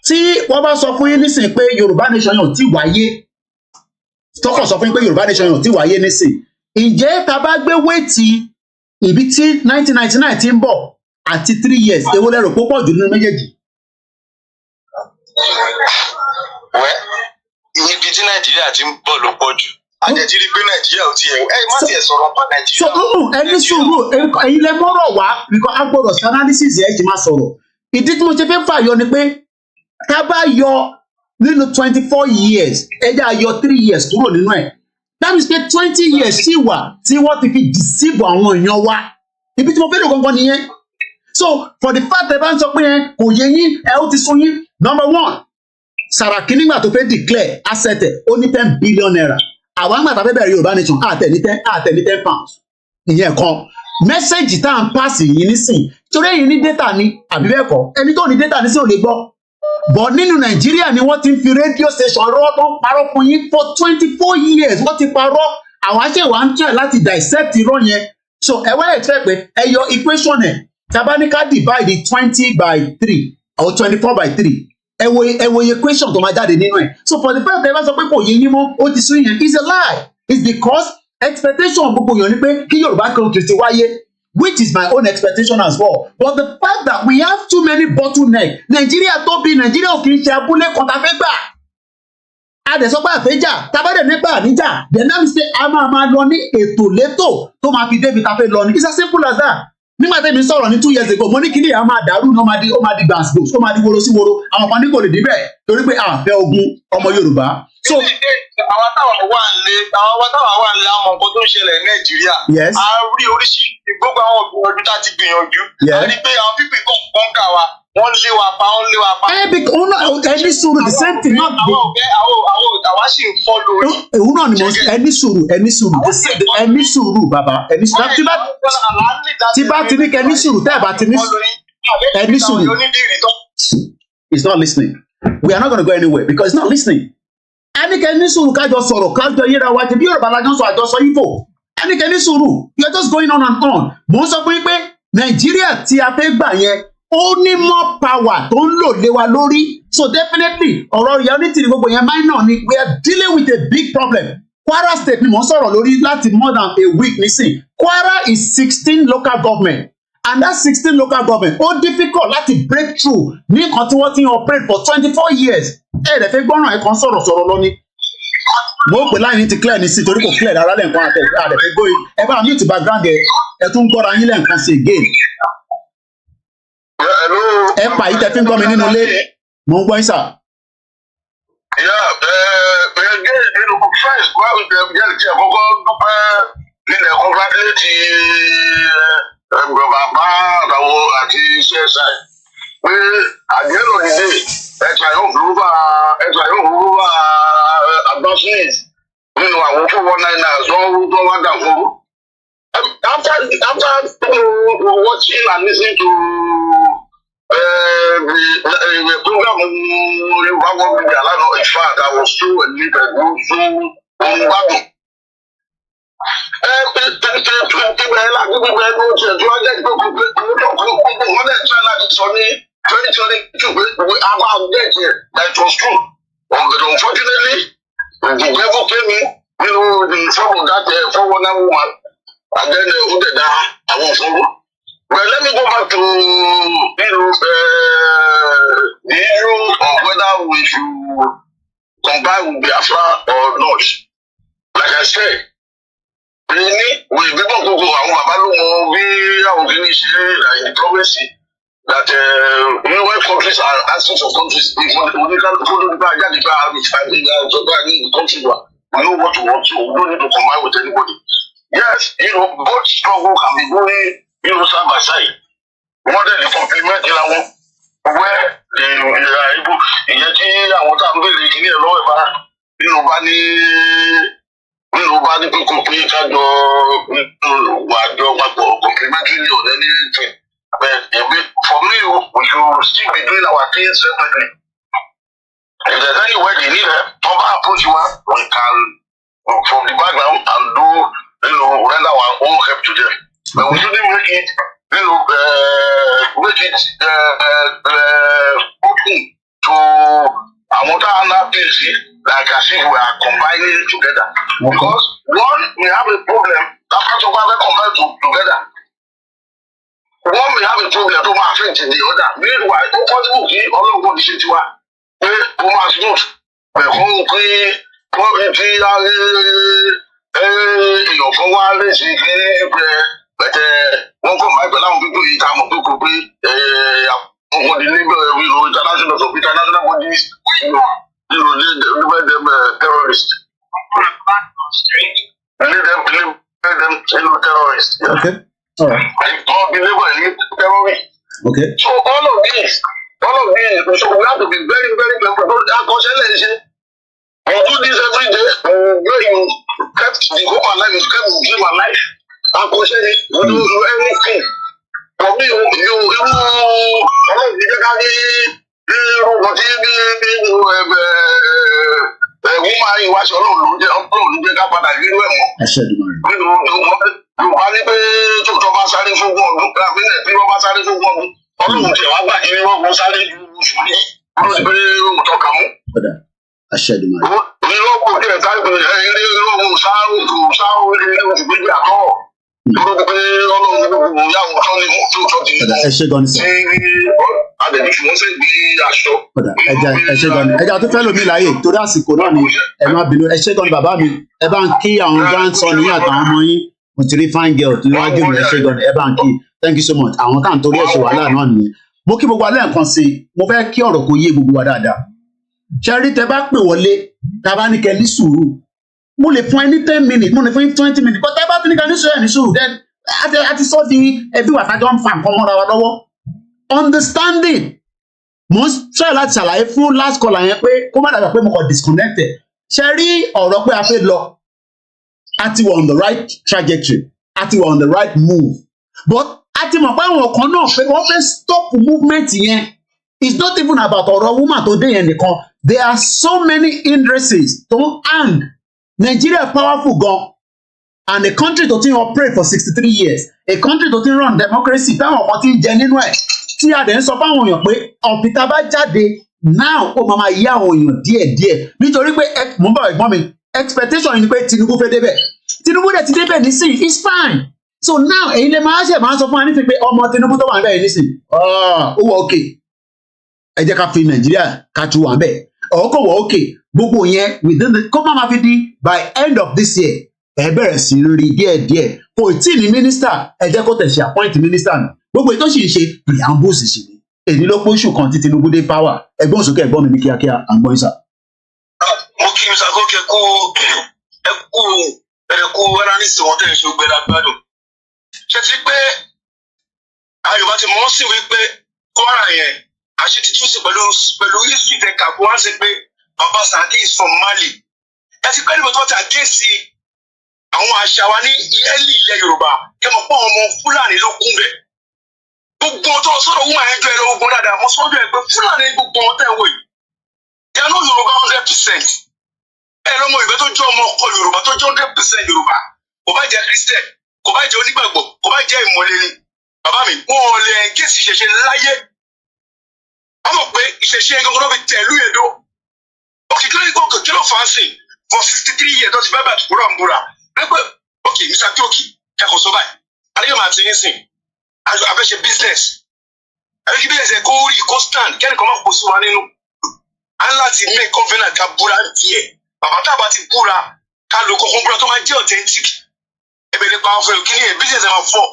tí wọ́n bá sọ fún yín nísìnyí pé Yorùbá nation yóò ti wáyé, tọkọ̀ sọ fún yín pé Yorùbá nation yóò ti wáyé nísìnyí, ǹjẹ́ ta bá gbé wéètì ibi tí 1999 ti ń bọ̀ àti 3 years, èwo lẹ rò pé ó pọ̀ jù nínú méjèèjì? Ibi tí Nàìjíríà ti ń bọ̀ ló pọ̀ jù. Àjẹjí rí pé Nàìjíríà ò tiẹ̀ ẹ má tiẹ̀ sọ̀rọ̀ pa Nàìjíríà. So ẹni sùúrù ẹ̀yin lẹ mọ́rọ̀ wá because agbọ́dọ̀ sí analysis ẹ̀ jì máa sọ̀rọ̀. Ìdí tí mo ṣe fẹ́ fàyọ ni pé ká bá yọ nínú 24 years ẹ jẹ́ àyọ 3 years kúrò nínú ẹ̀. That means pé 20 years sì wà tí wọ́n ti fi deceive àwọn èèyàn wa. Ibi tí mo fẹ́ lò gangan nìyẹn. So for the fact ẹ bá ń sọ pé kò yé yín ẹ ó ti sún yín. Number one, Saraki nígbà tó fẹ́ declare asset ẹ̀ ó ní 10 billion naira. Àwọn àgbàtà fẹ́ bẹ̀rẹ̀ Yorùbá nation àtẹ̀ ní 10 pounds. Ìyẹn kan. Mẹ́sẹ̀gì tá à ń pàṣẹ yìí nísìn torí ẹ̀yin ní data ni àbí bẹ́ẹ̀ kọ́ ẹni tó ní data ní sí ò lè gbọ́. But nínú Nàìjíríà ni wọ́n ti ń fi radio station rọ́ tó ń parọ́ fún yín for 24 years wọ́n ti parọ́ àwọn aṣèwà ń tẹ̀ láti dissect irọ́ yẹn. So ẹ wá expect pé ẹ yọ equation ẹ̀ tabanika divide 20 by 3 or 24 by 3 ẹ wo equation tó máa jáde nínú ẹ̀. So for the fact that ẹ bá sọ pé kò yé yín mọ́ ó ti sún yẹn is a lie. It's because expectation gbogbo èèyàn ni pé kí Yorùbá country ti wáyé which is my own expectation as well. But the fact that we have too many bottlenecks Nàìjíríà tó bí Nàìjíríà ò kì í ṣe abúlé kan tá a fẹ́ gbà. A dẹ̀ sọ pé àfẹ́jà tábàdẹ̀ nípa àníjà then that means say a máa lọ ní ètò létò tó máa fi débi tá a fẹ́ lọ ní. It's as simple as that. Nígbà tẹ́mi sọ̀rọ̀ ní 2 years ago mo ní kíní àwọn máa dàrú ní ó máa di gbàǹsgbò ó máa di woro sí woro àwọn kan ní kò lè débẹ̀ torí pé àfẹ́ ogun ọmọ Yorùbá. So àwọn táwọn wà nílé àmọ́ nǹkan tó ń ṣẹlẹ̀ ní Nàìjíríà. Yes. A rí oríṣiríṣi gbogbo àwọn ìgbìyànjú tá a ti gbìyànjú. A rí pé àwọn pípé kan kà wá wọ́n lé wa pa. Ẹni sùúrù the same thing náà. Àwa sì ń fọ́ lórí. Èwú náà ni mo sọ ẹni sùúrù bàbá ẹni sùúrù tí bá ti ní kẹ́ni sùúrù tẹ́ ẹ̀ bá ti ní ẹni sùúrù. It's not listening. We are not going to go anywhere because it's not listening. Ẹnikẹ́ni sùúrù kájọ sọ̀rọ̀ kájọ yẹra wa ti bí Yorùbá lájọ sọ àjọsọ Ìgbò. Ẹnikẹ́ni sùúrù you are just going on and on. Mo ń sọ fún yín pé Nàìjíríà tí a fẹ́ gbà yẹn ó ní more power tó ń lò lé wa lórí. So definitely ọ̀rọ̀ reality ni gbogbo yẹn minor ni we are dealing with a big problem. Kwara state ni mo ń sọ̀rọ̀ lórí láti more than a week nísìn. Kwara is 16 local government and that 16 local government ó difficult láti break through ní nǹkan tí wọ́n ti ń operate for 24 years. Ẹ̀rẹ̀ fẹ́ gbọ́ràn ẹ̀kan sọ̀rọ̀ lọ ní. Mo pè láì ní ti clear ní sí torí kò clear rárá lẹ́ǹkan àdẹ̀fẹ́ gbóyè. Ẹ bá mute background ẹ̀ tún gbọ́ra yín lẹ́ǹkan sí again. Ẹ pa yìí tẹ́ fi ń gbọ́ mi nínú ilé. Mo ń gbọ́ yín sà. Bàbá àtàwọn àti iṣẹ́ ṣáì pé àdéhùn ìdè ẹ̀ka yóò fún bá advancement nínú àwọn 419 tó wá dà fún. After watching and listening to the program in fact, I was so elated, that was true. But unfortunately, the devil came in, the form of that foreigner woman, and then I won't follow. Well, let me go back to the issue of whether we should comply with Biafra or not. Like I said, we people go in the province that when countries are asking for countries, if we can follow the country, we know what we want to. We don't need to combine with anybody. Yes, both struggle can be going, side by side. More than the compliment, where they are able, I want to be in a lower bar, nobody could complete complimentary or anything. But for me, we should still be doing our things separately. If there's any way they need help, approach one, we can from the background and do, render our own help to them. But we shouldn't make it, open to another things like as if we are combining it together. Because one, we have a problem that part of our combined together. One may have a problem to affect the other. Meanwhile, no possible key, all of what is it to us. We must not. The whole key, for one, but one come back along people in time of people, what the international bodies, them terrorists. Let them terrorists. Okay. All right. Okay. So all of these, so we have to be very, very careful. You do this every day, where you kept the human life, you kept the human life. And you do anything. For me, ẹja tó fẹ́ lómi láàyè torí àsìkò náà ni ẹ má bínú ẹ ṣé gan ni bàbá mi ẹ bá ń kí àwọn grandson yín àtàwọn ọmọ yín mo ti rí fine girl tó wájú mi ẹ ṣé gan ni ẹ bá ń kí thank you so much àwọn tá à ń torí ẹ̀ ṣe wàhálà náà nìyẹn mo kí gbogbo alẹ́ nǹkan sí i mo fẹ́ kí ọ̀rọ̀ kó yé gbogbo wa dáadáa ṣe rí tẹ bá pè wọlé tá a bá ní kẹ ní sùúrù mo lè fún ẹ ní 10 minutes mo lè fún ẹ ní 20 minutes but tẹ bá tún ní kẹ ní sùúrù ẹ ní sùúrù then àti sọ di ẹbí wà tájọ ń fa nǹkan mọ́ra wa lọ́wọ́ understanding mo ń try láti ṣàlàyé fún last caller yẹn pé kó má dàgbà pé mo kàn disconnected ṣe rí ọ̀rọ̀ pé a fẹ́ lọ a ti wà on the right trajectory a ti wà on the right move but a ti mọ̀ pé àwọn kan náà pé wọ́n fẹ́ stop movement yẹn it's not even about ọ̀rọ̀ woman tó dé yẹn nìkan there are so many hindrances tó hang Nigeria powerful gan and a country tó ti operate for 63 years a country tó ti run democracy táwọn kan ti jẹ nínú ẹ̀ tí a dẹ̀ ń sọ fáwọn èèyàn pé ọ̀pìtà bá jáde now ó máa yá àwọn èèyàn díẹ̀díẹ̀ nítorí pé mo ń bá ẹ̀gbọ́n mi expectation ni pé Tinubu fẹ́ débẹ̀ Tinubu dẹ̀ ti débẹ̀ nísìnyí it's fine so now èyí lè máa ṣe máa sọ fún wa nísìnyí pé ọmọ Tinubu tó wà níbẹ̀ nísìnyí ó wọ òkè ẹ jẹ́ ká fi Nàìjíríà ká tu wà níbẹ̀ ọ̀ọ́kọ̀ wọ òkè gbogbo yẹn within the kó má fi di by end of this year ẹ bẹ̀rẹ̀ sí rí díẹ̀díẹ̀ kò tí ní mínísítà ẹ jẹ́ kó tẹ̀sí appoint mínísítà nù gbogbo ètò sì ń ṣe preambles sí ni èyí ló pọ́ṣù kan tí Tinubu dé power ẹgbọ́n sókè ẹgbọ́n mi ní kíákíá àgbọ̀n ìsà. mo kí mi sàkókè kú analyst wọn tẹ̀ ṣe gbẹdà gbádùn ṣe ti pé Yorùbá ti mọ̀ sí wípé Kwara yẹn àṣẹ ti túnṣe pẹ̀lú history tẹ̀ kà kó wá sí pé Baba Saraki is from Mali ẹ ti pẹ́ níbo tó ti àgéèsì àwọn àṣà wa ní ilẹ̀ Yorùbá kẹ́ mọ̀ pé ọmọ Fúlàní ló kún bẹ̀ gbogbo tó sọ̀rọ̀ woman ẹjọ́ ẹ lọ́wọ́ gbọ́n dáadáa mo sọ́jọ́ ẹ pé Fúlàní gbogbo wọn tẹ̀ wò yìí they are not Yorùbá 100%. ẹ lọ́mọ ìgbẹ́ tó jẹ́ ọmọ ọkọ Yorùbá tó jẹ́ 100% Yorùbá kò bá jẹ́ Christian kò bá jẹ́ onígbàgbọ́ kò bá jẹ́ ìmọ̀lẹ́ni bàbá mi wọn ò lè gẹ̀ẹ́sì ìṣẹ̀ṣe láyé wọ́n mọ̀ pé ìṣẹ̀ṣe gangan ló fi tẹ̀lú èdò òkè kí ló fà á sí for 63 years tó ti bá bàtú búra ń búra pé òkè Mr. Toki kẹ́kọ̀ọ́ sọ báyìí àdéhùn àti yín sìn àfẹ́ṣe business àfẹ́ṣe business ẹ̀ kó rí kó stand kẹ́nìkan máa kó sí wa nínú à ń láti make covenant ká búra ń tiẹ̀ bàbá tá a bá ti búra ká lo kọ̀ọ̀kan búra tó máa jẹ́ authentic ẹ̀bẹ̀ nípa àwọn fẹ́rẹ̀ kí ni ẹ̀ business ẹ̀ máa fọ́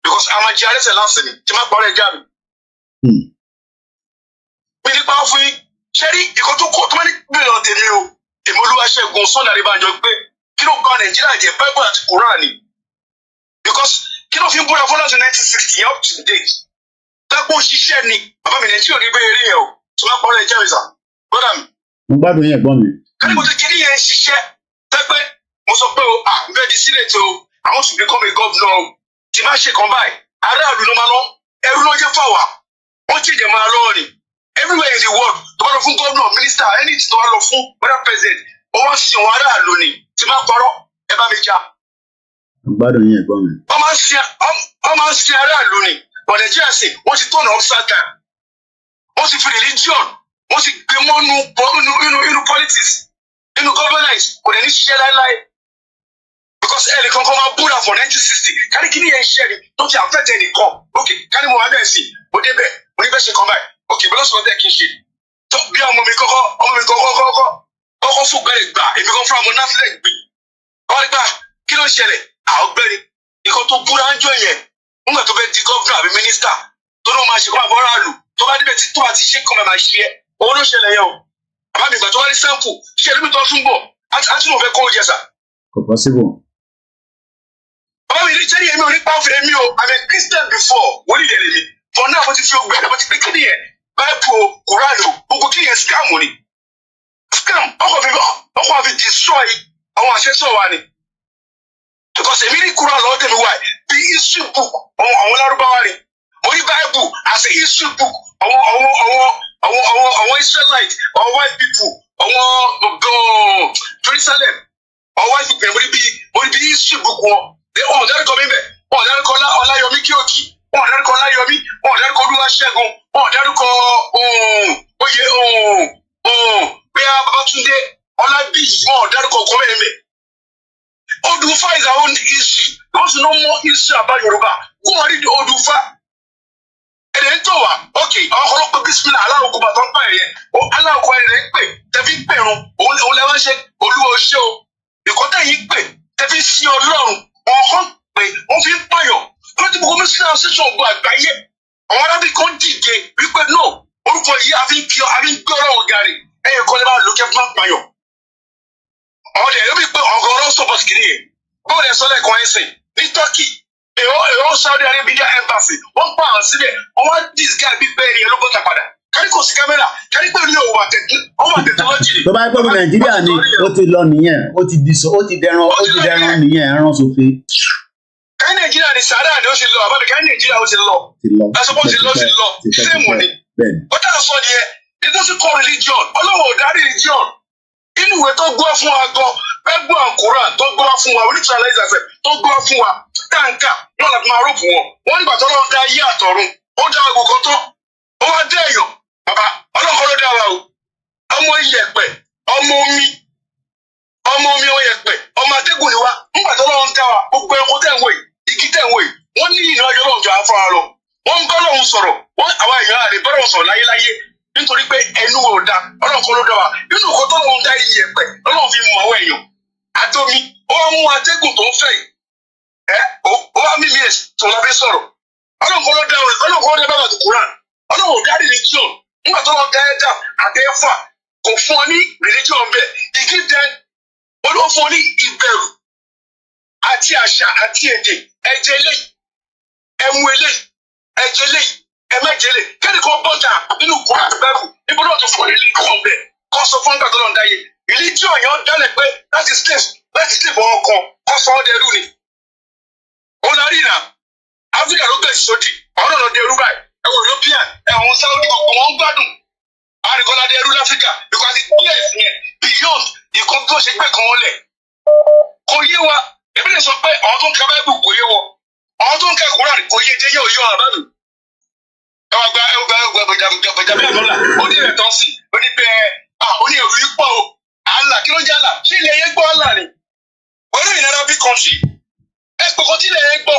because a máa jẹ́ arẹ́sẹ̀ láǹsẹ̀ ni tí máa pa ọ̀rẹ́ jáde. mi nípa fún yín ṣẹ́rí ìkọ́ tó kọ́ tó máa ní bẹ̀rẹ̀ ọ̀tẹ̀ mi o èmi Olúwaṣẹ́gun Sunday Adébánjọ pé kí ló gba Nàìjíríà jẹ́ Bible àti Quran ni because kí ló fi ń búra fún láti 1960 up to date dápò ṣiṣẹ́ ni bàbá mi Nàìjíríà ní bẹ́ẹ̀ rí ẹ̀ o tí máa pa ọ̀rẹ́ jáde sà brother mi. mo gbádùn yẹn ẹ̀gbọ́n mi. káni mo ti kiri yẹn ṣiṣẹ́ pẹ́pẹ́ mo sọ pé o n bẹ́ẹ̀ di sílẹ̀ tó I want to become a governor o tí máa ṣe kan báyìí aráàlú ló máa lọ ẹrú ló jẹ́ fáwa wọ́n ti jẹ̀ máa lọ́ọ́ ni everywhere in the world tó bá lọ fún governor minister anything tó bá lọ fún whether president wọ́n sì wọn aráàlú ni tí máa parọ́ ẹ bá mi já. mo gbádùn yẹn ẹ̀gbọ́n mi. wọ́n máa ń sin aráàlú ni but Nigeria sì wọ́n ti tọ̀nà upside down wọ́n sì fi religion wọ́n sì gbé mọ́nú politics nínú governance kò dẹ̀ ní ṣiṣẹ́ láéláé because ẹnì kankan máa búra for 1960 kárí kí ni yẹn ṣe ni tó ti àfẹ́tẹ̀ nìkan ok kárí mo wá bẹ́ẹ̀ sí mo débẹ̀ mo ní bẹ́ẹ̀ ṣe kan báyìí ok bí lọ́sọ̀rọ̀ tẹ̀ kí n ṣe tó bí ọmọ mi kọ́kọ́ fún gbẹ́rẹ̀ gbà èmi kan fúnra mo náà sílẹ̀ gbé wọ́n gbà kí ló ń ṣẹlẹ̀ ọ̀gbẹ́ni nǹkan tó búra ń jọ yẹn nígbà tó fẹ́ di gọ́vnà àbí mínísítà tó náà máa ṣe kọ́ àbọ̀rọ̀ àlù tó bá débẹ̀ tí tó àti ṣe kọ́ máa ṣe é owó ló ṣẹlẹ̀ yẹn o àbá mi ìgbà tó wá ní sẹ́ǹpù ṣé ẹni mi tó tún bọ̀ àti mo fẹ́ kó o jẹ sà. kò possible. bàbá mi ní jẹ́rìí èmi ò ní pàfẹ́ mi o I'm a Christian before wọ́n ní ìdẹ̀lẹ̀ mi for now mo ti fi ogbẹ́ mo ti pé kí nìyẹn Bible Quran o gbogbo kí nìyẹn scam ni scam ọkọ̀ àfi destroy àwọn àṣẹ́sọ̀ wa ni because èmi ní Quran lọ́wọ́ tẹ̀mí wáyé bí history book àwọn Lárúbáwá ni mo ní Bible as a history book àwọn Israelite àwọn white people àwọn Jerusalem àwọn white people mo ní bí history book wọn wọn dárúkọ mi bẹ wọn dárúkọ Ọláyọmí Kíòkì wọn dárúkọ Ọláyọmí wọn dárúkọ Olúwaṣẹ́gun wọn dárúkọ oyè bẹ́ẹ̀ Babátúndé Ọlábíyì wọn dárúkọ kọ́mẹ́mẹ́ Odufa is our own history you want to know more history about Yoruba go and read the Odufa ẹ̀dẹ̀ ń tọ̀ wá ok àwọn ọlọ́pàá bísímìlà aláwọ̀ kò bàtọ́ ń pa ẹ̀yẹ aláwọ̀ ẹ̀rẹ̀ ń pè tẹ̀fí ń pèrún òun lẹ́wọ́n ṣe Olúwa ṣe o ìkọ́tẹ̀ yìí pè tẹ̀fí sí Ọlọ́run ọ̀hún pé wọ́n fi ń pààyàn lọ́dún tí gbogbo mísílẹ̀ ṣẹ̀ṣọ̀ ọgbọ àgbáyé àwọn arábí kan dìde wípé no orúkọ yìí àfi ń gbé Ọlọ́run gàrí ẹ̀yẹ kọ́lé bá lókè fún àpààyàn ọ̀dẹ ẹ̀rọ bí pé ọ̀gọ̀ ọ̀rọ̀ support kìíní yẹn bọ́ọ̀lù ẹ̀sọ́ lẹ́ẹ̀kan ẹ̀sìn ní Turkey èrò Saudi Arabia embassy wọ́n pa àwọn síbẹ̀ wọ́n wá dis guy bí bẹ́ẹ̀ ni ẹ̀ ló gbọ́ta padà kárí kò sí kámẹ́rà kárí pé ní òwò àtẹ̀tọ́lọ́jì ni. tó bá yẹ pé Nàìjíríà ni ó ti lọ nìyẹn ó ti dẹran nìyẹn ẹran sófin. kárí Nàìjíríà ni sàárà ni ó ti lọ àbábí kárí Nàìjíríà ó ti lọ ẹsọ́pọ̀ ti lọ sẹ́ẹ̀mù ni ó dà sọ nìyẹn it doesn't call religion Ọlọ́run ò dá religion inú ìwé tó gbọ́ fún wa gan ẹgbẹ́ àkùrà tó gbọ́ fún wa onítìrálẹ́sẹ̀ tó gbọ́ fún wa táǹkà náà láti máa rọ́pù wọn nígbà tó lọ́ọ́ dá ayé àtọ̀run ó dá àgùn kan tán ó wá dé èèyàn bàbá ọlọ́kọ́ ló dá wa o ọmọ iyẹ̀pẹ̀ ọmọ omi ọyẹ̀pẹ̀ ọmọ atẹ́gùn ni wa nígbà tó lọ́ọ́ dá wa gbogbo ẹ̀kọ́ tẹ̀ ń wò yìí igi tẹ̀ ń wò yìí wọ́n ní ìrìn àjò lọ́hùn jọ afárá lọ wọ́n ń bá lọ́hùn sọ̀rọ̀ wọ́n àwa èèyàn àlè bá lọ́hùn sọ̀rọ̀ láyéláyé nítorí pé ẹnu ò da ọlọ́kọ́ ló dá wa nínú nǹkan tó lọ́hùn dá iyẹ̀pẹ̀ lọ́hùn fi mọ àwọn èèyàn àtomi ó wá mú atẹ́gùn tó ń fẹ́ yìí ó wá mímí ẹ̀ tó la fi sọ̀rọ̀ ọlọ́kọ́ ló dá bàbá tó kúrà ọlọ́kọ́ ò dá religion nígbà tó lọ dá ẹ̀dá àtẹ́fà kò fún ọ ní religion bẹ́ẹ̀ igi dẹ́ olówó fún ọ ní ìbẹ̀rù àti àṣà àti èdè ẹ̀jẹ̀ eléyìí ẹ̀mú eléyìí ẹ̀jẹ̀ eléyìí ẹ̀mẹ́jẹ̀lẹ̀ kẹ́nìkan bọ́ta nínú kúrà bẹ́ẹ̀rù níbo náà tó fún ọ ní religion bẹ́ẹ̀ kọ́ sọ fún gbàtọ́ lọ́n dáyé religion yẹn dálẹ̀ pé láti slave wọn kan kọ́ sọ ọ́ dẹrú ni. ó la rí ìlà Áfíríkà ló gbèsè sódì ọ̀rọ̀ lọ dé ẹrú báyìí ẹ̀wọ̀n European ẹ̀wọ̀n Saudi gbogbo wọn gbádùn àríkọ́lá dé ẹrú láfíríkà because it clears yẹn beyond ìkan tó ṣe gbé kan wọn lẹ̀ kò yé wa èmi lè sọ pé àwọn tó ń ka báyìí kò yé wọn àwọn tó ń ka kúrò kò yé jẹ́ yóò yọ àbá mi. ẹwà gbàjàmí àdọ́là ó ní ẹ̀tọ́ sí ó ní bẹ́ẹ̀ ó ní ẹ̀rù yìí pọ̀ o àlà kí ló jẹ́ àlà ṣé ilẹ̀ yẹn gbọ́ àlà ni wọ́n ní ìnára bí kọ́ńtì ẹ̀ pọ̀kọ́ tí ilẹ̀ yẹn gbọ́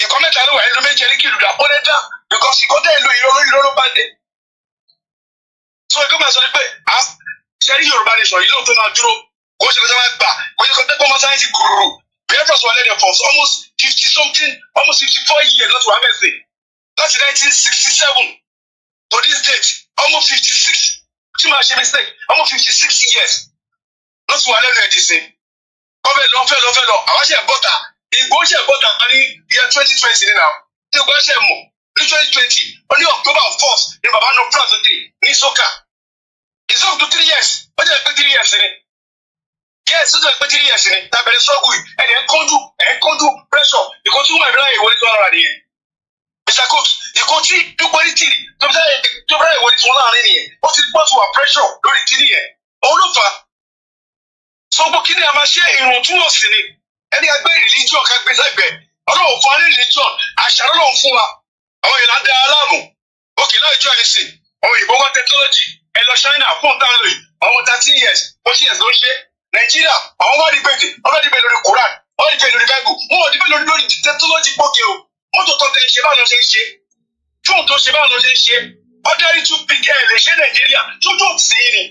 ìkọ́ mẹ́ta ló wà ẹnu méje ní kìlù dà ó lẹ́ dá because ìkọ́ tẹ̀ lo ìró ló bá dé. so ìkọ́ máa sọ ni pé ṣẹ́rí Yorùbá nation yìí lóòótọ́ máa dúró kó ṣe kọ́tà máa gbà kó ṣe kọ́tà pọ́nmọ́ sáyẹ́nsì kúrú Biafras wà lẹ́nu for almost 54 years láti wà mẹ́sẹ̀ láti 1967 to this date almost 56 tí máa ṣe mistake almost 56 years láti wà lẹ́nu ẹ̀dí sí ọbẹ̀ lọ́fẹ́ lọ àwọn ṣe bọ́tà ìgbó ṣe bọ́tà ní year 2020 nínú àwọn tí ìgbó ṣe mọ̀ ní 2020 ó ní October 4th ní baba no plan today ní soka it's up to 3 years ó jẹ́ pé 3 years ni yes ó jẹ́ pé 3 years ni tàbẹ̀rẹ̀ sọ́gùn ẹ̀yẹ kọ́jú pressure ìkó tí wọ́n ìbílẹ̀ ìwọlé tó ara nìyẹn Mr. Coach ìkó tí dúpọ̀ ní tìrì tó bẹ̀rẹ̀ ìwọlé tí wọ́n láàrin nìyẹn ó ti pọ̀ tó wà pressure lórí kíní yẹn òun ló fà á sọ́gbó kíní a máa ṣe ìrùn túwọ̀ sí ni ẹni agbé religion ká gbé sẹ́gbẹ̀ẹ́ ọlọ́run fún wa ní religion àṣà lọ́lọ́run fún wa àwọn èèyàn dá aláàmù òkè láìjọ ẹ̀sìn àwọn òyìnbó wọn technology ẹ lọ China fún ọ̀tá lóyè àwọn 13 years 14 years ló ń ṣe Nàìjíríà àwọn wá rí bẹ́ẹ̀ wọ́n fẹ́ dìbẹ̀ lórí Quran wọ́n dìbẹ̀ lórí Bible wọ́n wọ́n dìbẹ̀ lórí technology pọ́kẹ́ o mọ́tò tó tẹ̀ ṣe báwọn ṣe ń ṣe fóònù tó ṣe báwọn ṣe ń ṣe ordinary two big ẹ̀ lè ṣe Nàìjíríà tójú òtí ni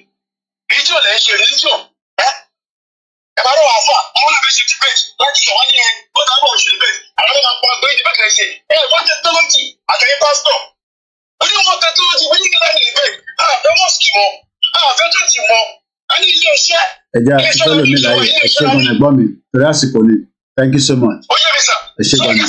religion lẹ́ ń ṣe religion ẹ bá lọ́wọ́ àfà àwọn olùbẹ̀ ṣe debate láti ṣọ̀wá ní ẹ bọ́dà bọ̀ ṣe debate àwọn ọmọ àpò àgbẹ̀ debate rẹ̀ ṣe wọ́n technology àtẹ̀yẹ pastor onímọ̀ technology wọ́n ní kíláà ní debate àfẹ́ mosque mọ́ àfẹ́ church mọ́ a ní ilé iṣẹ́. ẹja àtijọ́ lómi láyé ẹṣẹ́ gan ẹ̀gbọ́n mi torí àsìkò ni thank you so much. ó yẹ mi sà ẹṣẹ́ gan ni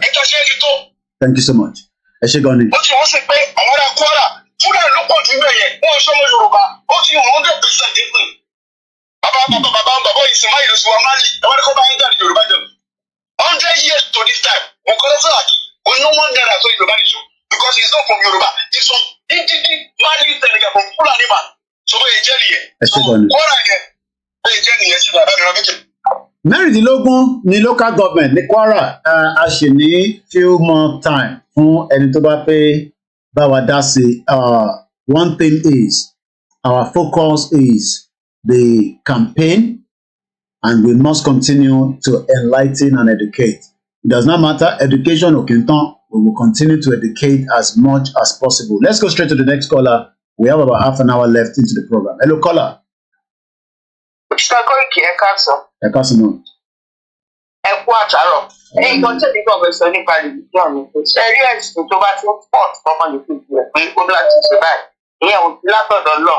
ẹjọ́ ṣe é ti tó. thank you so much ẹṣẹ́ gan ni. ó ti wọ́n sì pé àwọn ará Kwara Fúlàní ló pọ̀ jù bẹ́ẹ̀ yẹn wọ́n ṣọmọ Yorùbá ó ti 100% dínkù. Baba Ismail ló ti wà Mali ẹ̀wọ́n ní kó bá ń jáde Yorùbá jọ 100 years to this time mo kọ́ lọ́sọ̀ àkì kò ní wọ́n dára tó Yorùbá nìṣó because he is not from Yorùbá he is from Indigenous Mali Senegal from Fulani man so bóyá jẹ́ nìyẹn Kwara yẹn bóyá jẹ́ nìyẹn sí bàbá mi rán méjì. mẹ́rìndínlógún ní local government ní Kwara a ṣì ní few more time fún ẹni tó bá fẹ́ bá wa dá sí one thing is our focus is the campaign and we must continue to enlighten and educate. It does not matter education or kintan, we will continue to educate as much as possible. Let's go straight to the next caller. We have about half an hour left into the program. Hello, caller. Mr. Koiki, ẹ káàsán. Ẹ káàsán náà. Ẹ kú àtàárọ̀. Ẹyin kan tẹ̀lé gbọ̀ngàn sọ nípa religion ni kò ṣe rí ẹ̀sìn tó bá ti ń pọ̀ ọmọ nìkan ìpìlẹ̀ pé ó láti ṣe báyìí. Ìyẹn ò sí látọ̀dọ̀ lọ.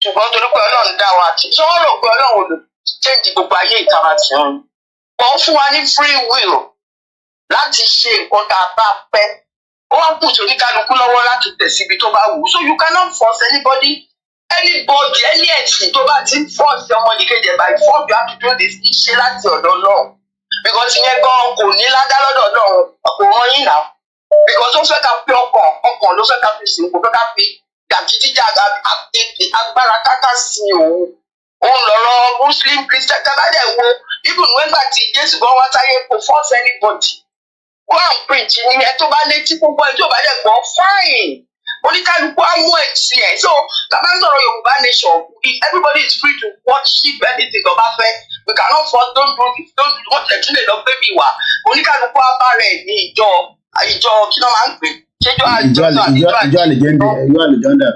Ṣùgbọ́n torí pé Ọlọ́run dá wa tí wọ́n rò pé Ọlọ́run ò lè change gbogbo ayé ìtara tí wọ́n. Wọ́n fún wa ní free will láti ṣe nǹkan tá a bá fẹ́. Ó wá kù sórí kálukú lọ́wọ́ láti tẹ̀síbi tó bá wù. So you cannot force anybody any ẹ̀sìn tó bá ti ń force ọmọnìkejì by force you have to do this iṣẹ́ láti ọ̀dọ̀ Ọlọ́run. Because ìyẹn gan kò ní ládá lọ́dọ̀ Ọlọ́run kò rán yín náà. Because ó fẹ́ ká fi ọkàn ló fẹ́ ká fi sìn kò fẹ́ ká fi jàgídíjà agbára káká sí òun lọ́rọ̀ Muslim Christian kábàdẹ̀ wo even nígbà tí Jésù gan wá sáyé kò force anybody go and preach ní ẹ tó bá létí púpọ̀ ẹ tó bá dẹ̀ gbọ́ fine oníkálukú á mú ẹ̀sìn ẹ̀ so kàbá ń sọ̀rọ̀ Yorùbá nation everybody is free to worship anything tó bá fẹ́ we cannot force don't do this don't do what ẹ̀tún lè lọ gbé bí wà oníkálukú á bá rẹ̀ ní ìjọ kí ló máa ń pè ìjọ àlejòndà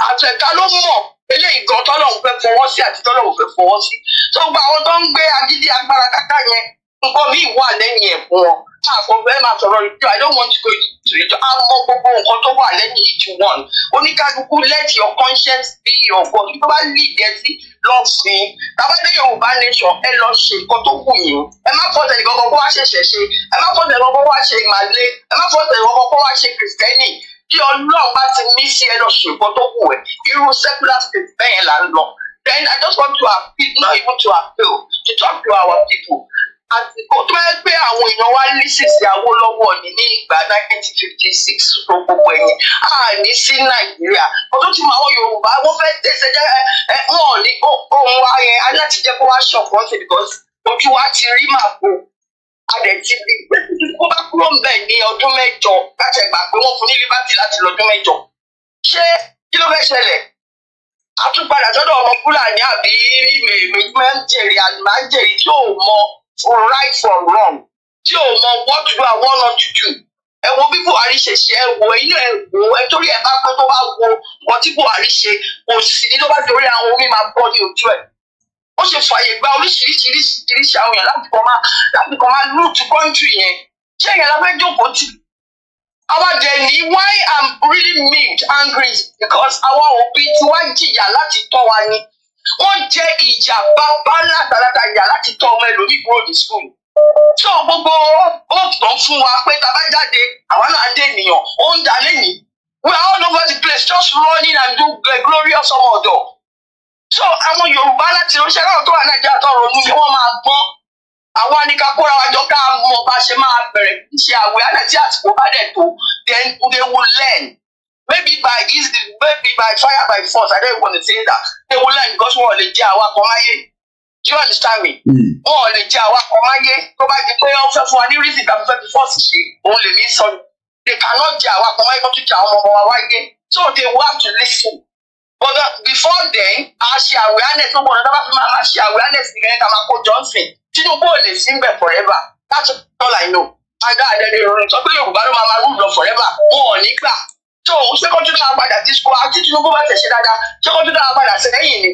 àtẹ̀ká ló mọ̀ eléyìí gan tọ́lọ́hún fẹ́ fọwọ́ sí àti tọ́lọ́hún fẹ́ fọwọ́ sí tó gba àwọn tó ń gbé agídí agbára káká yẹn nǹkan míì wà lẹ́yìn ẹ̀ fún wọn àkọ́kọ́ ẹ máa sọ̀rọ̀ ìjọ I don't want to go to ìjọ á mọ gbogbo nǹkan tó wà lẹ́yìn each one oníkálukú let your conscience be your God tó bá lead ẹ sí lọ sí tábàdé Yorùbá nation ẹ lọ ṣe nǹkan tó wù yín ẹ má fọ́ọ̀tẹ̀ nìkan kó wá ṣẹ̀ṣẹ̀ ṣe ẹ má fọ́ọ̀tẹ̀ nìkan kó wá ṣe ìmàle ẹ má fọ́ọ̀tẹ̀ nìkan kó wá ṣe kìrìsìtẹ́nì tí Ọlọ́run bá ti mí sí ẹ lọ ṣe nǹkan tó wù ẹ irú secular state bẹ́ẹ̀ là ń lọ then I just want to appeal not even to appeal to talk to our people àti kó tó ẹ pé àwọn èèyàn wá lísìsì Awólọ́wọ̀ ní ìgbà 1956 tó gbogbo ẹ̀yìn ní sí Nàìjíríà kó tó ti mọ àwọn Yorùbá wọ́n fẹ́ tẹ̀sẹ̀ jẹ́ wọn ní ohun wa yẹn á láti jẹ́ kó wá ṣọ̀kan sí because ojú wa ti rí màbo adẹ̀tí bí kó bá kúrò ń bẹ̀ ní ọdún 8 láti ẹgbà pé wọ́n fún ní liberty láti lọ́dún 8 ṣé kí ló fẹ́ ṣẹlẹ̀ àtúpadà sọ́dọ̀ ọmọ Fúlàní àbí méjì àjèrè tí ò mọ right from wrong tí ò mọ what to do and what not to do. Ẹ wo bí Buhari ṣe ṣe ẹ wo inú ẹ wo ẹ torí ẹ bá pẹ́ tó bá wo nǹkan tí Buhari ṣe kò sí ní tó bá torí àwọn omi máa bọ́ ní ojú ẹ̀. Ó ṣe fàyè gba oríṣiríṣi àwọn èèyàn láti kọ́ máa loot country yẹn. Ṣé ìyẹn la fẹ́ jókòó tì? Our journey, why I'm really mean angry is because our òbí tí wọ́n jìyà láti tọ́ wa ni. Wọ́n jẹ́ ìjà bàbá látàlátà ìjà láti tọ́ ọmọ ẹlòmíì kúrò ní school. So gbogbo ó tán fún wa pé tá a bá jáde àwọn náà dé ènìyàn ó ń dà lẹ́yìn. We are all over the place just running and do glorious ọmọ ọ̀dọ̀. So àwọn Yorùbá láti ránṣẹ́ náà tó wà Nàìjíríà tó ronú ni wọ́n máa gbọ́n. Àwọn anìkà kóra wájọ ká mọ̀ bá ṣe máa bẹ̀rẹ̀ ṣe àwẹ̀ àná tí àsìkò bá dẹ̀ tó then they will learn. Maybe by fire by force, I don't want to say that. They will learn because wọ́n lè jẹ́ àwa kan máyé. Do you understand me? Wọ́n lè jẹ́ àwa kan máyé. Tó bá di pé wọ́n fẹ́ fún wa ní reason tàbí fẹ́ fi force ṣe, òun lè mí sọ. They cannot jẹ́ àwa kan máyé kó tún jẹ́ àwọn ọmọ wa wáyé. So they will have to listen. But before then, a ṣe awareness tó gbọ́dọ̀ dábàá fi máa ṣe awareness nìkan ká máa kó Johnson. Tinubu ò lè sí ń bẹ̀ forever. That's all I know. Àgbà àdẹ́rẹ́ ìròyìn sọ pé Yorùbá ló máa rule lọ forever. Wọn ò ní gbà. So ṣé kó tún dáa padà sí school àti Tinubu bá tẹ̀ ṣe dáadáa ṣé kó tún dáa padà sí lẹ́yìn ni.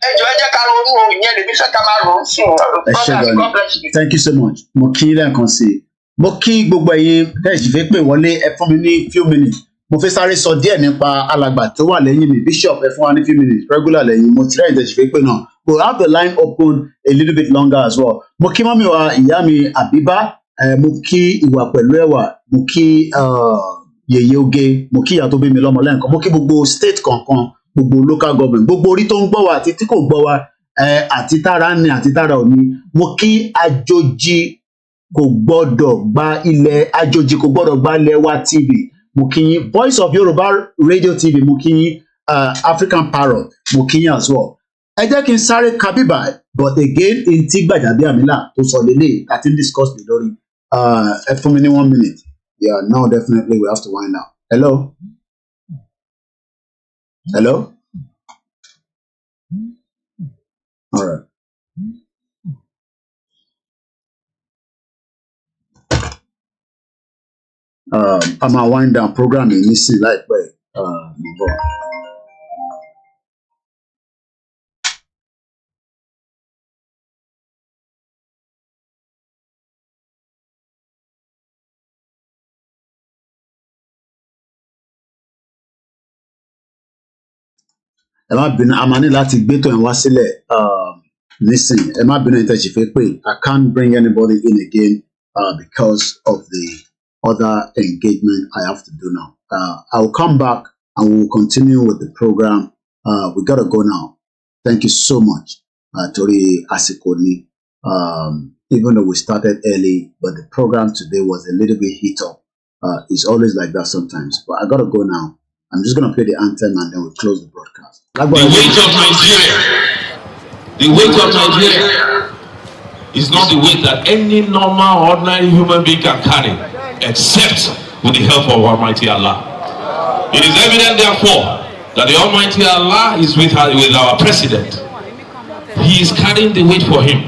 Ẹ jẹ́ ká ronú o ìyẹn lèmi fẹ́ ká máa ronú fún ọ. Ẹ ṣé gan-an. Thank you so much. Mo kí lẹ́ẹ̀kan sí i. Mo kí gbogbo ẹ̀yin tẹ́ẹ̀sì fẹ́ pè wọlé ẹ fún mi ní few minutes. Mo fẹ́ sáré sọ díẹ̀ nípa alàgbà tó wà lẹ́yìn mi Bishop ẹ fún wa ní few minutes regular lẹ́yìn mo ti rẹ́ ìtẹ̀sí fẹ́ pè náà. We'll have the line open a little bit longer as well. Mo kí mọ́mí wa ìyá mi Àbíbá mo kí ìwà pẹ̀lú ẹwà mo kí yèyé oge mo kí ìyá tó bí mi lọ́mọ lẹ́ǹkan mo kí gbogbo state kọ̀ọ̀kan gbogbo local government gbogbo orí tó ń gbọ́ wa àti tí kò gbọ́ wa àti tára ní àti tára òní mo kí àjòjì kò gbọ́dọ̀ gba ilẹ̀ àjòjì kò gbọ́dọ̀ gba ilẹ̀ wa TV mo kí yín Voice of Yoruba Radio TV mo kí yín African Parrot mo kí yín as well. Ẹ jẹ́ kí n sáré kábíbà but again n tí Gbajabiamila tó sọ lélẹ̀ àti discuss lè lórí ẹ fún mi ní 1 minute. Yeah, no, definitely we have to wind down. Hello? Hello? All right. I'm a wind down program in Missy Lightway. Ẹ má bínú a máa ní láti gbé tó ẹ̀ wá sílẹ̀ nísìnyí ẹ má bínú ìtẹ̀sí fẹ́ pé I can't bring anybody in again because of the other engagement I have to do now. I will come back and we will continue with the program. We gotta go now. Thank you so much. Torí àsìkò ni even though we started early but the program today was a little bit heat up. It's always like that sometimes but I gotta go now. I'm just going to play the anthem and then we'll close the broadcast. The weight of Nigeria is not the weight that any normal, ordinary human being can carry, except with the help of Almighty Allah. It is evident, therefore, that the Almighty Allah is with our president. He is carrying the weight for him.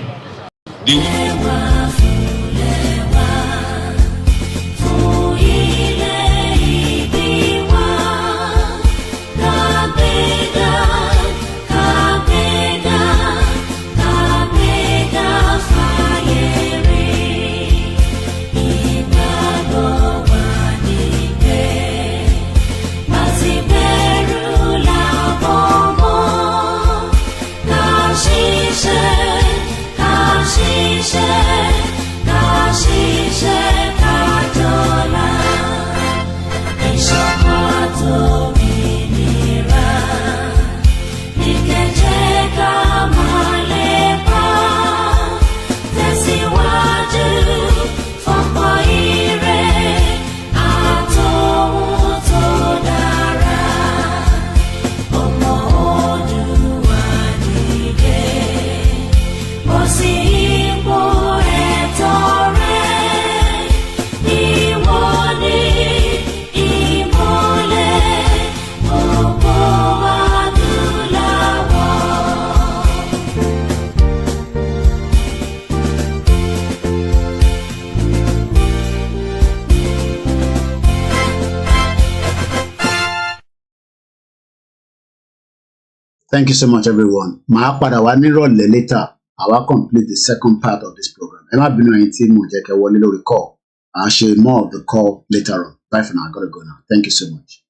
Kashless. Thank you so much, everyone. Màá padà wá nírọ̀lẹ́ later. I will complete the second part of this program. Ẹ má bínú ẹ̀yin tí mo jẹ́ kẹ́ wọlé lórí call. I'll share more of the call later on. Bye for now. I gotta go now. Thank you so much.